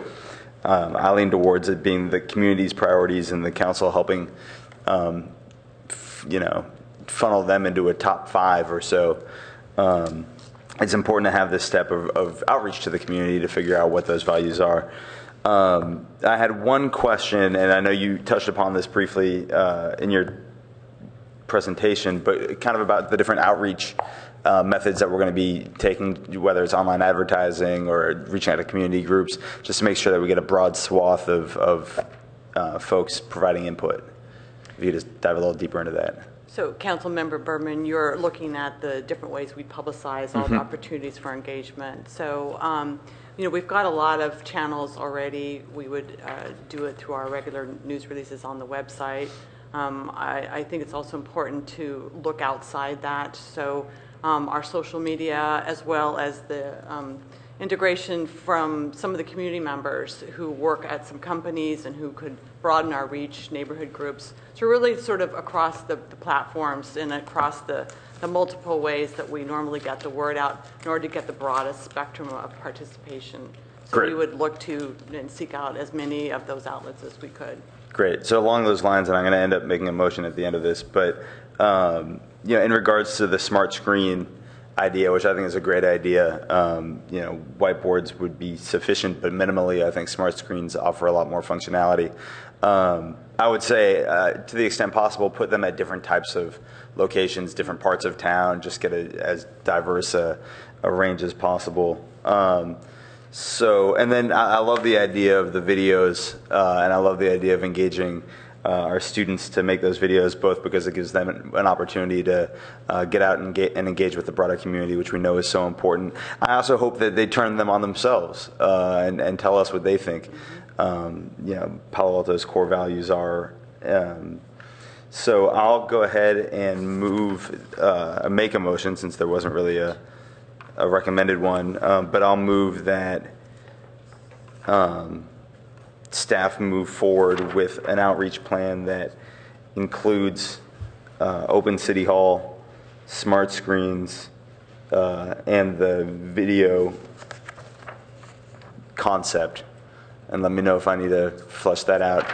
I lean towards it being the community's priorities and the council helping, funnel them into a top 5 or so. It's important to have this step of outreach to the community to figure out what those values are. I had one question, and I know you touched upon this briefly in your presentation, but kind of about the different outreach methods that we're going to be taking, whether it's online advertising or reaching out to community groups, just to make sure that we get a broad swath of folks providing input. If you could just dive a little deeper into that. So, Councilmember Berman, you're looking at the different ways we publicize all the opportunities for engagement. So, we've got a lot of channels already. We would do it through our regular news releases on the website. I think it's also important to look outside that. So, our social media, as well as the integration from some of the community members who work at some companies and who could broaden our reach, neighborhood groups. So really sort of across the platforms and across the multiple ways that we normally get the word out in order to get the broadest spectrum of participation. So Great. We would look to and seek out as many of those outlets as we could. Great. So along those lines, and I'm going to end up making a motion at the end of this, but in regards to the smart screen idea, which I think is a great idea, whiteboards would be sufficient, but minimally, I think smart screens offer a lot more functionality. I would say, to the extent possible, put them at different types of locations, different parts of town, just get as diverse a range as possible. And then I love the idea of the videos, and I love the idea of engaging our students to make those videos, both because it gives them an opportunity to get out and engage with the broader community, which we know is so important. I also hope that they turn them on themselves and tell us what they think. Palo Alto's core values are. So I'll go ahead and make a motion, since there wasn't really a recommended one, but I'll move that staff move forward with an outreach plan that includes open city hall, smart screens, and the video concept. And let me know if I need to flesh that out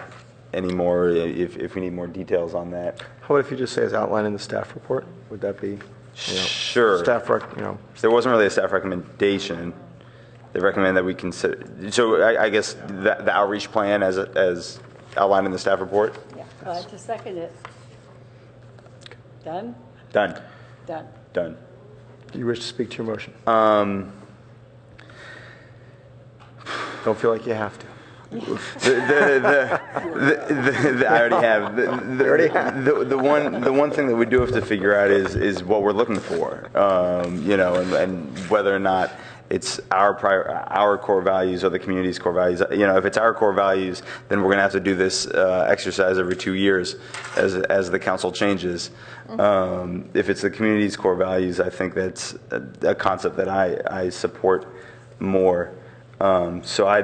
anymore, if we need more details on that. How about if you just say as outlined in the staff report? Would that be? Sure. Staff, There wasn't really a staff recommendation. They recommend that we consider. So I guess the outreach plan as outlined in the staff report. Yeah. To second it. Done. Done. Done. Done. Do you wish to speak to your motion? Don't feel like you have to. I already have. The one thing that we do have to figure out is what we're looking for, and whether or not it's our core values or the community's core values. If it's our core values, then we're going to have to do this exercise every 2 years as the council changes. If it's the community's core values, I think that's a concept that I support more. So I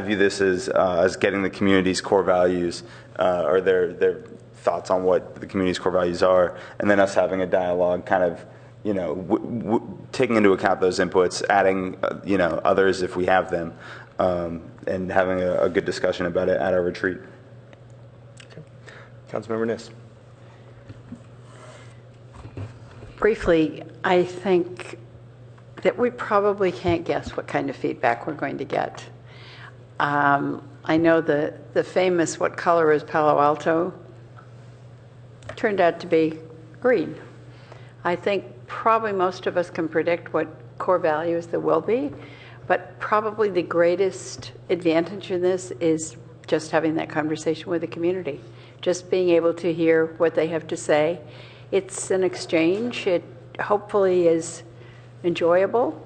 view this as getting the community's core values or their thoughts on what the community's core values are, and then us having a dialogue, kind of taking into account those inputs, adding others if we have them, and having a good discussion about it at our retreat. Okay. Councilmember Niss. Briefly, I think that we probably can't guess what kind of feedback we're going to get. I know the famous "what color is Palo Alto" turned out to be green. I think probably most of us can predict what core values there will be, but probably the greatest advantage in this is just having that conversation with the community, just being able to hear what they have to say. It's an exchange. It hopefully is enjoyable,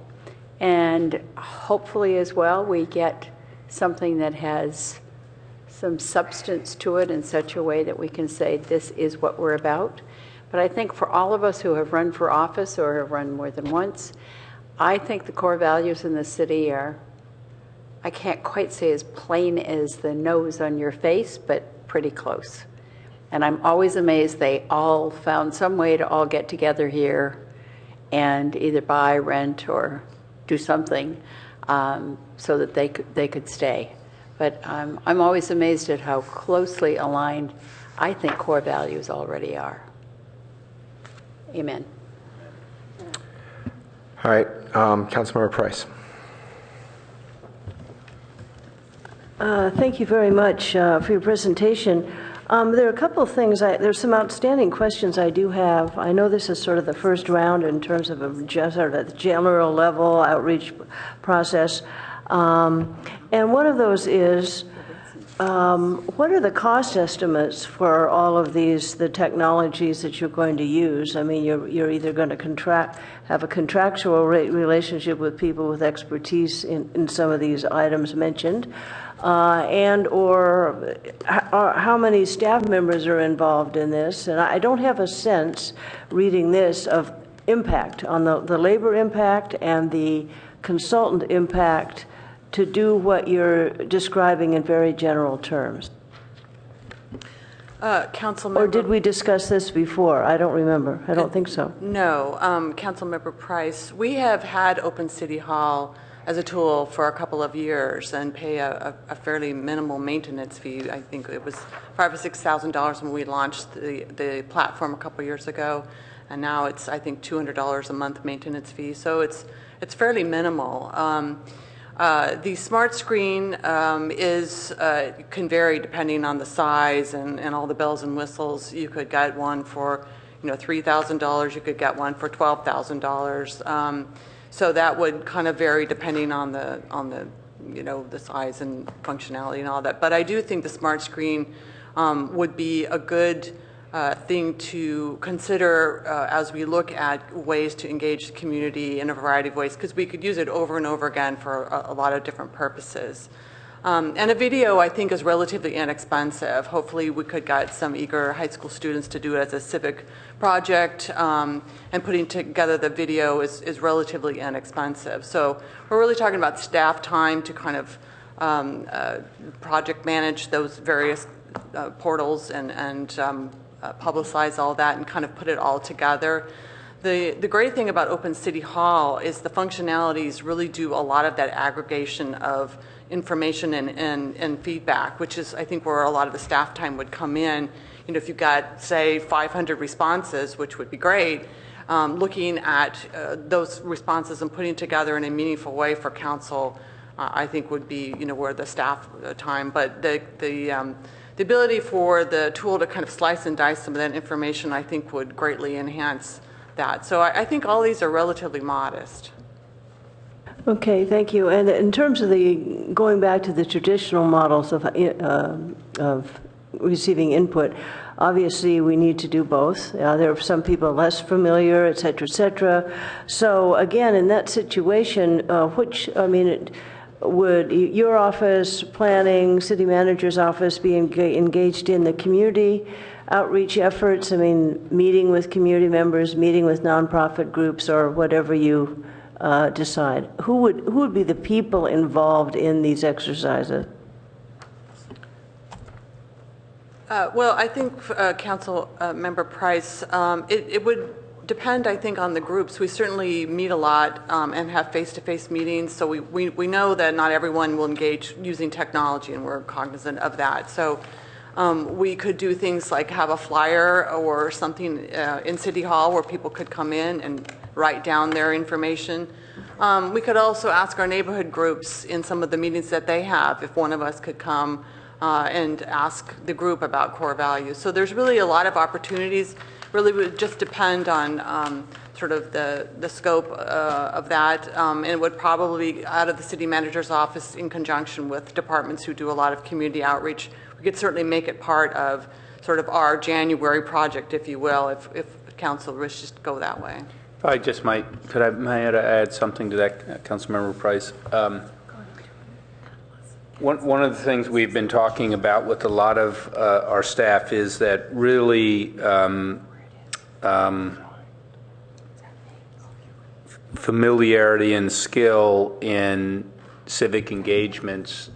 and hopefully as well we get something that has some substance to it in such a way that we can say this is what we're about. But I think for all of us who have run for office or have run more than once, I think the core values in the city are, I can't quite say as plain as the nose on your face, but pretty close. And I'm always amazed they all found some way to all get together here and either buy, rent, or do something so that they could stay. But I'm always amazed at how closely aligned I think core values already are. Amen. All right, Councilmember Price. Thank you very much for your presentation. There are a couple of things, there's some outstanding questions I do have. I know this is sort of the first round in terms of sort of a general level outreach process. And one of those is, what are the cost estimates for all of the technologies that you're going to use? I mean, you're either going to have a contractual relationship with people with expertise in some of these items mentioned, and or how many staff members are involved in this. And I don't have a sense, reading this, of impact on the labor impact and the consultant impact to do what you're describing in very general terms. Councilmember, or did we discuss this before? I don't remember. I don't think so. No. Councilmember Price, we have had Open City Hall as a tool for a couple of years and pay a fairly minimal maintenance fee. I think it was $5,000 or $6,000 when we launched the platform a couple of years ago, and now it's, I think, $200 a month maintenance fee. So it's fairly minimal. The smart screen can vary depending on the size and all the bells and whistles. You could get one for $3,000. You could get one for $12,000. So that would kind of vary depending on the the size and functionality and all that. But I do think the smart screen would be a good thing to consider as we look at ways to engage the community in a variety of ways, because we could use it over and over again for a lot of different purposes. And a video, I think, is relatively inexpensive. Hopefully we could get some eager high school students to do it as a civic project, and putting together the video is relatively inexpensive. So we're really talking about staff time to kind of project manage those various portals and publicize all that and kind of put it all together. The great thing about Open City Hall is the functionalities really do a lot of that aggregation of information and feedback, which is, I think, where a lot of the staff time would come in. If you've got, say, 500 responses, which would be great, looking at those responses and putting together in a meaningful way for council, I think would be, where the staff time. But the ability for the tool to kind of slice and dice some of that information, I think, would greatly enhance that. So I think all these are relatively modest. Okay, thank you. And in terms of going back to the traditional models of receiving input, obviously we need to do both. There are some people less familiar, et cetera, et cetera. So again, in that situation, would your office, planning, city manager's office be engaged in the community outreach efforts? I mean, meeting with community members, meeting with nonprofit groups, or whatever you decide. Who would be the people involved in these exercises? Well, I think, Council Member Price, it would depend, I think, on the groups. We certainly meet a lot and have face-to-face meetings, so we know that not everyone will engage using technology, and we're cognizant of that. So we could do things like have a flyer or something in City Hall where people could come in and write down their information. We could also ask our neighborhood groups in some of the meetings that they have if one of us could come and ask the group about core values. So there's really a lot of opportunities. Really would just depend on sort of the scope of that, and it would probably be out of the city manager's office in conjunction with departments who do a lot of community outreach. We could certainly make it part of sort of our January project, if you will, if council wishes to go that way. If I just might add something to that, Councilmember Price. One of the things we've been talking about with a lot of our staff is that really familiarity and skill in civic engagements,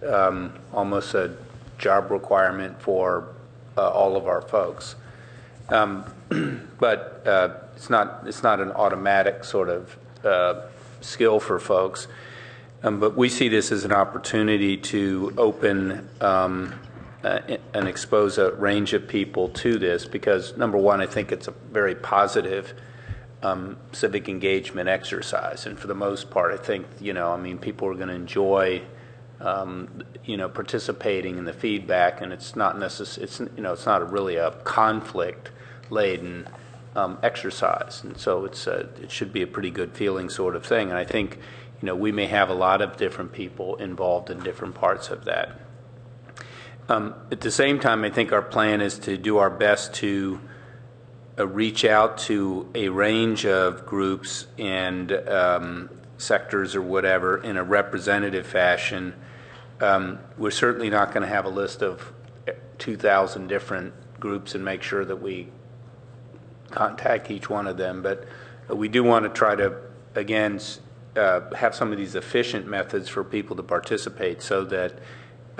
almost a job requirement for all of our folks. But it's not an automatic sort of skill for folks. But we see this as an opportunity to open and expose a range of people to this because, number one, I think it's a very positive civic engagement exercise. And for the most part, I think, people are going to enjoy, participating in the feedback, and it's not it's not really a conflict-laden exercise. And so it should be a pretty good feeling sort of thing. And I think, we may have a lot of different people involved in different parts of that. At the same time, I think our plan is to do our best to reach out to a range of groups and sectors or whatever in a representative fashion. We're certainly not going to have a list of 2,000 different groups and make sure that we contact each one of them, but we do want to try to, again, have some of these efficient methods for people to participate so that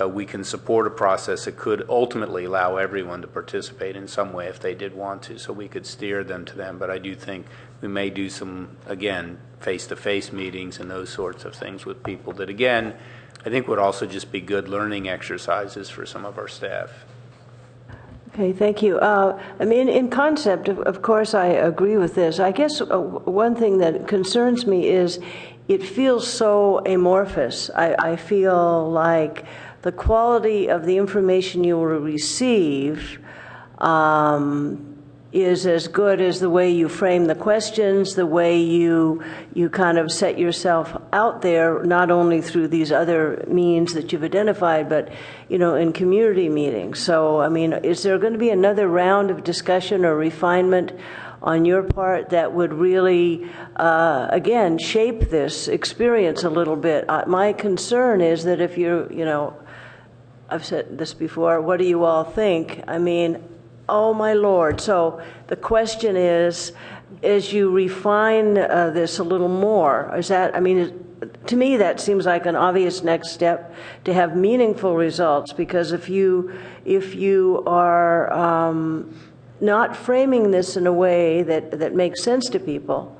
we can support a process that could ultimately allow everyone to participate in some way if they did want to, so we could steer them to them. But I do think we may do some, again, face-to-face meetings and those sorts of things with people that, again, I think would also just be good learning exercises for some of our staff. Okay, thank you. In concept, of course, I agree with this. I guess one thing that concerns me is it feels so amorphous. I feel like the quality of the information you will receive is as good as the way you frame the questions, the way you kind of set yourself out there, not only through these other means that you've identified, but, in community meetings. So, is there going to be another round of discussion or refinement on your part that would really, again, shape this experience a little bit? My concern is that if I've said this before, what do you all think? Oh my Lord. So the question is, as you refine this a little more, to me that seems like an obvious next step to have meaningful results, because if you are not framing this in a way that makes sense to people,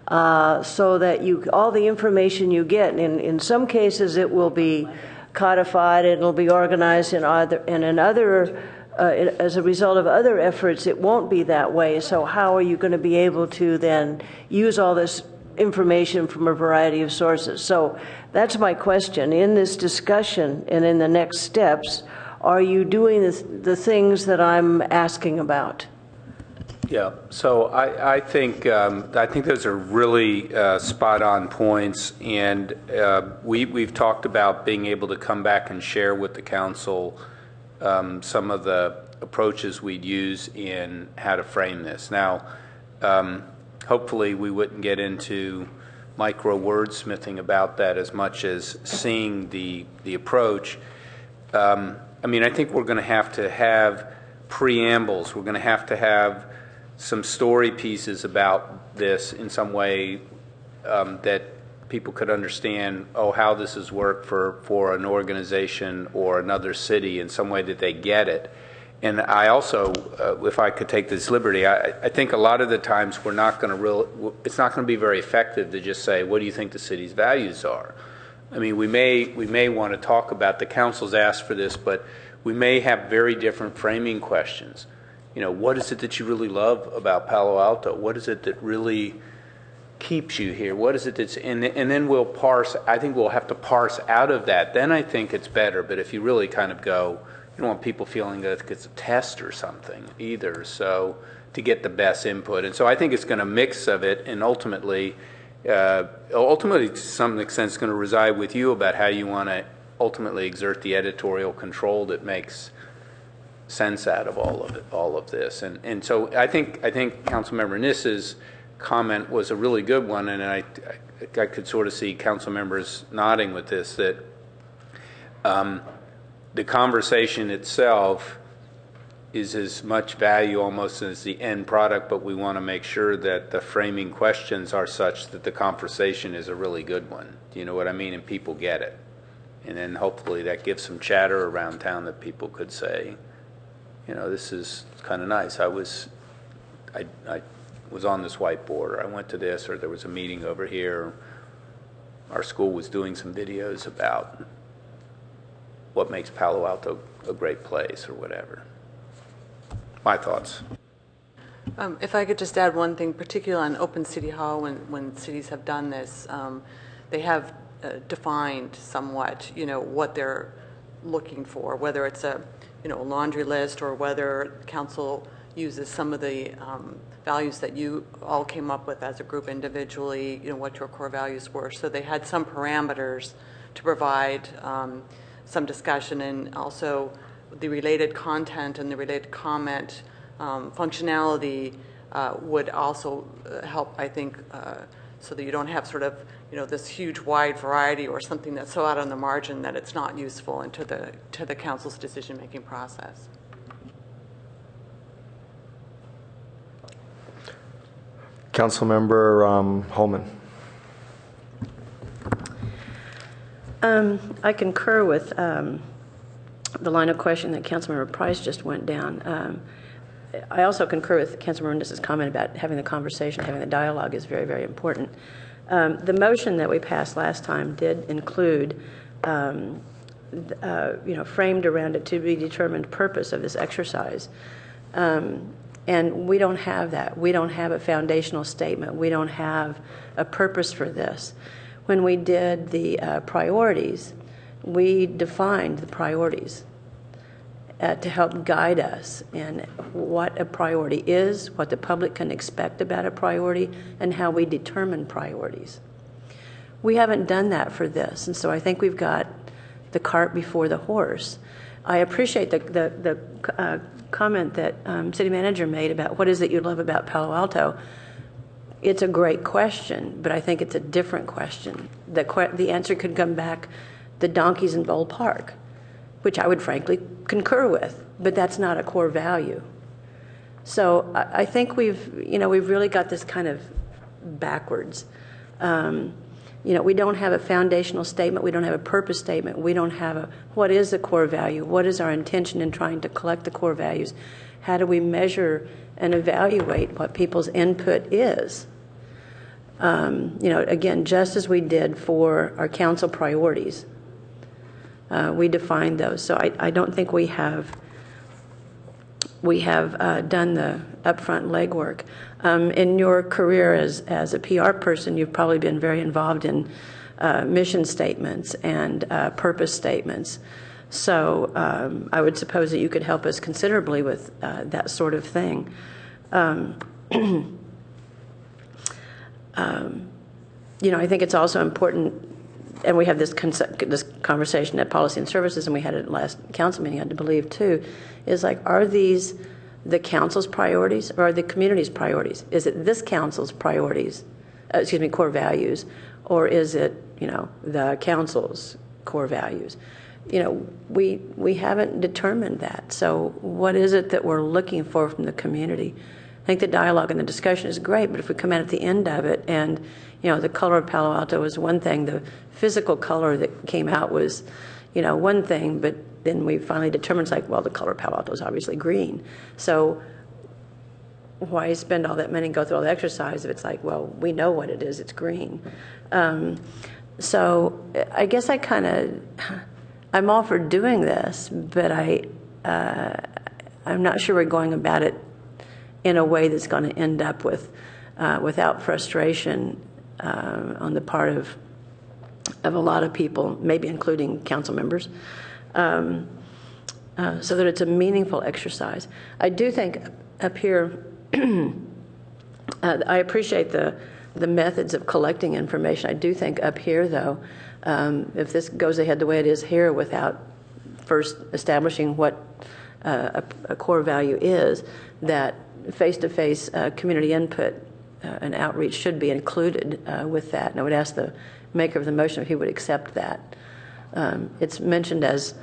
so that all the information you get, in some cases it will be codified, it'll be organized in other as a result of other efforts, it won't be that way. So how are you going to be able to then use all this information from a variety of sources? So that's my question. In this discussion and in the next steps, are you doing the things that I'm asking about? Yeah, so I think those are really spot-on points, and we've talked about being able to come back and share with the council some of the approaches we'd use in how to frame this. Now, hopefully we wouldn't get into micro wordsmithing about that as much as seeing the approach. I think we're going to have preambles. We're going to have some story pieces about this in some way that people could understand, how this has worked for an organization or another city in some way that they get it. And I also, if I could take this liberty, I think a lot of the times it's not going to be very effective to just say, what do you think the city's values are? We may want to talk about, the council's asked for this, but we may have very different framing questions. What is it that you really love about Palo Alto? What is it that really keeps you here? What is it that's and then we'll parse. I think we'll have to parse out of that. Then I think it's better. But if you really kind of go, you don't want people feeling that it's a test or something either. So get the best input. And so I think it's going to mix of it, and ultimately to some extent, it's going to reside with you about how you want to ultimately exert the editorial control that makes sense out of all of this. And so I think Councilmember Nissa's comment was a really good one, and I could sort of see council members nodding with this, that the conversation itself is as much value almost as the end product, but we want to make sure that the framing questions are such that the conversation is a really good one. Do you know what I mean? And people get it. And then hopefully that gives some chatter around town that people could say, you know, this is kind of nice. I was on this whiteboard, or I went to this, or there was a meeting over here. Our school was doing some videos about what makes Palo Alto a great place, or whatever. My thoughts. If I could just add one thing, particularly on Open City Hall, when cities have done this, they have defined somewhat, you know, what they're looking for, whether it's a, you know, a laundry list, or whether council uses some of the values that you all came up with as a group individually, you know, what your core values were. So they had some parameters to provide some discussion, and also the related content and the related comment functionality would also help, I think, so that you don't have sort of, you know, this huge wide variety or something that's so out on the margin that it's not useful into the council's decision-making process. Councilmember Holman. I concur with the line of question that Councilmember Price just went down. I also concur with Councilmember Nissa's comment about having the conversation, having the dialogue is very, very important. The motion that we passed last time did include, you know, framed around a to be determined purpose of this exercise. And we don't have that. We don't have a foundational statement. We don't have a purpose for this. When we did the priorities, we defined the priorities to help guide us in what a priority is, what the public can expect about a priority, and how we determine priorities. We haven't done that for this, and so I think we've got the cart before the horse. I appreciate the comment that City Manager made about what is it you love about Palo Alto. It's a great question, but I think it's a different question. The answer could come back, the donkeys in Bowl Park, which I would frankly concur with, but that's not a core value. So I think we've really got this kind of backwards. You know, we don't have a foundational statement. We don't have a purpose statement. We don't have what is a core value? What is our intention in trying to collect the core values? How do we measure and evaluate what people's input is? You know, again, just as we did for our council priorities, we defined those. So I don't think we have done the upfront legwork. In your career as a PR person, you've probably been very involved in mission statements and purpose statements. So I would suppose that you could help us considerably with that sort of thing. You know, I think it's also important, and we have this conversation at Policy and Services, and we had it at last council meeting, I believe, too, is like, are these the council's priorities or are the community's priorities? Is it this council's priorities, core values, or is it, you know, the council's core values? You know, we haven't determined that. So what is it that we're looking for from the community? I think the dialogue and the discussion is great, but if we come out at the end of it and, you know, the color of Palo Alto was one thing, the physical color that came out was, you know, one thing, but then we finally determined, it's like, well, the color of Palo Alto is obviously green. So why spend all that money and go through all the exercise if it's like, well, we know what it is, it's green. So I guess I'm all for doing this, but I'm not sure we're going about it in a way that's going to end up with without frustration on the part of a lot of people, maybe including council members, so that it's a meaningful exercise. I do think up here I appreciate the methods of collecting information. I do think up here, though, if this goes ahead the way it is here without first establishing what a core value is, that face-to-face community input and outreach should be included with that. And I would ask the maker of the motion if he would accept that. It's mentioned as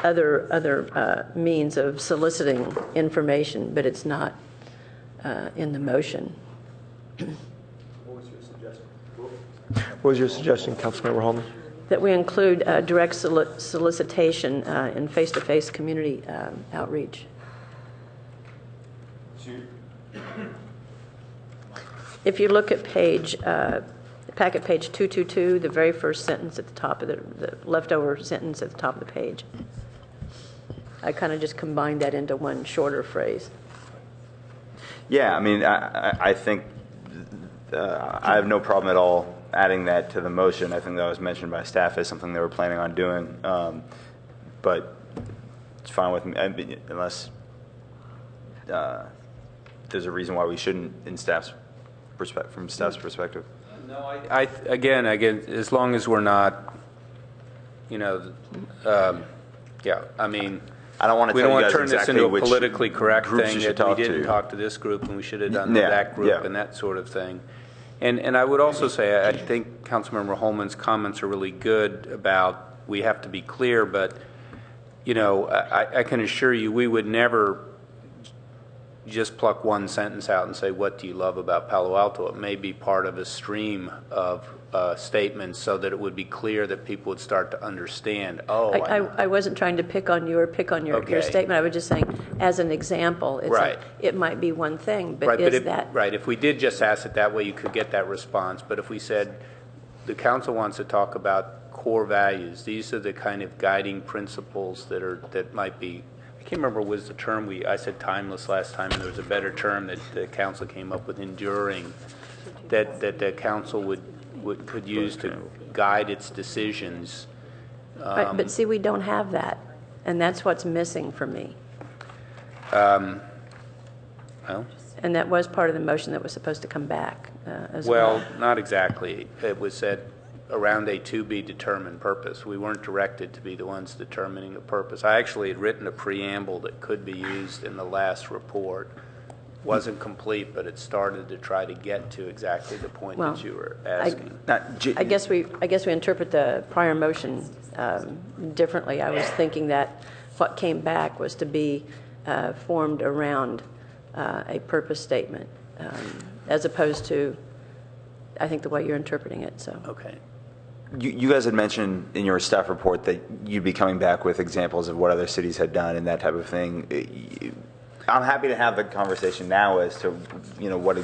other means of soliciting information, but it's not in the motion. What was your suggestion, Councilmember Holman? That we include direct solicitation in face-to-face community outreach. If you look at packet page 222, the very first sentence at the top of the leftover sentence at the top of the page, I kind of just combined that into one shorter phrase. Yeah, I mean, I think I have no problem at all adding that to the motion. I think that was mentioned by staff as something they were planning on doing, but it's fine with me, unless there's a reason why we shouldn't from staff's perspective. No, again, as long as we're not, yeah, I mean, I don't want to. We don't want to turn exactly this into a politically correct thing that we didn't talk to this group and we should have done that group and that sort of thing. And I would also say I think Councilmember Holman's comments are really good about we have to be clear, but I can assure you we would never just pluck one sentence out and say, what do you love about Palo Alto? It may be part of a stream of statements so that it would be clear that people would start to understand, I wasn't trying to pick on you or pick on your statement. I was just saying, as an example, it's it might be one thing, but if we did just ask it that way, you could get that response. But if we said the council wants to talk about core values, these are the kind of guiding principles that might be. I can't remember what was the term I said timeless last time, and there was a better term that the council came up with, enduring, that the council could use to guide its decisions. Right, but see, we don't have that, and that's what's missing for me. Well, and that was part of the motion that was supposed to come back as well. Well, not exactly. It was said around a to be determined purpose. We weren't directed to be the ones determining a purpose. I actually had written a preamble that could be used in the last report. Wasn't complete, but it started to try to get to exactly the point that you were asking. I guess we interpret the prior motion differently. I was thinking that what came back was to be formed around a purpose statement, as opposed to, I think, the way you're interpreting it. So okay. You guys had mentioned in your staff report that you'd be coming back with examples of what other cities had done and that type of thing. I'm happy to have the conversation now as to what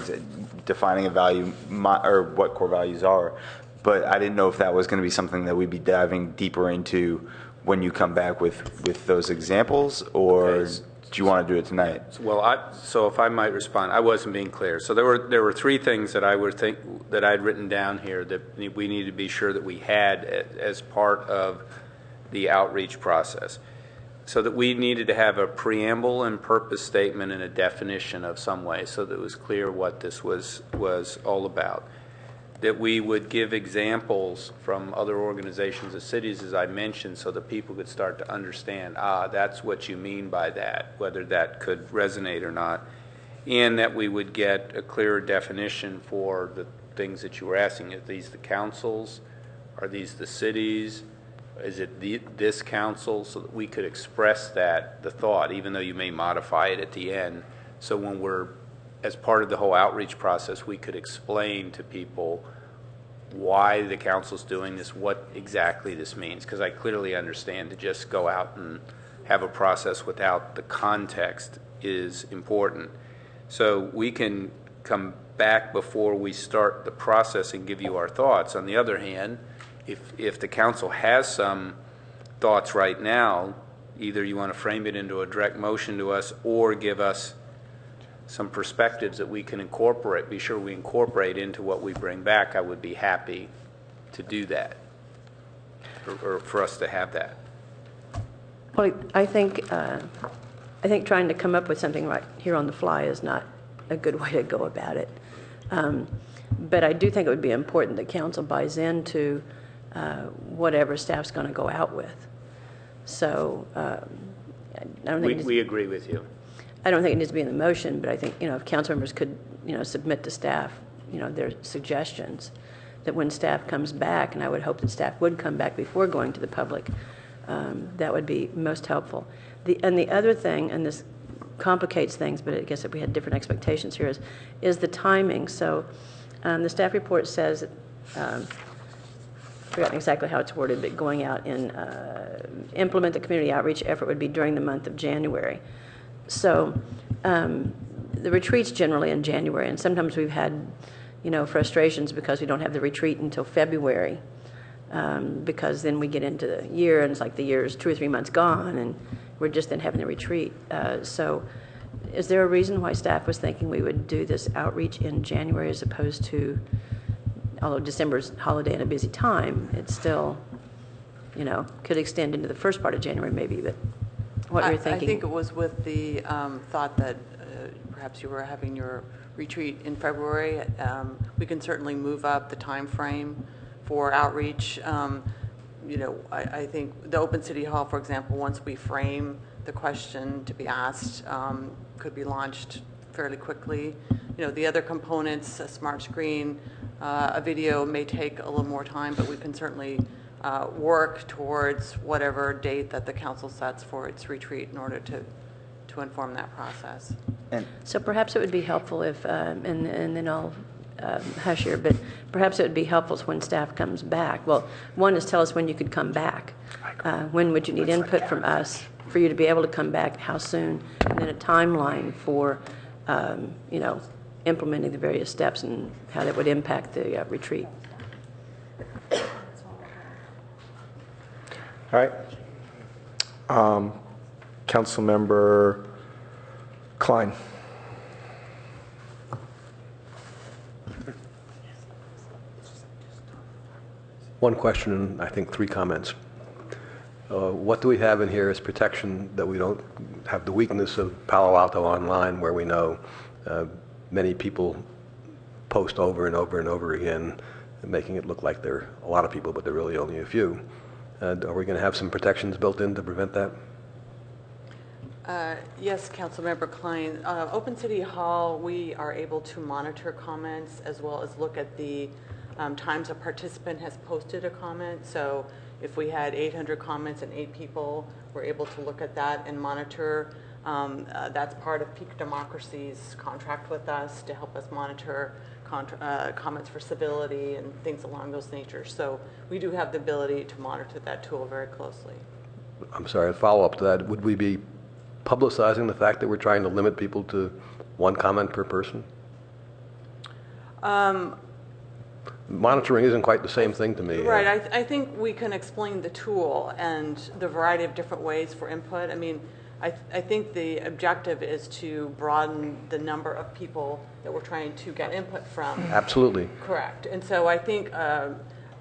defining a value or what core values are, but I didn't know if that was going to be something that we'd be diving deeper into when you come back with those examples, or do you want to do it tonight? Well, so if I might respond, I wasn't being clear. So there were three things that I would think that I'd written down here that we need to be sure that we had as part of the outreach process. So that we needed to have a preamble and purpose statement and a definition of some way so that it was clear what this was all about. That we would give examples from other organizations and cities, as I mentioned, so that people could start to understand, that's what you mean by that, whether that could resonate or not. And that we would get a clearer definition for the things that you were asking. Are these the councils? Are these the cities? Is it this council? So that we could express the thought, even though you may modify it at the end. So when we're, as part of the whole outreach process, we could explain to people why the council's doing this, what exactly this means. Because I clearly understand to just go out and have a process without the context is important. So we can come back before we start the process and give you our thoughts. On the other hand, if the council has some thoughts right now, either you want to frame it into a direct motion to us or give us some perspectives that we can incorporate, be sure we incorporate into what we bring back, I would be happy to do that, or for us to have that. Well, I think I think trying to come up with something right here on the fly is not a good way to go about it. But I do think it would be important that council buys into whatever staff's going to go out with. So I don't think we agree with you. I don't think it needs to be in the motion, but I think, if council members could, submit to staff, their suggestions, that when staff comes back, and I would hope that staff would come back before going to the public, that would be most helpful. And the other thing, and this complicates things, but I guess if we had different expectations here, is the timing. So the staff report says, I've forgotten exactly how it's worded, but going out and implement the community outreach effort would be during the month of January. So the retreat's generally in January, and sometimes we've had, frustrations because we don't have the retreat until February, because then we get into the year, and it's like the year's 2 or 3 months gone, and we're just then having the retreat. So is there a reason why staff was thinking we would do this outreach in January as opposed to, although December's holiday and a busy time, it's still, could extend into the first part of January maybe, but what you're thinking? I think it was with the thought that perhaps you were having your retreat in February. We can certainly move up the time frame for outreach. I think the Open City Hall, for example, once we frame the question to be asked, could be launched fairly quickly. The other components, a smart screen, a video may take a little more time, but we can certainly work towards whatever date that the council sets for its retreat in order to inform that process. So perhaps it would be helpful if, and then I'll hush here, but perhaps it would be helpful when staff comes back. Well, one is tell us when you could come back. When would you need input from us for you to be able to come back, how soon, and then a timeline for, implementing the various steps and how that would impact the retreat. All right. Councilmember Klein. One question and I think 3 comments. What do we have in here as protection that we don't have the weakness of Palo Alto Online, where we know many people post over and over and over again, making it look like there are a lot of people, but there are really only a few. Are we going to have some protections built in to prevent that? Yes, Councilmember Klein. Open City Hall, we are able to monitor comments as well as look at the times a participant has posted a comment. So if we had 800 comments and 8 people, we're able to look at that and monitor. That's part of Peak Democracy's contract with us to help us monitor comments for civility and things along those natures. So we do have the ability to monitor that tool very closely. I'm sorry, a follow-up to that. Would we be publicizing the fact that we're trying to limit people to 1 comment per person? Monitoring isn't quite the same thing to me. Right. I think we can explain the tool and the variety of different ways for input. I mean, I think the objective is to broaden the number of people that we're trying to get input from. Absolutely. Correct. And so I think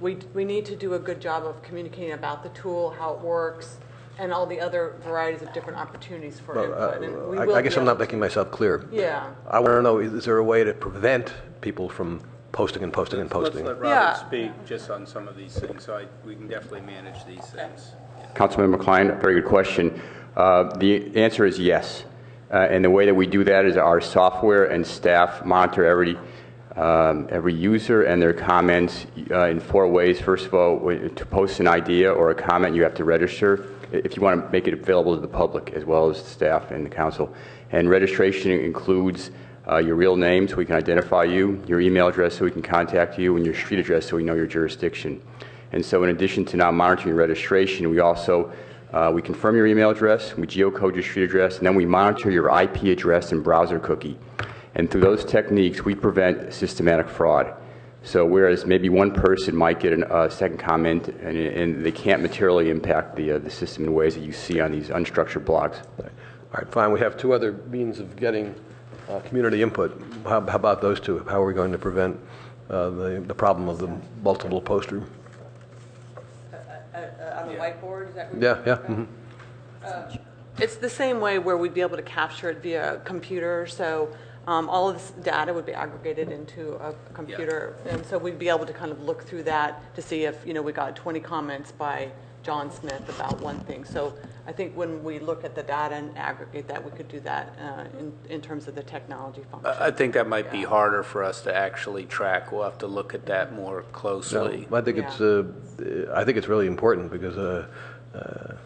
we need to do a good job of communicating about the tool, how it works, and all the other varieties of different opportunities for input. And we will I guess I'm not making myself clear. Yeah. I want to know, is there a way to prevent people from posting and posting and posting? Let's let Robert speak just on some of these things, so we can definitely manage these things. Councilmember Klein, very good question. The answer is yes. And the way that we do that is our software and staff monitor every user and their comments in 4 ways. First of all, to post an idea or a comment, you have to register if you want to make it available to the public as well as the staff and the council. And registration includes your real name so we can identify you, your email address so we can contact you, and your street address so we know your jurisdiction. And so in addition to now monitoring your registration, we also we confirm your email address, we geocode your street address, and then we monitor your IP address and browser cookie. And through those techniques, we prevent systematic fraud. So whereas maybe one person might get a second comment and they can't materially impact the system in ways that you see on these unstructured blogs. All right, fine. We have 2 other means of getting community input. How about those 2? How are we going to prevent the problem of the multiple poster? On the whiteboard, is that what Yeah. Mm-hmm. It's the same way where we'd be able to capture it via computer. So all of this data would be aggregated into a computer. Yeah. And so we'd be able to kind of look through that to see if, we got 20 comments by John Smith about one thing. So I think when we look at the data and aggregate that, we could do that in terms of the technology function. I think that might be harder for us to actually track. We'll have to look at that more closely. No, I think it's really important because,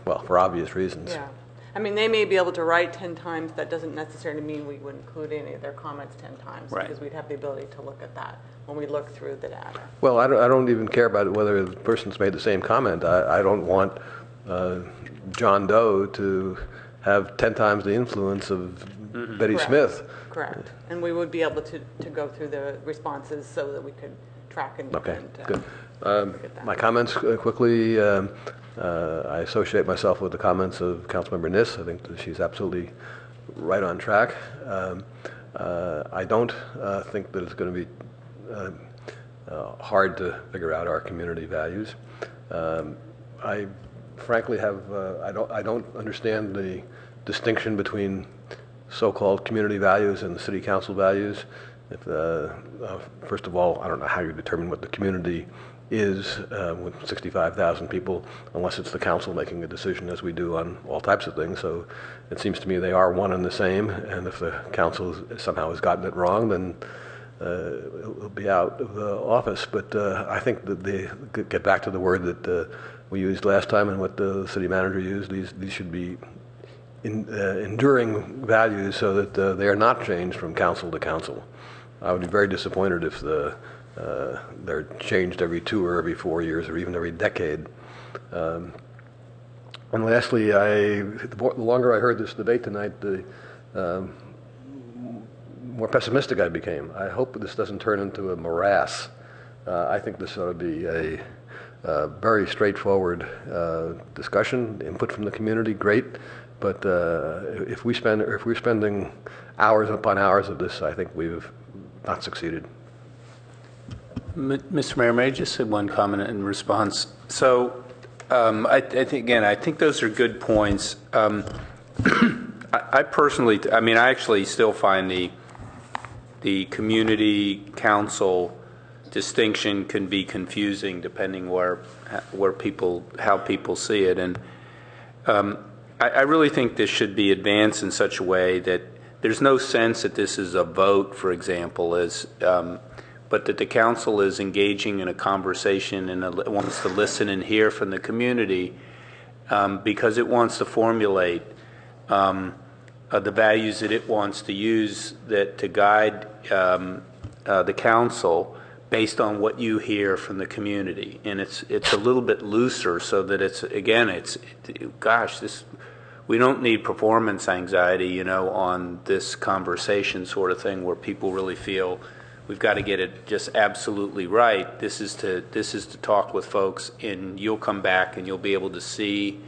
well, for obvious reasons. Yeah. I mean, they may be able to write 10 times. That doesn't necessarily mean we would include any of their comments 10 times, right, because we'd have the ability to look at that when we look through the data. Well, I don't even care about whether the person's made the same comment. I don't want John Doe to have 10 times the influence of Betty Correct. Smith. Correct. And we would be able to go through the responses so that we could track and Okay, and, good. My comments quickly. I associate myself with the comments of Councilmember Niss. I think that she's absolutely right on track. I don't think that it's going to be hard to figure out our community values. I frankly I don't understand the distinction between so-called community values and the city council values. If, first of all, I don't know how you determine what the community is with 65,000 people, unless it's the council making a decision, as we do on all types of things. So it seems to me they are one and the same, and if the council somehow has gotten it wrong, then it'll be out of office. But I think that get back to the word that we used last time and what the city manager used. These should be enduring values so that they are not changed from council to council. I would be very disappointed if they're changed every 2 or every 4 years or even every decade. And lastly, the longer I heard this debate tonight, the more pessimistic I became. I hope this doesn't turn into a morass. I think this ought to be a very straightforward discussion, input from the community, great. But if we're spending hours upon hours of this, I think we've not succeeded. Mr. Mayor, may I just say one comment in response? So, I think those are good points. I personally, I actually still find the community council distinction can be confusing depending how people see it, and I really think this should be advanced in such a way that there's no sense that this is a vote, for example, but that the council is engaging in a conversation and wants to listen and hear from the community because it wants to formulate the values that it wants to use to guide the council based on what you hear from the community. And it's a little bit looser so that we don't need performance anxiety, on this conversation sort of thing where people really feel we've got to get it just absolutely right. This is to talk with folks, and you'll come back and you'll be able to see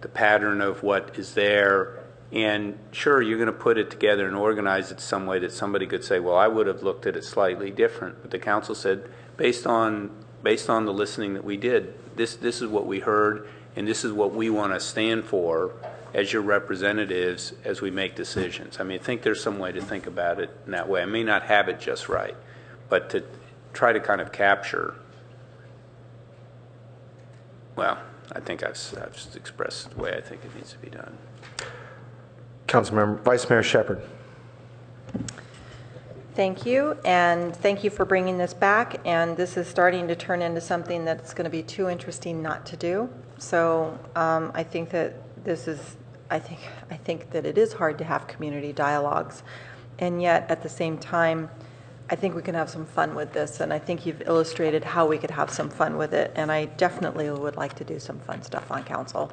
the pattern of what is there. And sure, you're going to put it together and organize it some way that somebody could say, well, I would have looked at it slightly different. But the council said, based on the listening that we did, this is what we heard, and this is what we want to stand for as your representatives as we make decisions. I think there's some way to think about it in that way. I may not have it just right, but to try to kind of capture, well, I think I've just expressed the way I think it needs to be done. Councilmember, Vice Mayor Shepherd. Thank you, and thank you for bringing this back. And this is starting to turn into something that's going to be too interesting not to do. So I think that I think that it is hard to have community dialogues, and yet at the same time, I think we can have some fun with this. And I think you've illustrated how we could have some fun with it. And I definitely would like to do some fun stuff on council.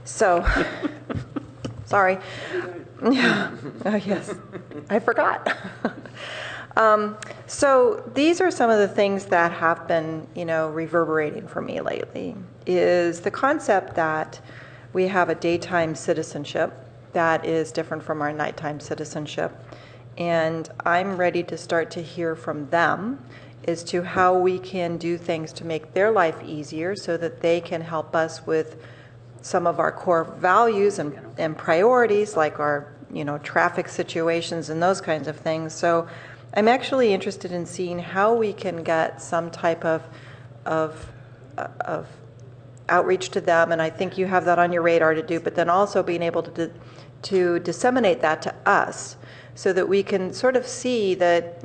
So, sorry. Yeah. Oh, yes, I forgot. So these are some of the things that have been, reverberating for me lately, is the concept that we have a daytime citizenship that is different from our nighttime citizenship. And I'm ready to start to hear from them as to how we can do things to make their life easier so that they can help us with some of our core values and priorities, like our, traffic situations and those kinds of things. So I'm actually interested in seeing how we can get some type of outreach to them, and I think you have that on your radar to do, but then also being able to disseminate that to us so that we can sort of see that,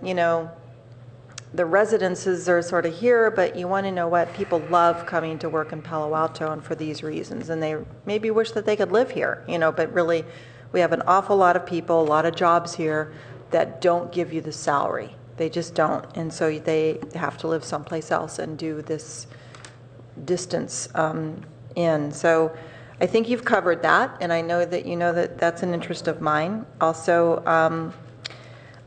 the residences are sort of here, but you want to know what people love coming to work in Palo Alto and for these reasons, and they maybe wish that they could live here, but really we have an awful lot of people, a lot of jobs here that don't give you the salary. They just don't, and so they have to live someplace else and do this distance in. So I think you've covered that, and I know that you know that that's an interest of mine. Also,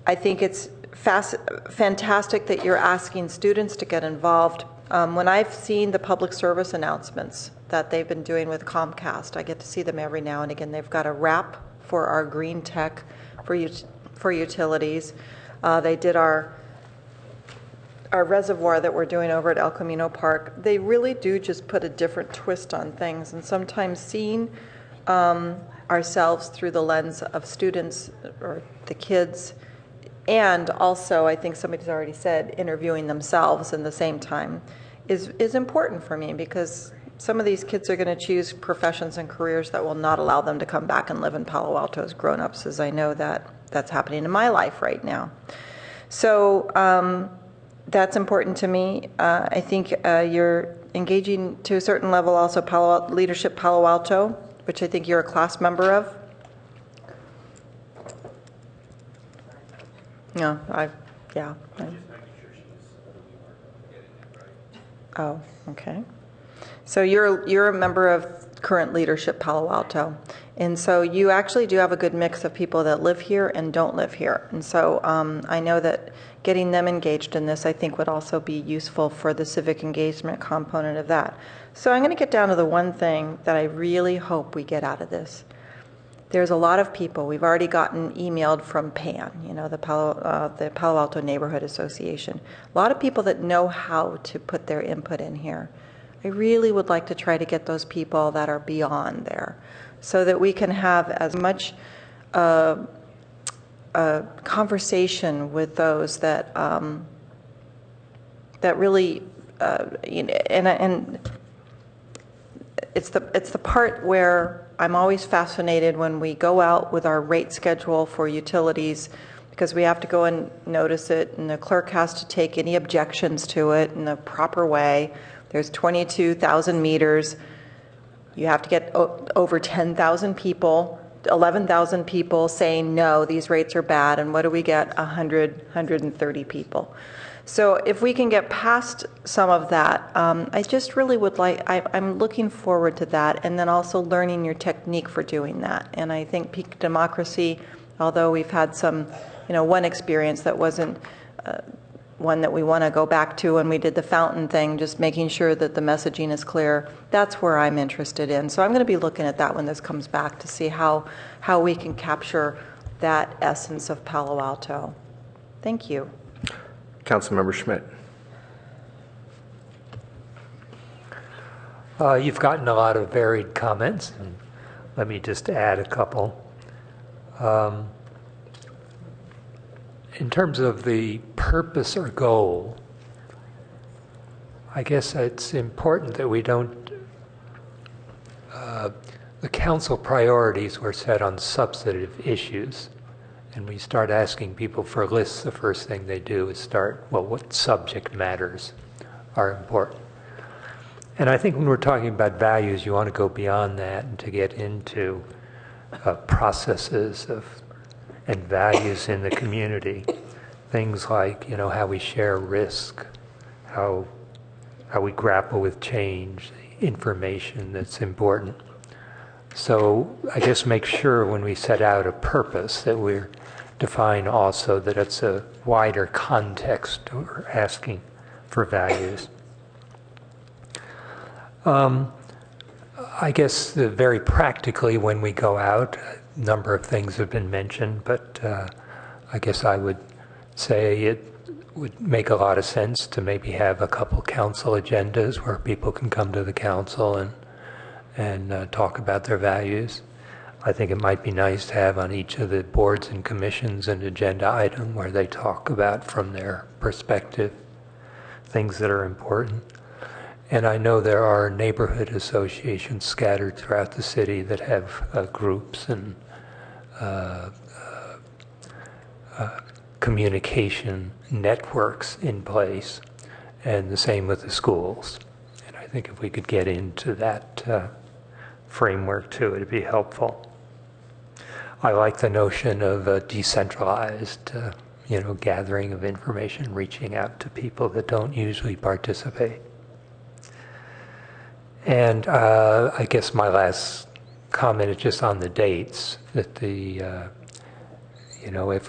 I think it's fantastic that you're asking students to get involved. When I've seen the public service announcements that they've been doing with Comcast, I get to see them every now and again. They've got a wrap for our green tech for utilities. They did our reservoir that we're doing over at El Camino Park. They really do just put a different twist on things, and sometimes seeing ourselves through the lens of students or the kids, and also, I think somebody's already said, interviewing themselves in the same time is important for me, because some of these kids are going to choose professions and careers that will not allow them to come back and live in Palo Alto as grown-ups, as I know that that's happening in my life right now. So that's important to me. I think you're engaging to a certain level also Leadership Palo Alto, which I think you're a class member of. No, yeah. Oh, okay. So you're a member of current Leadership Palo Alto, and so you actually do have a good mix of people that live here and don't live here. And so I know that getting them engaged in this, I think, would also be useful for the civic engagement component of that. So I'm going to get down to the one thing that I really hope we get out of this. There's a lot of people. We've already gotten emailed from PAN, the Palo Alto Neighborhood Association. A lot of people that know how to put their input in here. I really would like to try to get those people that are beyond there, so that we can have as much conversation with those that that really, and it's the part where I'm always fascinated when we go out with our rate schedule for utilities, because we have to go and notice it, and the clerk has to take any objections to it in the proper way. There's 22,000 meters. You have to get over 10,000 people, 11,000 people saying, no, these rates are bad. And what do we get? 130 people. So if we can get past some of that, I just really would like, I'm looking forward to that, and then also learning your technique for doing that. And I think peak democracy, although we've had some, one experience that wasn't one that we want to go back to when we did the fountain thing, just making sure that the messaging is clear, that's where I'm interested in. So I'm going to be looking at that when this comes back to see how we can capture that essence of Palo Alto. Thank you. Councilmember Schmidt. You've gotten a lot of varied comments, and let me just add a couple. In terms of the purpose or goal, I guess it's important that we don't, the council priorities were set on substantive issues, and we start asking people for lists. The first thing they do is start, well, what subject matters are important. And I think when we're talking about values, you want to go beyond that and to get into processes and values in the community. Things like, how we share risk, how we grapple with change, information that's important. So I guess make sure when we set out a purpose that we're define also that it's a wider context we're asking for values. I guess very practically when we go out, a number of things have been mentioned, but I guess I would say it would make a lot of sense to maybe have a couple council agendas where people can come to the council and talk about their values. I think it might be nice to have on each of the boards and commissions an agenda item where they talk about from their perspective things that are important. And I know there are neighborhood associations scattered throughout the city that have groups and communication networks in place, and the same with the schools. And I think if we could get into that framework too, it'd be helpful. I like the notion of a decentralized, gathering of information, reaching out to people that don't usually participate. And I guess my last comment is just on the dates, that if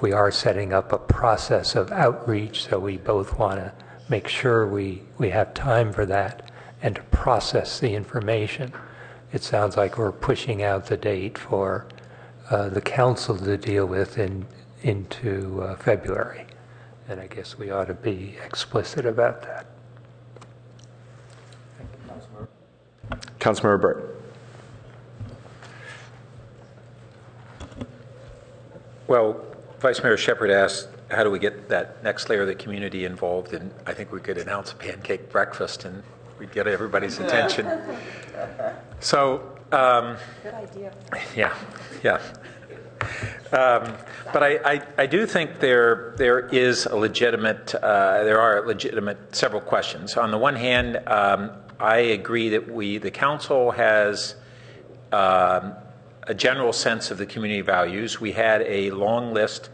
we are setting up a process of outreach, so we both want to make sure we have time for that and to process the information. It sounds like we're pushing out the date for the council to deal with into February. And I guess we ought to be explicit about that. Councilmember Burt. Well, Vice Mayor Shepherd asked, how do we get that next layer of the community involved? And I think we could announce a pancake breakfast and we'd get everybody's attention. So, good idea. Yeah. But I do think there are legitimate several questions. On the one hand, I agree that the council has a general sense of the community values. We had a long list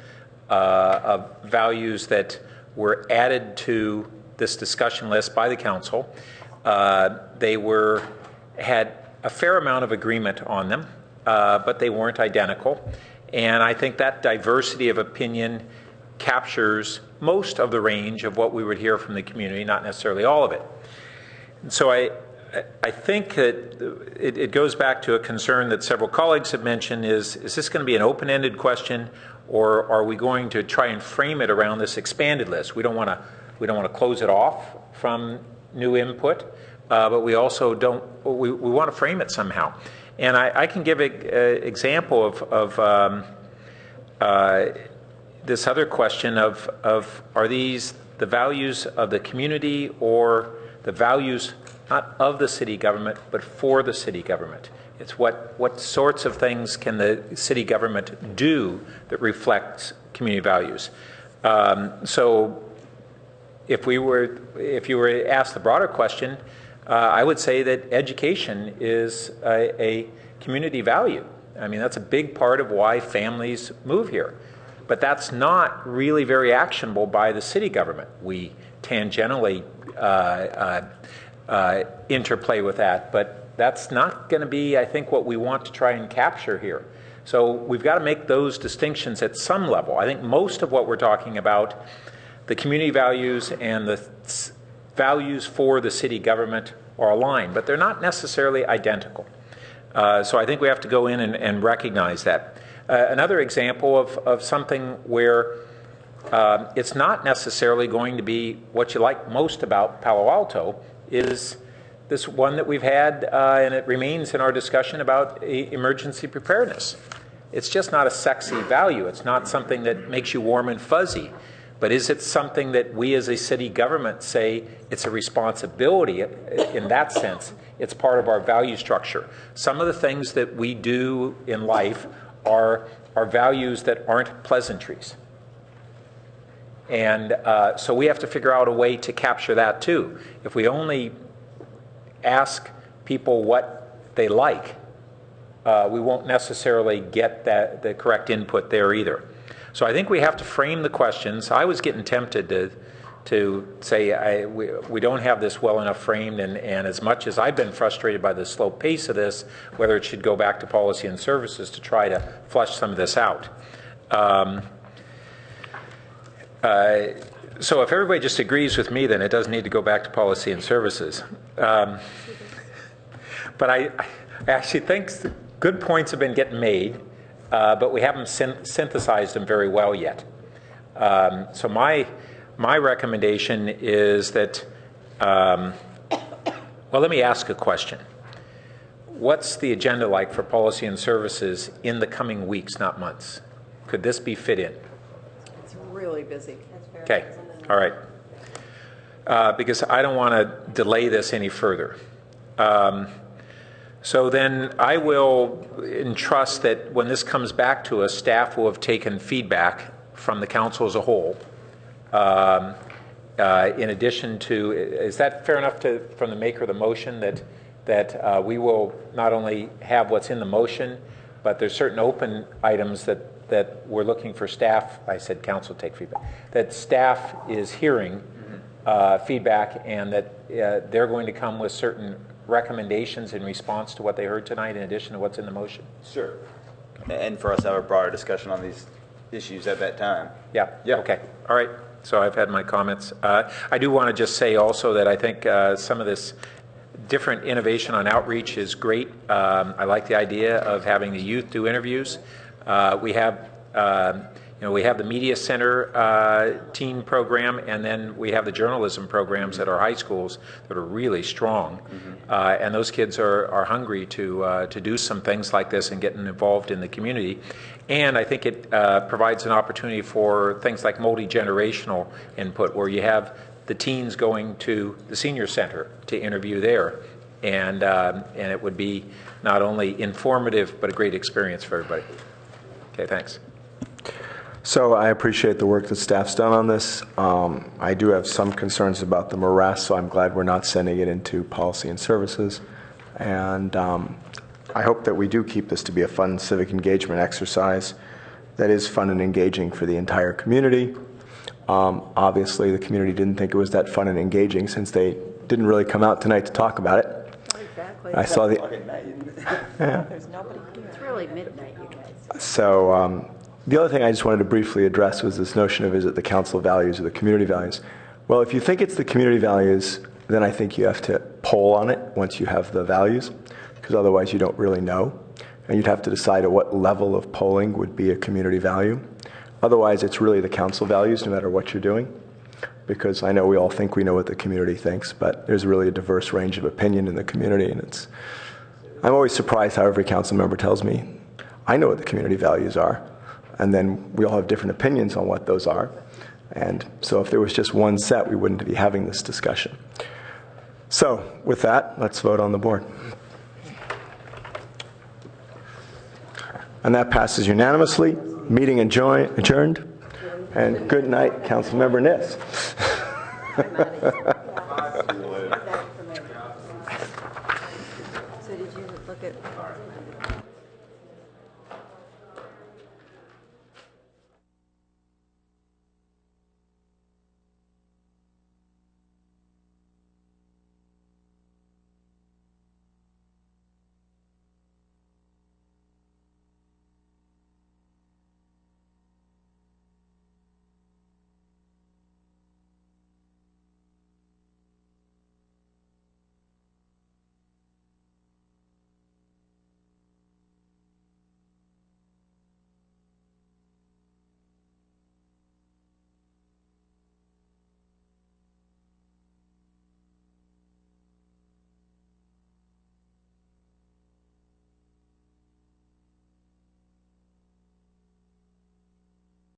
of values that were added to this discussion list by the council. They had a fair amount of agreement on them, but they weren't identical. And I think that diversity of opinion captures most of the range of what we would hear from the community, not necessarily all of it. And so I think that it goes back to a concern that several colleagues have mentioned is this going to be an open-ended question, or are we going to try and frame it around this expanded list? We don't want to close it off from new input, but we also we want to frame it somehow. And I can give an example of this other question of are these the values of the community or the values not of the city government, but for the city government. It's what sorts of things can the city government do that reflects community values. So if you were to ask the broader question, I would say that education is a community value. I mean, that's a big part of why families move here. But that's not really very actionable by the city government. We tangentially interplay with that, but that's not going to be, I think, what we want to try and capture here. So we've got to make those distinctions at some level. I think most of what we're talking about, the community values and the values for the city government are aligned, but they're not necessarily identical. So I think we have to go in and recognize that. Another example of something where it's not necessarily going to be what you like most about Palo Alto is this one that we've had, and it remains in our discussion about emergency preparedness. It's just not a sexy value. It's not something that makes you warm and fuzzy. But is it something that we as a city government say it's a responsibility in that sense? It's part of our value structure. Some of the things that we do in life are values that aren't pleasantries. And so we have to figure out a way to capture that too. If we only ask people what they like, we won't necessarily get the correct input there either. So I think we have to frame the questions. I was getting tempted to say we don't have this well enough framed, and as much as I've been frustrated by the slow pace of this, whether it should go back to policy and services to try to flush some of this out. So if everybody just agrees with me, then it doesn't need to go back to policy and services. But I actually think good points have been getting made, but we haven't synthesized them very well yet. So my recommendation is that, well, let me ask a question. what's the agenda like for policy and services in the coming weeks, not months? Could this be fit in? It's really busy. Okay, all right. Because I don't want to delay this any further. So then I will entrust that when this comes back to us, staff will have taken feedback from the council as a whole. In addition to, is that fair enough from the maker of the motion that we will not only have what's in the motion, but there's certain open items that we're looking for staff, I said council take feedback, that staff is hearing feedback and that they're going to come with certain recommendations in response to what they heard tonight in addition to what's in the motion? Sure. And for us to have a broader discussion on these issues at that time. Yeah. Okay. All right. So I've had my comments. I do want to just say also that I think some of this different innovation on outreach is great. I like the idea of having the youth do interviews. We have we have the media center teen program, and then we have the journalism programs at our high schools that are really strong. And those kids are hungry to do some things like this and getting involved in the community. And I think it provides an opportunity for things like multi-generational input, where you have the teens going to the senior center to interview there. And it would be not only informative, but a great experience for everybody. Okay, thanks. So I appreciate the work that staff's done on this. I do have some concerns about the morass, so I'm glad we're not sending it into policy and services. And I hope that we do keep this to be a fun civic engagement exercise that is fun and engaging for the entire community. Obviously, the community didn't think it was that fun and engaging since they didn't really come out tonight to talk about it. Exactly. I saw the... Yeah. There's nobody here. It's really midnight, you guys. So the other thing I just wanted to briefly address was this notion of, is it the council values or the community values? Well, if you think it's the community values, then I think you have to poll on it once you have the values, because otherwise you don't really know. And you'd have to decide at what level of polling would be a community value. Otherwise, it's really the council values no matter what you're doing, because I know we all think we know what the community thinks, but there's really a diverse range of opinion in the community, and I'm always surprised how every council member tells me, I know what the community values are. And then we all have different opinions on what those are. And so if there was just one set, we wouldn't be having this discussion. So with that, let's vote on the board. And that passes unanimously. Meeting adjourned. And good night, Councilmember Niss. So did you look at...